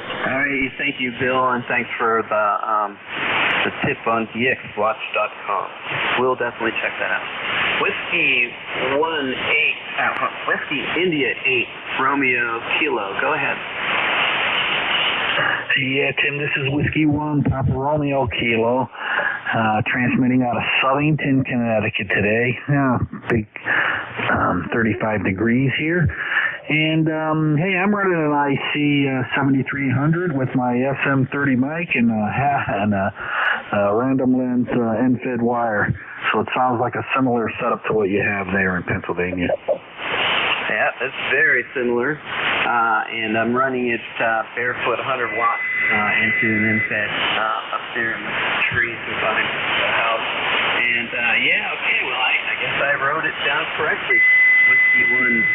All right, thank you, Bill, and thanks for the tip on dxwatch.com. We'll definitely check that out. Whiskey India 8, Romeo Kilo. Go ahead. Yeah, Tim, this is Whiskey 1, Papa Romeo Kilo, transmitting out of Southington, Connecticut today. Big 35 degrees here. And, hey, I'm running an IC 7300 with my SM30 mic and a random length end-fed wire. So it sounds like a similar setup to what you have there in Pennsylvania. Yeah, it's very similar. And I'm running it barefoot 100 watts into an end-fed up there in the trees behind the house. And, okay, well, I guess I wrote it down correctly. Whiskey 1.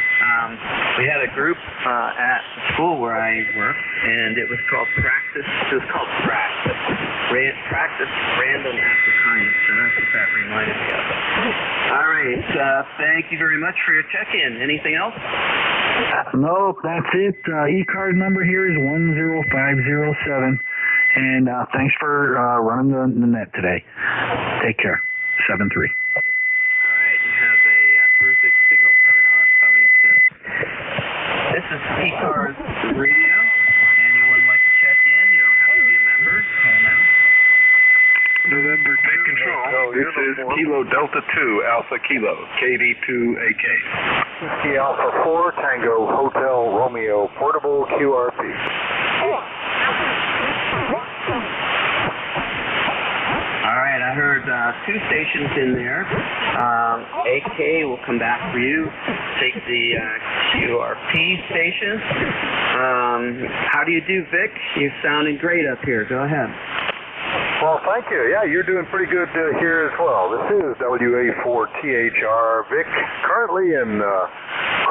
We had a group at the school where I work, and it was called Practice. It was called Practice. Practice Random Acts of Kindness. So that's what that reminded me of. All right. Thank you very much for your check-in. Anything else? Nope, that's it. ECARS number here is 10507. And thanks for running the net today. Take care. 7-3. This is ECARS Radio. Anyone like to check in? You don't have to be a member. Call now. November Take Control. This is Kilo Delta 2 Alpha Kilo, KD2AK. Whiskey Alpha 4, Tango Hotel Romeo, portable QRP. All right, I heard 2 stations in there. AK will come back for you. Take the QRP station. How do you do, Vic? You're sounding great up here. Go ahead. Well, thank you. Yeah, you're doing pretty good here as well. This is WA4THR Vic, currently in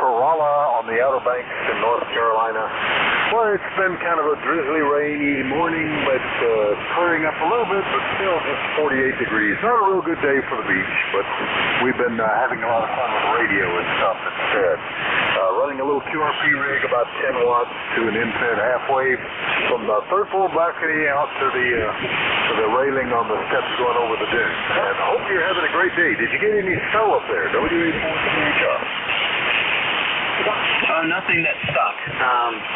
Corolla on the Outer Banks in North Carolina. Well, it's been kind of a drizzly, rainy morning, but clearing up a little bit, but still just 48 degrees. Not a real good day for the beach, but we've been having a lot of fun with the radio and stuff instead. Running a little QRP rig, about 10 watts to an infed halfway from the third floor balcony out to the railing on the steps going over the dune. And I hope you're having a great day. Did you get any snow up there? WA4THR. Oh, nothing that stuck.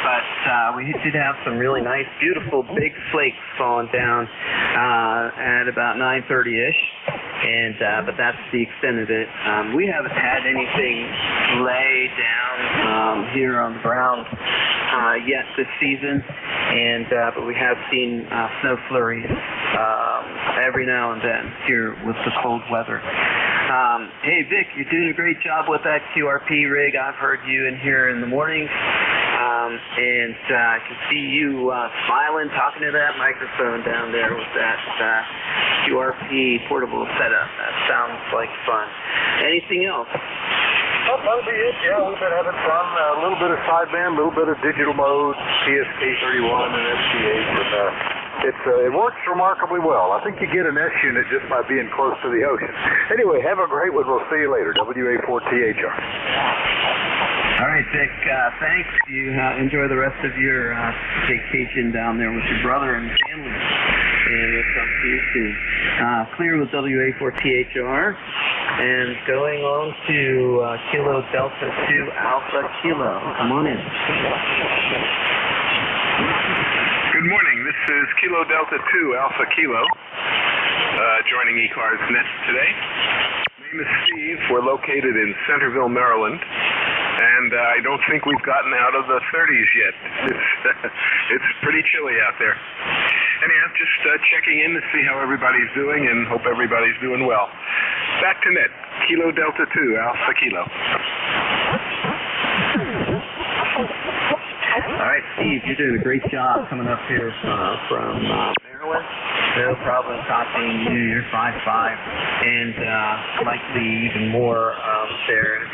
But we did have some really nice, beautiful, big flakes falling down at about 9:30ish. But that's the extent of it. We haven't had anything lay down here on the ground yet this season, but we have seen snow flurries every now and then here with the cold weather. Hey, Vic, you're doing a great job with that QRP rig. I've heard you in here in the mornings, and I can see you smiling, talking to that microphone down there with that QRP portable setup. That sounds like fun. Anything else? Well, that'll be it. Yeah, we've been having fun. A little bit of sideband, a little bit of digital mode, PSK31 and SC8, and it works remarkably well. I think you get an S unit just by being close to the ocean. Anyway, have a great one. We'll see you later. WA4THR. All right, Vic, thanks. You enjoy the rest of your vacation down there with your brother and family. And we'll talk to you soon. Clear with WA4THR. And going on to Kilo Delta 2 Alpha Kilo. Come on in. Good morning. This is Kilo Delta 2 Alpha Kilo, joining ECARS Net today. My name is Steve. We're located in Centerville, Maryland, and I don't think we've gotten out of the 30s yet. It's pretty chilly out there. Anyhow, just checking in to see how everybody's doing and hope everybody's doing well. Back to net. Kilo Delta 2 Alpha Kilo. All right, Steve, you're doing a great job coming up here from Maryland. They're probably topping your 5.5 and likely even more there.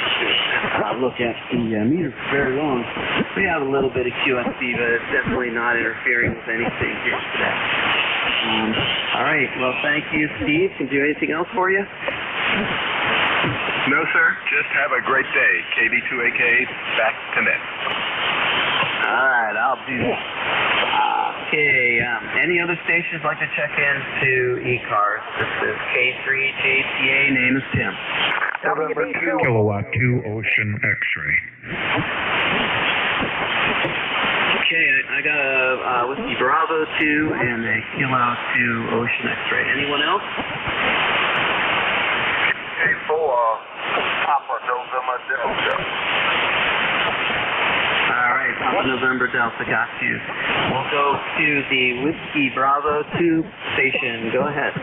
Look at the meter very long. We have a little bit of QSB, but it's definitely not interfering with anything here today. All right. Well, thank you, Steve. Can do anything else for you? No, sir. Just have a great day. KD2AK, back to net. All right, I'll do that. Okay, any other stations like to check in to ECARS? This is K3JTA, name is Tim. Kilowatt 2 Ocean X-ray. Okay, I got a Whiskey Bravo 2 and a Kilo 2 Ocean X-ray. Anyone else? K4, Papa November Delta. All right, Papa November Delta, got you. We'll go to the Whiskey Bravo 2 station. Go ahead.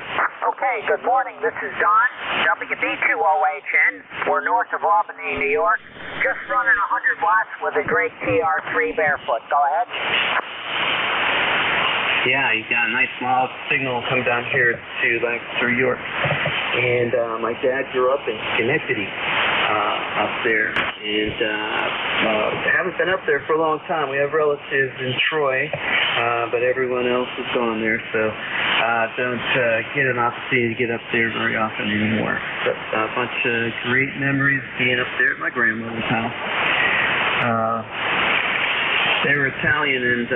Okay, good morning. This is Don, WB2OHN. We're north of Albany, New York. Just running 100 watts with a Drake TR3 barefoot. Go ahead. Yeah, you got a nice small signal come down here to Lancaster, York. And my dad grew up in Schenectady up there. And I haven't been up there for a long time. We have relatives in Troy, but everyone else has gone there. So don't get an opportunity to get up there very often anymore. But a bunch of great memories being up there at my grandmother's house. They were Italian, and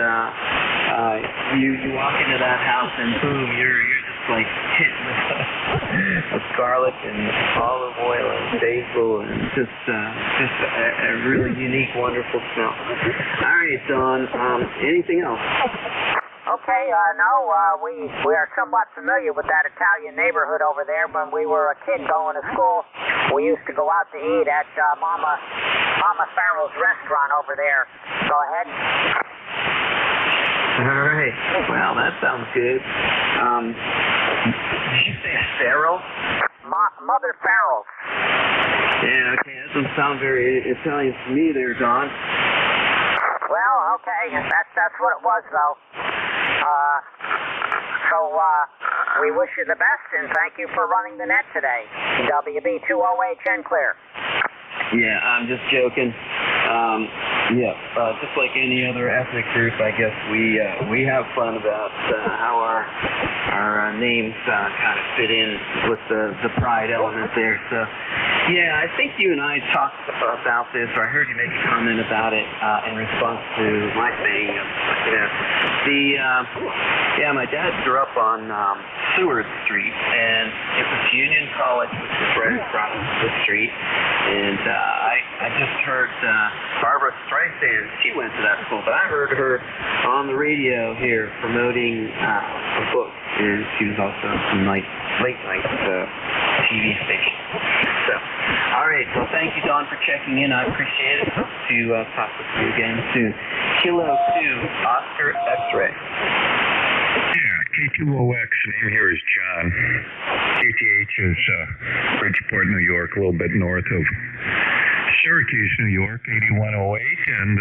you walk into that house, and boom, you're just like hit with garlic and olive oil and basil, and just a really unique, wonderful smell. All right, Don. Anything else? Okay, no, we are somewhat familiar with that Italian neighborhood over there. When we were a kid going to school, we used to go out to eat at Mama Farrell's restaurant over there. Go ahead. All right. Well, that sounds good. Did you say Farrell? Mother Farrell's. Yeah, okay. That doesn't sound very Italian to me there, Don. Well, okay. That's what it was, though. So we wish you the best, and thank you for running the net today. WB2OHN clear. Yeah, I'm just joking. Just like any other ethnic group, I guess we have fun about how our names kind of fit in with the pride element there. So, yeah, I think you and I talked about this, or I heard you make a comment about it in response to my saying, my dad grew up on Seward Street, and it was Union College, which was right across the street, and I just heard Barbara Streisand, she went to that school, but I heard her on the radio here promoting a book, and she was also on late night TV station. So, all right, well, thank you, Don, for checking in. I appreciate it. Hope to talk with you again soon. Kilo 2, Oscar X-ray. Yeah, K2OX, name here is John. KTH is Bridgeport, New York, a little bit north of Syracuse, New York, 8108, and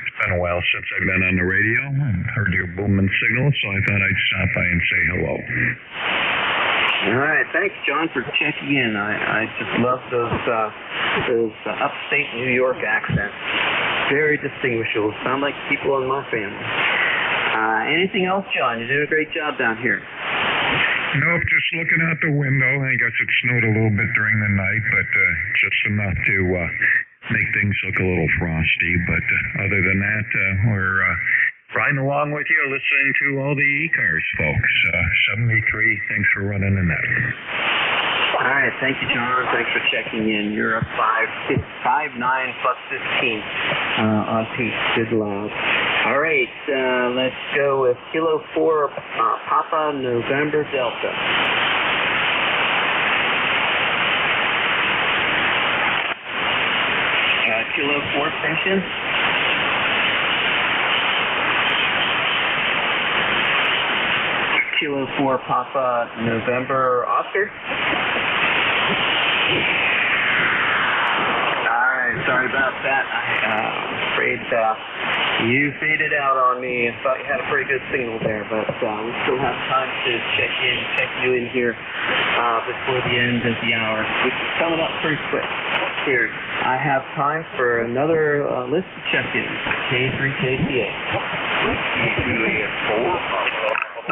it's been a while since I've been on the radio and heard your booming signal, so I thought I'd stop by and say hello. All right, thanks, John, for checking in. I just love those upstate New York accents. Very distinguishable. Sound like people in my family. Anything else, John? You did a great job down here. Nope, just looking out the window. I guess it snowed a little bit during the night, but just enough to make things look a little frosty. But other than that, we're riding along with you, listening to all the ECARS folks. 73, thanks for running the net. All right, thank you, John. Thanks for checking in. You're a 5'9" plus 15 on Pete. Good luck. All right, let's go with Kilo 4, Papa November Delta. Kilo 4 station. Kilo 4, Papa November Oscar. Alright, sorry about that. I'm afraid you faded out on me. I thought you had a pretty good signal there, but we still have time to check you in here before the end of the hour, which is coming up pretty quick. Here, I have time for another list of check-ins. K3KTA.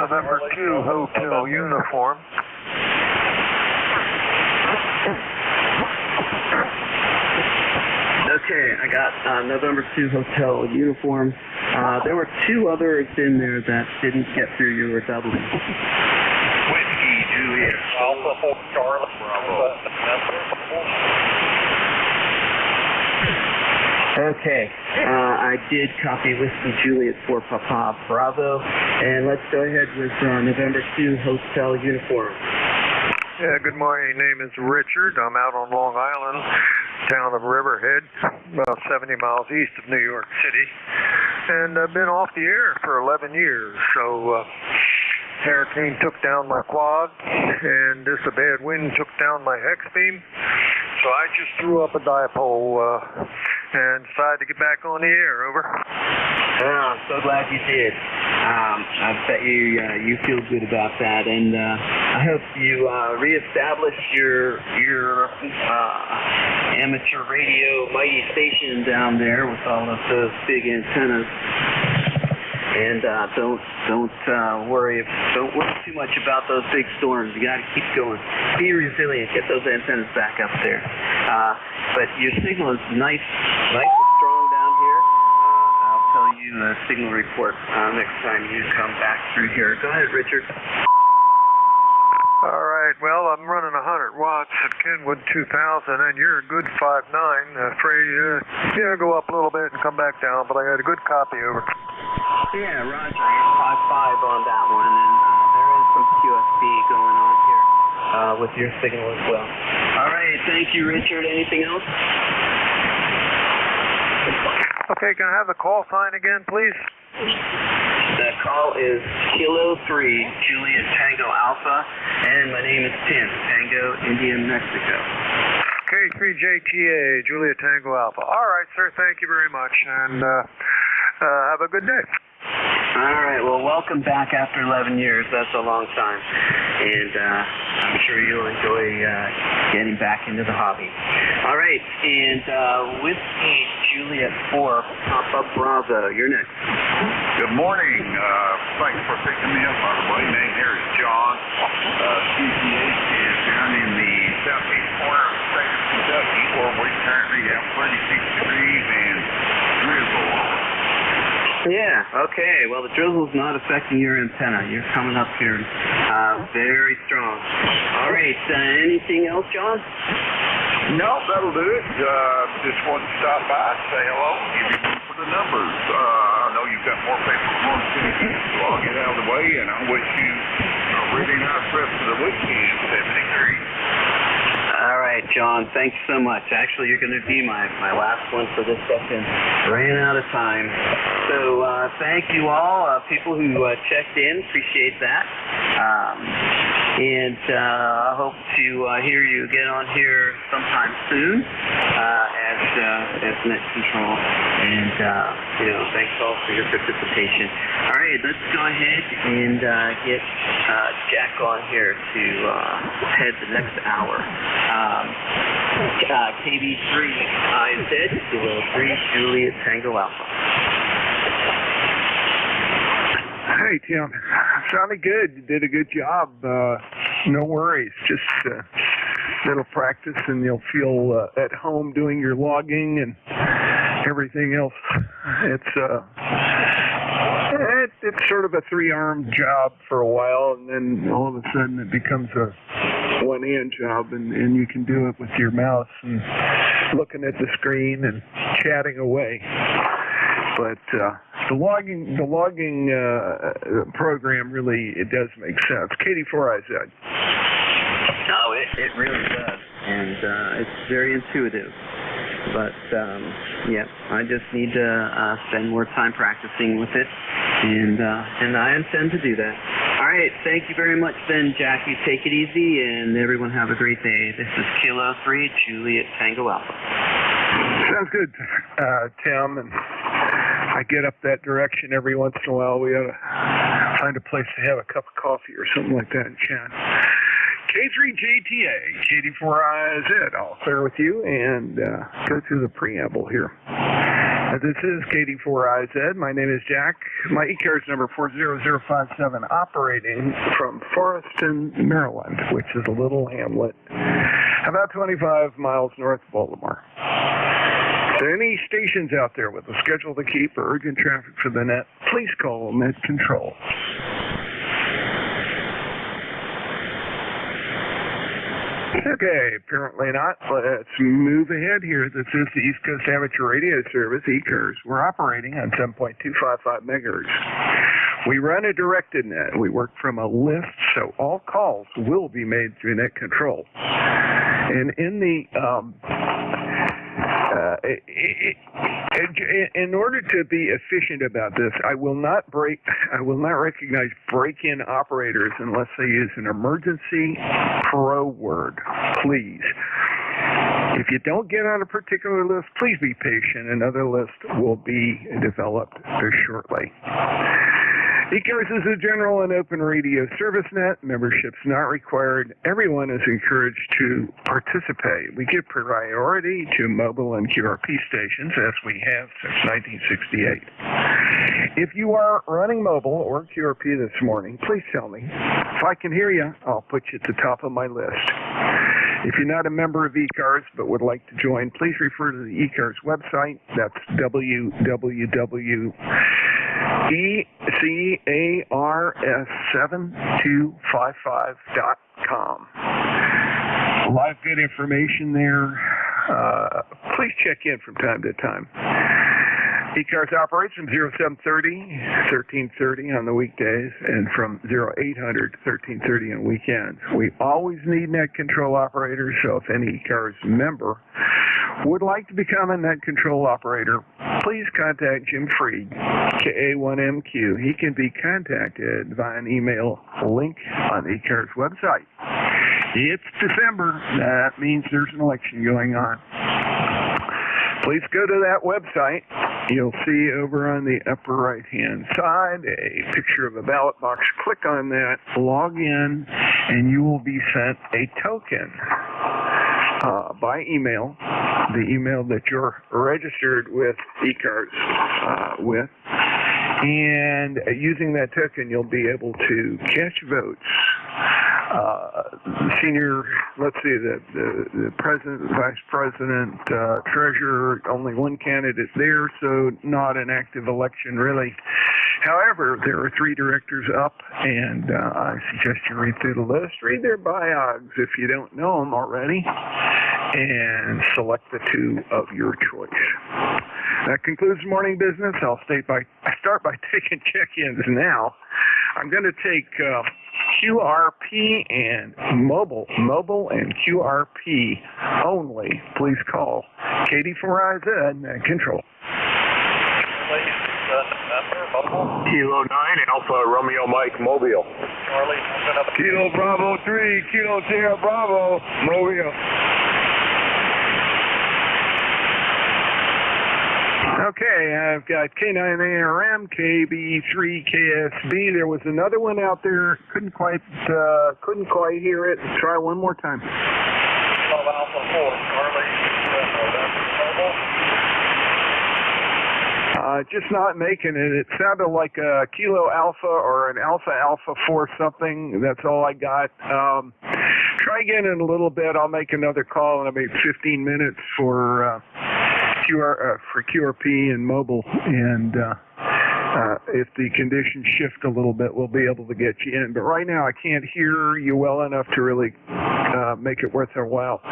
November 2 Hotel Uniform. Okay, I got November 2 Hotel Uniform. There were two others in there that didn't get through your doubling. Whiskey, Juliet, Alpha 4 Charlie, Bravo. Okay, I did copy Whiskey Juliet for Papa Bravo, and let's go ahead with November 2 Hotel Uniform. Yeah, good morning. Name is Richard. I'm out on Long Island, town of Riverhead, about 70 miles east of New York City. And I've been off the air for 11 years. So hurricane took down my quad, and just a bad wind took down my hex beam. So I just threw up a dipole and decided to get back on the air. Over. I'm so glad you did. I bet you feel good about that, and I hope you reestablish your amateur radio mighty station down there with all of those big antennas. And don't worry too much about those big storms. You got to keep going. Be resilient. Get those antennas back up there. But your signal is nice and strong down here. I'll tell you a signal report next time you come back through here. Go ahead, Richard. All right. Well, I'm running 100 watts at Kenwood 2000, and you're a good 5.9. Afraid go up a little bit and come back down, but I got a good copy. Over. Yeah, Roger. 5.5 on that one, and there is some QSB going on here with your signal as well. All right. Thank you, Richard. Anything else? Okay. Can I have the call sign again, please? The call is Kilo 3, Juliet Tango Alpha, and my name is Tim, Tango, India, Mexico. K3JTA, Juliet Tango Alpha. All right, sir. Thank you very much, and have a good day. All right. Well, welcome back after 11 years. That's a long time, and I'm sure you'll enjoy getting back into the hobby. All right, and Whiskey Juliet 4, Papa Bravo, you're next. Good morning. Thanks for picking me up, by the way. Name here is John. CCH is down in the southeast corner of the state of Kentucky, where we currently have 36 degrees and drizzle. Yeah, okay. Well, the drizzle's not affecting your antenna. You're coming up here very strong. All right. Anything else, John? No, that'll do it. Just wanted to stop by, say hello, give you one for the numbers. I know you've got more paperwork than you do, so I'll get out of the way, and I wish you a really nice rest of the weekend, 73. All right, John, thanks so much. Actually, you're going to be my last one for this session. Ran out of time. So thank you all, people who checked in. Appreciate that. And I hope to hear you get on here sometime soon as Net Control. And, thanks all for your participation. All right, let's go ahead and get Jack on here to head the next hour. KB3 IZ, Kilo 3, Juliet Tango Alpha. Hey, Tim. Sounded good. You did a good job. No worries. Just little practice, and you'll feel at home doing your logging and everything else. It's sort of a three-arm job for a while, and then all of a sudden it becomes a one-hand job, and you can do it with your mouse and looking at the screen and chatting away. But the logging program really, it does make sense. KD4IZ. No, it really does, and it's very intuitive. But I just need to spend more time practicing with it, and I intend to do that. All right, thank you very much, then, Jackie. Take it easy, and everyone have a great day. This is Kilo 3, Juliet Tango Alpha. Sounds good, Tim. And I get up that direction every once in a while. We ought to find a place to have a cup of coffee or something like that and chat. K3JTA, KD4IZ, I'll clear with you and go through the preamble here. This is KD4IZ. My name is Jack. My ECARS number 40057, operating from Forreston, Maryland, which is a little hamlet about 25 miles north of Baltimore. So any stations out there with a schedule to keep or urgent traffic for the net, please call Net Control. Okay, apparently not. Let's move ahead here. This is the East Coast Amateur Radio Service, ECARS. We're operating on 7.255 megahertz. We run a directed net. We work from a list, so all calls will be made through Net Control. And in order to be efficient about this, I will not recognize break-in operators unless they use an emergency pro word. Please. If you don't get on a particular list, please be patient. Another list will be developed shortly. ECARS is a general and open radio service net. Membership's not required. Everyone is encouraged to participate. We give priority to mobile and QRP stations, as we have since 1968. If you are running mobile or QRP this morning, please tell me. If I can hear you, I'll put you at the top of my list. If you're not a member of ECARS but would like to join, please refer to the ECARS website. That's www.ECARS7255.com. A lot of good information there. Please check in from time to time. ECARS operates from 0730, 1330 on the weekdays, and from 0800, 1330 on weekends. We always need net control operators, so if any ECARS member would like to become a net control operator, please contact Jim Freed, KA1MQ. He can be contacted via an email link on the ECARS website. It's December. That means there's an election going on. Please go to that website. You'll see over on the upper right-hand side a picture of a ballot box. Click on that, log in, and you will be sent a token by email, the email that you're registered with ECARS with. And using that token, you'll be able to cast votes. The president, vice president, treasurer, only one candidate there, so not an active election really. However, there are 3 directors up, and I suggest you read through the list, read their bios if you don't know them already, and select the 2 of your choice. That concludes morning business. I'll start by taking check-ins now. I'm going to take QRP and mobile and QRP only. Please call KD4IZ Net Control. Kilo 9, Alpha Romeo Mike Mobile. Kilo Bravo 3, Kilo Sierra Bravo, Mobile. Okay, I've got K9ARM, KB3KSB. There was another one out there. Couldn't quite hear it. Try one more time. Alpha 4, Charlie, just not making it. It sounded like a Kilo Alpha or an Alpha 4 something. That's all I got. Try again in a little bit. I'll make another call in about 15 minutes for QRP and mobile, and if the conditions shift a little bit, we'll be able to get you in. But right now, I can't hear you well enough to really make it worth our while.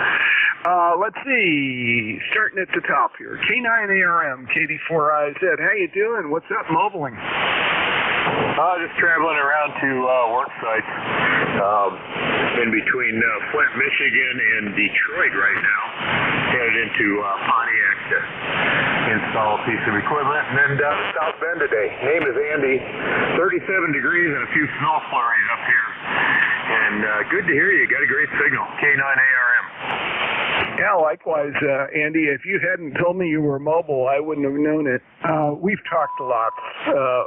Let's see, starting at the top here. K9ARM, KD4IZ. How you doing? What's up, mobiling? Just traveling around to work sites in between Flint, Michigan and Detroit right now. Headed into Pontiac to install a piece of equipment. And then down to South Bend today. Name is Andy. 37 degrees and a few snow flurries up here. And good to hear you. Got a great signal. K9ARM. Yeah, likewise, Andy. If you hadn't told me you were mobile, I wouldn't have known it. We've talked a lot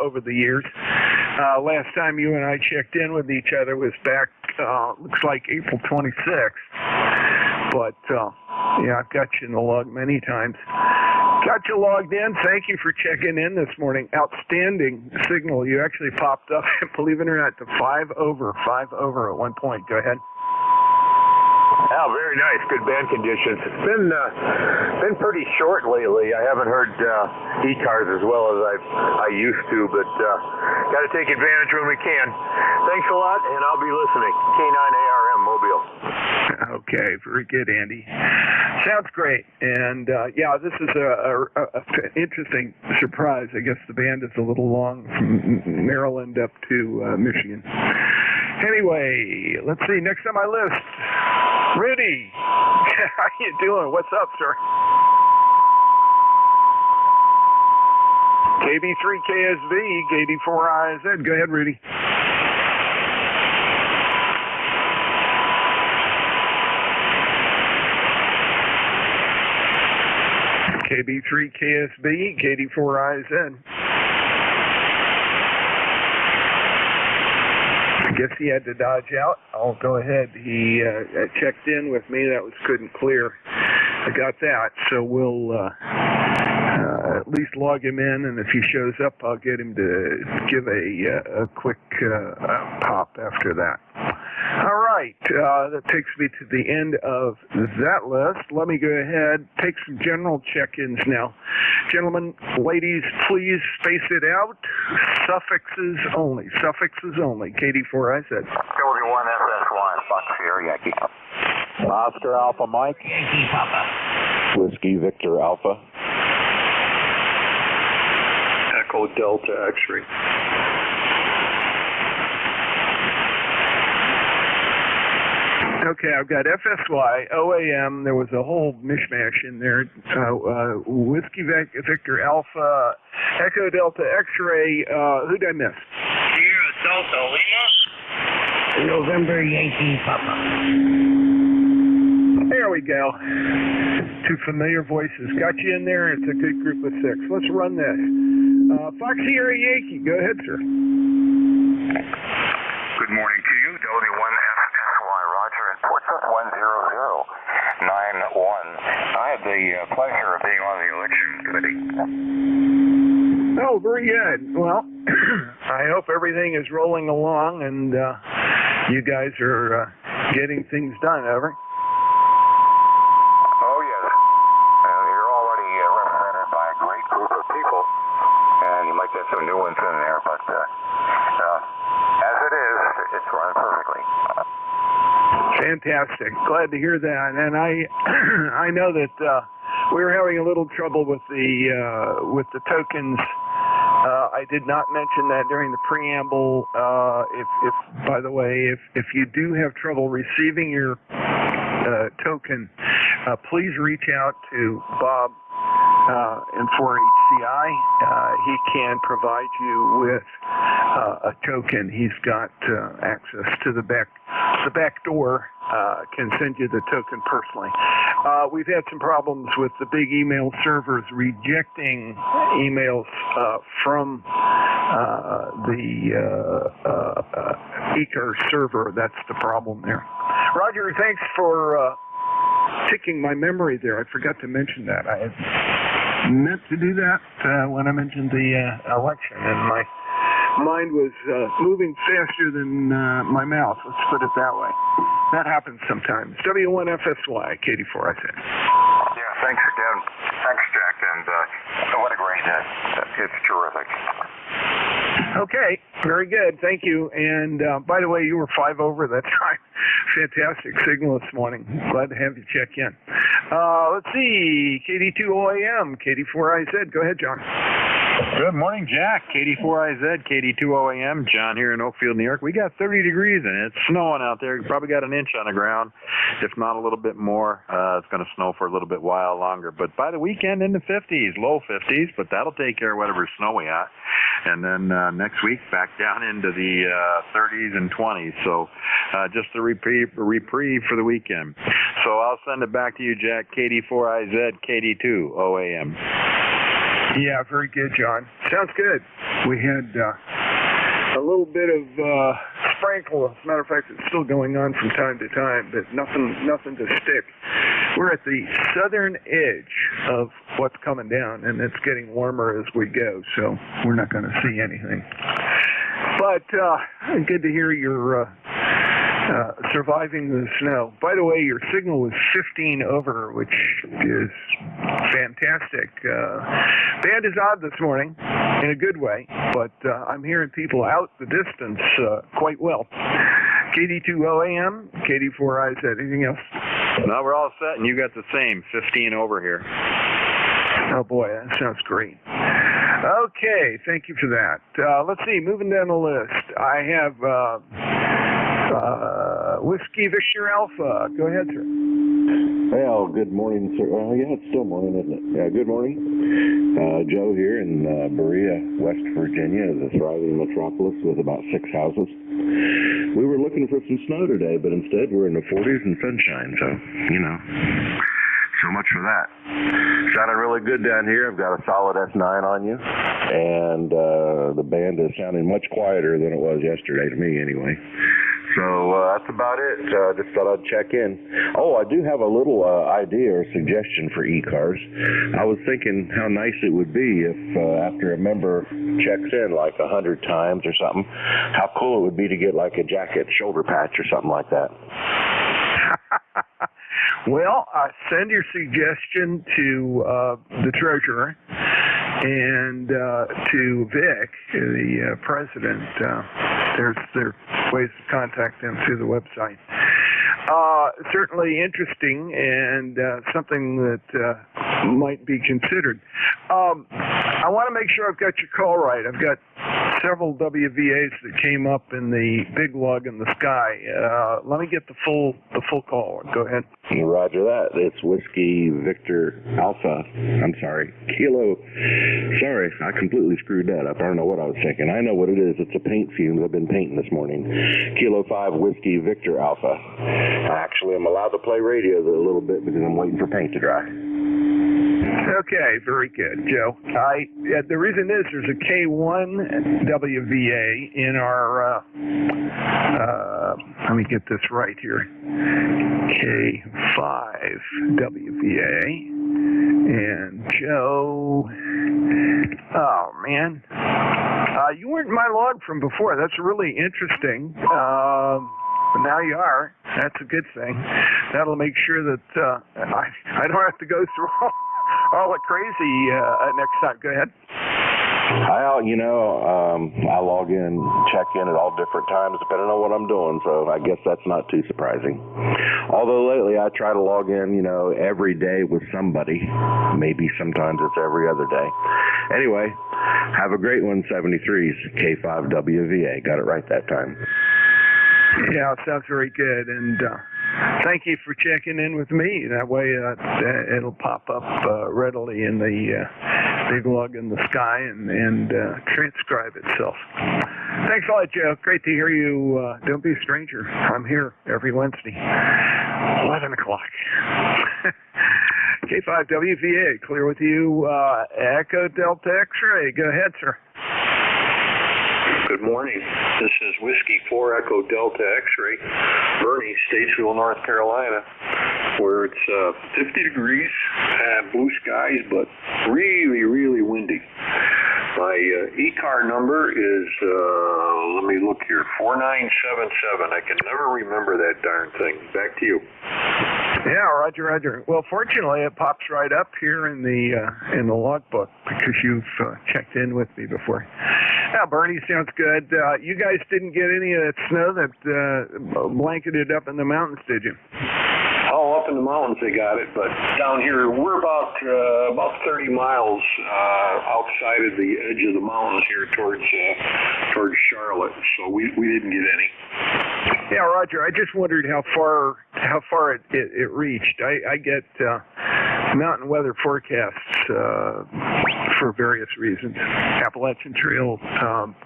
over the years. Last time you and I checked in with each other was back, looks like April 26th. But, yeah, I've got you in the log many times. Got you logged in. Thank you for checking in this morning. Outstanding signal. You actually popped up, believe it or not, to 5 over at one point. Go ahead. Oh, very nice. Good band conditions. It's been pretty short lately. I haven't heard ECARS as well as I used to, but got to take advantage when we can. Thanks a lot, and I'll be listening. K9ARM Mobile. Okay, very good, Andy. Sounds great. And yeah, this is a interesting surprise. I guess the band is a little long from Maryland up to Michigan. Anyway, let's see. Next on my list, Rudy. How you doing? What's up, sir? KB3KSV, KD4IZ. Go ahead, Rudy. KB3KSB, KD4IZ. I guess he had to dodge out. I'll go ahead. He checked in with me. That was good and clear. I got that. So we'll at least log him in, and if he shows up, I'll get him to give a quick pop after that. All right. That takes me to the end of that list. Let me go ahead, take some general check-ins now. Gentlemen, ladies, please space it out. Suffixes only. Suffixes only. KD4IZ. Silver 1 SS1, Fox Sierra Yankee. Oscar Alpha Mike. Yankee Papa. Whiskey Victor Alpha. Echo Delta X-ray. Okay, I've got FSY, OAM. There was a whole mishmash in there. Whiskey Victor Alpha, Echo Delta X-ray. Who did I miss? Sierra Delta Lima. November Yankee Papa. There we go. Two familiar voices. Got you in there. It's a good group of 6. Let's run this. Fox Sierra Yankee. Go ahead, sir. Good morning to you, W1FSY Roger, and Portsmouth 10091. I had the pleasure of being on the election committee. Oh, very good. Well, I hope everything is rolling along and you guys are getting things done, over. Oh, yes. You're already represented by a great group of people, and you might get some new ones in there, but as it is, it's running perfectly. Fantastic. Glad to hear that. And I know that we were having a little trouble with the tokens. I did not mention that during the preamble. If by the way, if you do have trouble receiving your token, please reach out to Bob in 4HCI. He can provide you with a token. He's got access to the back door. Can send you the token personally. We've had some problems with the big email servers rejecting emails from the ECARS server. That's the problem there. Roger, thanks for ticking my memory there. I forgot to mention that. I had meant to do that when I mentioned the election, and my mind was moving faster than my mouth. Let's put it that way. That happens sometimes. W1FSY, KD4, I said. Yeah, thanks again. Thanks, Jack, and what a great hit. It's terrific. Okay, very good. Thank you. And by the way, you were 5 over that time. Fantastic signal this morning. Glad to have you check in. Let's see. KD2OAM, KD4IZ. Go ahead, John. Good morning, Jack. KD4IZ, KD2OAM. John here in Oakfield, New York. We got 30 degrees and it's snowing out there. Probably got an inch on the ground, if not a little bit more. It's going to snow for a little bit while longer. But by the weekend in the 50s, low 50s, but that'll take care of whatever's snowy at. And then next week back down into the 30s and 20s. So just a reprieve for the weekend. So I'll send it back to you, Jack. KD4IZ, KD2OAM. Yeah, very good, John. Sounds good. We had a little bit of sprinkle. As a matter of fact, it's still going on from time to time, but nothing to stick. We're at the southern edge of what's coming down, and it's getting warmer as we go, so we're not going to see anything. But good to hear you're surviving the snow. By the way, your signal was 15 over, which is fantastic. Band is odd this morning in a good way, but I'm hearing people out the distance quite well. KD2OAM, KD4IZ, anything else? No, we're all set, and you got the same, 15 over here. Oh boy, that sounds great. Okay, thank you for that. Let's see, moving down the list, I have Whiskey Victor Alpha. Go ahead, sir. Well, good morning, sir. Yeah, it's still morning, isn't it? Yeah, good morning. Joe here in Berea, West Virginia, is a thriving metropolis with about 6 houses. We were looking for some snow today, but instead we're in the 40s and sunshine, so, you know. So much for that. Sounded really good down here. I've got a solid S9 on you, and the band is sounding much quieter than it was yesterday, to me anyway. So that's about it. Just thought I'd check in. Oh, I do have a little idea or suggestion for ECARS. I was thinking how nice it would be if after a member checks in like 100 times or something, how cool it would be to get like a jacket shoulder patch or something like that. Well, send your suggestion to the treasurer and to Vic, the president. There are ways to contact them through the website. Certainly interesting and something that might be considered. I want to make sure I've got your call right. I've got several WVAs that came up in the big lug in the sky. Let me get the full call. Go ahead. Roger that. It's Whiskey Victor Alpha. I'm sorry, Kilo. Sorry, I completely screwed that up. I don't know what I was thinking. I know what it is. It's a paint fumes. I've been painting this morning. Kilo 5 Whiskey Victor Alpha. Actually, I'm allowed to play radio a little bit because I'm waiting for paint to dry. Okay, very good, Joe. The reason is there's a K1 WVA in our, let me get this right here, K5 WVA, and Joe, oh man, you weren't in my log from before. That's really interesting. But now you are. That's a good thing. That'll make sure that I don't have to go through all the crazy next time. Go ahead. I log in, check in at all different times depending on what I'm doing, so I guess that's not too surprising. Although lately I try to log in, every day with somebody. Maybe sometimes it's every other day. Anyway, have a great one, 73's K5WVA. Got it right that time. Yeah, it sounds very good, and thank you for checking in with me. That way it'll pop up readily in the big lug in the sky and transcribe itself. Thanks a lot, Joe. Great to hear you. Don't be a stranger. I'm here every Wednesday, 11 o'clock. K5WVA, clear with you. Echo Delta X-Ray. Go ahead, sir. Good morning. This is Whiskey 4 Echo Delta X-Ray, Bernie, Statesville, North Carolina, where it's 50 degrees, blue skies, but really, really windy. My ECAR number is, let me look here, 4977. I can never remember that darn thing. Back to you. Yeah, Roger. Well, fortunately, it pops right up here in the logbook because you've checked in with me before. Yeah, Bernie, sounds good. You guys didn't get any of that snow that blanketed up in the mountains, did you? Oh, up in the mountains they got it, but down here we're about 30 miles outside of the edge of the mountains here towards Charlotte, so we didn't get any. Yeah, Roger. I just wondered how far it reached. I get mountain weather forecasts for various reasons, Appalachian Trail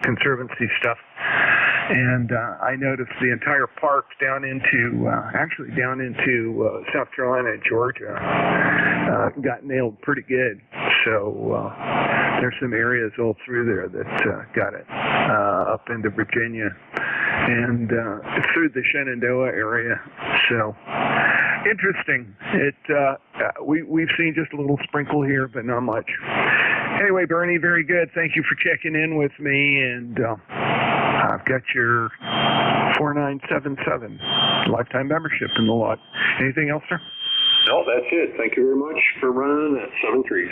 Conservancy stuff, and I noticed the entire park down into South Carolina and Georgia got nailed pretty good. So there's some areas all through there that got it, up into Virginia and through the Shenandoah area. So interesting. We've seen just a little sprinkle here, but not much. Anyway, Bernie, very good. Thank you for checking in with me, and I've got your 4977 lifetime membership in the lot. Anything else, sir? No, that's it. Thank you very much for running at 7-3.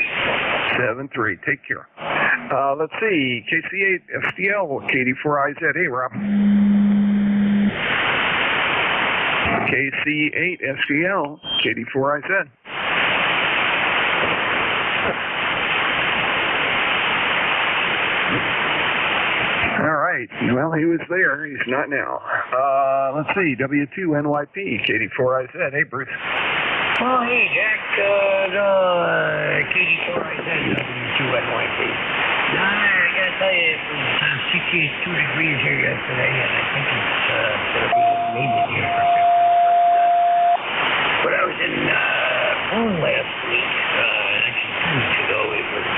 7-3. Take care. Let's see. KC8 STL, KD4IZ. Hey, Rob. KC8 STL, KD4IZ. All right. Well, he was there. He's not now. Let's see. W2NYP, KD4IZ. Hey, Bruce. Oh, hey, Jack. KD4IZ, W2NYP. Now, I got to tell you, it was 62 degrees here yesterday, and I think it's going to be maybe here for 50. But I was in Boone last week, actually 2 weeks ago. It was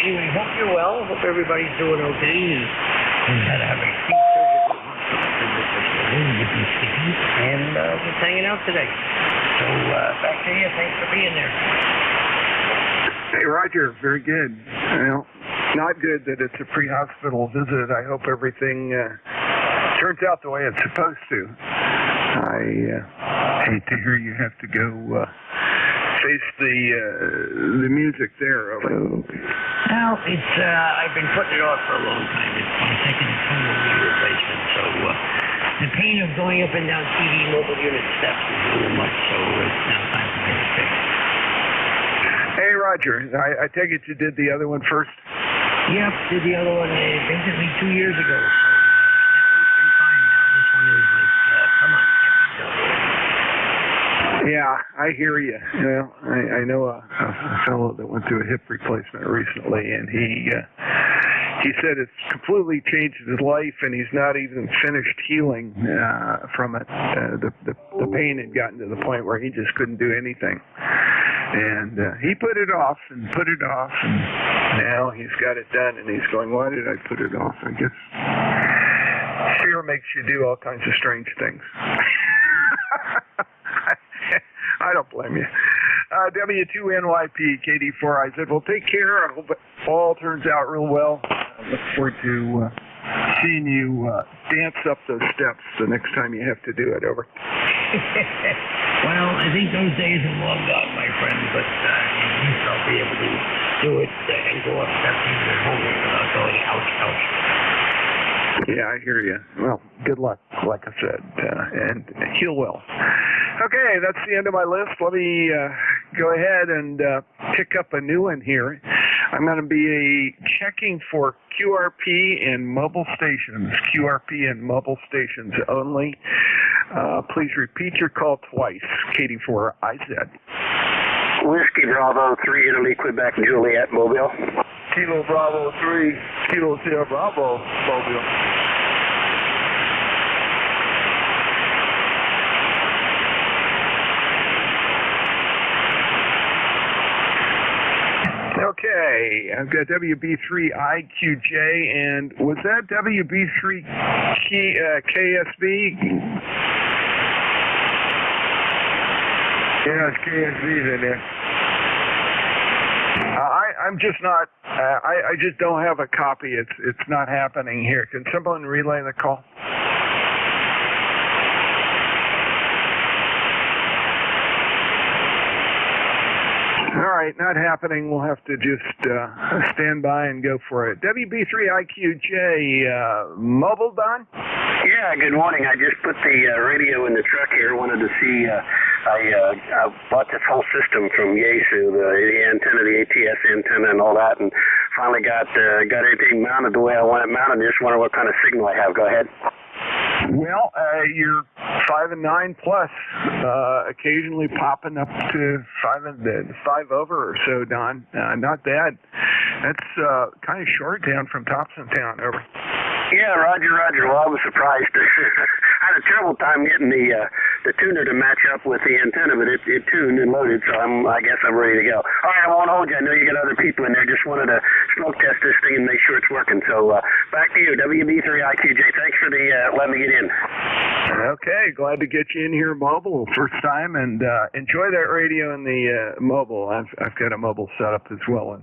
anyway, hope you're well. Hope everybody's doing okay. And had to have a few surgical and just hanging out today. So back to you. Thanks for being there. Hey, Roger. Very good. Well, not good that it's a pre-hospital visit. I hope everything turns out the way it's supposed to. I hate to hear you have to go face the music there. Well, it's I've been putting it off for a long time. I'm taking a total knee replacement, so the pain of going up and down TV mobile unit steps is a little much, so it's now time to get it fixed. Hey, Roger, I take it you did the other one first? Yep, did the other one basically 2 years ago. So that one's been fine now. This one is like, come on, get me done. Yeah, I hear you. Well, I know a fellow that went through a hip replacement recently, and he said it's completely changed his life, and he's not even finished healing from it. The pain had gotten to the point where he just couldn't do anything. And he put it off, and now he's got it done, and he's going, why did I put it off? I guess fear makes you do all kinds of strange things. I don't blame you. W2NYP, KD4IZ. Well, take care. I hope it all turns out real well. I look forward to seeing you dance up those steps the next time you have to do it. Over. Well, I think those days are long gone, my friend, but at least I'll be able to do it and go up steps even at home without going ouch, ouch. Yeah, I hear you. Well, good luck, like I said, and heal well. Okay, that's the end of my list. Let me go ahead and pick up a new one here. I'm going to be checking for QRP in mobile stations, QRP in mobile stations only. Please repeat your call twice, KD4IZ. Whiskey Bravo 3, Italy, Quebec, Juliet, Mobile. Kilo Bravo 3, Kilo Sierra Bravo, Mobile. Okay, I've got WB3IQJ, and was that WB3KSB? Yeah, it's KSB's in there. I'm just not. I just don't have a copy. It's not happening here. Can someone relay the call? All right, not happening. We'll have to just stand by and go for it. WB3IQJ, mobile, Don? Yeah, good morning. I just put the radio in the truck here. Wanted to see, I bought this whole system from Yaesu, the antenna, the ATS antenna and all that, and finally got everything mounted the way I want it mounted. Just wonder what kind of signal I have. Go ahead. Well, you're 5 and 9 plus, occasionally popping up to 5 over or so, Don. Not bad. That's kind of short down from Thompson Town. Over. Yeah, Roger. Well, I was surprised. I had a terrible time getting the the tuner to match up with the antenna, but it tuned and loaded, so I guess I'm ready to go. All right, I won't hold you. I know you got other people in there. Just wanted to smoke test this thing and make sure it's working. So back to you, WB3IQJ. Thanks for letting me get in. Okay, glad to get you in here mobile first time, and enjoy that radio and the mobile. I've got a mobile setup as well, and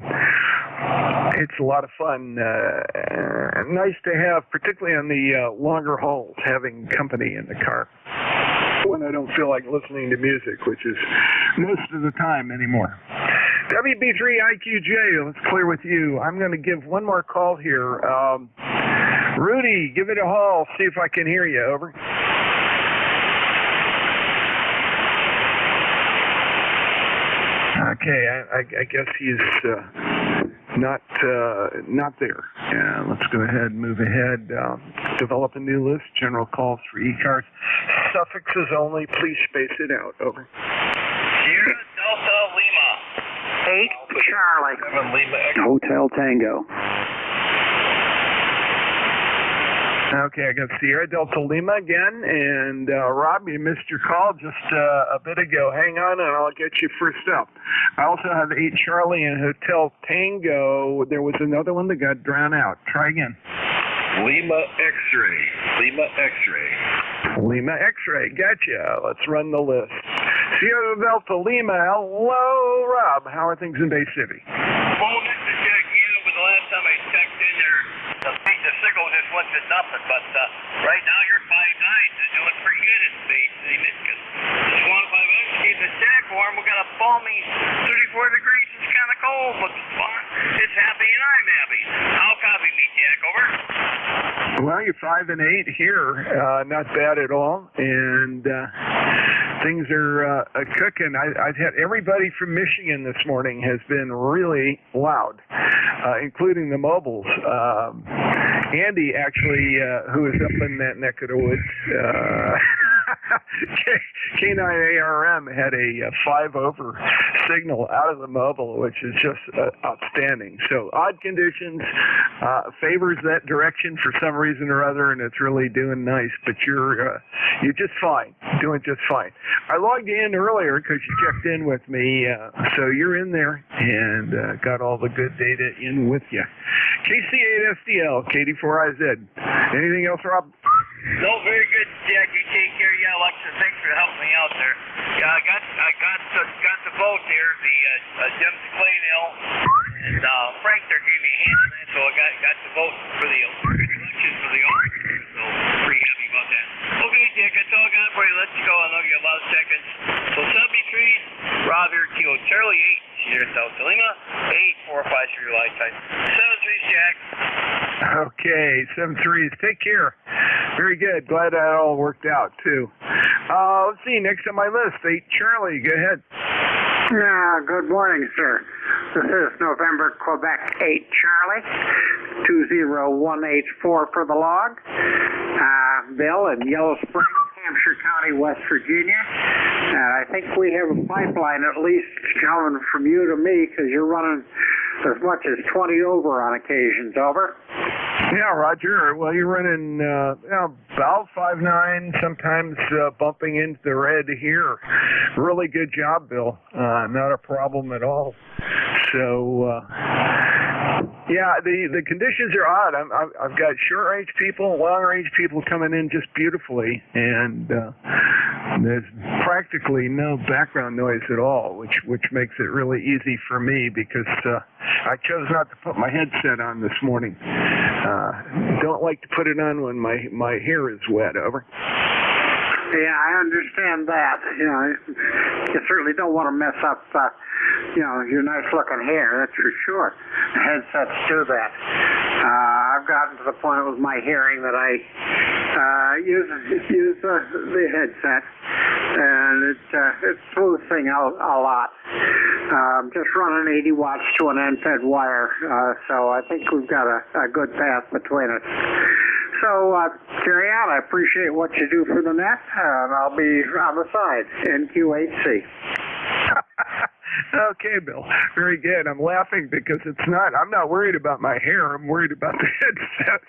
it's a lot of fun. Nice to have, particularly on the longer hauls, having company in the car when I don't feel like listening to music, which is most of the time anymore. WB3IQJ, let's clear with you. I'm going to give one more call here. Rudy, give it a haul. See if I can hear you. Over. Okay, I guess he's not there. Let's go ahead and move ahead. Develop a new list. General calls for ECARS. Suffixes only. Please space it out. Over. Sierra Delta Lima. 8 Charlie. 7 Lima X. Hotel Tango. Okay, I got Sierra Delta Lima again, and Rob, you missed your call just a bit ago. Hang on, and I'll get you first up. I also have 8 Charlie and Hotel Tango. There was another one that got drowned out. Try again. Lima X-ray. Lima X-ray. Lima X-ray. Gotcha. Let's run the list. Sierra Delta Lima. Hello, Rob. How are things in Bay City? Well, this is Jack. But the last time I checked in there, the signal just went to nothing. But right now, your 5.9 is doing pretty good in Bay City, Michigan. Just want to keep the shack warm. We got a balmy 34 degrees. It's kind of cold, but it's fun. It's happy, and I'm happy. How copy me, Jack? Over. Well, you're 5 and 8 here. Not bad at all. And things are cooking. I've had everybody from Michigan this morning has been really loud, including the mobiles. Andy, actually, who is up in that neck of the woods, K9ARM had a 5-over signal out of the mobile, which is just outstanding. So odd conditions favors that direction for some reason or other, and it's really doing nice. But you're just fine, doing just fine. I logged in earlier because you checked in with me, so you're in there and got all the good data in with you. KC8SDL, KD4IZ. Anything else, Rob? No, very good, Jack. You take care. Yeah, Alexa, thanks for helping me out there. Yeah, I got the vote there. The Jim Claydale and Frank there gave me a hand on that, so I got the vote for the election for the officer. So pretty happy about that. Okay, Jack, that's all I got for you. Let's go. I know you got a lot of seconds. So 73, Rob here, Kilo Charlie 8, Sierra Delta Lima 845 for your lifetime. 73, Jack. Okay, 73s. Take care. Very good. Glad that all worked out, too. Let's see. Next on my list, 8 Charlie. Go ahead. Good morning, sir. This is November, Quebec 8 Charlie, 20184 for the log. Bill in Yellow Springs, Hampshire County, West Virginia. And I think we have a pipeline at least coming from you to me because you're running as much as 20 over on occasions. Over. Yeah, Roger. Well, you're running about 5.9, sometimes bumping into the red here. Really good job, Bill. Not a problem at all. So, yeah, the conditions are odd. I've got short range people, long range people coming in just beautifully, and there's practically no background noise at all, which makes it really easy for me because I chose not to put my headset on this morning. Don't like to put it on when my hair is wet. Over. Yeah, I understand that. You certainly don't want to mess up, your nice-looking hair, that's for sure. The headsets do that. I've gotten to the point with my hearing that I use the headset, and it smooths things out a lot. Just running 80 watts to an end-fed wire, so I think we've got a good path between us. So, carry on. I appreciate what you do for the net, and I'll be on the side, NQ8C. Okay, Bill. Very good. I'm laughing because I'm not worried about my hair. I'm worried about the headset.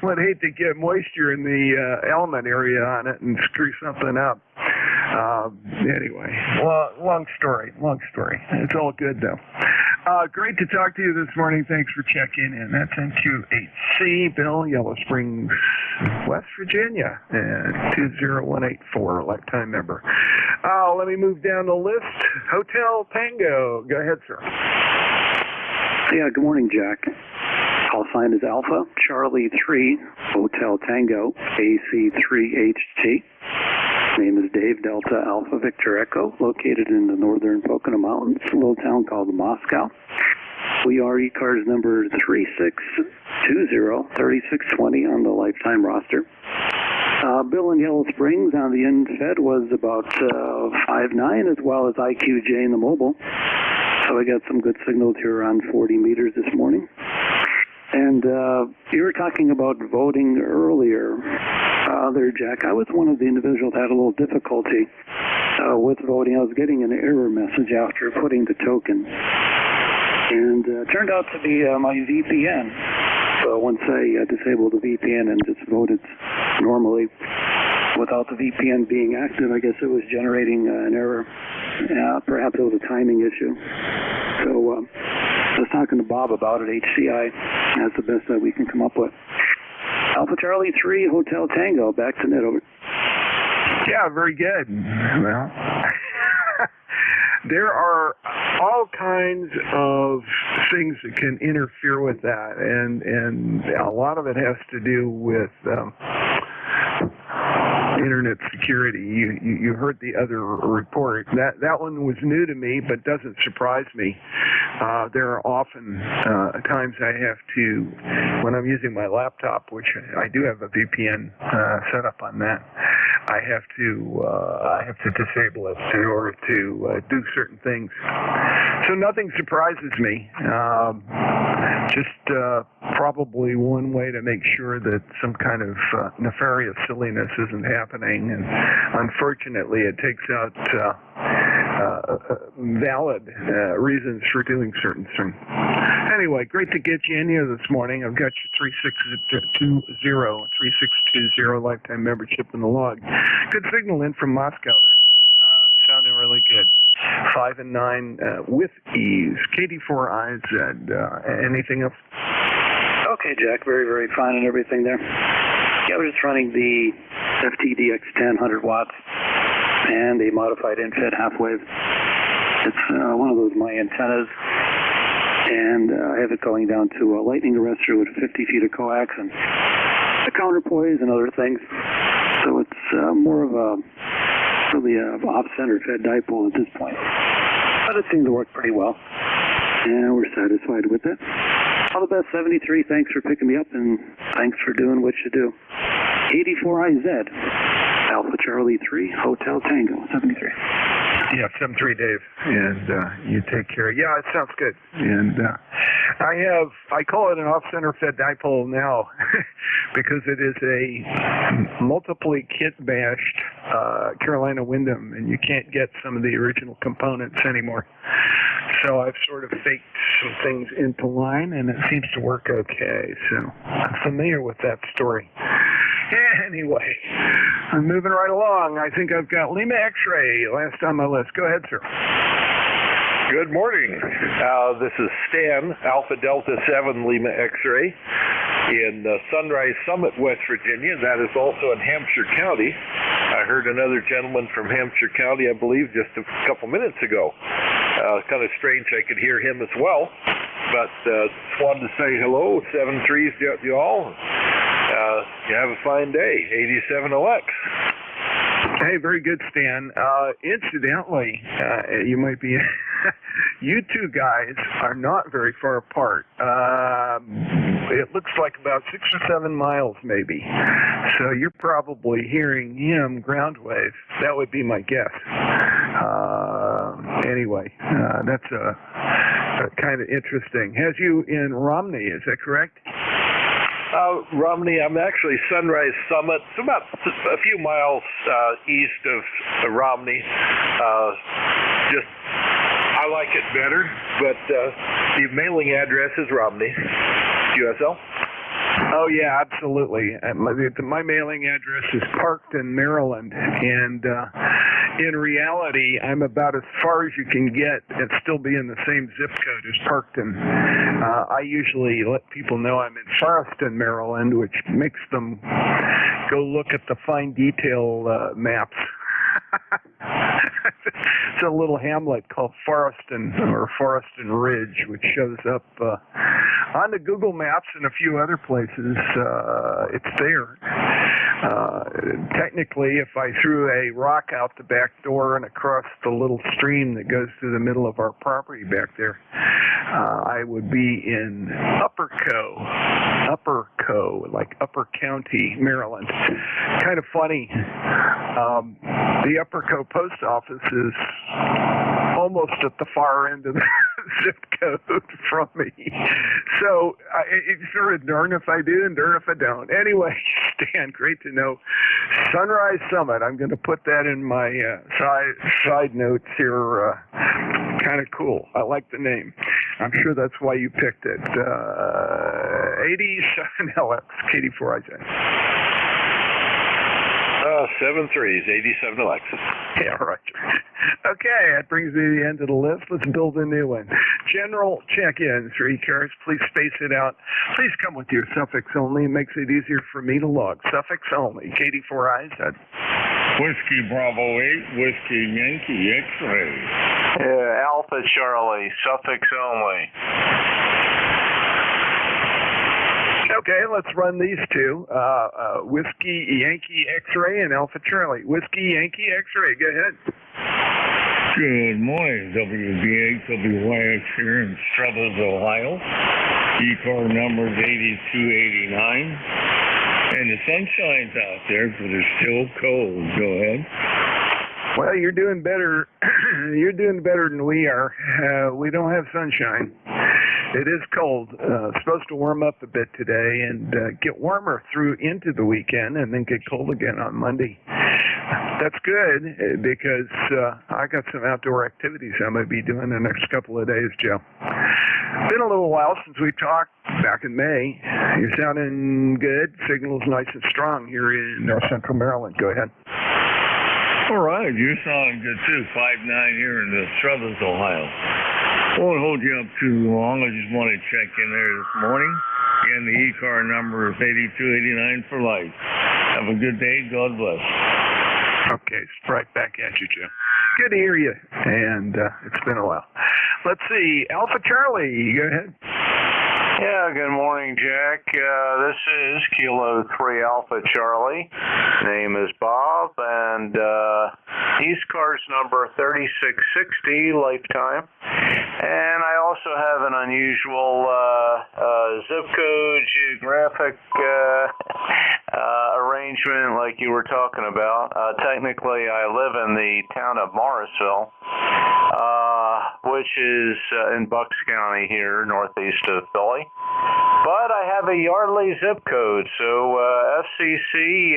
Would hate to get moisture in the element area on it and screw something up. Anyway, long story. It's all good though. Great to talk to you this morning. Thanks for checking in. That's NJ2US, Bill, Yellow Springs, West Virginia, and 20184, lifetime member. Let me move down the list. Hotel Tango. Go ahead, sir. Yeah, good morning, Jack. Call sign is Alpha, Charlie 3, Hotel Tango, AC3HT. Name is Dave, Delta Alpha Victor Echo, located in the northern Pocono Mountains, a little town called Moscow. We are ECARS number 3620 on the lifetime roster. Bill in Yellow Springs on the end fed was about 5.9, as well as IQJ in the mobile. So I got some good signals here around 40 meters this morning. And you were talking about voting earlier there, Jack. I was one of the individuals that had a little difficulty with voting. I was getting an error message after putting the token. And it turned out to be my VPN. So once I disabled the VPN and just voted normally without the VPN being active, I guess it was generating an error. Perhaps it was a timing issue. So I was talking to Bob about it, HCI. That's the best that we can come up with. Alpha Charlie 3, Hotel Tango. Back to Ned. Over. Yeah, very good. Well, there are all kinds of things that can interfere with that, and a lot of it has to do with internet security. You heard the other report. That one was new to me, but doesn't surprise me. There are often times I have to, when I'm using my laptop, which I do have a VPN set up on that, I have to disable it in order to do certain things. So nothing surprises me. Just probably one way to make sure that some kind of nefarious silliness isn't happening, and unfortunately it takes out valid reasons for doing certain things. Anyway, great to get you in here this morning. I've got your 3620 lifetime membership in the log. Good signal in from Moscow there. Sounding really good. 5 and 9 with ease. KD4IZ. Anything else? Okay, Jack. Very, very fine and everything there. Yeah, I was just running the FTDX10 100 watts and a modified infed half wave. It's one of those my antennas, and I have it going down to a lightning arrestor with 50 feet of coax and a counterpoise and other things. So it's more of a really off-center fed dipole at this point. But it seemed to work pretty well, and we're satisfied with it. All the best, 73. Thanks for picking me up, and thanks for doing what you do. 84IZ, Alpha Charlie 3, Hotel Tango, 73. Yeah, 73, Dave, and you take care. Yeah, it sounds good. And I call it an off-center fed dipole now because it is a multiply kit-bashed Carolina Windham, and you can't get some of the original components anymore. So I've sort of faked some things into line, and it seems to work okay. So I'm familiar with that story. Anyway, I'm moving right along. I think I've got Lima X-Ray last on my list. Go ahead, sir. Good morning. This is Stan, Alpha Delta 7 Lima X-Ray in Sunrise Summit, West Virginia. That is also in Hampshire County. I heard another gentleman from Hampshire County, I believe, just a couple minutes ago. Kind of strange I could hear him as well. But just wanted to say hello, 7-3s to you all. You have a fine day. 87 Alex. Hey, very good, Stan. Incidentally, you might be... you two guys are not very far apart. It looks like about 6 or 7 miles, maybe. So you're probably hearing him ground wave. That would be my guess. Anyway, that's kind of interesting. Has you in Romney, is that correct? Romney, I'm actually Sunrise Summit. It's about a few miles east of Romney. I like it better, but the mailing address is Romney, USL. Oh yeah, absolutely. My mailing address is Parkton, Maryland, and in reality, I'm about as far as you can get and still be in the same zip code as Parkton. I usually let people know I'm in Forreston, Maryland, which makes them go look at the fine detail maps. It's a little hamlet called Forreston or Forreston Ridge, which shows up on the Google Maps and a few other places. It's there. Technically, if I threw a rock out the back door and across the little stream that goes through the middle of our property back there, I would be in Upper Co, like Upper County, Maryland. Kind of funny. The Upper Co post office is almost at the far end of the zip code from me. So it's sort of darn if I do and darn if I don't. Anyway, Stan, great to know. Sunrise Summit. I'm going to put that in my side notes here. Kind of cool. I like the name. I'm sure that's why you picked it. 87 LX, KD4IJ. 7 3s, 87 Alexis. Yeah, right. Okay, that brings me to the end of the list. Let's build a new one. General check-ins for ECARS. Please space it out. Please come with your suffix only. It makes it easier for me to log. Suffix only. KD4IZ. Whiskey Bravo 8, Whiskey Yankee X-ray. Yeah, Alpha Charlie, suffix only. Okay, let's run these two. Whiskey Yankee X-ray and Alpha Charlie. Whiskey Yankee X-ray, go ahead. Good morning, WBHWYX here in Struthers, Ohio. ECAR number is 8289. And the sun shines out there, but it's still cold. Go ahead. Well, you're doing better. You're doing better than we are. We don't have sunshine. It is cold. It's supposed to warm up a bit today and get warmer through into the weekend and then get cold again on Monday. That's good because I got some outdoor activities I'm going to be doing the next couple of days, Joe. Been a little while since we talked back in May. You're sounding good. Signal's nice and strong here in North Central Maryland. Go ahead. All right, you're sounding good too. 5'9" here in the Struthers, Ohio. Won't hold you up too long. I just want to check in there this morning. Again, the ECAR number is 8289 for life. Have a good day. God bless. Okay, right back at you, Joe. Good to hear you, and it's been a while. Let's see, Alpha Charlie, go ahead. Yeah, good morning, Jack. This is Kilo 3 Alpha Charlie. Name is Bob, and ECARS number 3660, lifetime. And I also have an unusual zip code geographic arrangement like you were talking about. Technically, I live in the town of Morrisville, which is in Bucks County here, northeast of Philly. But I have a Yardley zip code, so FCC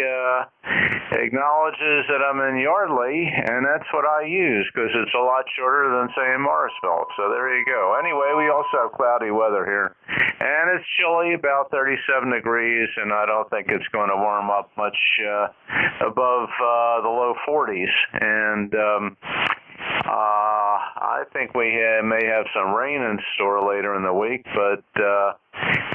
acknowledges that I'm in Yardley, and that's what I use because it's a lot shorter than saying Morrisville. So there you go. Anyway, we also have cloudy weather here, and it's chilly, about 37 degrees, and I don't think it's going to warm up much above the low 40s. And I think we may have some rain in store later in the week, but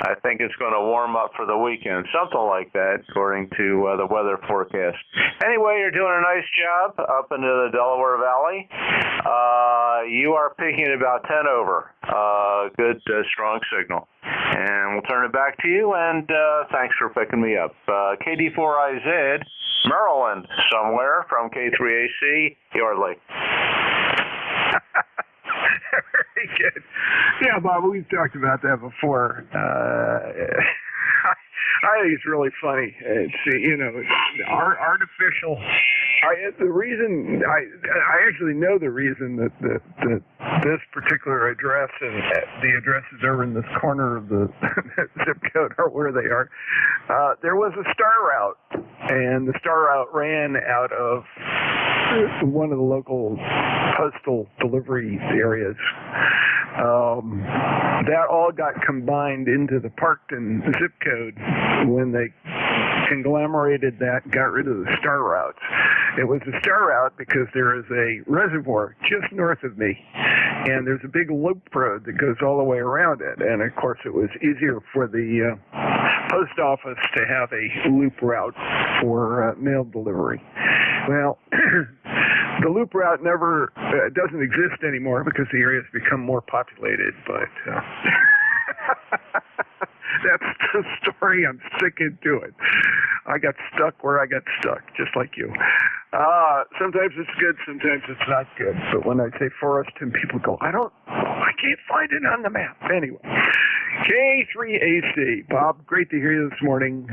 I think it's going to warm up for the weekend, something like that, according to the weather forecast. Anyway, you're doing a nice job up into the Delaware Valley. You are peaking about 10 over. Good, strong signal. And we'll turn it back to you, and thanks for picking me up. KD4IZ, Maryland, somewhere from K3AC, Yardley. Very good. Yeah, Bob, we've talked about that before. I think it's really funny. It's, you know, artificial. The reason I actually know the reason that this particular address and the addresses over in this corner of the zip code are where they are. There was a star route, and the star route ran out of one of the local postal delivery areas that all got combined into the Parkton zip code when they conglomerated that, got rid of the star routes. It was a star route because there is a reservoir just north of me, and there's a big loop road that goes all the way around it. And of course, it was easier for the post office to have a loop route for mail delivery. Well, the loop route never doesn't exist anymore because the area has become more populated. But that's the story. I'm sticking to it. I got stuck where I got stuck, just like you. Sometimes it's good, sometimes it's not good. But when I say forest, and people go, I can't find it on the map. Anyway, K3AC. Bob, great to hear you this morning.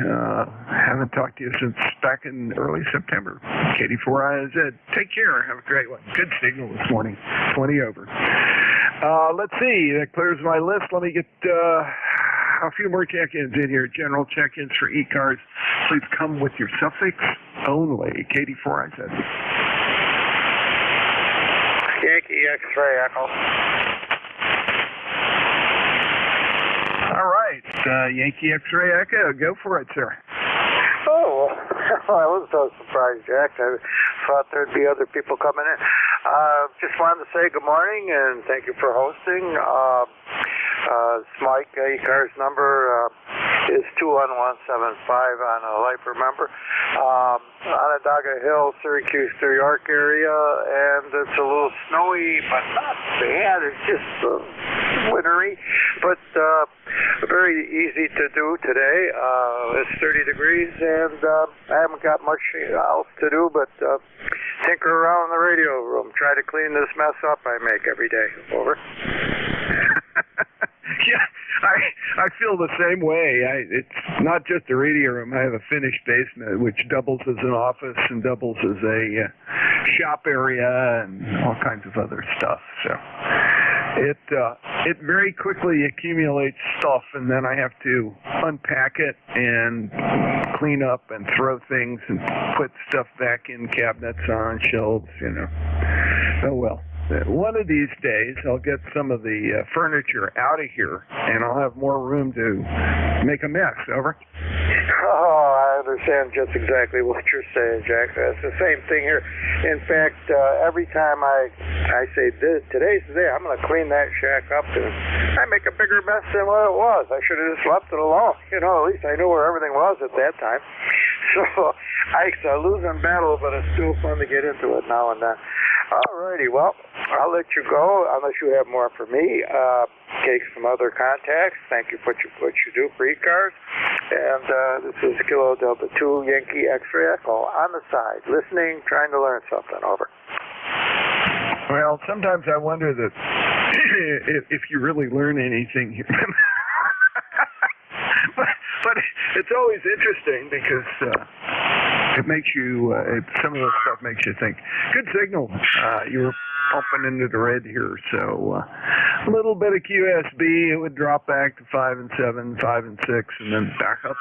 Haven't talked to you since back in early September. KD4IZ. Take care. Have a great one. Good signal this morning. 20 over. Let's see. That clears my list. Let me get a few more check-ins in here. General check-ins for ECARS. Please come with your suffix only. KD4IZ. Yankee X-ray Echo. All right. Yankee X-ray Echo. Go for it, sir. Oh, I was so surprised, Jack. I thought there'd be other people coming in. Just wanted to say good morning and thank you for hosting. Mike, ECARS number is 21175 on a Lifer member. Onondaga Hill, Syracuse, New York area, and it's a little snowy, but not bad. It's just wintry, but very easy to do today. It's 30 degrees, and I haven't got much else to do but tinker around in the radio room, try to clean this mess up I make every day. Over. Yeah, I feel the same way. It's not just a radio room. I have a finished basement, which doubles as an office and doubles as a shop area and all kinds of other stuff. So it very quickly accumulates stuff, and then I have to unpack it and clean up and throw things and put stuff back in cabinets on shelves. Oh well. One of these days, I'll get some of the furniture out of here, and I'll have more room to make a mess. Over. Oh, I understand just exactly what you're saying, Jack. That's the same thing here. In fact, every time I say, today's the day, I'm going to clean that shack up, and I make a bigger mess than what it was. I should have just left it alone. At least I knew where everything was at that time. So I lose in battle, but it's still fun to get into it now and then. Alrighty, well, I'll let you go unless you have more for me. Take some other contacts. Thank you for what you do for ECARS. And this is Kilo Delta 2 Yankee X-ray Echo on the side, listening, trying to learn something. Over. Well, sometimes I wonder that if you really learn anything. But it's always interesting because it makes you, some of the stuff makes you think. Good signal. You were pumping into the red here, so a little bit of QSB, it would drop back to 5 and 7, 5 and 6, and then back up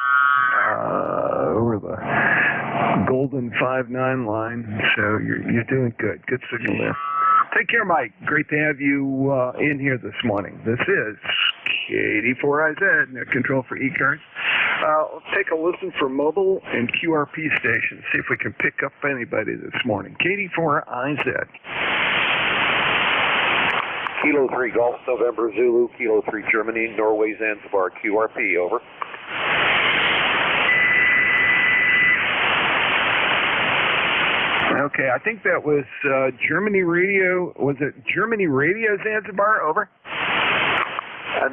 over the golden 5-9 line. So you're doing good. Good signal there. Take care, Mike. Great to have you in here this morning. This is KD4IZ, net control for ECARS. Let's take a listen for mobile and QRP stations, see if we can pick up anybody this morning. KD4IZ. Kilo 3 Golf November Zulu, Kilo 3 Germany, Norway Zanzibar, QRP, over. Okay, I think that was Germany Radio. Was it Germany Radio Zanzibar? Over.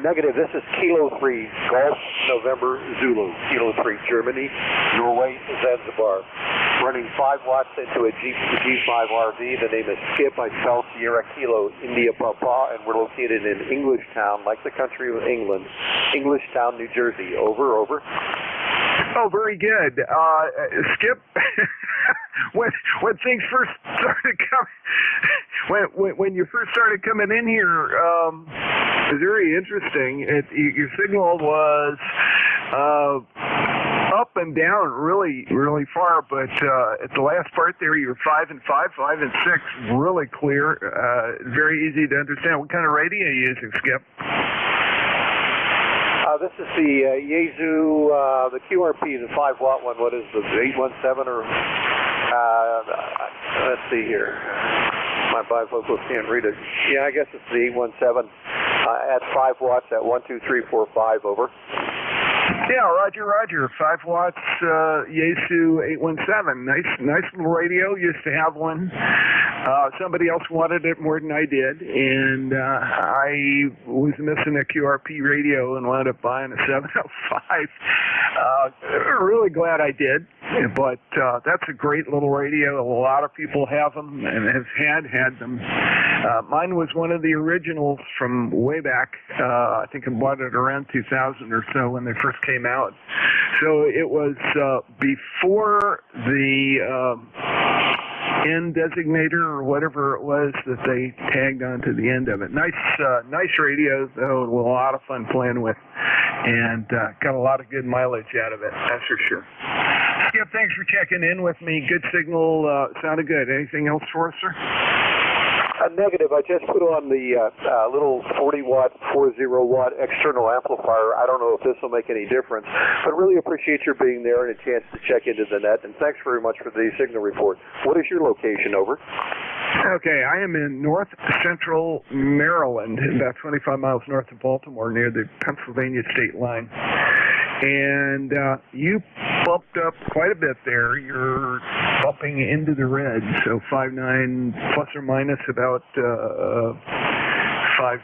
Negative. This is Kilo 3 Golf November Zulu, Kilo 3 Germany, Norway Zanzibar. Running 5 watts into a G5 RV. The name is Skip. I spell Sierra Kilo India Papa, and we're located in Englishtown, like the country of England, Englishtown, New Jersey. Over. Over. Oh, very good. Skip, when things first started coming, when you first started coming in here, it's very interesting. Your signal was up up and down really, really far, but at the last part there, you're 5 and 5, 5 and 6, really clear, very easy to understand. What kind of radio are you using, Skip? This is the Yaesu, the QRP, the 5-watt one. What is the 817 or? Let's see here. My bifocals can't read it. Yeah, I guess it's the 817 at 5 watts at 12345 over. Yeah, Roger. 5 watts, Yaesu 817. Nice little radio. Used to have one. Somebody else wanted it more than I did, and I was missing a QRP radio and wound up buying a 705. Really glad I did, but that's a great little radio. A lot of people have them and have had them. Mine was one of the originals from way back. I think I bought it around 2000 or so when they first came out. So it was before the end designator or whatever it was that they tagged onto the end of it. Nice radio, though, a lot of fun playing with, and got a lot of good mileage out of it, that's for sure. Skip, thanks for checking in with me. Good signal, sounded good. Anything else for us, sir? Negative. I just put on the little 40-watt, 40-watt external amplifier. I don't know if this will make any difference, but really appreciate your being there and a chance to check into the net. And thanks very much for the signal report. What is your location, over? Okay, I am in north central Maryland, about 25 miles north of Baltimore, near the Pennsylvania state line. And you bumped up quite a bit there. You're bumping into the red, so 5.9 plus or minus about 5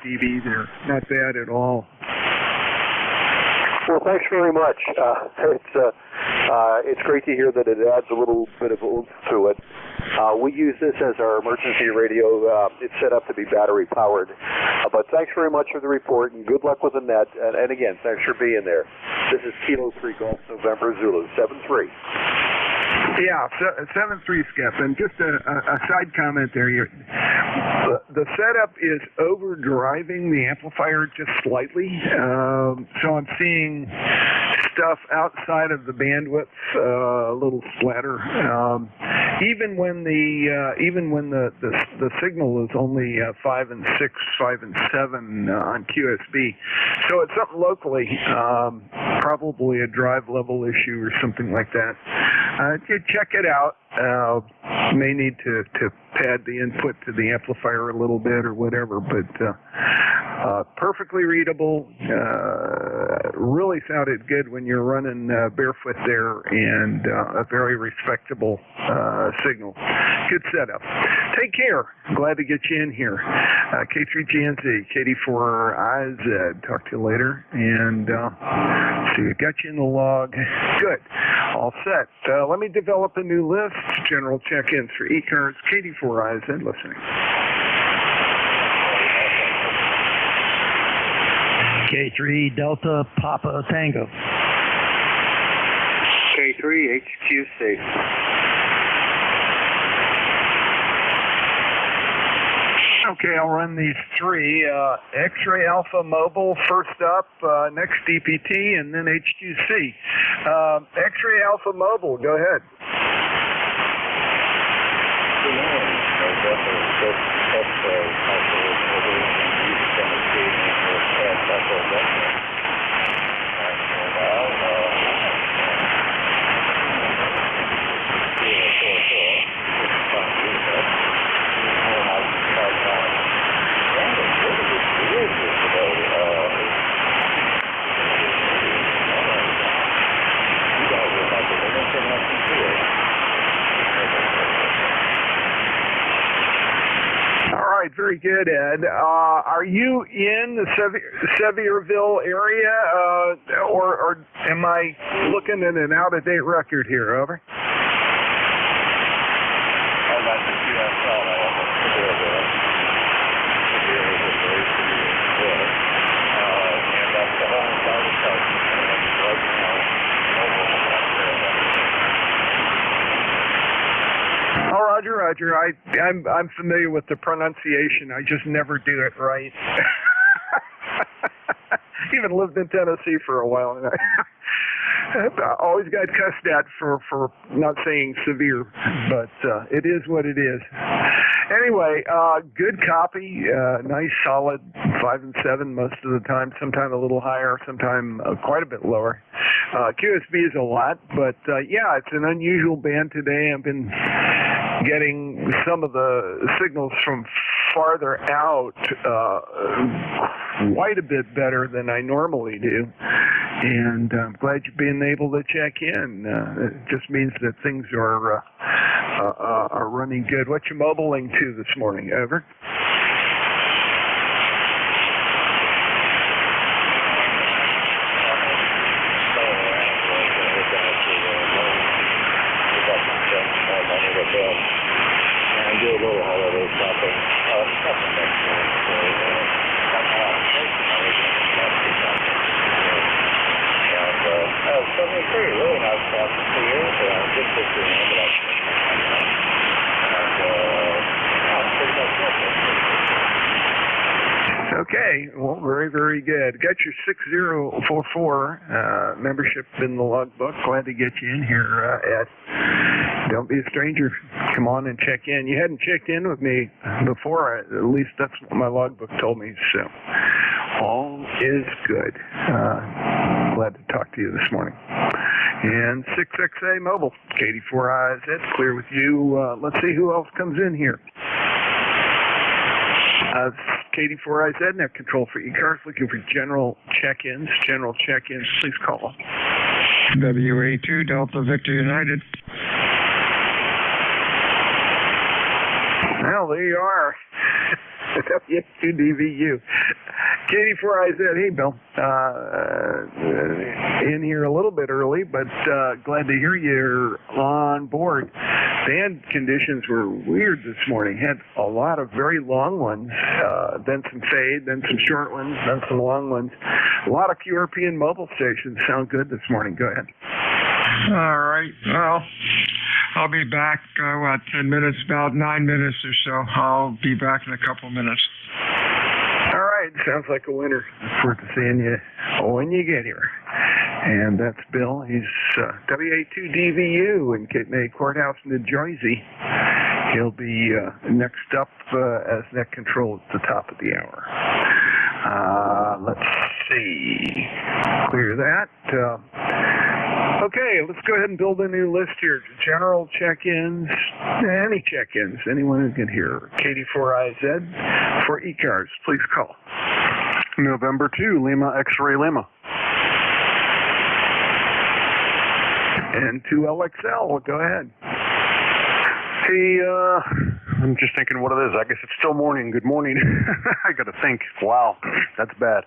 dB there. Not bad at all. Well, thanks very much. It's great to hear that it adds a little bit of oomph to it. We use this as our emergency radio. It's set up to be battery powered. But thanks very much for the report, and good luck with the net. And again, thanks for being there. This is Kilo 3 Golf November Zulu 73. Yeah, 7.3, Skip. And just a side comment there. The setup is overdriving the amplifier just slightly. So I'm seeing stuff outside of the bandwidth, a little splatter. Even when the signal is only 5 and 6, 5 and 7 on QSB. So it's something locally, probably a drive level issue or something like that. Check it out. May need to pad the input to the amplifier a little bit or whatever, but perfectly readable. Really sounded good when you're running barefoot there, and a very respectable signal. Good setup. Take care. Glad to get you in here. K3GNZ, KD4IZ. Talk to you later. And see, we got you in the log. Good. All set. Let me develop a new list. General check-ins for ECARS, KD4IZ. Listening. K3 Delta Papa Tango. K3 HQC. Okay, I'll run these three. X-Ray Alpha Mobile first up, next DPT, and then HQC. X-Ray Alpha Mobile, go ahead. Very good, Ed. Are you in the Sevierville area, or am I looking at an out-of-date record here? Over. Roger. I'm familiar with the pronunciation. I just never do it right. Even lived in Tennessee for a while. Always got cussed at for not saying severe, but it is what it is. Anyway, good copy, nice solid 5 and 7 most of the time, sometime a little higher, sometime quite a bit lower. QSB is a lot, but yeah, it's an unusual band today. I've been getting some of the signals from farther out quite a bit better than I normally do, and I'm glad you've been able to check in. It just means that things are running good. What you mobiling to this morning? Over. And do a little holiday shopping. Something pretty really nice talking to you. Just this year, but pretty much it. Okay, well, very, very good. Got your 6044 membership in the logbook. Glad to get you in here, Ed. Don't be a stranger. Come on and check in. You hadn't checked in with me before. At least that's what my logbook told me. So all is good. Glad to talk to you this morning. And 6XA Mobile, K84IZ, clear with you. Let's see who else comes in here. K84IZ, net control for ECARS, looking for general check-ins. General check-ins, please call. WA2 Delta Victor United. Well, there you are. WA2DVU. K84IZ, hey, Bill. In here a little bit early, but glad to hear you're on board. Band conditions were weird this morning. Had a lot of very long ones, then some fade, then some short ones, then some long ones. A lot of QRP and mobile stations sound good this morning. Go ahead. All right. Well, I'll be back, 10 minutes, about 9 minutes or so. I'll be back in a couple minutes. All right. Sounds like a winner. Look forward to seeing you when you get here. And that's Bill. He's WA2DVU in Cape May Courthouse, New Jersey. He'll be next up as net control at the top of the hour. Let's see. Clear that. Okay, let's go ahead and build a new list here. General check-ins, any check-ins, anyone who can hear. K84IZ for ECARS, please call. November 2, Lima X-Ray Lima. And 2LXL, go ahead. Hey, I'm just thinking what it is. I guess it's still morning. Good morning. I got to think. Wow, that's bad.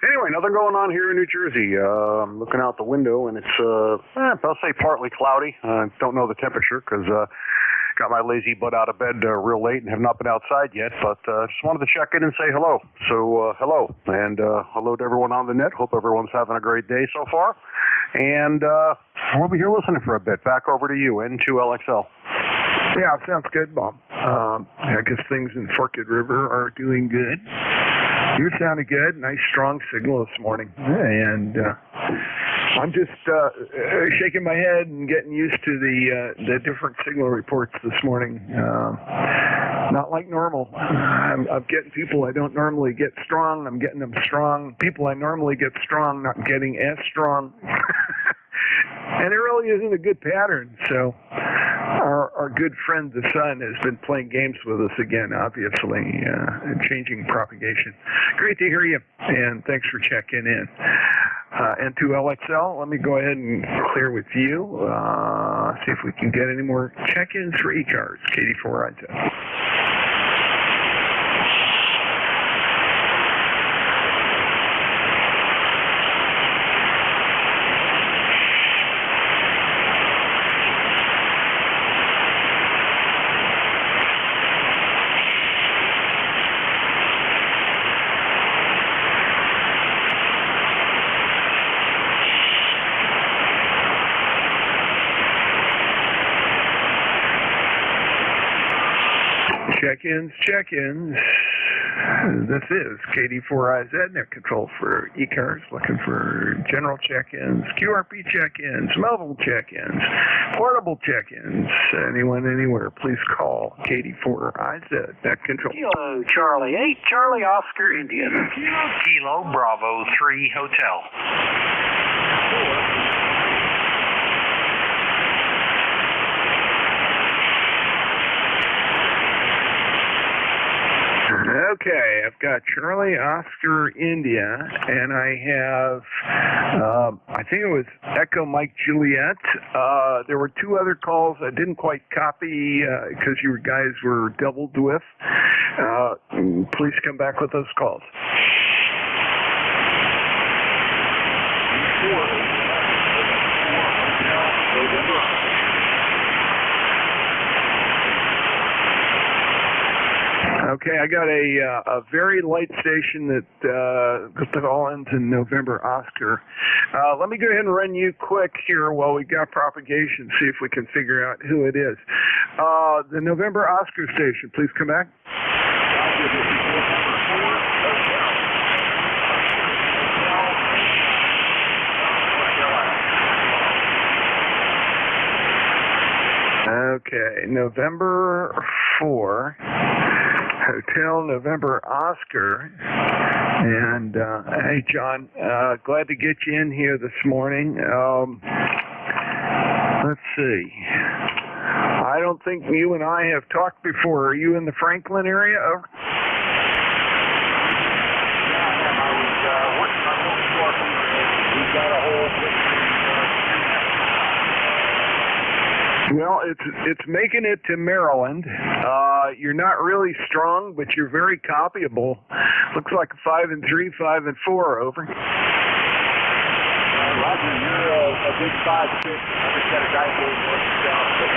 Anyway, nothing going on here in New Jersey. I'm looking out the window, and it's, I'll say partly cloudy. Don't know the temperature because got my lazy butt out of bed real late and have not been outside yet, but just wanted to check in and say hello. So, hello. And hello to everyone on the net. Hope everyone's having a great day so far. And we'll be here listening for a bit. Back over to you, N2LXL. Yeah, sounds good, Bob. I guess things in Forked River are doing good. You're sounding good. Nice, strong signal this morning. And I'm just shaking my head and getting used to the different signal reports this morning. Not like normal. I'm getting people I don't normally get strong. I'm getting them strong. People I normally get strong, not getting as strong. And it really isn't a good pattern. So our good friend the sun has been playing games with us again, obviously, and changing propagation. Great to hear you, and thanks for checking in. N2LXL, let me go ahead and clear with you. See if we can get any more check-ins for ECARS, K84IZ. Check-ins. This is KD4IZ, net control for ECARS, looking for general check-ins, QRP check-ins, mobile check-ins, portable check-ins. Anyone, anywhere, please call KD4IZ, net control. Kilo Charlie 8, Charlie Oscar India. Kilo Bravo 3 Hotel. Okay, I've got Charlie Oscar India, and I have, I think it was Echo Mike Juliet. There were two other calls I didn't quite copy because you guys were doubled with. Please come back with those calls. Okay, I got a very light station that all ends in November Oscar. Let me go ahead and run you quick here while we got propagation, see if we can figure out who it is. The November Oscar station, please come back. Okay, November 4. Hotel November Oscar. And hey, John, glad to get you in here this morning. Let's see. I don't think you and I have talked before. Are you in the Franklin area? Over? Well, it's making it to Maryland. You're not really strong, but you're very copyable. Looks like a 5 and 3, 5 and 4. Over. Roger, you're a big 5'6". I just got a guy going north and south, but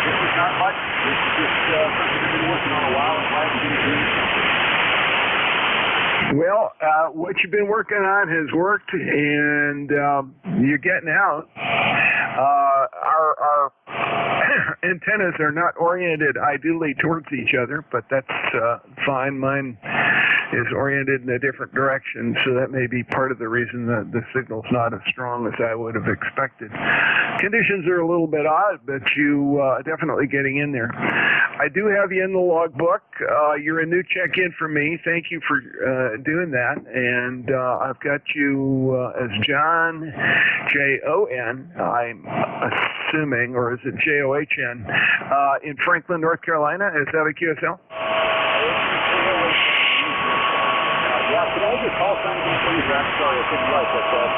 this is not much. This is just something we've been working on a while and glad to get it here. Well, what you've been working on has worked, and you're getting out. Our antennas are not oriented ideally towards each other, but that's fine. Mine is oriented in a different direction, so that may be part of the reason that the signal's not as strong as I would have expected. Conditions are a little bit odd, but you definitely getting in there. I do have you in the logbook. You're a new check-in for me. Thank you for doing that. And I've got you as John, J-O-N, I'm assuming, or is it J-O-H-N, in Franklin, North Carolina. Is that a QSL? Yeah, can I just call something, please? I'm sorry, I couldn't write that.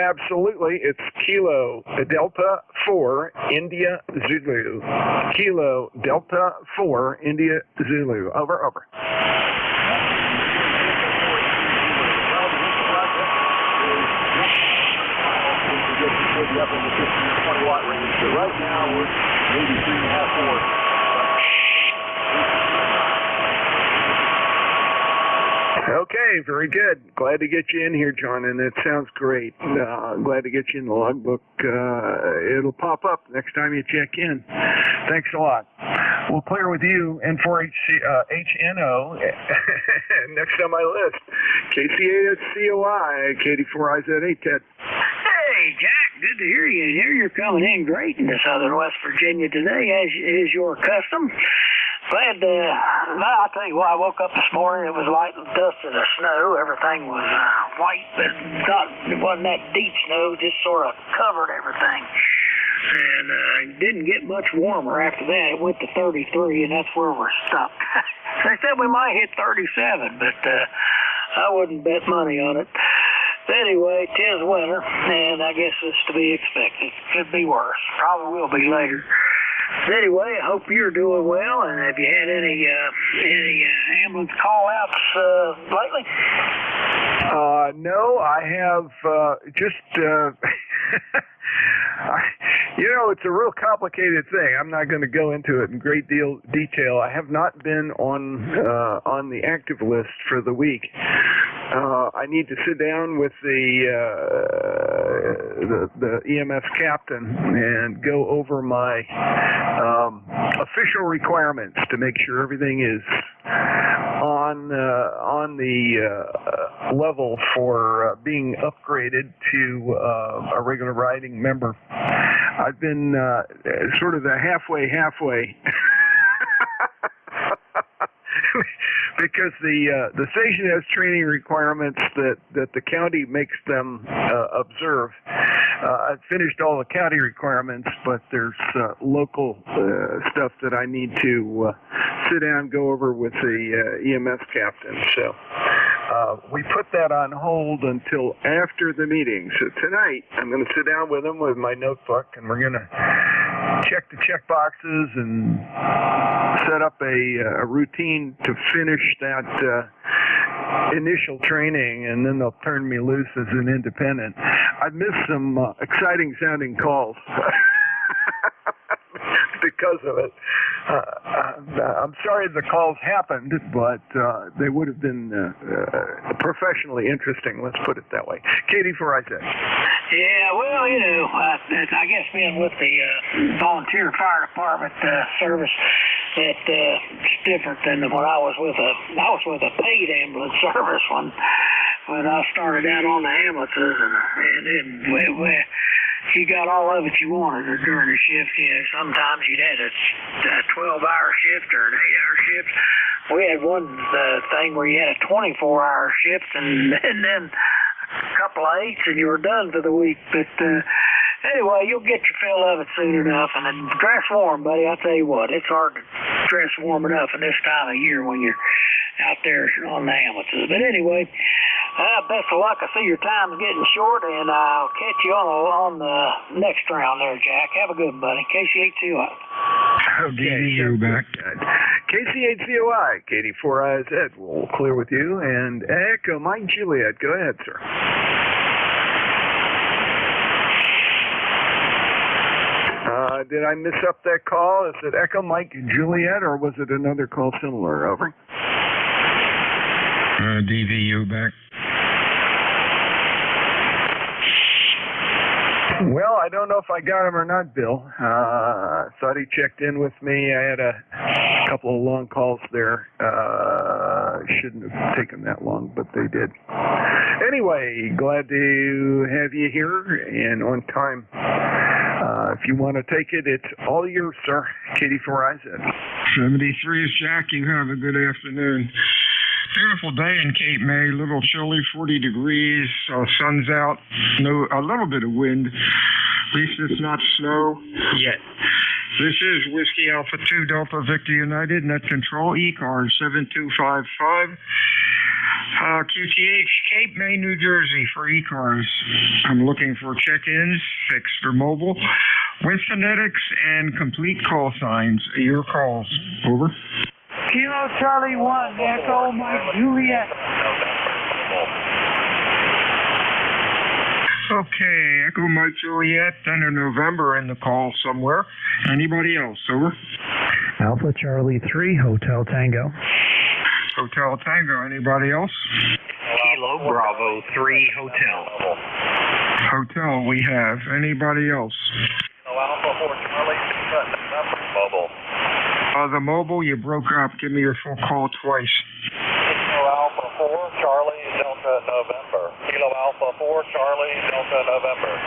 Absolutely. It's Kilo Delta 4 India Zulu. Kilo Delta 4 India Zulu. Over, over. Up in the 15 to 20 watt range. So right now we're maybe 3.5, 4. Okay, very good. Glad to get you in here, John, and it sounds great. Glad to get you in the logbook. It'll pop up next time you check in. Thanks a lot. We'll clear with you, N4HNO, next on my list. KC8SCOI, KD4IZ8, Ted. Hey, Jack, good to hear you. Here you're coming in great into southern West Virginia today, as is your custom. Glad I'll tell you what, I woke up this morning, it was light dust of the snow. Everything was white, but it wasn't that deep snow, just sort of covered everything. And it didn't get much warmer after that. It went to 33, and that's where we're stuck. They said we might hit 37, but I wouldn't bet money on it. Anyway, 'tis winter, and I guess it's to be expected. Could be worse. Probably will be later. Anyway, I hope you're doing well, and have you had any ambulance call-outs lately? No, I have just, you know, it's a real complicated thing. I'm not going to go into it in great detail. I have not been on the active list for the week. I need to sit down with the EMS captain and go over my official requirements to make sure everything is on the level for being upgraded to a regular riding member. I've been sort of the halfway. Because the station has training requirements that the county makes them observe. I've finished all the county requirements, but there's local stuff that I need to sit down, go over with the EMS captain. So we put that on hold until after the meeting. So tonight I'm going to sit down with him with my notebook, and we're going to check the check boxes and set up a routine to finish that initial training, and then they'll turn me loose as an independent. I've missed some exciting sounding calls because of it. I'm sorry the calls happened, but they would have been professionally interesting, let's put it that way. Katie for ISEC. Yeah, well, you know, I guess being with the volunteer fire department service, it's different than when I was with a paid ambulance service when I started out on the ambulances, and you got all of it you wanted during the shift. You know, sometimes you'd had a 12-hour shift or an 8-hour shift. We had one thing where you had a 24-hour shift, and then a couple of 8s, and you were done for the week. But anyway, you'll get your fill of it soon enough. And then dress warm, buddy. I tell you what, it's hard to dress warm enough in this time of year when you're out there on the ambulances. But anyway, best of luck. I see your time's getting short, and I'll catch you on the next round there, Jack. Have a good one, buddy. KC8COI. Okay, back. KC8COI, Katie 4IZ. We'll clear with you. And Echo Mike Juliet. Go ahead, sir. Did I miss up that call? Is it Echo Mike Juliet, or was it another call similar? Over. DVU back. Well, I don't know if I got him or not, Bill. Thought he checked in with me. I had a couple of long calls there. Shouldn't have taken that long, but they did. Anyway, glad to have you here and on time. If you want to take it, it's all yours, sir. Katie 4IZ. 73 is Jack. You have a good afternoon. Beautiful day in Cape May, little chilly, 40 degrees, sun's out, a little bit of wind. At least it's not snow yet. This is Whiskey Alpha 2 Delta Victor United, net control, ECARS 7255. QTH, Cape May, New Jersey for ECARS. I'm looking for check-ins, fixed or mobile, with phonetics and complete call signs. Your calls. Over. Kilo Charlie 1, Echo Mike Juliet. Okay, Echo Mike Juliet, end of November in the call somewhere. Anybody else? Over. Alpha Charlie 3, Hotel Tango. Hotel Tango, anybody else? Kilo Bravo 3, Hotel. Hotel, we have. Anybody else? Alpha 4 Charlie, mobile. The mobile, you broke up. Give me your full call twice. Kilo Alpha 4 Charlie Delta November. Kilo Alpha 4 Charlie Delta November.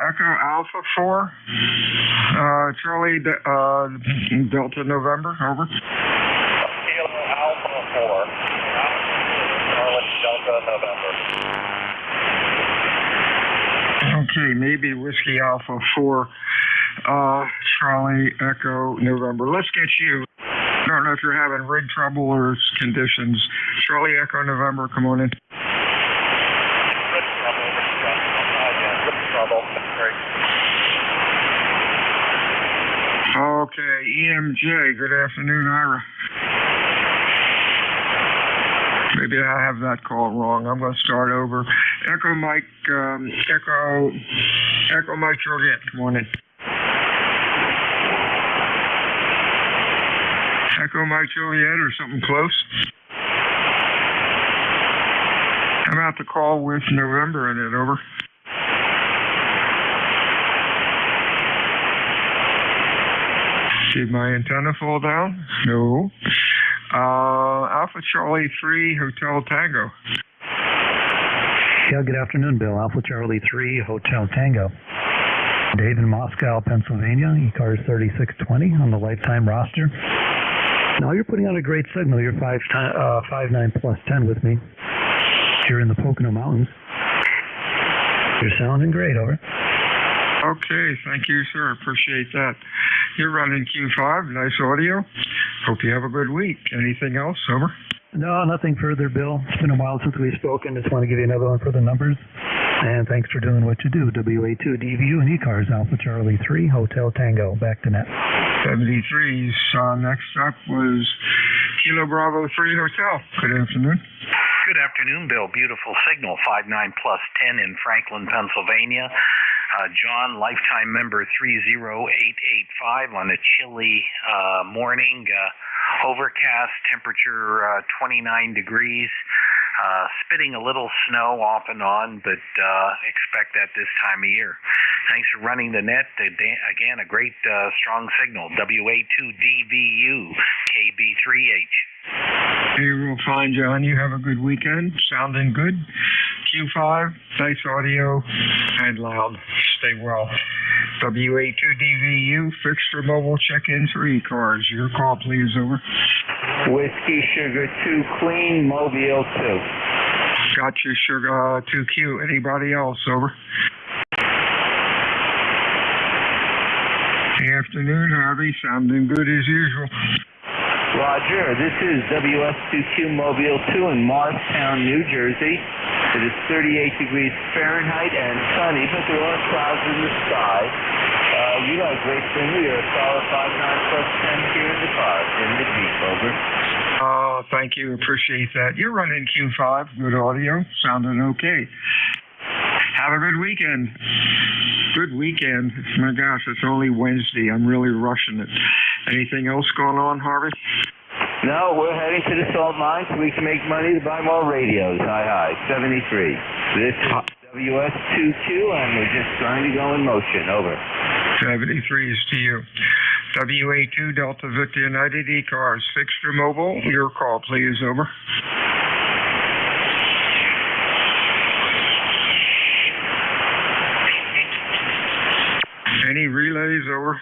Echo Alpha 4 Charlie Delta November. Over. Kilo Alpha 4 Charlie Delta November. Okay, maybe Whiskey Alpha 4 Charlie Echo November. Let's get you. I don't know if you're having rig trouble or conditions. Charlie Echo November, come on in. Okay, EMJ, good afternoon, Ira. Maybe I have that call wrong. I'm going to start over. Echo Mike, Echo Mike Juliet, come on in. Echo Mike Juliet or something close. How about the call with November in it? Over. Did my antenna fall down? No. Alpha Charlie 3 Hotel Tango. Yeah, good afternoon, Bill. Alpha Charlie 3 Hotel Tango. Dave in Moscow, Pennsylvania, ECARS 3620 on the lifetime roster. Now you're putting out a great signal. You're 5.9 plus 10 with me here in the Pocono Mountains. You're sounding great, over. Okay, thank you, sir. Appreciate that. You're running Q5, nice audio. Hope you have a good week. Anything else, over? No, nothing further, Bill. It's been a while since we've spoken. Just want to give you another one for the numbers. And thanks for doing what you do. WA2DVU and ECARS, Alpha Charlie 3, Hotel Tango. Back to net. 73's. Next up was Kilo Bravo 3 Hotel. Good afternoon. Good afternoon, Bill. Beautiful signal, 5.9 plus 10 in Franklin, Pennsylvania. John, lifetime member 30885 on a chilly morning. Overcast, temperature 29 degrees. Spitting a little snow off and on, but expect that this time of year. Thanks for running the net. Again, a great strong signal. WA2DVU, KB3H. Hey, real fine, John. You have a good weekend. Sounding good. Q5, nice audio and loud. Stay well. WA2DVU, fixed or mobile check-in for ECARS. Your call, please, over. Whiskey Sugar 2 Clean, Mobile 2. Got you, Sugar 2Q. Anybody else, over? Good afternoon, Harvey. Sounding good as usual. Roger, this is WS2Q Mobile 2 in Morristown, New Jersey. It is 38 degrees Fahrenheit and sunny, but there are clouds in the sky. You got a great signal. You're a solid 5.9 plus 10 here in the car, in the Jeep, over. Thank you. Appreciate that. You're running Q5. Good audio. Sounding okay. Have a good weekend. Good weekend. My gosh, it's only Wednesday. I'm really rushing it. Anything else going on, Harvey? No, we're heading to the salt mine so we can make money to buy more radios. Hi, 73. This is WS2Q, and we're just trying to go in motion. Over. 73 is to you. WA2 Delta Victor United ECARS, fixed or mobile. Your call, please. Over. Any relays? Over.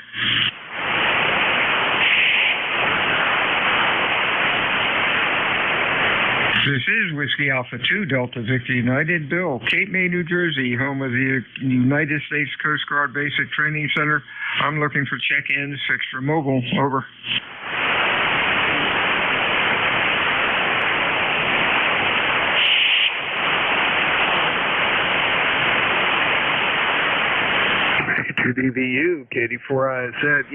This is Whiskey Alpha 2 Delta Victor United. Bill, Cape May, New Jersey, home of the United States Coast Guard Basic Training Center. I'm looking for check-ins, fixed or mobile. Over. To DVU, KD4IZ,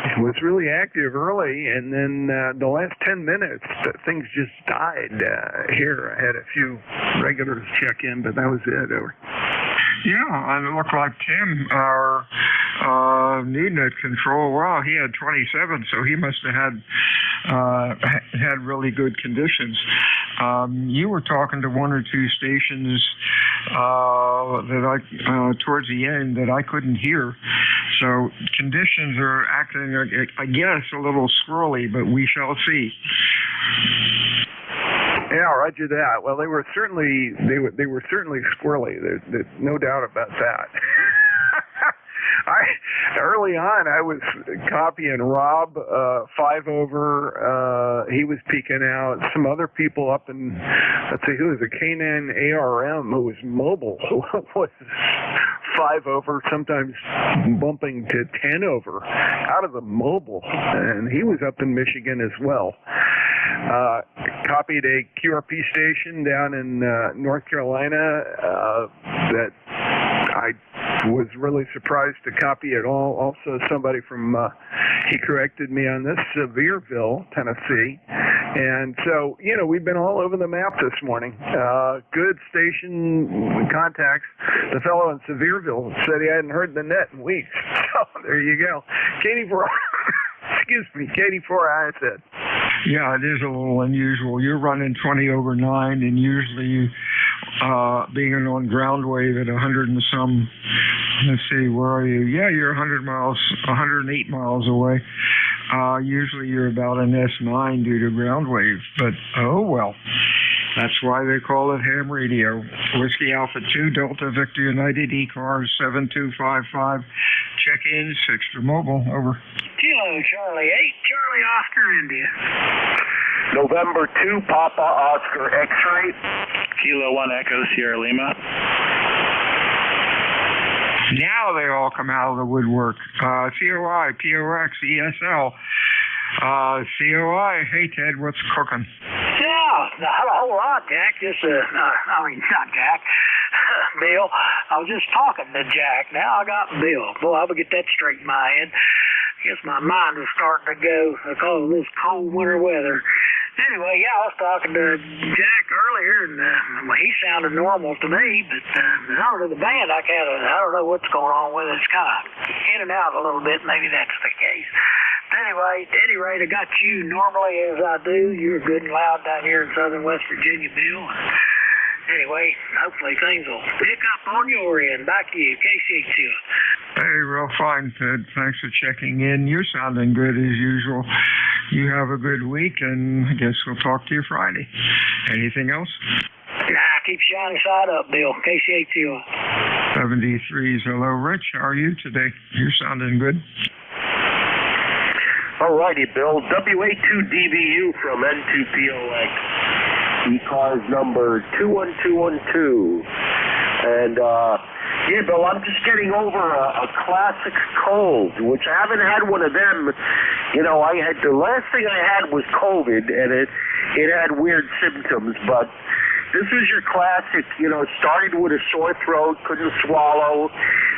it was really active early, and then the last 10 minutes, things just died here. I had a few regulars check in, but that was it. Over. Yeah, and it looked like Tim, our new net control, wow, he had 27, so he must have had really good conditions. You were talking to one or two stations that I towards the end that I couldn't hear. So conditions are acting, I guess, a little squirrely, but we shall see. Yeah, roger that. Well, they were certainly squirrely. There's no doubt about that. Early on, I was copying Rob 5 over. He was peeking out. Some other people up in, let's see, who was a K9 ARM who was mobile was 5 over, sometimes bumping to 10 over out of the mobile, and he was up in Michigan as well. Copied a QRP station down in North Carolina that I was really surprised to copy at all. Also, somebody from, he corrected me on this, Sevierville, Tennessee. And so, we've been all over the map this morning. Good station contacts. The fellow in Sevierville said he hadn't heard the net in weeks. So, there you go. KD4, excuse me, KD4, I said. Yeah, it is a little unusual. You're running 20 over 9, and usually being on ground wave at 100 and some let's see, where are you? Yeah, you're 108 miles away. Usually you're about an S9 due to ground wave, but oh well. That's why they call it ham radio. Whiskey Alpha 2, Delta Victor United, ECARS 7255. Check-in, 6 mobile, over. Kilo Charlie 8, Charlie Oscar India. November 2, Papa Oscar X-ray. Kilo 1 Echo Sierra Lima. Now they all come out of the woodwork. COI, POX, ESL. COI, hey Ted, what's cooking? Yeah, not a whole lot, Jack. Just, not Jack. Bill. I was just talking to Jack. Now I got Bill. Boy, I would get that straight in my head. Guess my mind was starting to go because of this cold winter weather. Anyway, yeah, I was talking to Jack earlier, and he sounded normal to me, but I don't know, the band, I don't know what's going on with it. It's kind of in and out a little bit. Maybe that's the case. Anyway, at any rate, I got you normally as I do. You're good and loud down here in southern West Virginia, Bill. Anyway, hopefully things will pick up on your end. Back to you, KCH2. Hey, real fine, Ted. Thanks for checking in. You're sounding good as usual. You have a good week, and I guess we'll talk to you Friday. Anything else? Nah, keep shining side up, Bill. KCH2. 73's. Hello, Rich. How are you today? You're sounding good. Alrighty, Bill. WA2DBU from N2POX. ECARS number 21212. And, yeah, Bill, I'm just getting over a classic cold, which I haven't had one of them. You know, the last thing I had was COVID, and it had weird symptoms, but this was your classic, you know, started with a sore throat, couldn't swallow,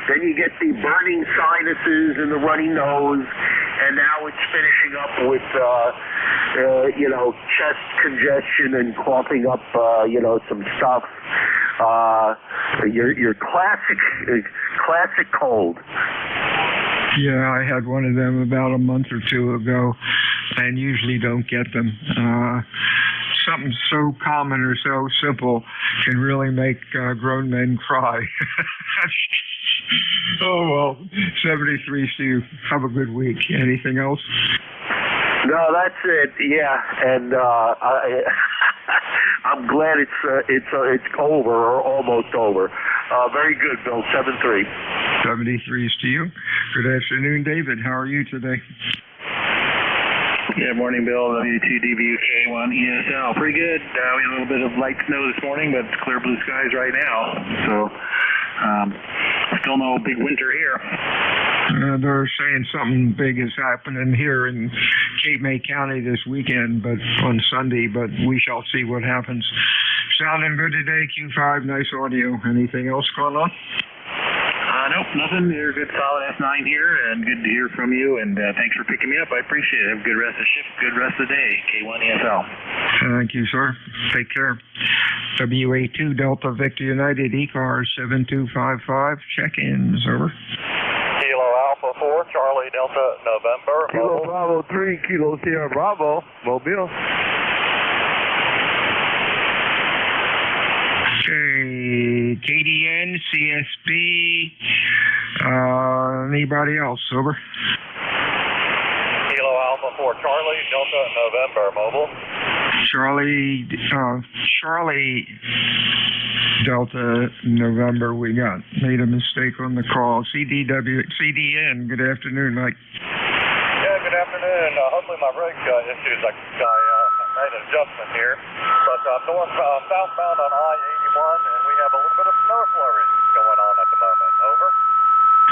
then you get the burning sinuses and the runny nose, and now it's finishing up with, you know, chest congestion and coughing up, you know, some stuff. Your classic cold. Yeah, I had one of them about a month or two ago, and usually don't get them. Something so common or so simple can really make grown men cry. Oh, well, 73, Steve. Have a good week. Anything else? No, that's it. Yeah, and I'm glad it's over or almost over. Very good, Bill. 73. 73's to you. Good afternoon, David. How are you today? Yeah, morning, Bill. W2WK1 ESL. Pretty good. We had a little bit of light snow this morning, but clear blue skies right now. So, still no big winter here. They're saying something big is happening here in Cape May County this weekend, but on Sunday, but we shall see what happens. Sounding good today, Q5, nice audio. Anything else going on? Nope, nothing. You're a good solid S9 here, and good to hear from you, and thanks for picking me up. I appreciate it. Have a good rest of the shift, good rest of the day. K1 ESL. Thank you, sir. Take care. WA2 Delta Victor United, ECARS 7255. Check-ins, over. Kilo Alpha 4, Charlie Delta November. Kilo Bravo 3, Kilo Sierra Bravo, Mobile. Okay, KDN, CSB, anybody else, over? Kilo Alpha 4, Charlie Delta November, mobile. Charlie Delta November, we got. Made a mistake on the call. CDN, good afternoon, Mike. Yeah, good afternoon. Hopefully my rig issues, I made an adjustment here. But southbound on I-81, and we have a little bit of snow flurries going on at the moment. Over.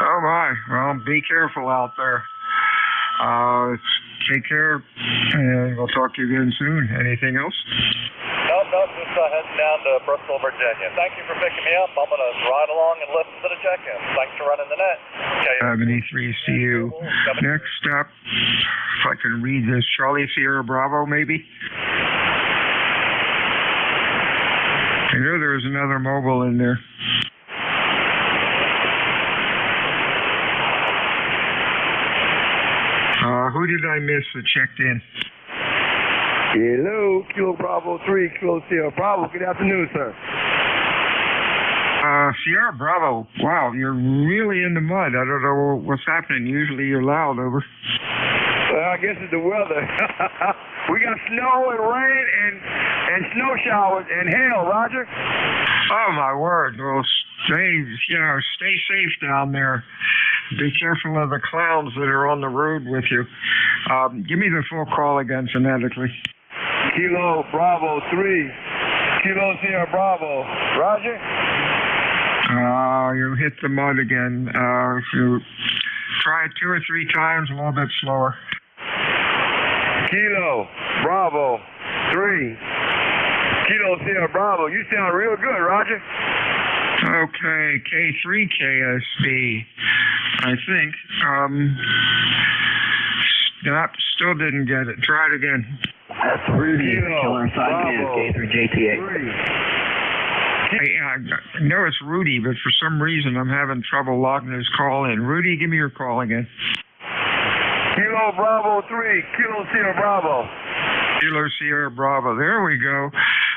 Oh my, well, be careful out there. Take care, and we'll talk to you again soon. Anything else? Nope, just heading down to Bristol, Virginia. Thank you for picking me up. I'm going to ride along and listen to the check-in. Thanks for running the net. 73's to you. Next up, if I can read this, Charlie Sierra Bravo, maybe? I know there's another mobile in there. Who did I miss that checked in? Hello, Kilo Bravo 3, Kilo Sierra Bravo. Good afternoon, sir. Sierra Bravo. Wow, you're really in the mud. I don't know what's happening. Usually you're loud over. Well, I guess it's the weather. We got snow and rain and snow showers and hail, Roger. Oh, my word. Well, stay safe down there. Be careful of the clowns that are on the road with you. Give me the full call again phonetically. Kilo Bravo 3. Kilo Sierra Bravo. Roger? You hit the mud again. If you try it 2 or 3 times, a little bit slower. Kilo Bravo 3. Kilo Sierra Bravo. You sound real good, Roger. Okay, K3 KSB, I think. Nope, still didn't get it. Try it again. That's Rudy. Killer side K3 JTA. I know it's Rudy, but for some reason I'm having trouble logging his call in. Rudy, give me your call again. Kilo Bravo 3. Kilo Sierra Bravo. Kilo Sierra Bravo. There we go.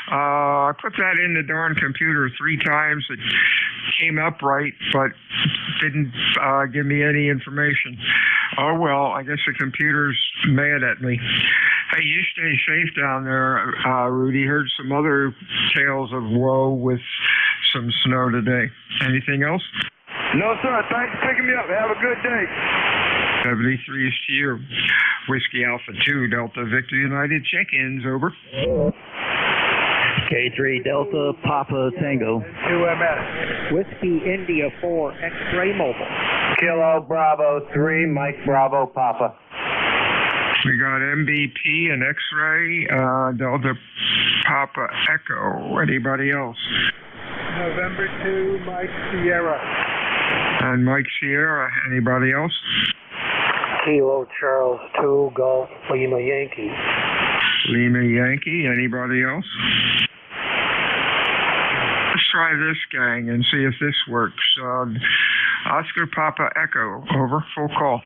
I put that in the darn computer 3 times. It came up right, but didn't give me any information. Oh, well, I guess the computer's mad at me. Hey, you stay safe down there, Rudy. Heard some other tales of woe with some snow today. Anything else? No, sir. Thanks for picking me up. Have a good day. 73 is to you. Whiskey Alpha 2, Delta Victor United. Check-ins, over. K3 Delta Papa Tango. 2MS. Whiskey India 4 X-Ray Mobile. Kilo Bravo 3 Mike Bravo Papa. We got MVP and X-Ray, Delta Papa Echo. Anybody else? November 2 Mike Sierra. And Mike Sierra. Anybody else? Kilo Charles 2 Golf Lima Yankee. Lima Yankee. Anybody else? Let's try this gang and see if this works. Oscar Papa Echo, over. Full call.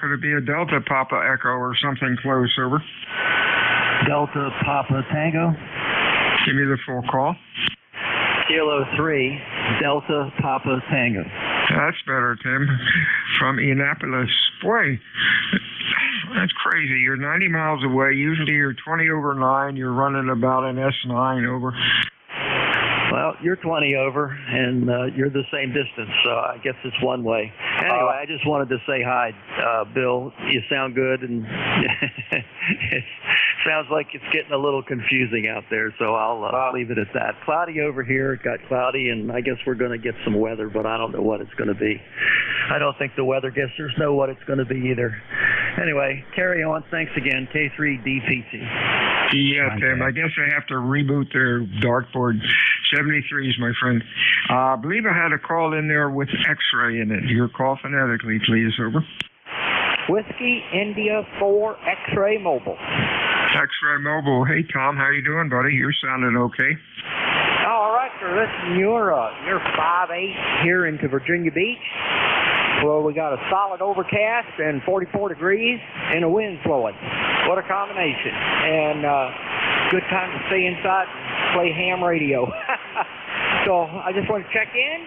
Could it be a Delta Papa Echo or something close, over? Delta Papa Tango. Give me the full call. Kilo 3 Delta Papa Tango. That's better, Tim. From Indianapolis. Boy, that's crazy. You're 90 miles away. Usually you're 20 over 9. You're running about an S9, over. Well, you're 20 over, and you're the same distance, so I guess it's one way. Anyway, I just wanted to say hi, Bill. You sound good, and it sounds like it's getting a little confusing out there, so I'll leave it at that. Cloudy over here. It got cloudy, and I guess we're going to get some weather, but I don't know what it's going to be. I don't think the weather guessers know what it's going to be either. Anyway, carry on. Thanks again. K3 DPT. Yeah, Tim, I guess I have to reboot their dartboard. 73s, my friend. I believe I had a call in there with X-ray in it. Your call phonetically, please, over. Whiskey India 4 X-Ray Mobile. X-ray Mobile. Hey, Tom, how you doing, buddy? You're sounding okay. All right, sir. Listen, you're 5'8" here into Virginia Beach. Well, we got a solid overcast and 44 degrees and a wind blowing. What a combination. And good time to stay inside and play ham radio. So I just want to check in,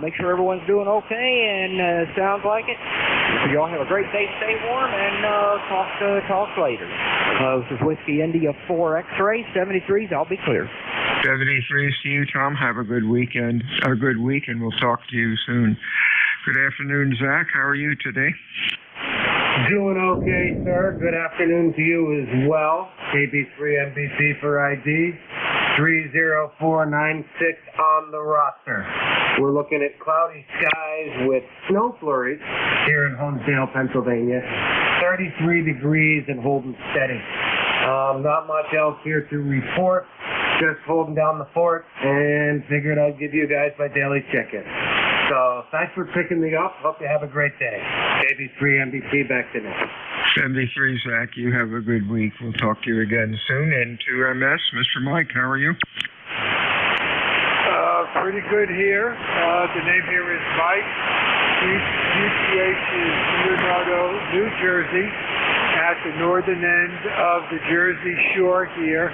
make sure everyone's doing okay, and sounds like it. So y'all have a great day, stay warm, and talk later. This is Whiskey India 4 X-Ray, 73s, I'll be clear. 73s to you, Tom. Have a good weekend, a good week, and we'll talk to you soon. Good afternoon, Zach. How are you today? Doing okay, sir. Good afternoon to you as well. KB3 MBC for ID. 30496 on the roster. We're looking at cloudy skies with snow flurries here in Homesdale, Pennsylvania. 33 degrees and holding steady. Not much else here to report. Just holding down the fort and figured I'd give you guys my daily check-in. So thanks for picking me up. Hope you have a great day. KB3 MBC back to now. 73, Zach. You have a good week. We'll talk to you again soon. N2MS, Mr. Mike, how are you? Pretty good here. The name here is Mike. UTH is Leonardo, New Jersey. at the northern end of the Jersey Shore here,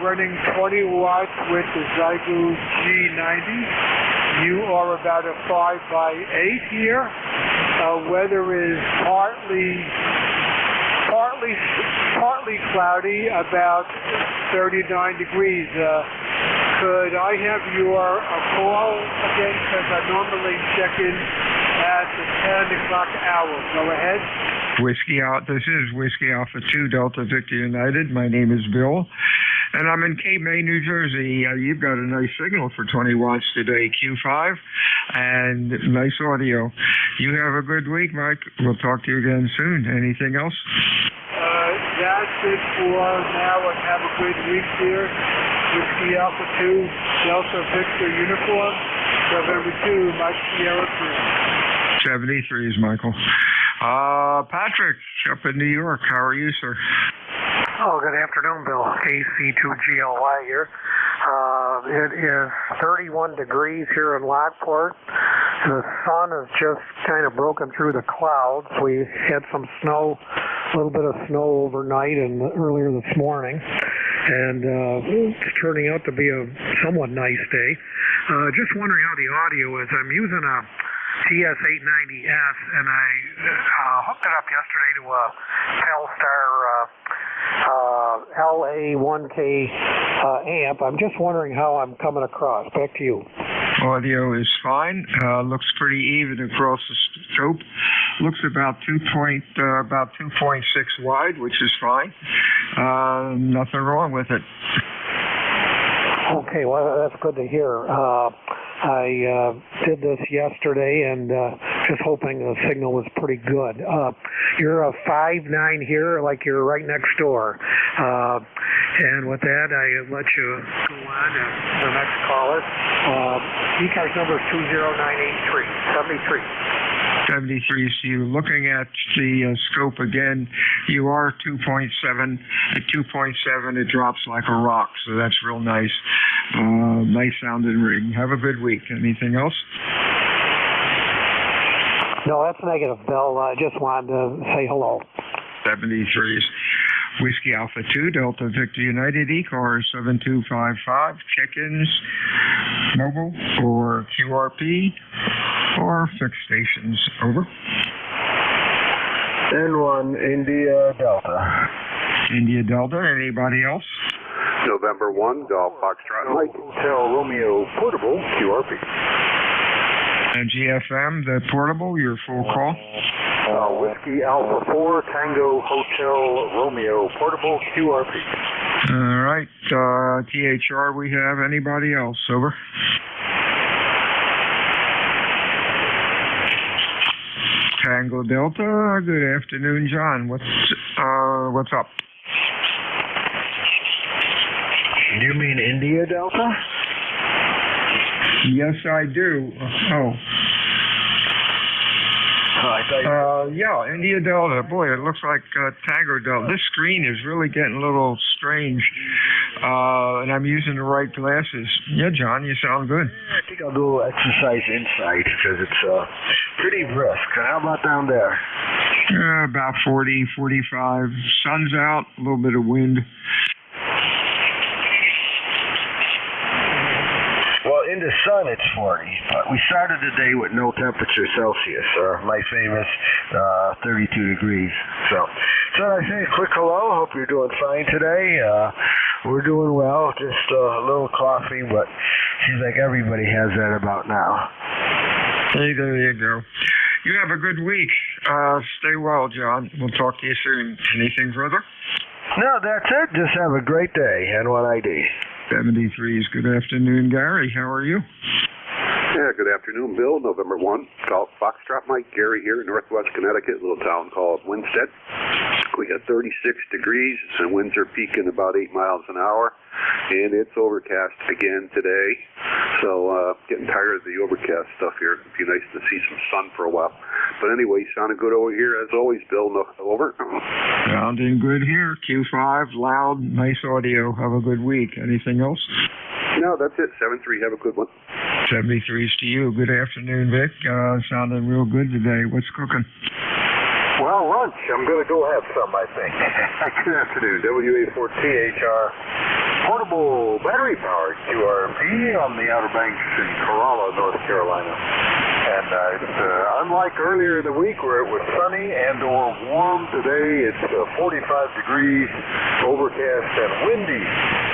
running 20 watts with the Zygo G90. You are about a 5x8 here. Weather is partly cloudy, about 39 degrees. Could I have your call again, because I normally check in at the 10 o'clock hour. Go ahead. This is Whiskey Alpha 2 Delta Victor United. My name is Bill, and I'm in Cape May, New Jersey. You've got a nice signal for 20 watts today, Q5, and nice audio. You have a good week, Mike. We'll talk to you again soon. Anything else? That's it for now, and have a great week here. Whiskey Alpha 2 Delta Victor Uniform, November 2, Mike Sierra 3. 73s, Michael. Patrick, up in New York. How are you, sir? Oh, good afternoon, Bill. KC2GLY here. It is 31 degrees here in Lockport. The sun has just kind of broken through the clouds. We had some snow, a little bit of snow overnight and earlier this morning. And it's turning out to be a somewhat nice day. Just wondering how the audio is. I'm using a TS890S, and I hooked it up yesterday to a Telstar LA1K amp. I'm just wondering how I'm coming across. Back to you. Audio is fine. Looks pretty even across the scope. Looks about 2.6 wide, which is fine. Nothing wrong with it. Okay, well, that's good to hear. I did this yesterday, and just hoping the signal was pretty good. You're a 5'9" here, like you're right next door. And with that, I let you go on to the next caller. ECARS number is 20983, 73. 73. So you're looking at the scope again. You are 2.7. At 2.7, it drops like a rock. So that's real nice. Nice sounding ring. Have a good week. Anything else? No, that's negative, Bill. I just wanted to say hello. 73s. Whiskey Alpha 2, Delta Victor United, ECARS 7255. Check-ins, mobile or QRP or fixed stations. Over. N1, India Delta. India Delta. Anybody else? November 1, Golf Foxtrot Mike. Hotel Romeo Portable, QRP. And GFM, the portable, your full call. Whiskey Alpha 4, Tango Hotel Romeo Portable, QRP. All right. THR we have. Anybody else? Over. Tango Delta. Good afternoon, John. What's up? You mean India Delta? Yes, I do. Yeah, India Delta. Boy, it looks like Tango Delta. This screen is really getting a little strange, and I'm using the right glasses. Yeah, John, you sound good. I think I'll do a little exercise inside because it's pretty brisk. How about down there? About 40, 45. Sun's out, a little bit of wind. In the sun, it's 40. But we started the day with no temperature Celsius, or my famous 32 degrees. So I say a quick hello. Hope you're doing fine today. We're doing well. Just a little coffee, but seems like everybody has that about now. Hey, there you go. You have a good week. Stay well, John. We'll talk to you soon. Anything further? No, that's it. Just have a great day. N1ID. 73s. Good afternoon, Gary. How are you? Yeah, good afternoon, Bill. November 1, Golf Foxtrot Mike. Gary here in Northwest Connecticut, a little town called Winstead. We got 36 degrees, and winds are peaking about 8 miles an hour, and it's overcast again today. So getting tired of the overcast stuff here. It'd be nice to see some sun for a while. But anyway, sounding good over here as always, Bill. Over. Sounding good here. Q5, loud, nice audio. Have a good week. Anything else? No, that's it. 73. Have a good one. 73s to you. Good afternoon, Vic. Sounding real good today. What's cooking? Well, lunch. I'm going to go have some, I think. Good afternoon. WA4THR. Portable battery-powered QRP on the Outer Banks in Corolla, North Carolina. And it's unlike earlier in the week where it was sunny and or warm, today it's 45 degrees, overcast and windy.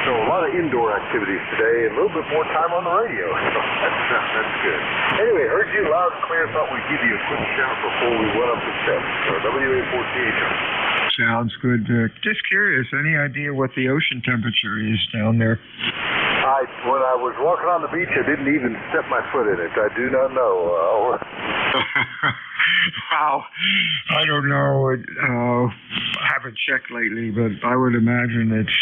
So a lot of indoor activities today and a little bit more time on the radio. So that's good. Anyway, heard you loud and clear. Thought we'd give you a quick shout before we went up to 7. So WA4THR. Sounds good, Vic. Just curious, any idea what the ocean temperature is down there? When I was walking on the beach, I didn't even step my foot in it. I do not know. Wow. I don't know. I haven't checked lately, but I would imagine it's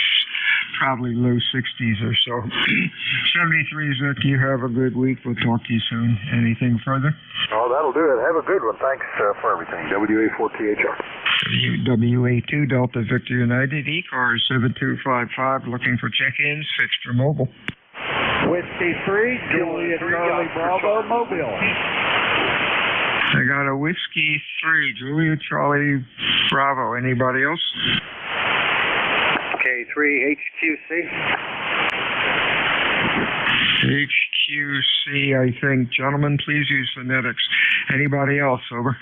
probably low 60s or so. 73, Vic, you have a good week. We'll talk to you soon. Anything further? Oh, that'll do it. Have a good one. Thanks for everything. WA4THR. WA2 Delta Victor United, ECARS 7255, looking for check-ins, fixed or mobile. Whiskey 3, Juliet Charlie Bravo, Mobile. I got a Whiskey 3, Juliet Charlie Bravo. Anybody else? K3 HQC. HQC, I think. Gentlemen, please use phonetics. Anybody else? Over.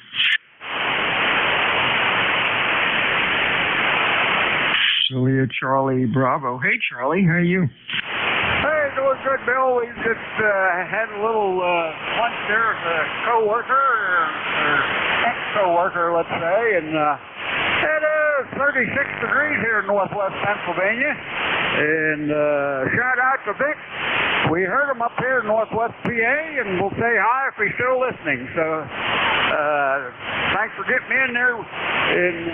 Juliet Charlie Bravo. Hey, Charlie, how are you? Hey, doing good, Bill. We just had a little lunch there with a co-worker, or ex-co-worker, let's say, and it is 36 degrees here in northwest Pennsylvania. And shout out to Vic. We heard him up here in northwest PA, and we'll say hi if he's still listening. So thanks for getting me in there, and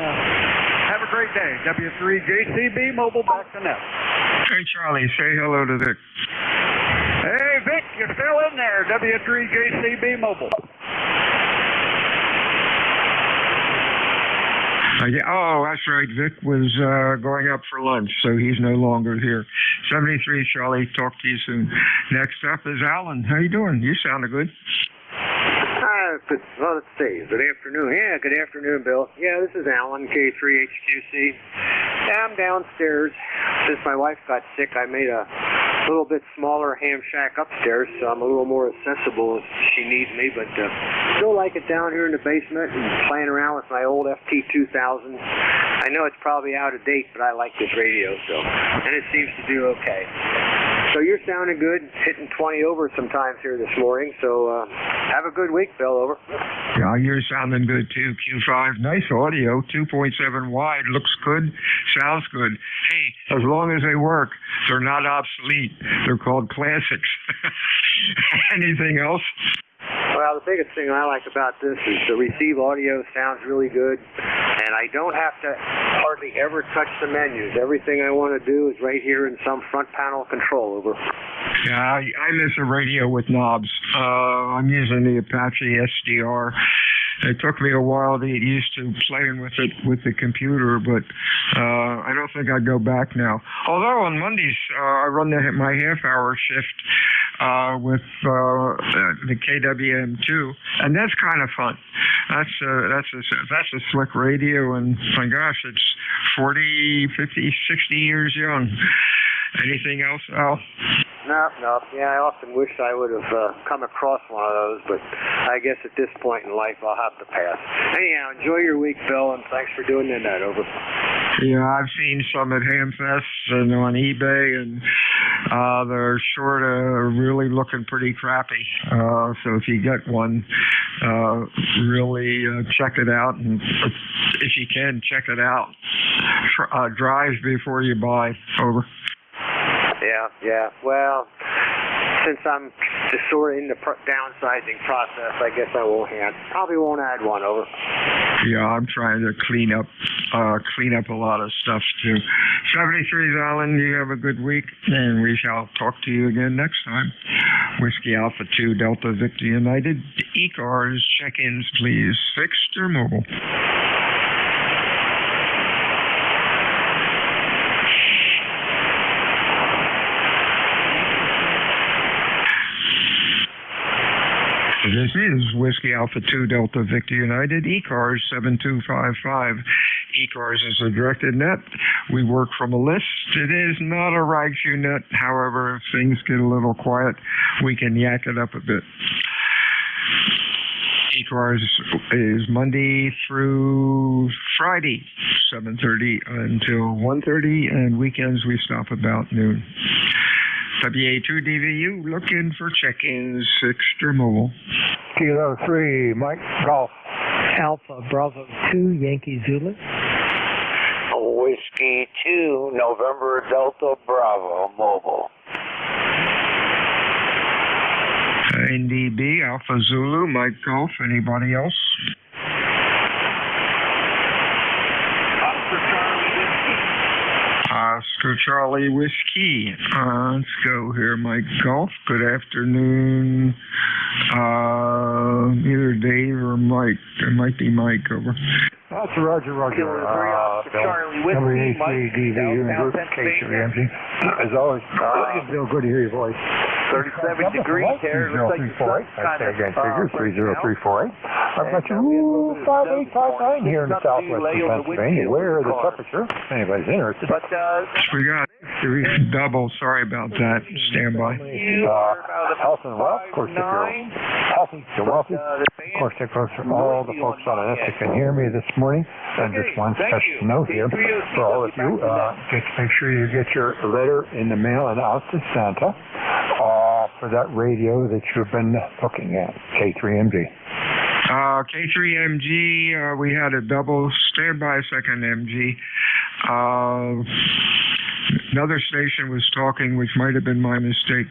have a great day. W3JCB Mobile back to net. Hey, Charlie, say hello to Vic. Hey, Vic, you're still in there. W3JCB Mobile. Yeah, oh, that's right. Vic was going up for lunch, so he's no longer here. 73, Charlie. Talk to you soon. Next up is Alan. How you doing? You sounded good. Well, let's see. Good afternoon. Yeah, good afternoon, Bill. Yeah, this is Alan, K3HQC. Yeah, I'm downstairs. Since my wife got sick, I made a little bit smaller ham shack upstairs, so I'm a little more accessible if she needs me, but still like it down here in the basement and playing around with my old FT2000. I know it's probably out of date, but I like this radio, and it seems to do okay. So you're sounding good, hitting 20 over sometimes here this morning, so have a good week, Bill, over. Yeah, you're sounding good too, Q5. Nice audio, 2.7 wide, looks good, sounds good. Hey, as long as they work, they're not obsolete. They're called classics. Anything else? Well, the biggest thing I like about this is the receive audio sounds really good, and I don't have to hardly ever touch the menus. Everything I want to do is right here in some front panel control, over. Yeah, I miss a radio with knobs. I'm using the Apache SDR. It took me a while to get used to playing with it with the computer, but I don't think I'd go back now. Although on Mondays I run my half-hour shift with the KWM2, and that's kind of fun. That's a slick radio, and my gosh, it's 40, 50, 60 years young. Anything else, Al? No. Yeah, I often wish I would have come across one of those, but I guess at this point in life I'll have to pass. Anyhow, enjoy your week, Bill, and thanks for doing that, over. Yeah, I've seen some at Hamfest and on eBay, and they're sort of really looking pretty crappy. So if you get one, really check it out, and if you can, check it out. Drive before you buy, over. Yeah. Well, since I'm just sort of in the downsizing process, I guess I probably won't add one, over. Yeah, I'm trying to clean up a lot of stuff too. 73, Alan, you have a good week, and we shall talk to you again next time. Whiskey Alpha 2 Delta Victor United. ECARS, check-ins, please. Fixed or mobile? This is Whiskey Alpha 2 Delta Victor United, ECARS 7255. ECARS is a directed net. We work from a list. It is not a rags unit. However, if things get a little quiet, we can yak it up a bit. ECARS is Monday through Friday, 7:30 until 1:30, and weekends we stop about noon. WA2DVU looking for check-ins, extra mobile. Kilo 3, Mike Golf. Alpha Bravo 2, Yankee Zulu. Whiskey 2, November Delta Bravo, mobile. NDB, Alpha Zulu, Mike Golf, anybody else? Oscar Charlie Whiskey. Let's go here, Mike Golf. Good afternoon. Either Dave or Mike. It might be Mike over. That's Roger. Charlie Whiskey, Mike, Group K3MG. As always, Bill, good to hear your voice. 37 degrees here. Looks like the sun's kind of figures 30348. I've got you 5859 here in southwestern Pennsylvania. Where the temperature, if anybody's interested. But we got three double. Sorry about that. Stand by. Health and wealth, of course, if you're healthy, you're wealthy. Of course, that goes for all the folks on it that can hear me this morning. And just one special note here for all of you. Make sure you get your letter in the mail and out to Santa for that radio that you've been looking at, K3MG. K3MG, we had a double. Stand by a second, MG. Another station was talking, which might have been my mistake.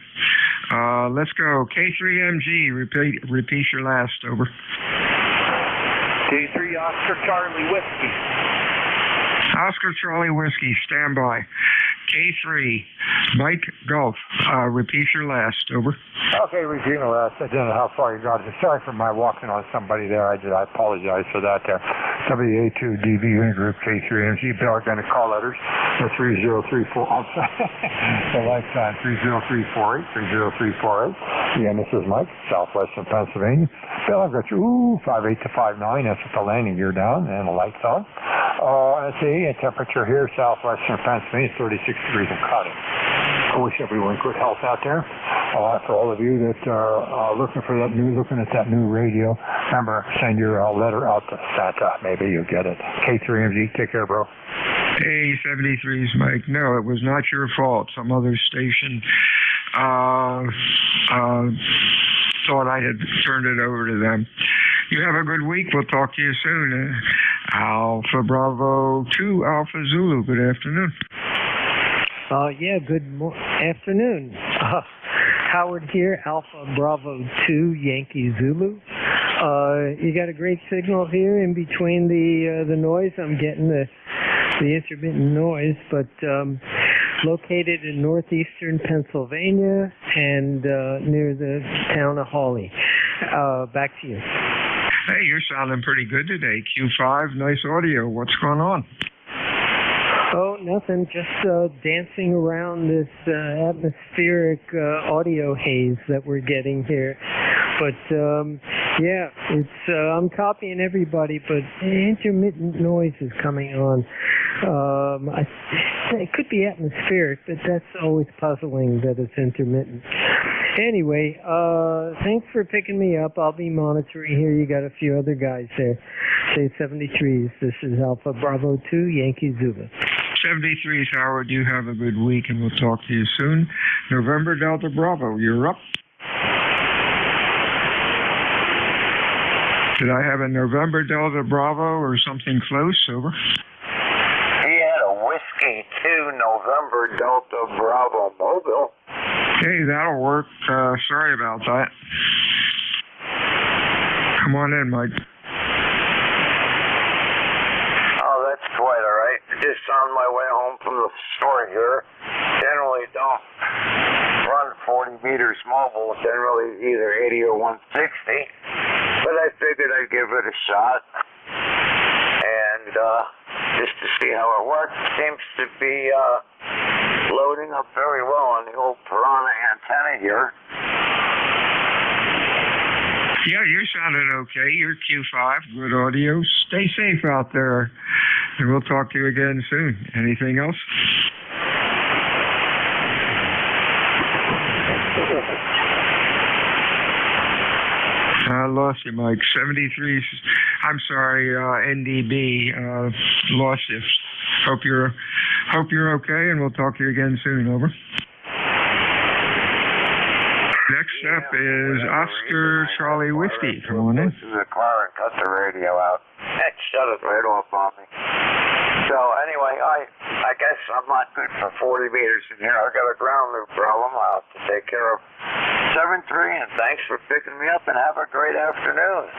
Let's go. K3MG, repeat your last, over. K3 Oscar Charlie Whiskey. Oscar Charlie Whiskey, stand by. K3, Mike Golf, repeat your last, over. Okay, repeat my last. I don't know how far you got. Sorry for my walking on somebody there. I apologize for that there. WA2DV Unit Group K3MG. Bill are going to call letters. The 3034. I'm sorry. The lifetime 30348. 30348. Again, this is Mike, southwestern Pennsylvania. Bill, I've got you 58 to 59. That's with the landing gear down and the lights on. Let's see, temperature here, southwestern Pennsylvania, 36 degrees and cloudy. I wish everyone good health out there. For all of you that are looking at that new radio, remember, send your letter out to Santa. Maybe you'll get it. K3MG, take care, bro. Hey, 73's Mike. No, it was not your fault. Some other station thought I had turned it over to them. You have a good week. We'll talk to you soon. Alpha Bravo 2, Alpha Zulu. Good afternoon. Yeah, good afternoon. Howard here, Alpha Bravo 2, Yankee Zulu. You got a great signal here in between the noise. I'm getting the intermittent noise, but located in northeastern Pennsylvania and near the town of Hawley. Back to you. Hey, you're sounding pretty good today. Q5, nice audio. What's going on? Oh, nothing. Just dancing around this atmospheric audio haze that we're getting here. But yeah, it's I'm copying everybody, but intermittent noise is coming on. It could be atmospheric, but that's always puzzling that it's intermittent. Anyway, thanks for picking me up. I'll be monitoring here. You got a few other guys there. Say 73s. This is Alpha Bravo 2, Yankee Zulu. 73s, Howard. You have a good week, and we'll talk to you soon. November Delta Bravo, you're up. Did I have a November Delta Bravo or something close? Over. He had a Whiskey 2 November Delta Bravo mobile. Okay, that'll work. Sorry about that. Come on in, Mike. Oh, that's quite all right. Just on my way home from the store here. Generally don't run 40 meters mobile. Generally either 80 or 160. But I figured I'd give it a shot. And just to see how it works. Seems to be loading up very well on the old Piranha antenna here. sounding okay. You're Q5, good audio. Stay safe out there, and we'll talk to you again soon. Anything else? I lost you, Mike. 73. I'm sorry, NDB. Lost you. Hope you're okay, and we'll talk to you again soon. Over. Next up is Oscar Charlie Whiskey. Come on in. To the car and cut the radio out. That shut it right off on me. So anyway, I guess I'm not good for 40 meters in here. I've got a ground loop problem I'll have to take care of. 7-3, and thanks for picking me up, and have a great afternoon.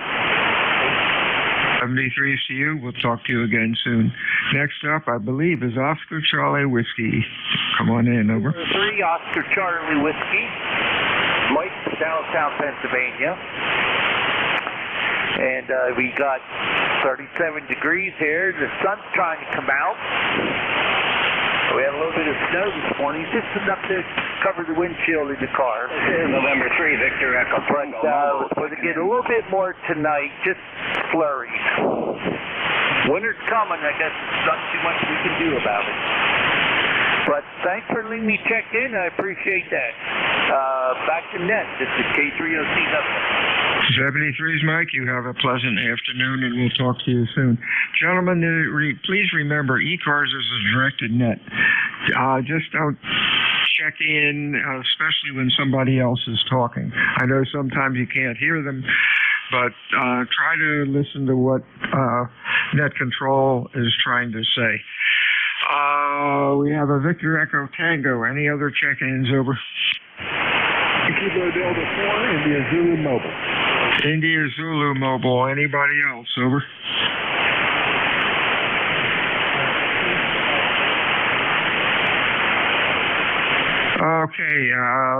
73 to you. We'll talk to you again soon. Next up, I believe, is Oscar Charlie Whiskey. Come on in. Over. 3, Oscar Charlie Whiskey. Mike, downtown Pennsylvania. And we got 37 degrees here. The sun's trying to come out. We had a little bit of snow this morning, just enough to cover the windshield in the car. November 3, Victor Echo Tango. We're going to get a little bit more tonight, just flurries. Winter's coming, I guess there's not too much we can do about it. But thanks for letting me check in, I appreciate that. Back to net, this is K3OCW. 73's Mike, you have a pleasant afternoon, and we'll talk to you soon. Gentlemen, please remember, ECARS is a directed net. Just don't check in, especially when somebody else is talking. I know sometimes you can't hear them, but try to listen to what net control is trying to say. We have a Victor Echo Tango. Any other check-ins? Over. Kilo Delta 4, India Zulu Mobile. India Zulu Mobile. Anybody else? Over. Okay,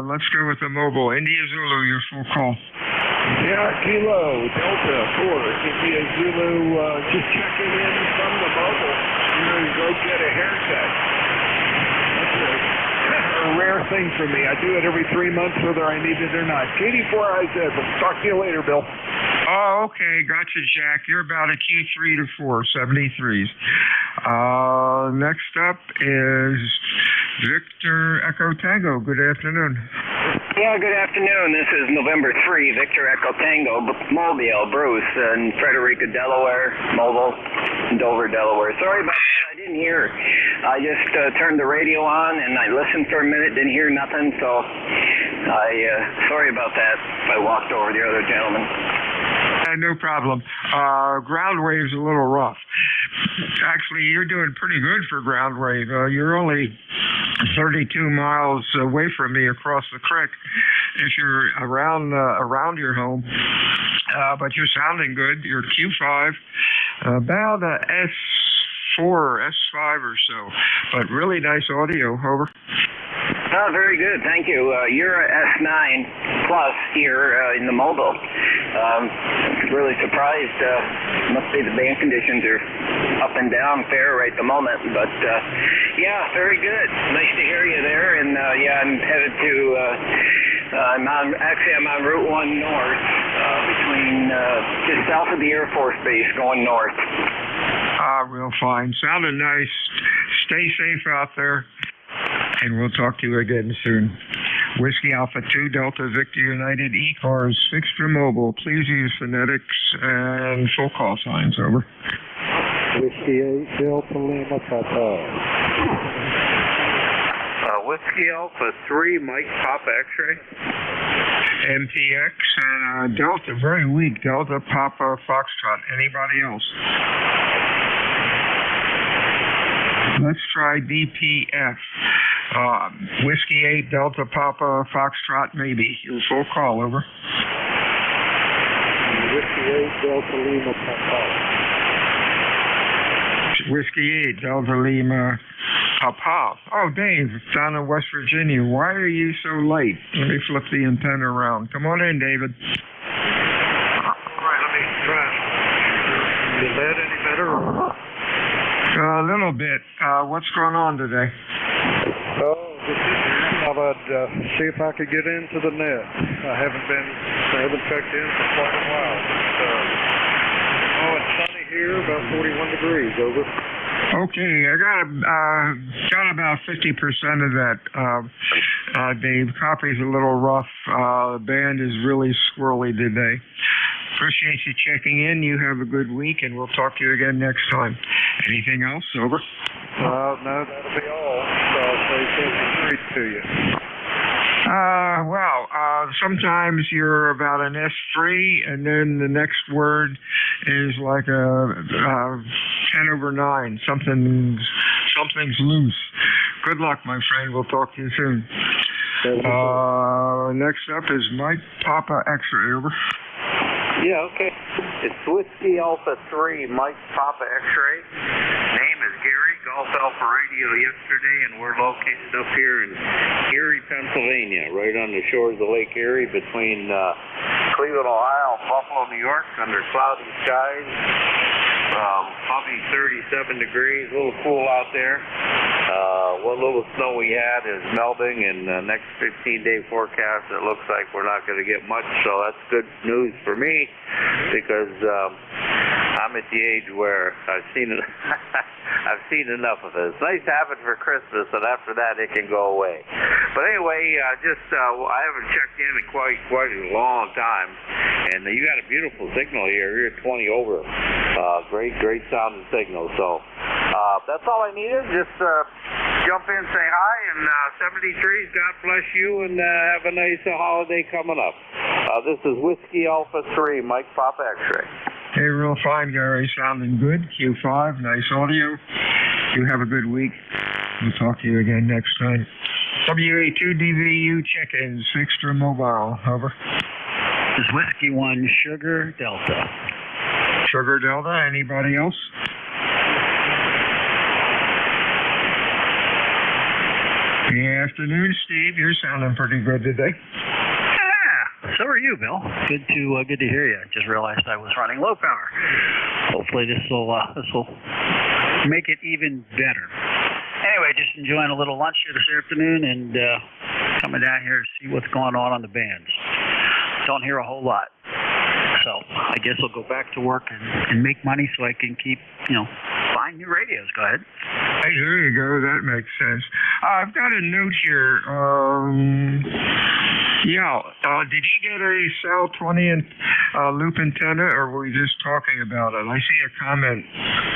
let's go with the mobile. India Zulu, your full call. Yeah, Kilo Delta 4, India Zulu, just checking in from the mobile. I'm going to go get a haircut. That's a rare thing for me. I do it every 3 months, whether I need it or not. KD4IZ, but talk to you later, Bill. Oh, okay. Gotcha, Jack. You're about a Q3 to 4, 73s. Next up is Victor Echo Tango. Good afternoon. Yeah, good afternoon. This is November 3, Victor Echo Tango, Mobile, Bruce, in Frederica, Delaware, Mobile, Dover, Delaware. Sorry about that. I didn't hear. I just turned the radio on, and I listened for a minute, didn't hear nothing, so sorry about that. I walked over the other gentleman. No problem. Ground wave's a little rough. Actually, you're doing pretty good for ground wave. You're only 32 miles away from me across the creek if you're around your home. But you're sounding good. You're Q5, about a S4, S5 or so. But really nice audio. Over. Oh, very good. Thank you. You're a S9 plus here in the mobile. Really surprised. Must be the band conditions are up and down fair right at the moment. But yeah, very good. Nice to hear you there. And yeah, I'm headed to. I'm on Route 1 north, between just south of the Air Force Base, going north. Real fine. Sounded nice. Stay safe out there. And we'll talk to you again soon. Whiskey Alpha 2 Delta Victor United ECARS fixed for mobile. Please use phonetics and full call signs. Over. Whiskey 8 Delta Lima Papa. Whiskey Alpha 3 Mike Papa X-ray. MTX and Delta, very weak. Delta Papa Foxtrot. Anybody else? Let's try DPF. Whiskey 8 Delta Papa Foxtrot, maybe. Your full call. Over. Whiskey 8 Delta Lima Papa. Whiskey 8 Delta Lima Papa. Oh, Dave, down in West Virginia. Why are you so late? Let me flip the antenna around. Come on in, David. All right, let me try. Is that any better? A little bit. What's going on today? Oh, just thought I'd see if I could get into the net. I haven't been I haven't checked in for quite a while. It's sunny here, about 41 degrees, over. Okay, I got about 50% of that. Dave, copy's a little rough. The band is really squirrely today. Appreciate you checking in. You have a good week, and we'll talk to you again next time. Anything else? Over. No, that'll be all. So I'll say 53 to you. Sometimes you're about an S3, and then the next word is like a 10/9. Something's loose. Good luck, my friend. We'll talk to you soon. Next up is Mike Papa X-ray. Over. Yeah, okay. It's Whiskey Alpha 3, Mike Papa X-ray. Name is Gary, Golf Alpha Radio yesterday, and we're located up here in Erie, Pennsylvania, right on the shores of Lake Erie between Cleveland, Ohio, and Buffalo, New York, under cloudy skies. Probably 37 degrees, a little cool out there. What little snow we had is melting, and the next 15-day forecast, it looks like we're not going to get much, so that's good news for me, because I'm at the age where I've seen it. I've seen enough of it. It's nice to have it for Christmas, and after that, it can go away. But anyway, I haven't checked in quite a long time, and you got a beautiful signal here. You're 20 over. Great sounding signal. So that's all I needed. Just jump in, say hi, and 73s, God bless you, and have a nice holiday coming up. This is Whiskey Alpha 3, Mike Papa X-ray. Hey, real fine, Gary. Sounding good. Q5, nice audio. You have a good week. We'll talk to you again next time. WA2DVU check-ins, Fixtra Mobile. Over. This is Whiskey 1, Sugar Delta. Sugar Delta. Anybody else? Good afternoon, Steve. You're sounding pretty good today. So are you, Bill. Good to hear you. Just realized I was running low power. Hopefully this will make it even better. Anyway, just enjoying a little lunch here this afternoon and coming down here to see what's going on the bands. Don't hear a whole lot. So I guess I'll go back to work and make money so I can keep, buying new radios. Go ahead. Hey, there you go. That makes sense. I've got a note here. Did you get a Sal 20 loop antenna, or were we just talking about it? I see a comment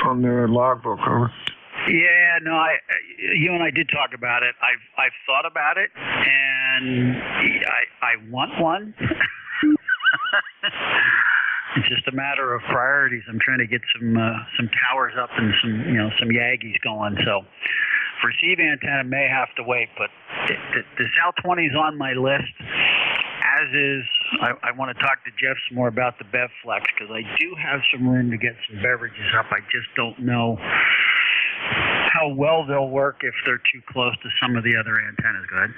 on the logbook. Over. Yeah, no, you and I did talk about it. I've thought about it, and I want one. It's just a matter of priorities. I'm trying to get some towers up and some Yaggies going. So receive antenna may have to wait, but the Sal 20 is on my list. As is, I want to talk to Jeff some more about the BevFlex, because I do have some room to get some beverages up. I just don't know how well they'll work if they're too close to some of the other antennas. Go ahead.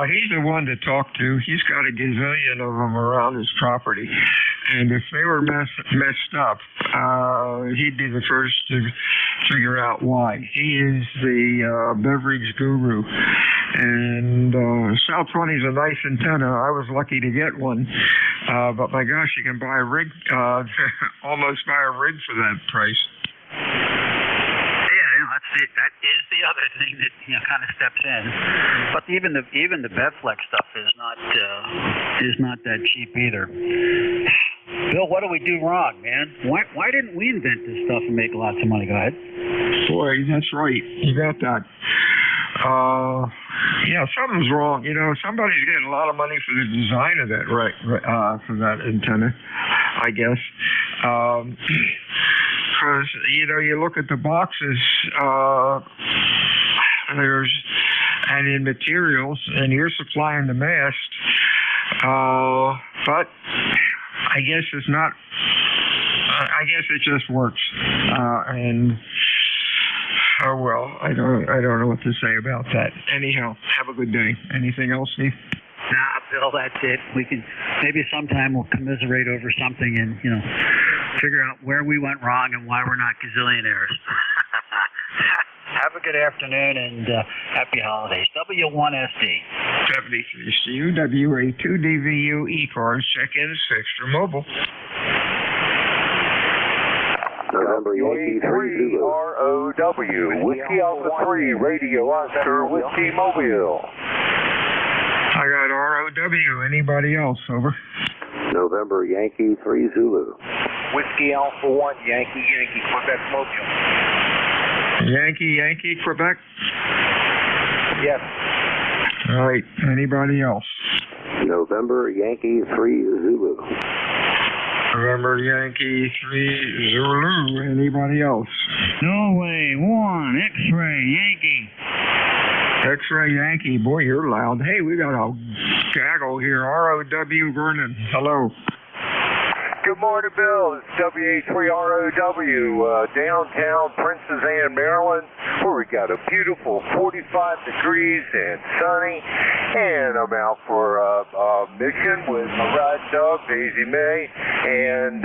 He's the one to talk to. He's got a gazillion of them around his property. And if they were messed up, he'd be the first to figure out why. He is the beverage guru. And Sal 20 is a nice antenna. I was lucky to get one. But my gosh, you can buy a rig, almost buy a rig for that price. That is the other thing that kind of steps in. But even the BevFlex stuff is not that cheap either. Bill, what do we do wrong, man? Why didn't we invent this stuff and make lots of money? Go ahead. Boy, that's right. You got that. Something's wrong. Somebody's getting a lot of money for the design of that, for that antenna, I guess. Because, you look at the boxes, and in materials, and you're supplying the mast, but I guess it's not, I guess it just works. Oh well, I don't know what to say about that. Anyhow, have a good day. Anything else, Steve? Nah, Bill, that's it. We can, maybe sometime we'll commiserate over something and, figure out where we went wrong and why we're not gazillionaires. Have have a good afternoon and happy holidays. W1SD. 73CU, WA2DVU, ECARS, check-ins, extra mobile. November Yankee 3 ROW, Whiskey Alpha 3, Radio Oscar, Whiskey Mobile. I got ROW. Anybody else? Over. November Yankee 3 Zulu. Whiskey Alpha 1, Yankee, Quebec Mobile. Yankee, Quebec? Yes. All right. Anybody else? November Yankee 3 Zulu. November Yankee 3 Zulu. Anybody else? Norway 1, X-Ray Yankee. X-Ray Yankee. Boy, you're loud. Hey, we got a gaggle here. ROW Vernon. Hello. Good morning, Bill. It's WA3ROW, downtown Princess Anne, Maryland, where we got a beautiful 45 degrees and sunny. And I'm out for a mission with my ride dog, Daisy May. And,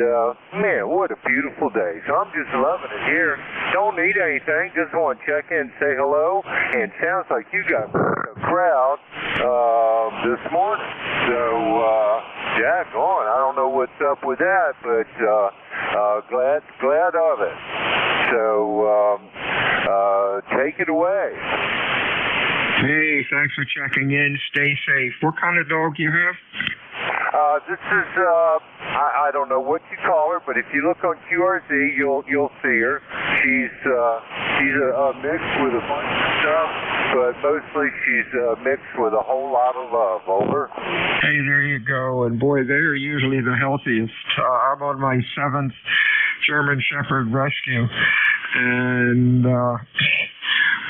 man, what a beautiful day. So I'm just loving it here. Don't need anything. Just want to check in and say hello. And sounds like you got a crowd this morning. So, Jack on. I don't know what's up with that, but glad of it. So take it away. Hey, thanks for checking in. Stay safe. What kind of dog you have? This is I don't know what you call her, but if you look on QRZ, you'll see her. She's a mix with a bunch of stuff, but mostly she's mixed with a whole lot of love. Over. Hey, there you go. And boy, they're usually the healthiest. I'm on my 7th German Shepherd rescue, and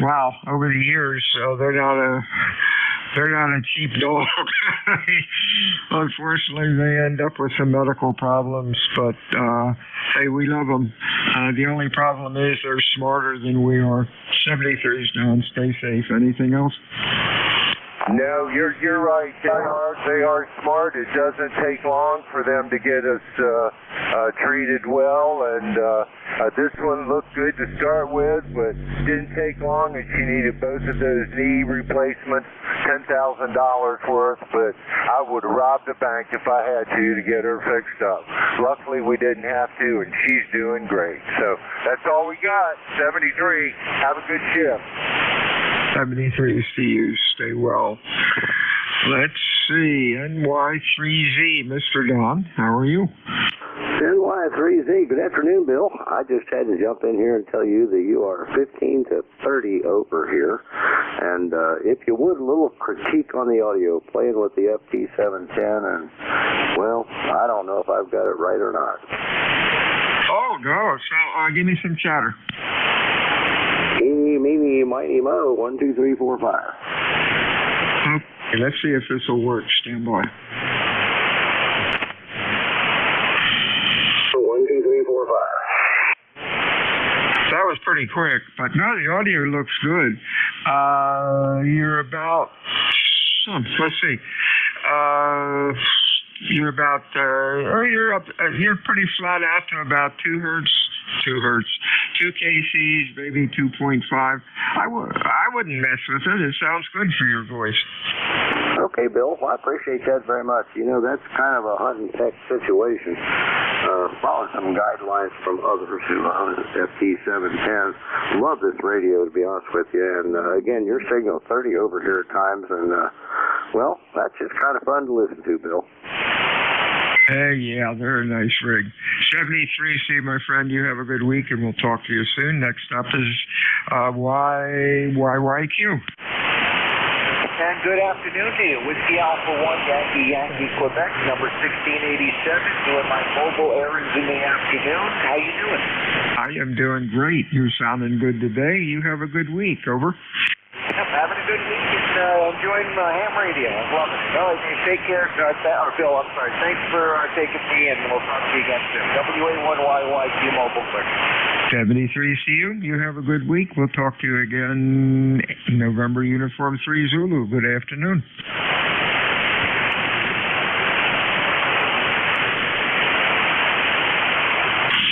wow, over the years, they're not a cheap dog. Unfortunately, they end up with some medical problems, but hey, we love them. The only problem is they're smarter than we are. 73's down. Stay safe. Anything else? No, you're right. They are smart. It doesn't take long for them to get us treated well, and this one looked good to start with, but didn't take long, and she needed both of those knee replacements, $10,000 worth, but I would have robbed a bank if I had to get her fixed up. Luckily, we didn't have to, and she's doing great. So that's all we got. 73. Have a good shift. 73, see you. Stay well. Let's see. NY3Z, Mr. Don. How are you? NY3Z, good afternoon, Bill. I just had to jump in here and tell you that you are 15 to 30 over here. And if you would, a little critique on the audio, playing with the FT710, and, well, I don't know if I've got it right or not. Oh, no. So give me some chatter. Eeny, meeny, miny, mo, 1, 2, 3, 4, 5. Okay, let's see if this will work. Stand by. 1, 2, 3, 4, 5. That was pretty quick, but no, the audio looks good. You're about, let's see. You're about, you're pretty flat out to about 2 hertz. 2 hertz, 2 kcs, maybe 2.5. I wouldn't mess with it. It sounds good for your voice. Okay, Bill. Well, I appreciate that very much. You know, that's kind of a hunt and peck situation. Following some guidelines from others who own FT710. Love this radio, to be honest with you. And again, your signal 30 over here at times, and well, that's just kind of fun to listen to, Bill. Yeah, they're a nice rig. 73C, my friend, you have a good week, and we'll talk to you soon. Next up is YYQ. And good afternoon to you. Whiskey Alpha 1, Yankee, Quebec, number 1687, doing my mobile errands in the afternoon. How you doing? I am doing great. You're sounding good today. You have a good week. Over. Having a good week and enjoying ham radio. I'm loving it. Oh, take care. Bill, I'm sorry. Thanks for taking me, and we'll talk to you again soon. WA1YYQ Mobile Quick. 73CU, you have a good week. We'll talk to you again. November Uniform 3 Zulu. Good afternoon.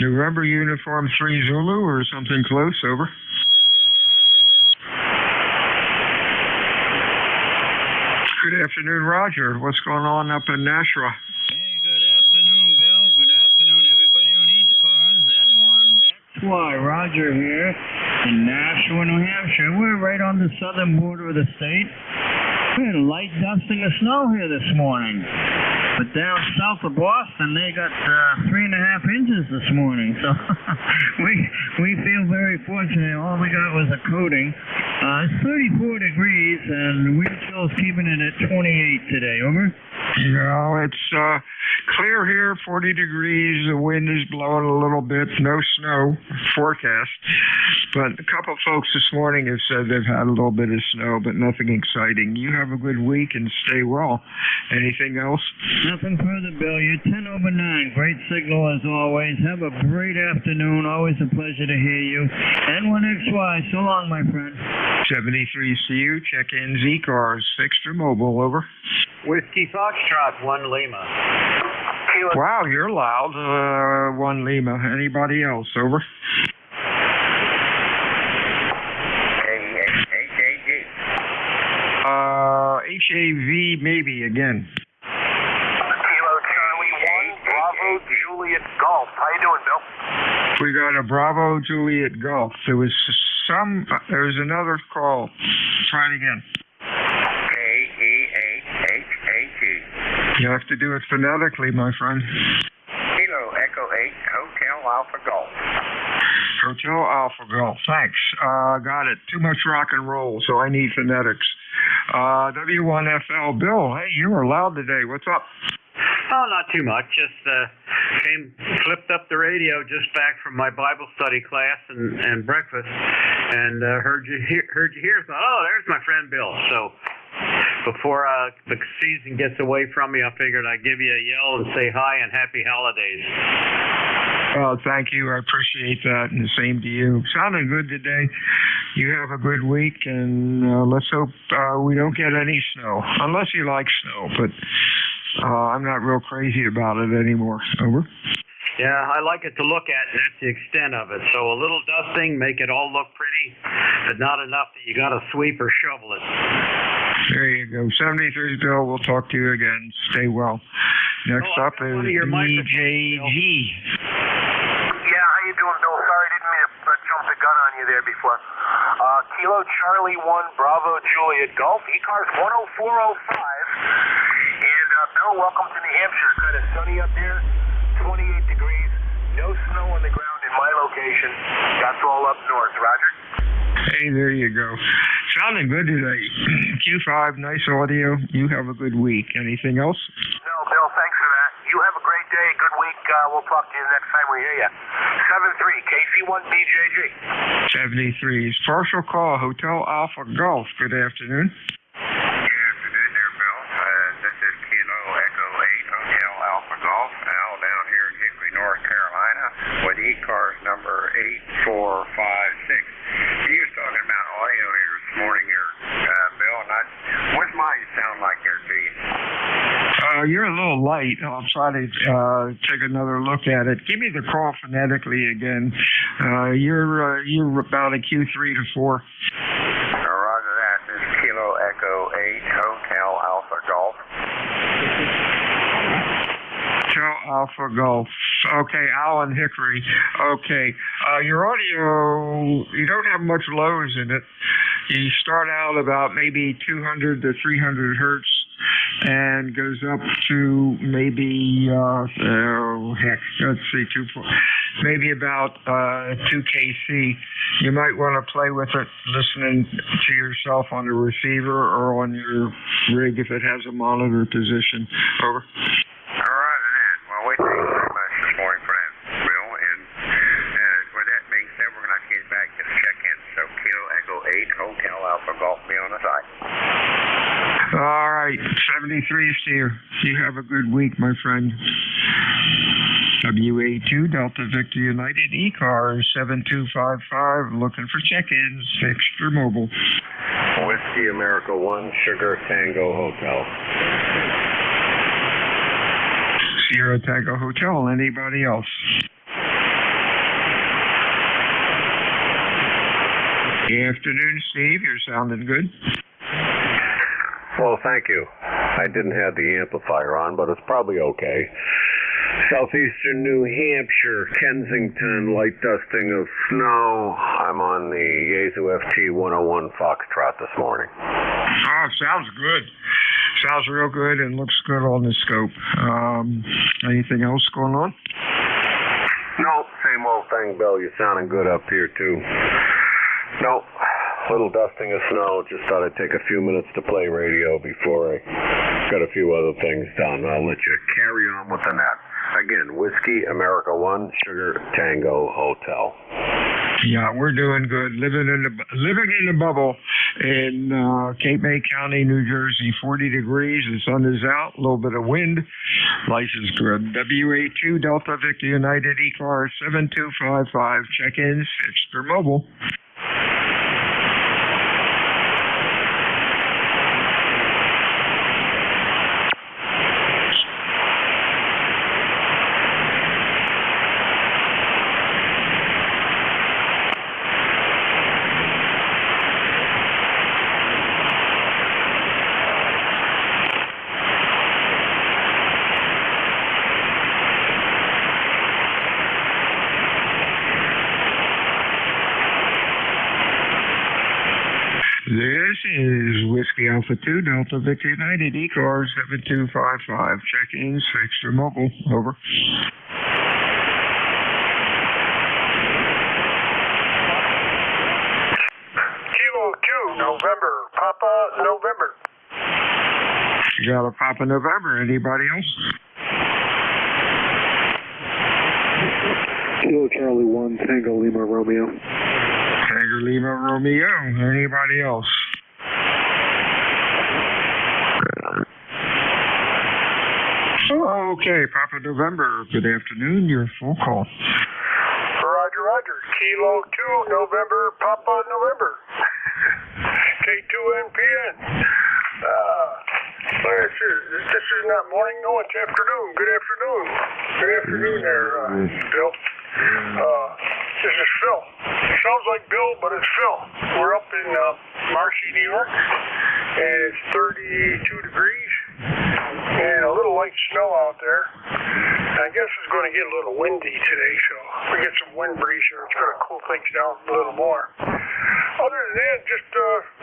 November Uniform 3 Zulu or something close. Over. afternoon, Roger. What's going on up in Nashua? Hey, good afternoon, Bill. Good afternoon, everybody on ECARS. N1XY, Roger here in Nashua, New Hampshire. We're right on the southern border of the state. We had a light dusting of snow here this morning. But down south of Boston, they got 3.5 inches this morning. So we feel very fortunate. All we got was a coating. It's 34 degrees, and wind chill's keeping it at 28 today. Over? Yeah, it's clear here, 40 degrees. The wind is blowing a little bit. No snow forecast. But a couple of folks this morning have said they've had a little bit of snow, but nothing exciting. You have a good week and stay well. Anything else? Nothing further, Bill. You're 10 over 9. Great signal as always. Have a great afternoon. Always a pleasure to hear you. N1XY. So long, my friend. 73 CU. Check-in ECARS. Fixed or mobile. Over. Whiskey Foxtrot, 1 Lima. Wow, you're loud. 1 Lima. Anybody else? Over. HAV maybe again. Kilo Charlie 1, Bravo Juliet Golf. How you doing, Bill? We got a Bravo Juliet Golf. There was another call. Try it again. KEAHAG. You have to do it phonetically, my friend. Kilo Echo 8, Hotel Alpha Golf. Hotel Alpha Golf. Thanks. Got it. Too much rock and roll, so I need phonetics. W1FL. Bill, hey, you were loud today. What's up? Oh, not too much. Just flipped up the radio just back from my Bible study class and breakfast, and heard you here. Thought, oh, there's my friend Bill. So before the season gets away from me, I figured I'd give you a yell and say hi and happy holidays. Well, thank you. I appreciate that, and the same to you. Sounding good today. You have a good week, and let's hope we don't get any snow, unless you like snow, but I'm not real crazy about it anymore. Over. Yeah, I like it to look at, and that's the extent of it. So a little dusting, make it all look pretty, but not enough that you got to sweep or shovel it. There you go. 73 Bill, we'll talk to you again. Stay well. Next up is EJG. Yeah, how you doing, Bill? Sorry, I didn't mean to jump the gun on you there before. Kilo Charlie 1, Bravo Juliet Golf, ECARS 10405. And Bill, welcome to New Hampshire. Kind of sunny up here, 28 degrees, no snow on the ground in my location. That's all up north. Roger? Hey, there you go. Sounding good today. Q5, nice audio. You have a good week. Anything else? No, Bill, thanks for that. You have a great day, good week. We'll talk to you next time we hear you. 73, KC1BJG. 73 is partial call, Hotel Alpha Golf. Good afternoon. Good afternoon there, Bill. This is Kilo Echo 8, Hotel Alpha Golf, Al down here in Hickory, North Carolina, with ECARS number 8456. You was talking about audio here this morning here, Bill, and what's mine sound like there to you? You're a little light. I'll try to take another look at it. Give me the call phonetically again. You're about a Q3 to 4. Roger that. This is Kilo Echo 8, Hotel Alpha Golf. Hotel Alpha Golf. Okay, Alan Hickory. Okay. Your audio, you don't have much lows in it. You start out about maybe 200 to 300 hertz and goes up to maybe, let's see, maybe about 2 kc. You might want to play with it, listening to yourself on the receiver or on your rig if it has a monitor position. Over. Roger that. Well, we thank you very much this morning for that, Bill. And with that being said, we're going to get back to the check-in. So Kilo Echo 8, Hotel Alpha Golf, be on the side. All right, 73 Steer. You have a good week, my friend. WA2 Delta Victor United ECARS 7255 looking for check-ins, fixed or mobile. Whiskey America 1 Sugar Tango Hotel. Sierra Tango Hotel. Anybody else? Good afternoon, Steve. You're sounding good. Well, thank you. I didn't have the amplifier on, but it's probably okay. Southeastern New Hampshire, Kensington, light dusting of snow. I'm on the Yaesu FT 101 Foxtrot this morning. Oh, sounds good. Sounds real good and looks good on the scope. Anything else going on? No, same old thing, Bill. You're sounding good up here, too. No, little dusting of snow. Just thought I'd take a few minutes to play radio before I got a few other things done. I'll let you carry on with the net. Again, Whiskey America 1 Sugar Tango Hotel. Yeah, we're doing good. Living in the bubble in Cape May County, New Jersey. 40 degrees. The sun is out. A little bit of wind. Life is good. WA2 Delta Victor United ECARS 7255. Check-ins. Extra mobile. This is Whiskey Alpha 2 Delta Victor United ECARS 7255. Check-ins, extra mobile. Over. Kilo 2, November, Papa, November. You got a Papa November. Anybody else? Kilo Charlie 1, Tango Lima Romeo. Tango Lima Romeo. Anybody else? Okay, Papa November. Good afternoon. Your full call. Roger, Roger. Kilo 2, November, Papa, November. K2NPN. This is not morning, no, it's afternoon. Good afternoon. Good afternoon there, Bill. This is Phil. Sounds like Bill, but it's Phil. We're up in Marcy, New York, and it's 32 degrees and a little light snow out there. I guess it's going to get a little windy today, so if we get some wind breeze here, it's going to cool things down a little more. Other than that, just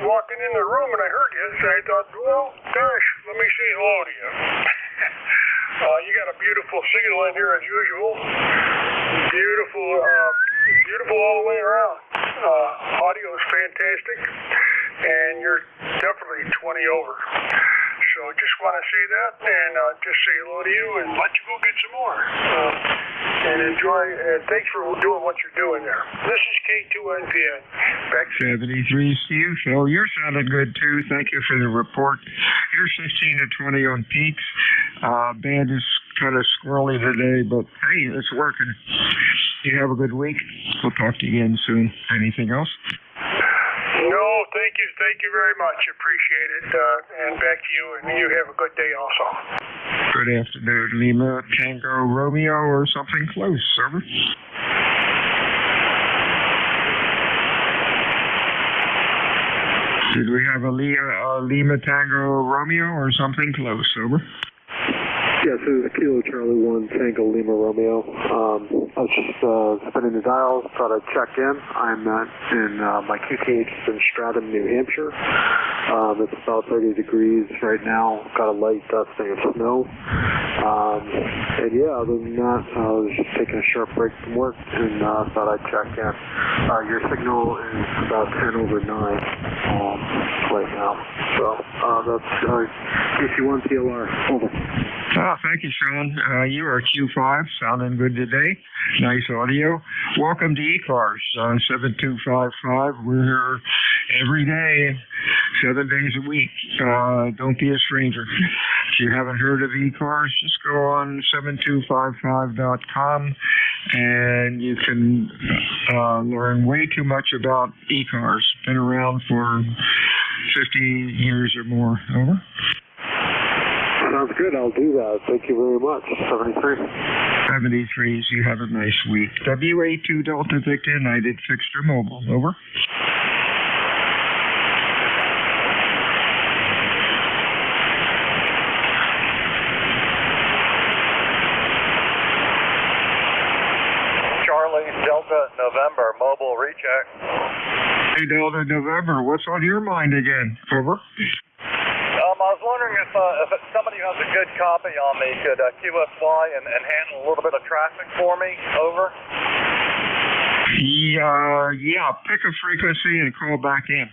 walking in the room and I heard you, so I thought, well, gosh, let me say hello to you. You got a beautiful signal in here as usual. Beautiful all the way around. Audio is fantastic, and you're definitely 20 over. So I just want to say that and just say hello to you and let you go get some more. And enjoy, and thanks for doing what you're doing there. This is K2NPN. Back to 73, Steve. Phil, you're sounding good too. Thank you for the report. You're 16 to 20 on peaks. Band is kind of squirrely today, but hey, it's working. You have a good week. We'll talk to you again soon. Anything else? No, thank you very much. Appreciate it. And back to you, and you have a good day also. Good afternoon, Lima, Tango, Romeo, or something close. Over. Did we have a Lima, Tango, Romeo, or something close? Over. Yes, this is Kilo Charlie 1, Tango Lima Romeo. I was just spinning the dial, thought I'd check in. I'm in my QTH is in Stratham, New Hampshire. It's about 30 degrees right now. Got a light dusting of snow. And yeah, other than that, I was just taking a short break from work and thought I'd check in. Your signal is about 10 over 9 right now. So that's KC1 TLR. Over. Oh, thank you, Sean. You are Q5, sounding good today. Nice audio. Welcome to ECARS on 7255. We're here every day, 7 days a week. Don't be a stranger. If you haven't heard of ECARS, just go on 7255.com and you can learn way too much about ECARS. Been around for 50 years or more. Over. Sounds good. I'll do that. Thank you very much. 73. 73s. You have a nice week. WA2 Delta Victor United Fixture Mobile. Over. Charlie Delta November, mobile recheck. Hey, Delta November, what's on your mind again? Over. I was wondering if somebody who has a good copy on me could QSY and handle a little bit of traffic for me. Over. Yeah, pick a frequency and call back in.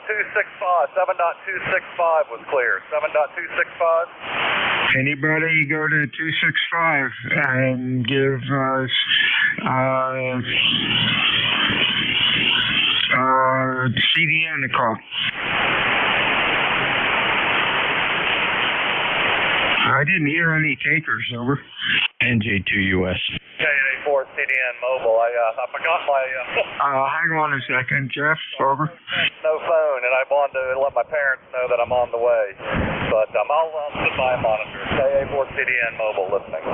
265, 7.265 was clear. 7.265. Anybody go to 265 and give us CDN a call. I didn't hear any takers. Over. NJ2US. KA4 CDN mobile. I forgot my. Hang on a second, Jeff. Over. No phone, and I wanted to let my parents know that I'm on the way. But I'll sit by and monitor. KA4 CDN mobile listening.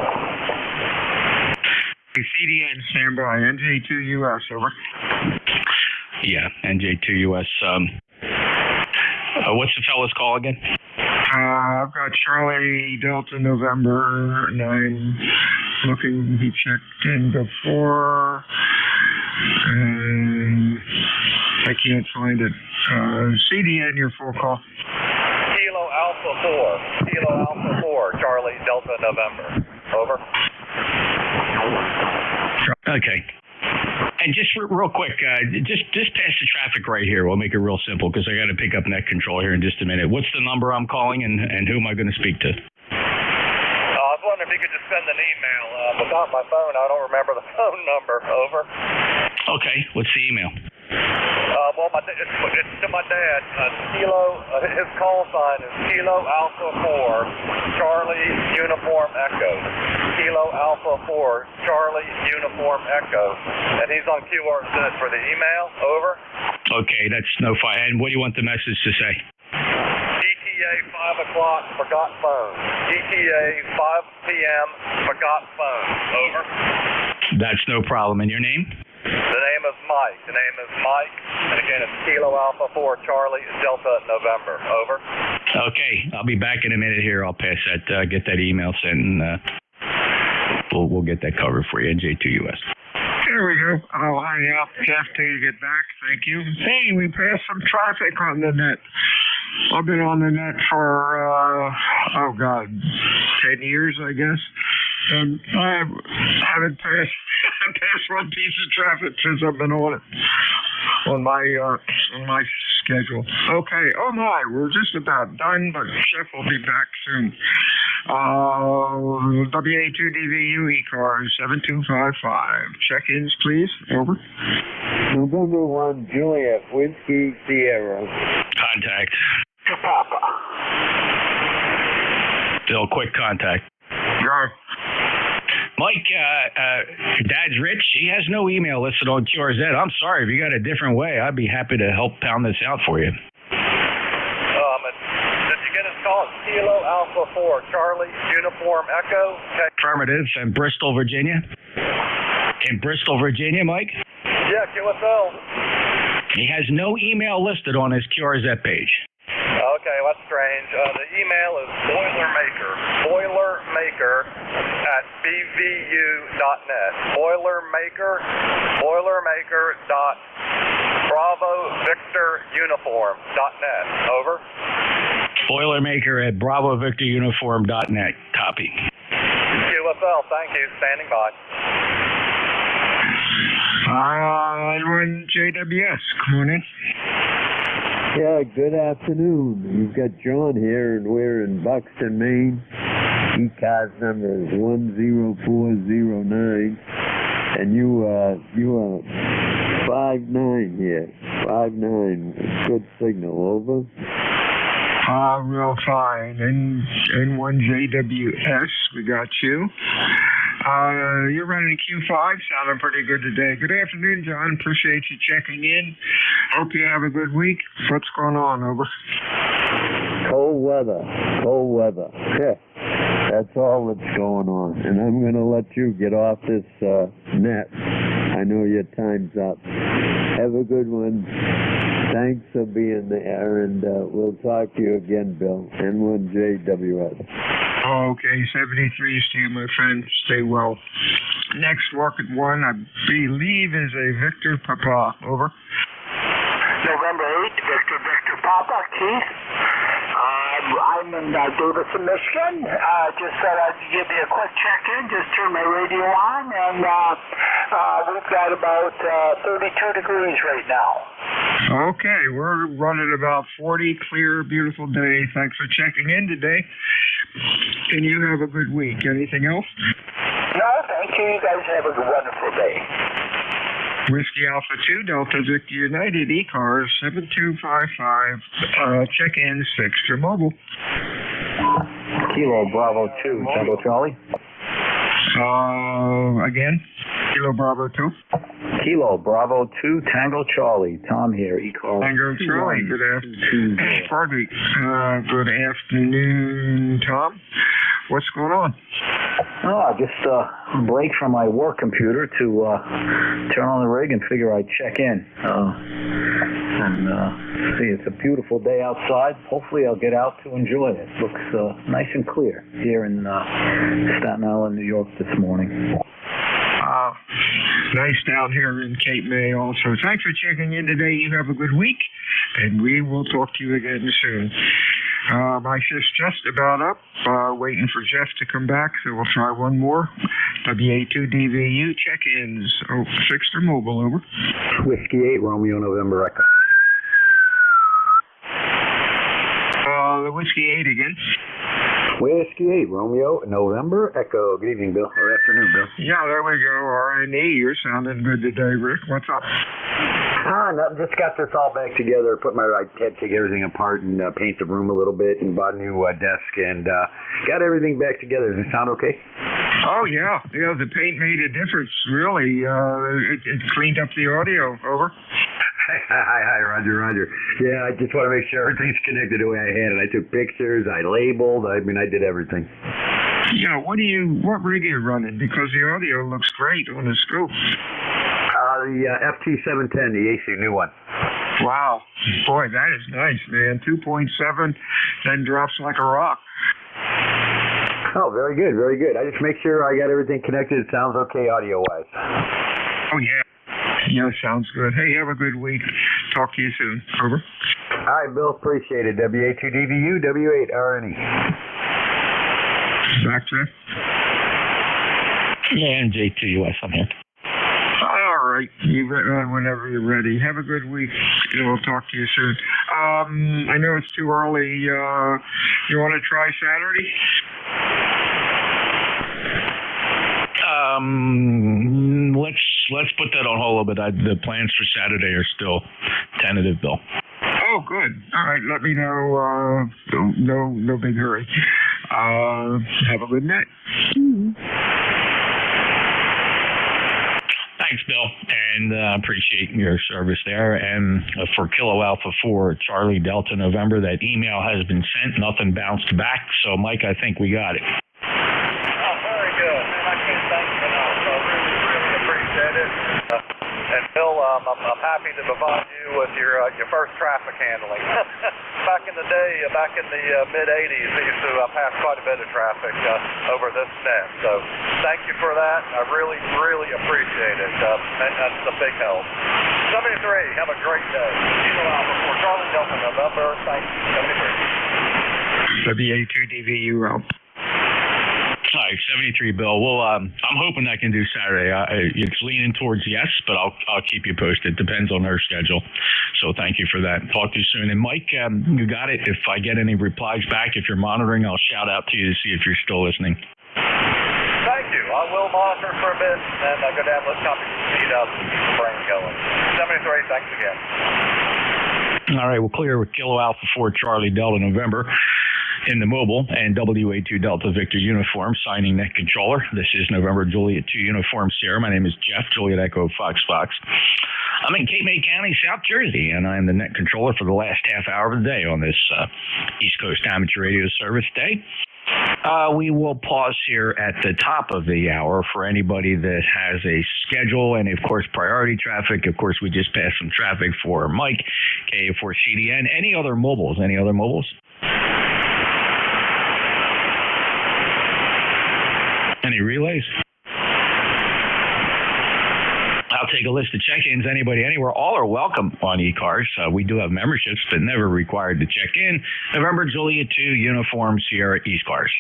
CDN standby. NJ2US. Over. Yeah, NJ2US. What's the fellow's call again? I've got Charlie Delta November 9 looking. He checked in before, and I can't find it. CDN, your full call. Kilo Alpha 4, Charlie Delta November. Over. Okay. And just real quick, just past the traffic right here. We'll make it real simple because I got to pick up net control here in just a minute. What's the number I'm calling and who am I going to speak to? I was wondering if you could just send an email. Without my phone, I don't remember the phone number. Over. Okay. What's the email? Well, it's to my dad. His call sign is Kilo Alpha 4, Charlie Uniform Echo. Kilo Alpha 4, Charlie Uniform Echo. And he's on QRZ for the email. Over. Okay, that's no fire. And what do you want the message to say? ETA 5 o'clock, forgot phone. ETA 5 p.m., forgot phone. Over. That's no problem. And your name? The name is Mike. And again, it's Kilo Alpha 4, Charlie Delta November. Over. Okay, I'll be back in a minute here. I'll pass that, get that email sent, and we'll get that covered for you. NJ2US. There we go. I'll hang out, Jeff, till you get back. Thank you. Hey, we passed some traffic on the net. I've been on the net for, 10 years, I guess. And I haven't passed one piece of traffic since I've been on it, on my schedule. Okay, oh my, we're just about done, but Jeff will be back soon. WA2DVU ECARS 7255. Check-ins, please. Over. November 1, Juliet, Whiskey, Sierra. Contact. Papa. Still quick contact. Go. Mike, your dad's rich. He has no email listed on QRZ. I'm sorry. If you got a different way, I'd be happy to help pound this out for you. Did you get his call? Kilo Alpha 4, Charlie Uniform Echo. Okay. Affirmative. In Bristol, Virginia. Mike? Yeah, QSL. He has no email listed on his QRZ page. Okay, that's strange. The email is Boilermaker at bvu.net. Boilermaker.BravoVictorUniform.net. Over. Boilermaker at BravoVictorUniform.net. Copy. QSL, thank you. Standing by. NJ2US, come on in. Yeah, good afternoon. You've got John here, and we're in Buxton, Maine. ECARS number is 10409, and you are 5-9 here. 5-9, good signal. Over. Real fine. N1JWS, we got you. You're running Q5, sounding pretty good today. Good afternoon, John. Appreciate you checking in. Hope you have a good week. What's going on? Over. Cold weather. Yeah. That's all that's going on. And I'm going to let you get off this net. I know your time's up. Have a good one. Thanks for being there, and we'll talk to you again, Bill. N1JWS. Okay, 73 to you, my friend. Stay well. Next walk at 1, I believe, is a Victor Papa. Over. November 8th, Victor Papa, Keith. I'm in Davison, Michigan. Just thought I'd give you a quick check-in. Just turned my radio on, and we've got about 32 degrees right now. Okay, we're running about 40, clear, beautiful day. Thanks for checking in today. And you have a good week. Anything else? No, thank you. You guys have a wonderful day. Whiskey Alpha 2, Delta Victor United, ECARS 7255, check-in 6 to mobile. Kilo Bravo 2, Tango Charlie. Again, Kilo Bravo 2. Kilo Bravo 2, Tango Charlie. Tom here, ECARS. Tango Charlie, good afternoon. Pardon me. Good afternoon, Tom. What's going on? Oh, just a break from my work computer to turn on the rig and figure I'd check in. See, it's a beautiful day outside. Hopefully I'll get out to enjoy it. Looks nice and clear here in Staten Island, New York this morning. Nice down here in Cape May also. Thanks for checking in today. You have a good week, and we will talk to you again soon. My shift's just about up. Waiting for Jeff to come back, so we'll try one more. WA2DVU check-ins. 6 to mobile, over. Whiskey 8, Romeo, November Echo. The Whiskey 8 again. Whiskey 8, Romeo, November Echo. Good evening, Bill. Or afternoon, Bill. Yeah, there we go. R&E, you're sounding good today, Rick. What's up? Nothing. Just got this all back together. Put my head, take everything apart, and paint the room a little bit, and bought a new desk, and got everything back together. Does it sound okay? Oh yeah, the paint made a difference. Really, it cleaned up the audio. Over. Hi, Roger. Yeah, I just want to make sure everything's connected the way I had it. I took pictures, I labeled, I did everything. Yeah, what rig are you running? Because the audio looks great on the scope. The FT710, the AC new one. Wow. Boy, that is nice, man. 2.7, then drops like a rock. Oh, very good. I just make sure I got everything connected. It sounds okay audio-wise. Oh, yeah. Yeah, sounds good. Hey, have a good week. Talk to you soon. Over. All right, Bill. Appreciate it. WA2DVU, W8 RNE. Back to Yeah, NJ2US, I'm here. All right. You run whenever you're ready. Have a good week. We'll talk to you soon. I know it's too early. You want to try Saturday? Let's put that on hold a little bit. The plans for Saturday are still tentative, Bill. Oh, good. All right. Let me know. No big hurry. Have a good night. Thanks, Bill, and appreciate your service there. And for Kilo Alpha 4, Charlie Delta November, that email has been sent. Nothing bounced back. So, Mike, I think we got it. Oh, very good. Man, I can't thank you enough. I really appreciate it. And Bill, I'm happy to provide you with your first traffic handling. Back in the day, back in the mid-'80s, we used to pass quite a bit of traffic over this net. So thank you for that. I really, really appreciate it. And that's a big help. 73, have a great day. Kilo Alpha 4, Charlie Delta November. Thank you. 73. WA2DVU out. All right, 73, Bill. Well, I'm hoping I can do Saturday. It's leaning towards yes, but I'll keep you posted. Depends on her schedule. So thank you for that. Talk to you soon. And Mike, you got it. If I get any replies back, if you're monitoring, I'll shout out to you to see if you're still listening. Thank you. I will monitor for a bit, and I'm going to have this copy speed up and keep the brain going. 73, thanks again. All right, we'll clear with Kilo Alpha 4 Charlie Delta November in the mobile and WA2 Delta Victor uniform, signing net controller. This is November Juliet 2 uniform Sierra. My name is Jeff, Juliet Echo Fox. I'm in Cape May County, South Jersey, and I'm the net controller for the last half hour of the day on this East Coast Amateur Radio Service Day. We will pause here at the top of the hour for anybody that has a schedule and, of course, priority traffic. Of course, we just passed some traffic for Mike, KA4CDN. Any other mobiles? Any relays? take a list of check-ins. Anybody, anywhere, all are welcome on ECARS. We do have memberships, but never required to check in. November Juliet 2, Uniform Sierra ECARS.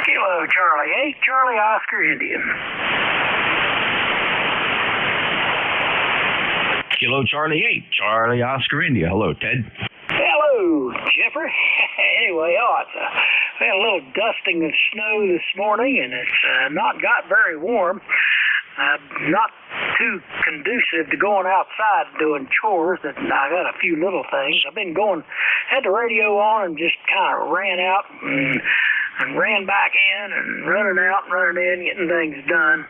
Kilo Charlie 8, Charlie Oscar Indian. Kilo Charlie 8, Charlie Oscar India. Hello, Ted. Hello, Jeffrey. Anyway, we had a little dusting of snow this morning, and it's not got very warm. Not too conducive to going outside and doing chores. I got a few little things. I've been had the radio on and just kind of ran out and ran back in and running out and running in, getting things done.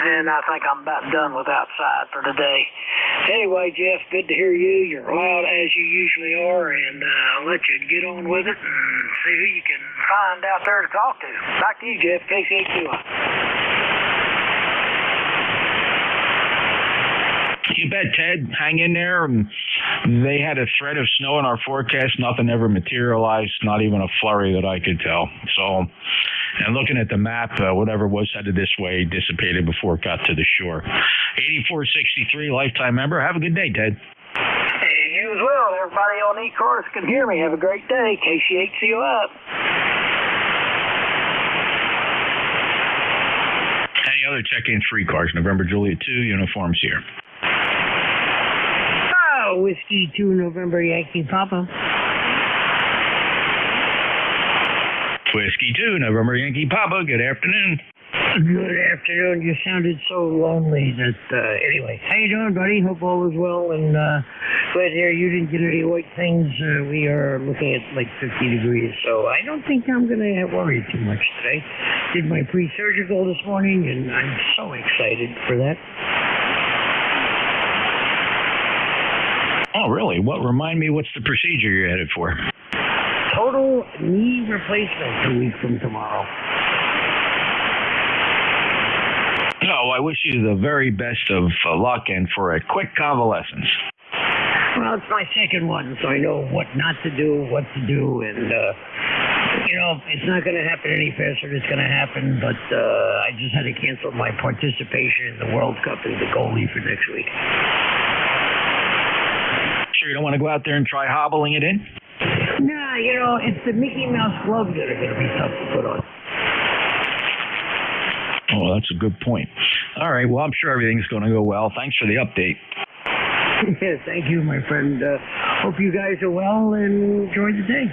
And I think I'm about done with outside for today. Anyway, Jeff, good to hear you. You're loud as you usually are, and I'll let you get on with it and see who you can find out there to talk to. Back to you, Jeff, KC2US. You bet, Ted. Hang in there. They had a threat of snow in our forecast. Nothing ever materialized, not even a flurry that I could tell. So, and looking at the map, whatever was headed this way dissipated before it got to the shore. 8463, lifetime member. Have a good day, Ted. Hey, you as well. Everybody on ECARS can hear me. Have a great day. KC8CO up. Any other check-ins for ECARS? November Juliet 2, uniforms here. Whiskey 2 November Yankee Papa. Whiskey 2 November Yankee Papa. Good afternoon. Good afternoon. You sounded so lonely that, anyway. How you doing, buddy? Hope all is well, and glad to hear you didn't get any white things. We are looking at like 50 degrees, so I don't think I'm going to worry too much today. Did my pre-surgical this morning, and I'm so excited for that. Oh, really? Remind me, what's the procedure you're headed for? Total knee replacement a week from tomorrow. Oh, I wish you the very best of luck and for a quick convalescence. Well, it's my second one, so I know what not to do, what to do, and, it's not going to happen any faster than it's going to happen, but I just had to cancel my participation in the World Cup as the goalie for next week. Sure you don't want to go out there and try hobbling it in? Nah, it's the Mickey Mouse gloves that are going to be tough to put on. Oh, that's a good point. All right, well, I'm sure everything's going to go well. Thanks for the update. Yeah, thank you, my friend. Hope you guys are well and enjoy the day.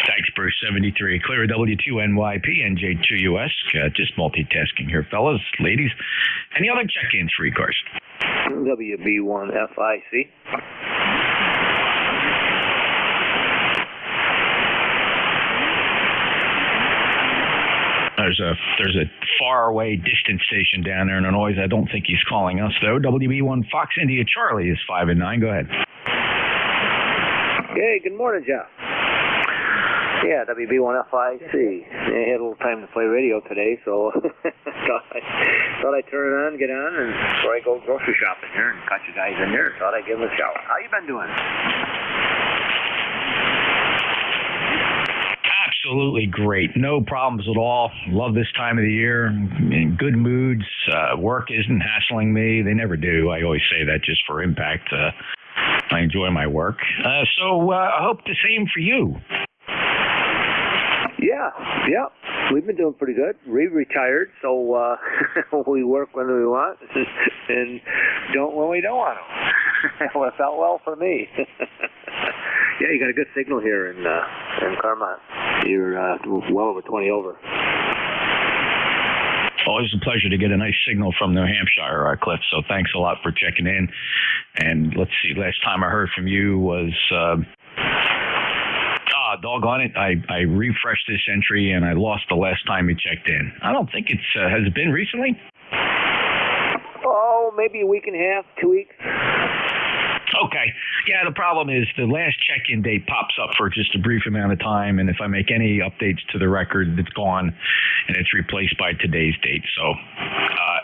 Thanks, Bruce 73. Clear W2NYP, NJ2US. Just multitasking here, fellas, ladies. Any other check-ins for ECARS? WB1FIC. There's a faraway distant station down there in the noise. I don't think he's calling us, though. WB1 Fox India Charlie is 5 and 9. Go ahead. Hey, good morning, Jeff. Yeah, WB1FIC. I had a little time to play radio today, so thought I'd turn it on, get on, and before I go grocery shopping here and catch you guys in here, thought I'd give them a shout. How you been doing? Absolutely great. No problems at all. Love this time of the year. In good moods. Work isn't hassling me. They never do. I always say that just for impact. I enjoy my work. So I hope the same for you. Yeah. We've been doing pretty good. We retired, so we work when we want and don't when we don't want to. Well, it felt well for me. Yeah, you got a good signal here in Claremont. You're well over 20 over. Always a pleasure to get a nice signal from New Hampshire, Cliff, so thanks a lot for checking in. And let's see, last time I heard from you was... doggone it, I refreshed this entry and I lost the last time you checked in. I don't think it's, has it been recently? Oh, maybe a week and a half, 2 weeks. Okay. Yeah, the problem is the last check-in date pops up for just a brief amount of time, and if I make any updates to the record, it's gone, and it's replaced by today's date. So,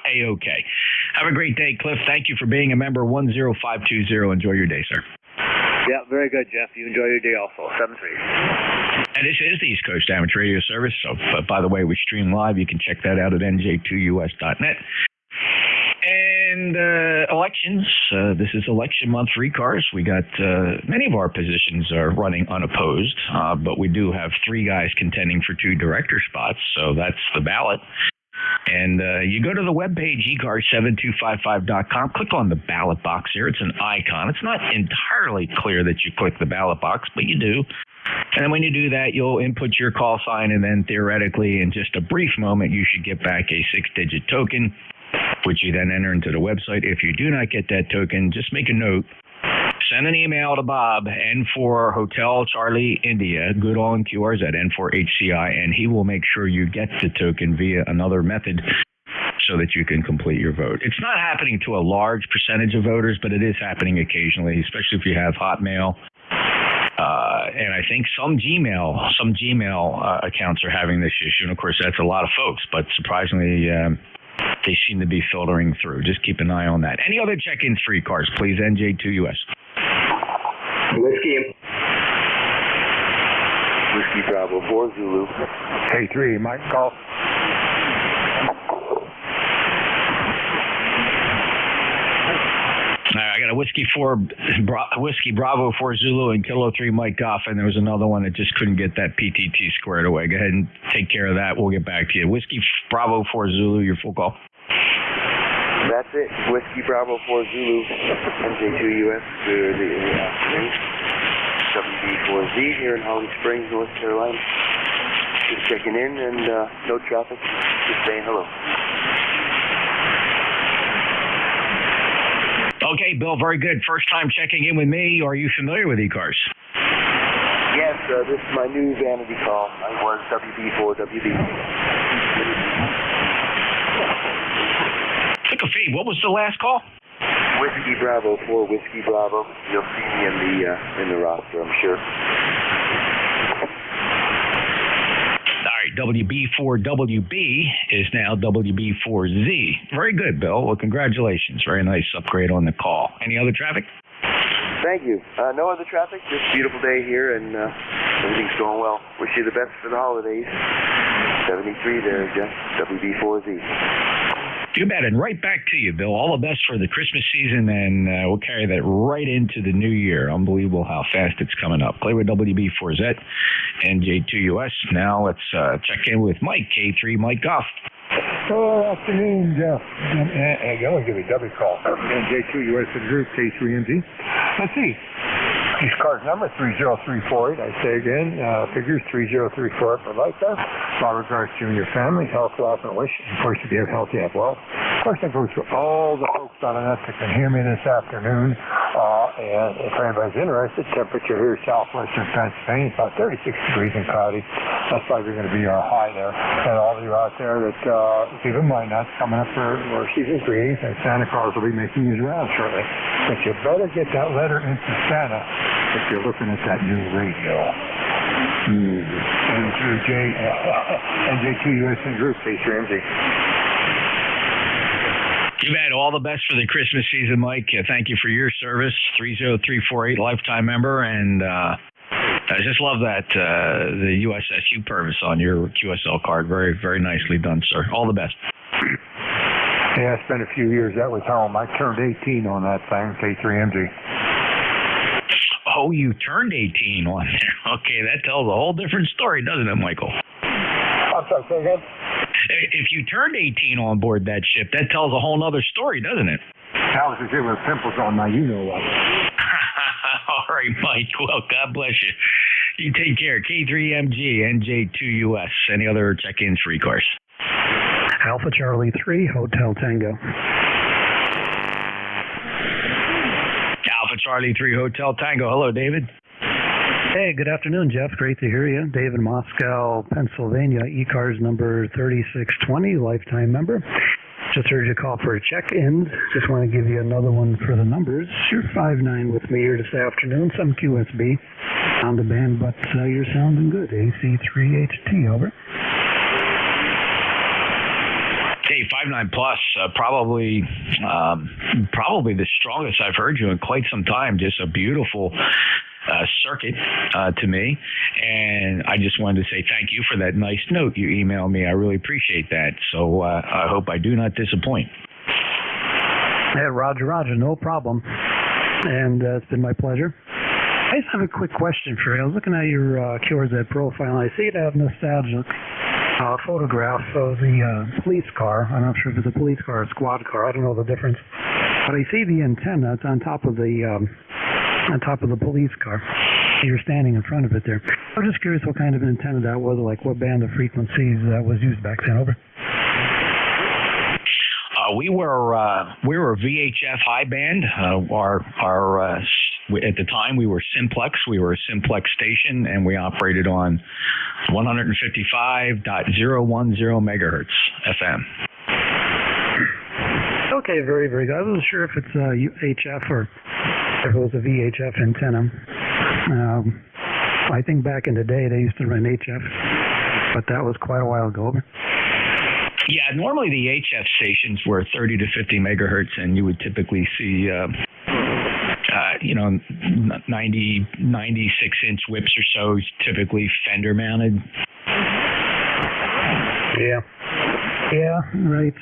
A-okay. Have a great day, Cliff. Thank you for being a member 10520. Enjoy your day, sir. Yeah, very good, Jeff. You enjoy your day also. 7-3. And this is the East Coast Amateur Radio Service. So, by the way, we stream live. You can check that out at NJ2US.net. And elections. This is election month for ECARS. We got many of our positions are running unopposed, but we do have 3 guys contending for 2 director spots. So that's the ballot. And you go to the webpage, ECARS7255.com, click on the ballot box here. It's an icon. It's not entirely clear that you click the ballot box, but you do. And then when you do that, you'll input your call sign, and then theoretically, in just a brief moment, you should get back a 6-digit token, which you then enter into the website. If you do not get that token, just make a note. Send an email to Bob, N4 Hotel Charlie India, good on QRZ, N4HCI, and he will make sure you get the token via another method so that you can complete your vote. It's not happening to a large percentage of voters, but it is happening occasionally, especially if you have Hotmail. And I think some Gmail accounts are having this issue. And of course, that's a lot of folks, but surprisingly, they seem to be filtering through. Just keep an eye on that. Any other check-ins for ECARS, please? NJ2US. Whiskey Bravo 4 Zulu. K3, Mike Golf. I got a Whiskey Bravo 4 Zulu and Kilo 3 Mike Goff, and there was another one that just couldn't get that PTT squared away. Go ahead and take care of that. We'll get back to you. Whiskey Bravo 4 Zulu, your full call. That's it. Whiskey Bravo 4 Zulu, NJ2US, good afternoon. WB4Z here in Holly Springs, North Carolina. Just checking in and no traffic. Just saying hello. Okay, Bill, very good. First time checking in with me. Are you familiar with ECARS? Yes, this is my new vanity call. I was WB4WB. Took a fee. What was the last call? Whiskey Bravo 4 Whiskey Bravo. You'll see me in the roster, I'm sure. All right, WB4WB is now WB4Z. Very good, Bill. Well, congratulations. Very nice upgrade on the call. Any other traffic? Thank you. No other traffic. Just a beautiful day here, and everything's going well. Wish you the best for the holidays. 73 there, Jeff. WB4Z. You bet, and right back to you, Bill. All the best for the Christmas season, and we'll carry that right into the new year. Unbelievable how fast it's coming up. Play with WB4Z, NJ2US. Now let's check in with Mike, K3 Mike Goff. Good afternoon, Jeff. And you only give me a W call. NJ2US in group, K3MG. Let's see. ECARS number 30348. I say again, figures 3034 for life there. My regards to you and your family, health, wealth, and wish. Of course, if you have health, you have wealth. Of course, that goes to all the folks on the net that can hear me this afternoon. And if anybody's interested, temperature here southwestern Pennsylvania is about 36 degrees and cloudy. That's probably going to be our high there. And all of you out there that keep in mind that's coming up for season's greetings, and Santa Claus will be making his rounds shortly. But you better get that letter into Santa if you're looking at that new radio. NJ2US in group, K3MG. You've had all the best for the Christmas season, Mike. Thank you for your service. 30348 lifetime member, and I just love that the USSU purpose on your QSL card. Very, very nicely done, sir. All the best. Yeah, I spent a few years that was home. I turned 18 on that thing, K3MG. Oh, you turned 18 on there. Okay, that tells a whole different story, doesn't it, Michael? I'm sorry, say again? If you turned 18 on board that ship, that tells a whole other story, doesn't it? That was a kid with pimples on my you-know-what. All right, Mike. Well, God bless you. You take care. K3MG, NJ2US. Any other check-ins for ECARS? Alpha Charlie 3, Hotel Tango. Alpha Charlie 3, Hotel Tango. Hello, David. Hey, good afternoon, Jeff. Great to hear you. David, Moscow, Pennsylvania, ECARS number 3620, lifetime member. Just heard you call for a check-in. Just want to give you another one for the numbers. You're 5-9 with me here this afternoon. Some QSB on the band, but you're sounding good. AC3HT, over. Hey, 5-9 plus, probably the strongest I've heard you in quite some time. Just a beautiful circuit to me, and I just wanted to say thank you for that nice note you emailed me. I really appreciate that. So I hope I do not disappoint. Yeah, Roger, no problem. And it's been my pleasure. I just have a quick question for you. I was looking at your QRZ profile, and I see you have a nostalgic photograph of the police car. I'm not sure if it's a police car or a squad car. I don't know the difference. But I see the antenna. It's on top of the police car. You're standing in front of it there. I'm just curious what kind of an antenna that was, like what band of frequencies that was used back then. Over. We were VHF high band. At the time we were Simplex. We were a Simplex station, and we operated on 155.010 megahertz FM. Okay, very, very good. I wasn't sure if it's UHF or if it was a VHF antenna. I think back in the day they used to run HF, but that was quite a while ago. Yeah, normally the HF stations were 30 to 50 megahertz, and you would typically see, 96-inch whips or so, typically fender mounted. Yeah, right.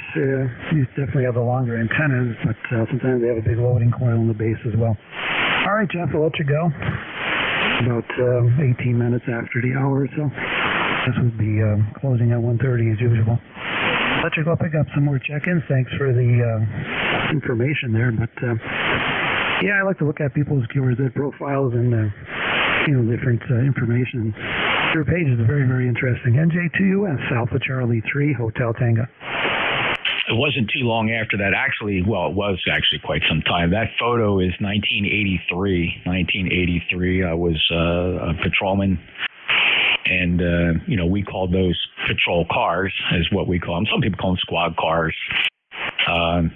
These definitely have the longer antennas, but sometimes they have a big loading coil in the base as well. All right, Jeff, I'll let you go. About 18 minutes after the hour or so. This would be closing at 1:30 as usual. Let you go pick up some more check-ins. Thanks for the information there. But yeah, I like to look at people's QRZ profiles and different information. Your page is very, very interesting. NJ2US, Alpha Charlie 3, Hotel Tango. It wasn't too long after that. Actually, well, it was actually quite some time. That photo is 1983. 1983. I was a patrolman. And, we called those patrol cars, is what we call them. Some people call them squad cars.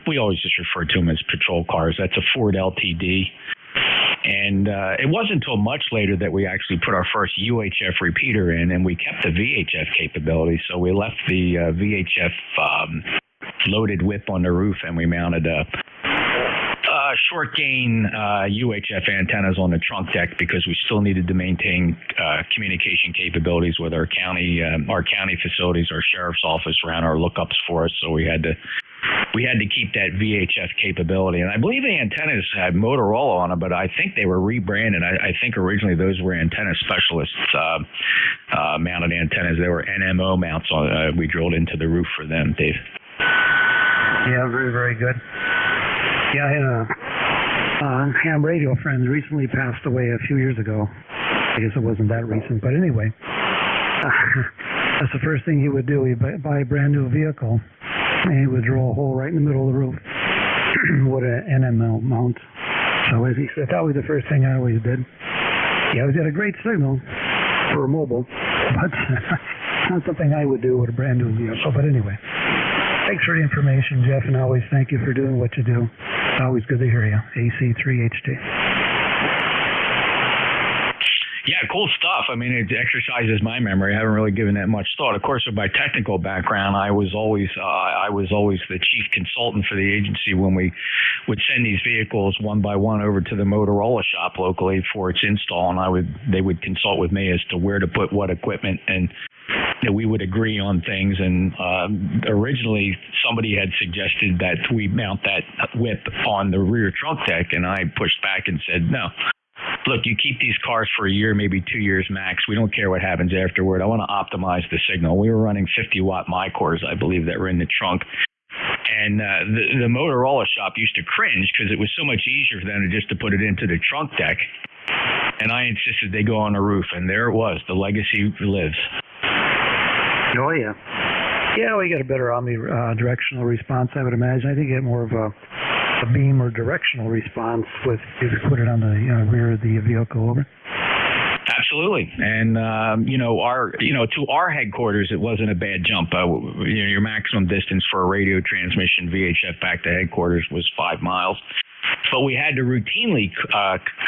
We always just refer to them as patrol cars. That's a Ford LTD. And it wasn't until much later that we actually put our first UHF repeater in, and we kept the VHF capability. So we left the VHF loaded whip on the roof, and we mounted a short gain UHF antennas on the trunk deck because we still needed to maintain communication capabilities with our county facilities. Our sheriff's office ran our lookups for us, so we had to keep that VHF capability. And I believe the antennas had Motorola on them, but I think they were rebranded. I think originally those were antenna specialists mounted antennas. They were NMO mounts. We drilled into the roof for them, Dave. Yeah, very, very good. Yeah, I had a ham radio friend who recently passed away a few years ago. I guess it wasn't that recent, but anyway. That's the first thing he would do. He'd buy a brand new vehicle, and he would drill a hole right in the middle of the roof with an NML mount. So as he said, that was the first thing I always did. He always had a great signal for a mobile, but not something I would do with a brand new vehicle. But anyway, thanks for the information, Jeff, and always thank you for doing what you do. It's always good to hear you. AC3HT. Yeah, cool stuff. I mean, it exercises my memory. I haven't really given that much thought. Of course, with my technical background, I was always the chief consultant for the agency when we would send these vehicles one by one over to the Motorola shop locally for its install, and they would consult with me as to where to put what equipment, and we would agree on things. And originally, somebody had suggested that we mount that whip on the rear trunk deck, and I pushed back and said no. Look, you keep these cars for a year, maybe 2 years max. We don't care what happens afterward. I want to optimize the signal. We were running 50-watt MyCores, I believe, that were in the trunk. And the Motorola shop used to cringe because it was so much easier for them to put it into the trunk deck. And I insisted they go on the roof, and there it was. The legacy lives. Oh, yeah. Yeah, we get a better omnidirectional response, I would imagine. I think you get more of a beam or directional response if you put it on the rear of the vehicle. Over. Absolutely. And, to our headquarters, it wasn't a bad jump. Your maximum distance for a radio transmission VHF back to headquarters was 5 miles. But we had to routinely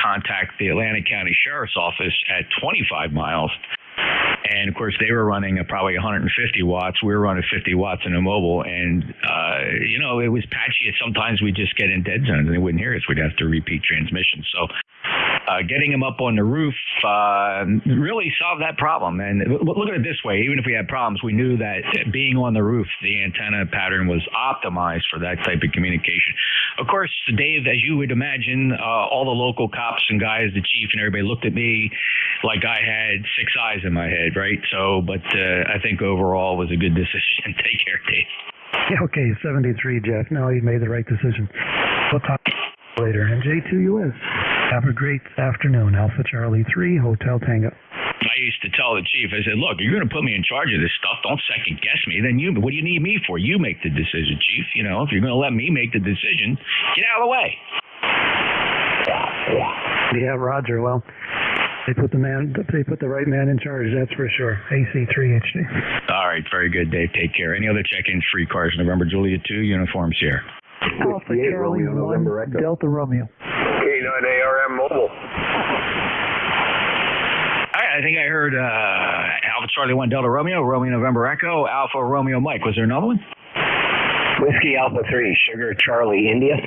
contact the Atlantic County Sheriff's Office at 25 miles. And, of course, they were running probably 150 watts. We were running 50 watts in a mobile. And, it was patchy. Sometimes we'd just get in dead zones and they wouldn't hear us. We'd have to repeat transmission. So getting them up on the roof really solved that problem. And look at it this way: even if we had problems, we knew that being on the roof, the antenna pattern was optimized for that type of communication. Of course, Dave, as you would imagine, all the local cops and guys, the chief and everybody looked at me like I had 6 eyes in my head, right? So, but I think overall was a good decision. Take care, Dave. Okay, 73, Jeff. No, you made the right decision. We'll talk later. NJ2US. Have a great afternoon. Alpha Charlie 3, Hotel Tango. I used to tell the chief, I said, look, you're going to put me in charge of this stuff. Don't second guess me. Then what do you need me for? You make the decision, chief. You know, if you're going to let me make the decision, get out of the way. Yeah, Roger. Well, they put the right man in charge, that's for sure. AC3HD. All right, very good, Dave. Take care. Any other check-ins? Free cars, November Juliet 2, uniform Sierra. Alpha Charlie 1, Delta Romeo. K9ARM Mobile. All right, I think I heard Alpha Charlie 1, Delta Romeo, Romeo November Echo, Alpha Romeo Mike. Was there another one? Whiskey Alpha 3, Sugar Charlie India.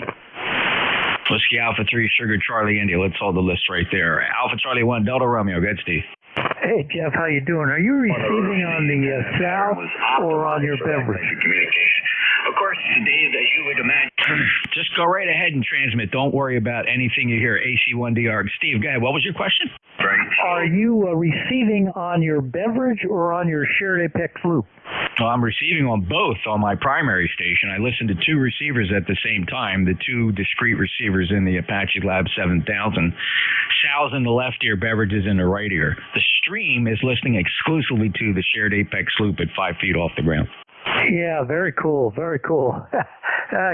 Whiskey Alpha 3, Sugar Charlie India. Let's hold the list right there. Alpha Charlie 1, Delta Romeo. Good, Steve. Hey, Jeff, how you doing? Are you receiving on the south or on your beverage? Communication. Of course, Dave, as you would imagine, just go right ahead and transmit. Don't worry about anything you hear. AC1DR. Steve, go ahead. What was your question? Are you receiving on your beverage or on your shared Apex loop? Well, I'm receiving on both on my primary station. I listen to 2 receivers at the same time, the 2 discrete receivers in the Apache Lab 7000. Sal's in the left ear, beverages in the right ear. The stream is listening exclusively to the shared Apex loop at 5 feet off the ground. Yeah, very cool, very cool.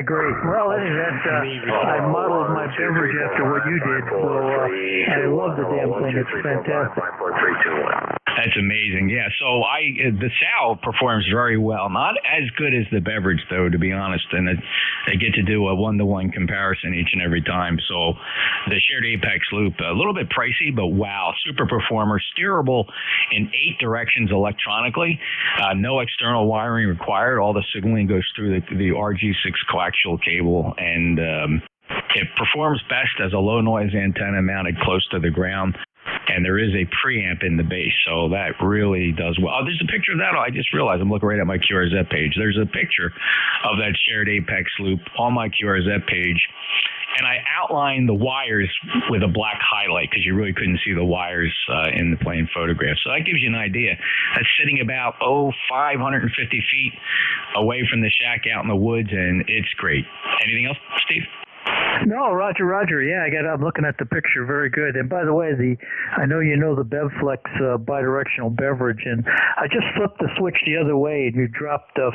Great. Well, I modeled my beverage after what you did, so I love the damn thing. It's fantastic. That's amazing. Yeah, so the Sal performs very well. Not as good as the beverage, though, to be honest. And I get to do a 1-to-1 comparison each and every time. So the shared Apex loop, a little bit pricey, but wow, super performer, steerable in 8 directions electronically. No external wiring required. All the signaling goes through the RG6 coaxial cable, and it performs best as a low noise antenna mounted close to the ground. And there is a preamp in the base, so that really does well. Oh, there's a picture of that. Oh, I just realized I'm looking right at my QRZ page. There's a picture of that shared Apex loop on my QRZ page, and I outlined the wires with a black highlight because you really couldn't see the wires in the plane photograph. So that gives you an idea. That's sitting about 550 feet away from the shack out in the woods, and it's great. Anything else, Steve? No, Roger. Yeah, I'm looking at the picture. Very good. And by the way, I know you know the BevFlex bidirectional beverage, and I just flipped the switch the other way, and you dropped you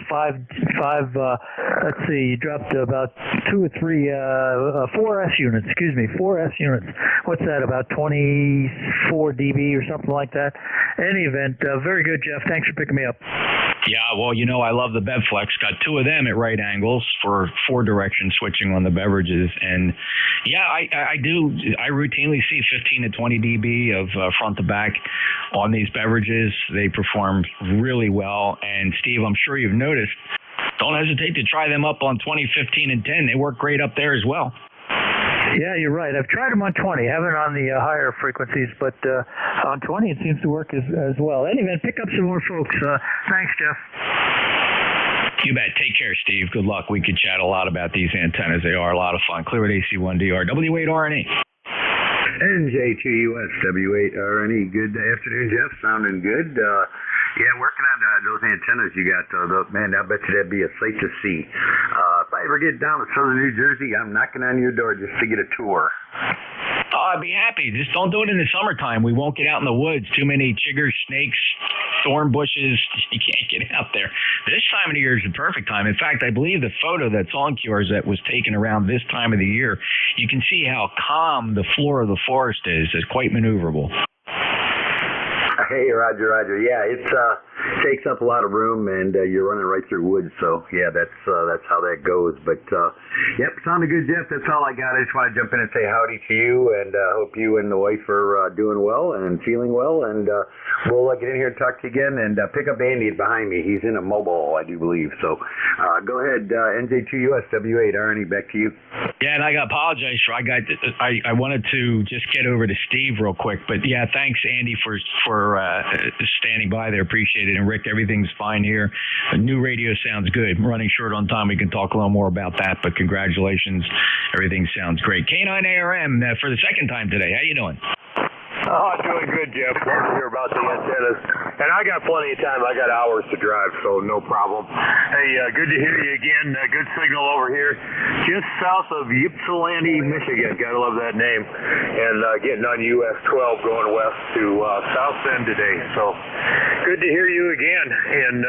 dropped about 2 or 3, 4 S units. Excuse me, 4 S units. What's that? About 24 dB or something like that. In any event, very good, Jeff. Thanks for picking me up. Yeah, well, you know, I love the BevFlex. Got 2 of them at right angles for 4-direction switching on the beverages. And yeah, I do. I routinely see 15 to 20 dB of front to back on these beverages. They perform really well. And Steve, I'm sure you've noticed, don't hesitate to try them up on 20, 15, and 10. They work great up there as well. Yeah, you're right. I've tried them on 20. Haven't on the higher frequencies, but on 20 it seems to work as well. Anyway, pick up some more folks. Thanks, Jeff. You bet. Take care, Steve. Good luck. We could chat a lot about these antennas. They are a lot of fun. Clear at AC1DR. W8RNE. NJ2US, W8RNE. Good afternoon, Jeff. Sounding good. Yeah, working on those antennas you got. Man, I bet you that'd be a sight to see. If I ever get down to southern New Jersey, I'm knocking on your door just to get a tour. Oh, I'd be happy. Just don't do it in the summertime. We won't get out in the woods. Too many chiggers, snakes, thorn bushes. You can't get out there. This time of the year is the perfect time. In fact, I believe the photo that's on QRZ was taken around this time of the year. You can see how calm the floor of the forest is. It's quite maneuverable. Hey, Roger. Yeah, it's takes up a lot of room, and you're running right through woods. So yeah, that's how that goes. But yep, sounded good, Jeff. That's all I got. I just want to jump in and say howdy to you, and hope you and the wife are doing well and feeling well. And we'll get in here and talk to you again, and pick up Andy behind me. He's in a mobile, I do believe. So go ahead, NJ2US W8 Arnie, back to you. Yeah, and I got to apologize for I wanted to just get over to Steve real quick, but yeah, thanks Andy for standing by there. Appreciate it. And Rick, everything's fine here. The new radio sounds good. I'm running short on time. We can talk a little more about that, but congratulations. Everything sounds great. K9ARM for the second time today. How you doing? Oh, doing good, Jeff. Love to hear about the antennas. And I got plenty of time. I got hours to drive, so no problem. Hey, good to hear you again. Good signal over here. Just south of Ypsilanti, Michigan. Gotta love that name. And getting on US 12 going west to South Bend today. So good to hear you again. And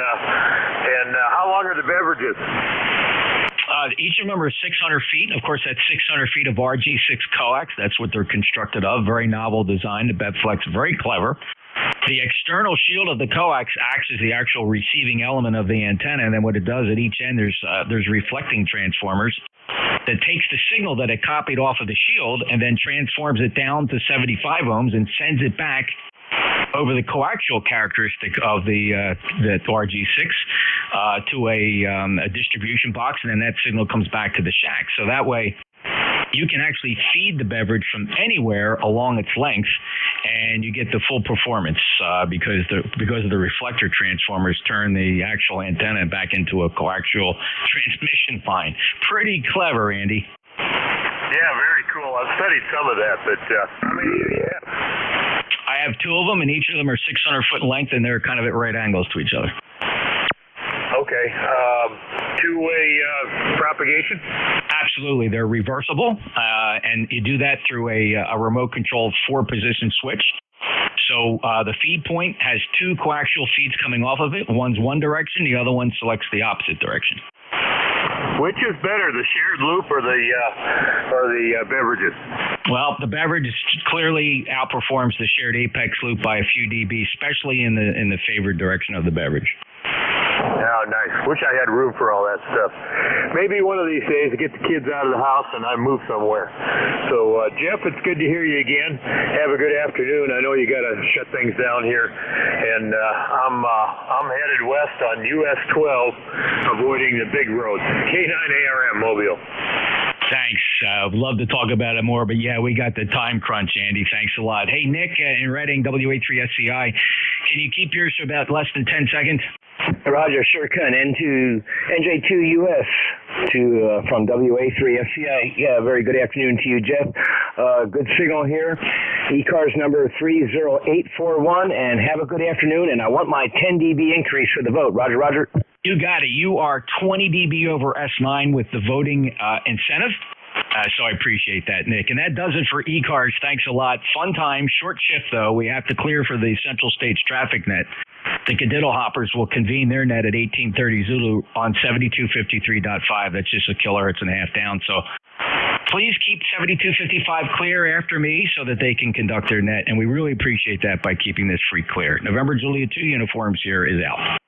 how long are the beverages? Each of them are 600 feet. Of course, that's 600 feet of RG6 coax. That's what they're constructed of. Very novel design. The BevFlex, very clever. The external shield of the coax acts as the actual receiving element of the antenna, and then what it does at each end, there's reflecting transformers that takes the signal that it copied off of the shield and then transforms it down to 75 ohms and sends it back over the coaxial characteristic of the RG6 to a distribution box, and then that signal comes back to the shack. So that way, you can actually feed the beverage from anywhere along its length, and you get the full performance because of the reflector transformers turn the actual antenna back into a coaxial transmission line. Pretty clever, Andy. Yeah, very cool. I've studied some of that, but how many do you have? I have two of them, and each of them are 600 foot in length, and they're kind of at right angles to each other. Okay. Two-way propagation? Absolutely. They're reversible, and you do that through a remote-controlled 4-position switch. So the feed point has two coaxial feeds coming off of it. One's one direction, the other one selects the opposite direction. Which is better, the shared loop or the beverages? Well, the beverage clearly outperforms the shared apex loop by a few dB, especially in the favored direction of the beverage. Oh, nice. Wish I had room for all that stuff. Maybe one of these days to get the kids out of the house and I move somewhere. So, Jeff, it's good to hear you again. Have a good afternoon. I know you got to shut things down here, and I'm headed west on US 12, avoiding the big roads. K9ARM Mobile. Thanks. I'd love to talk about it more, but yeah, we got the time crunch, Andy. Thanks a lot. Hey, Nick in Reading, WA3SCI, can you keep yours for about less than 10 seconds? Roger, sure can. NJ2US from WA3SCI. Yeah, very good afternoon to you, Jeff. Good signal here. ECARS number 30841, and have a good afternoon. And I want my 10 dB increase for the vote. Roger, Roger. You got it. You are 20 dB over S9 with the voting incentive. So I appreciate that, Nick. And that does it for ECARS. Thanks a lot. Fun time. Short shift, though. We have to clear for the Central States traffic net. The Cadiddle Hoppers will convene their net at 1830 Zulu on 7253.5. That's just a killer. It's a half down. So please keep 7255 clear after me so that they can conduct their net. And we really appreciate that by keeping this free clear. November Juliet 2 uniforms here is out.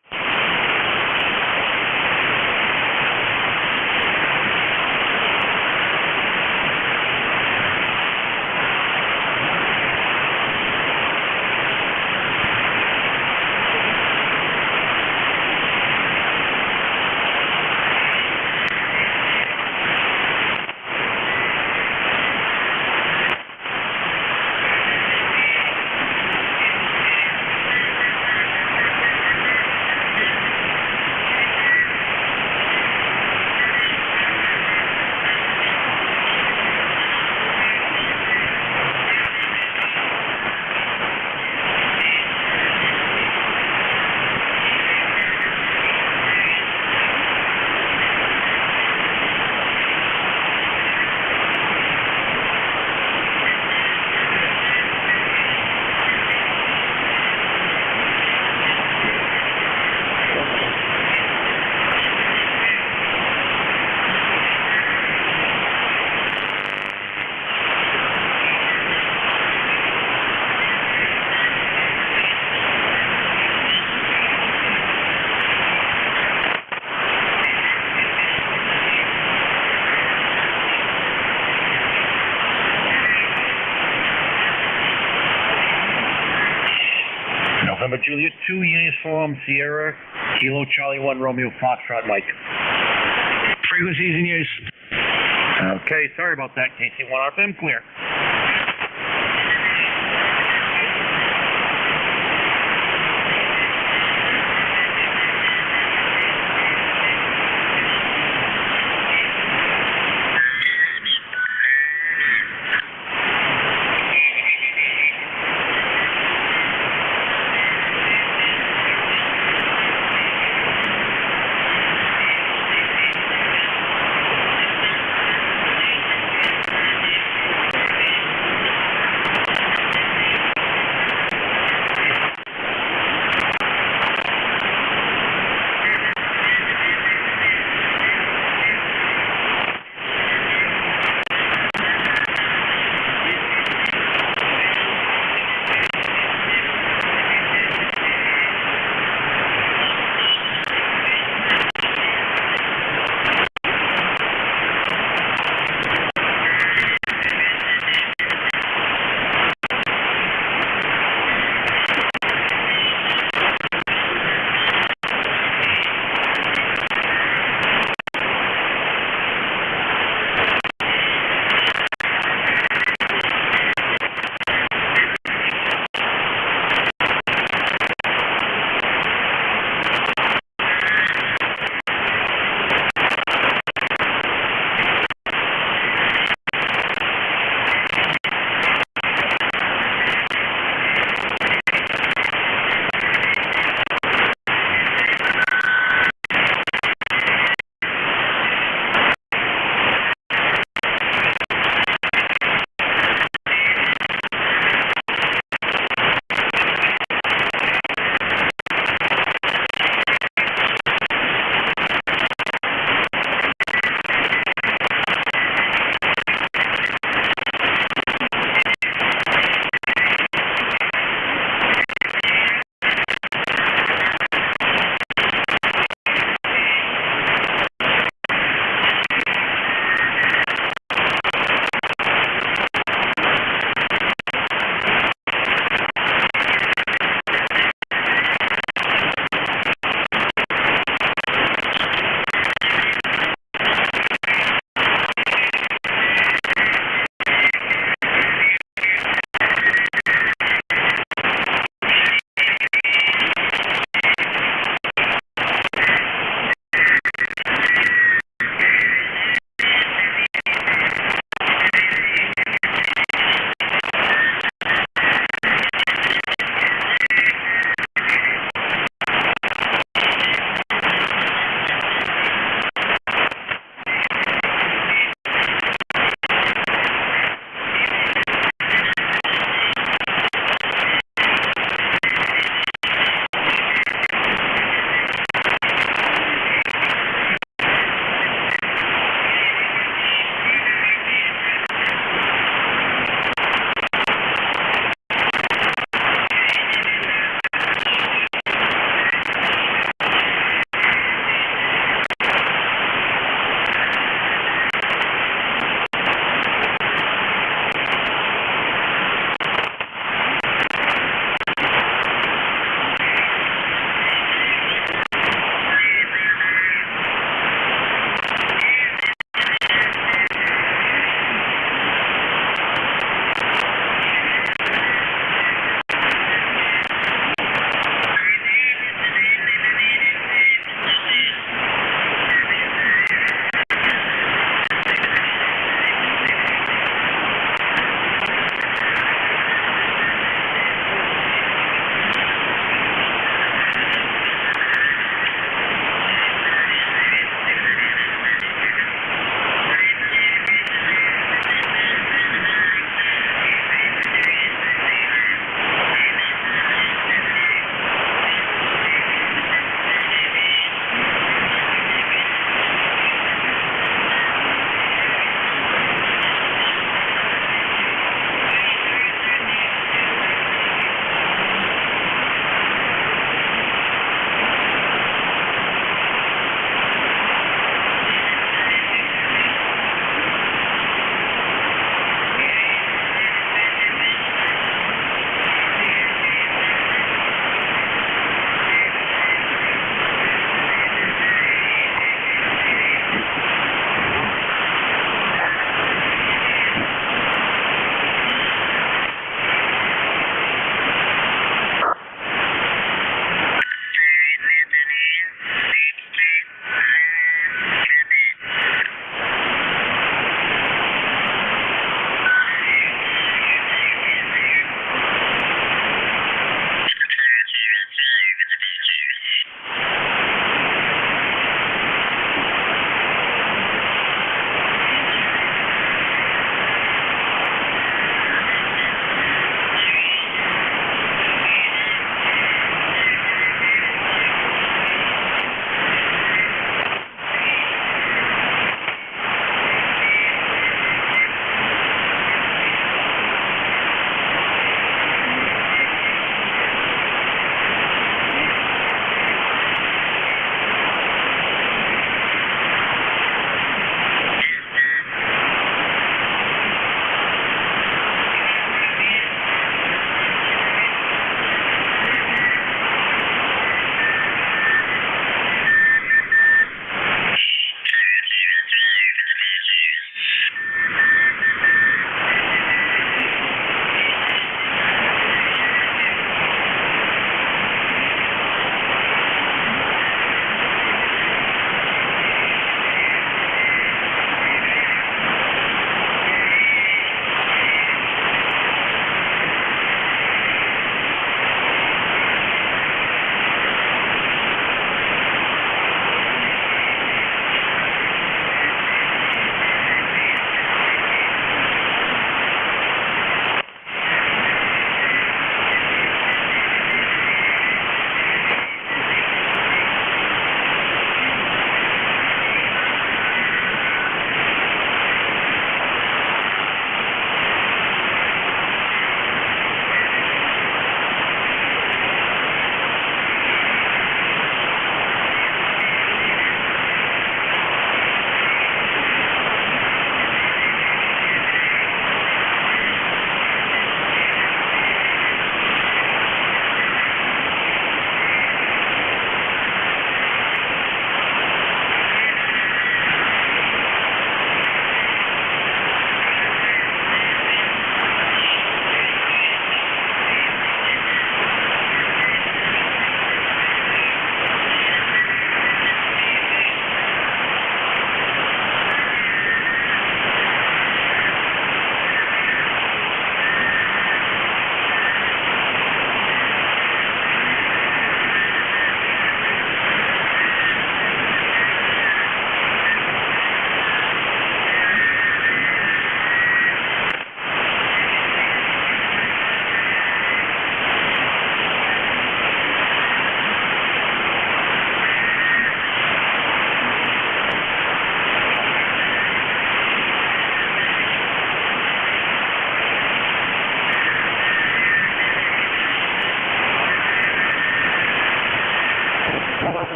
2 Uniform Sierra, Kilo Charlie 1 Romeo Foxtrot Mike. Frequencies in use. Okay, sorry about that. KC1 RFM clear.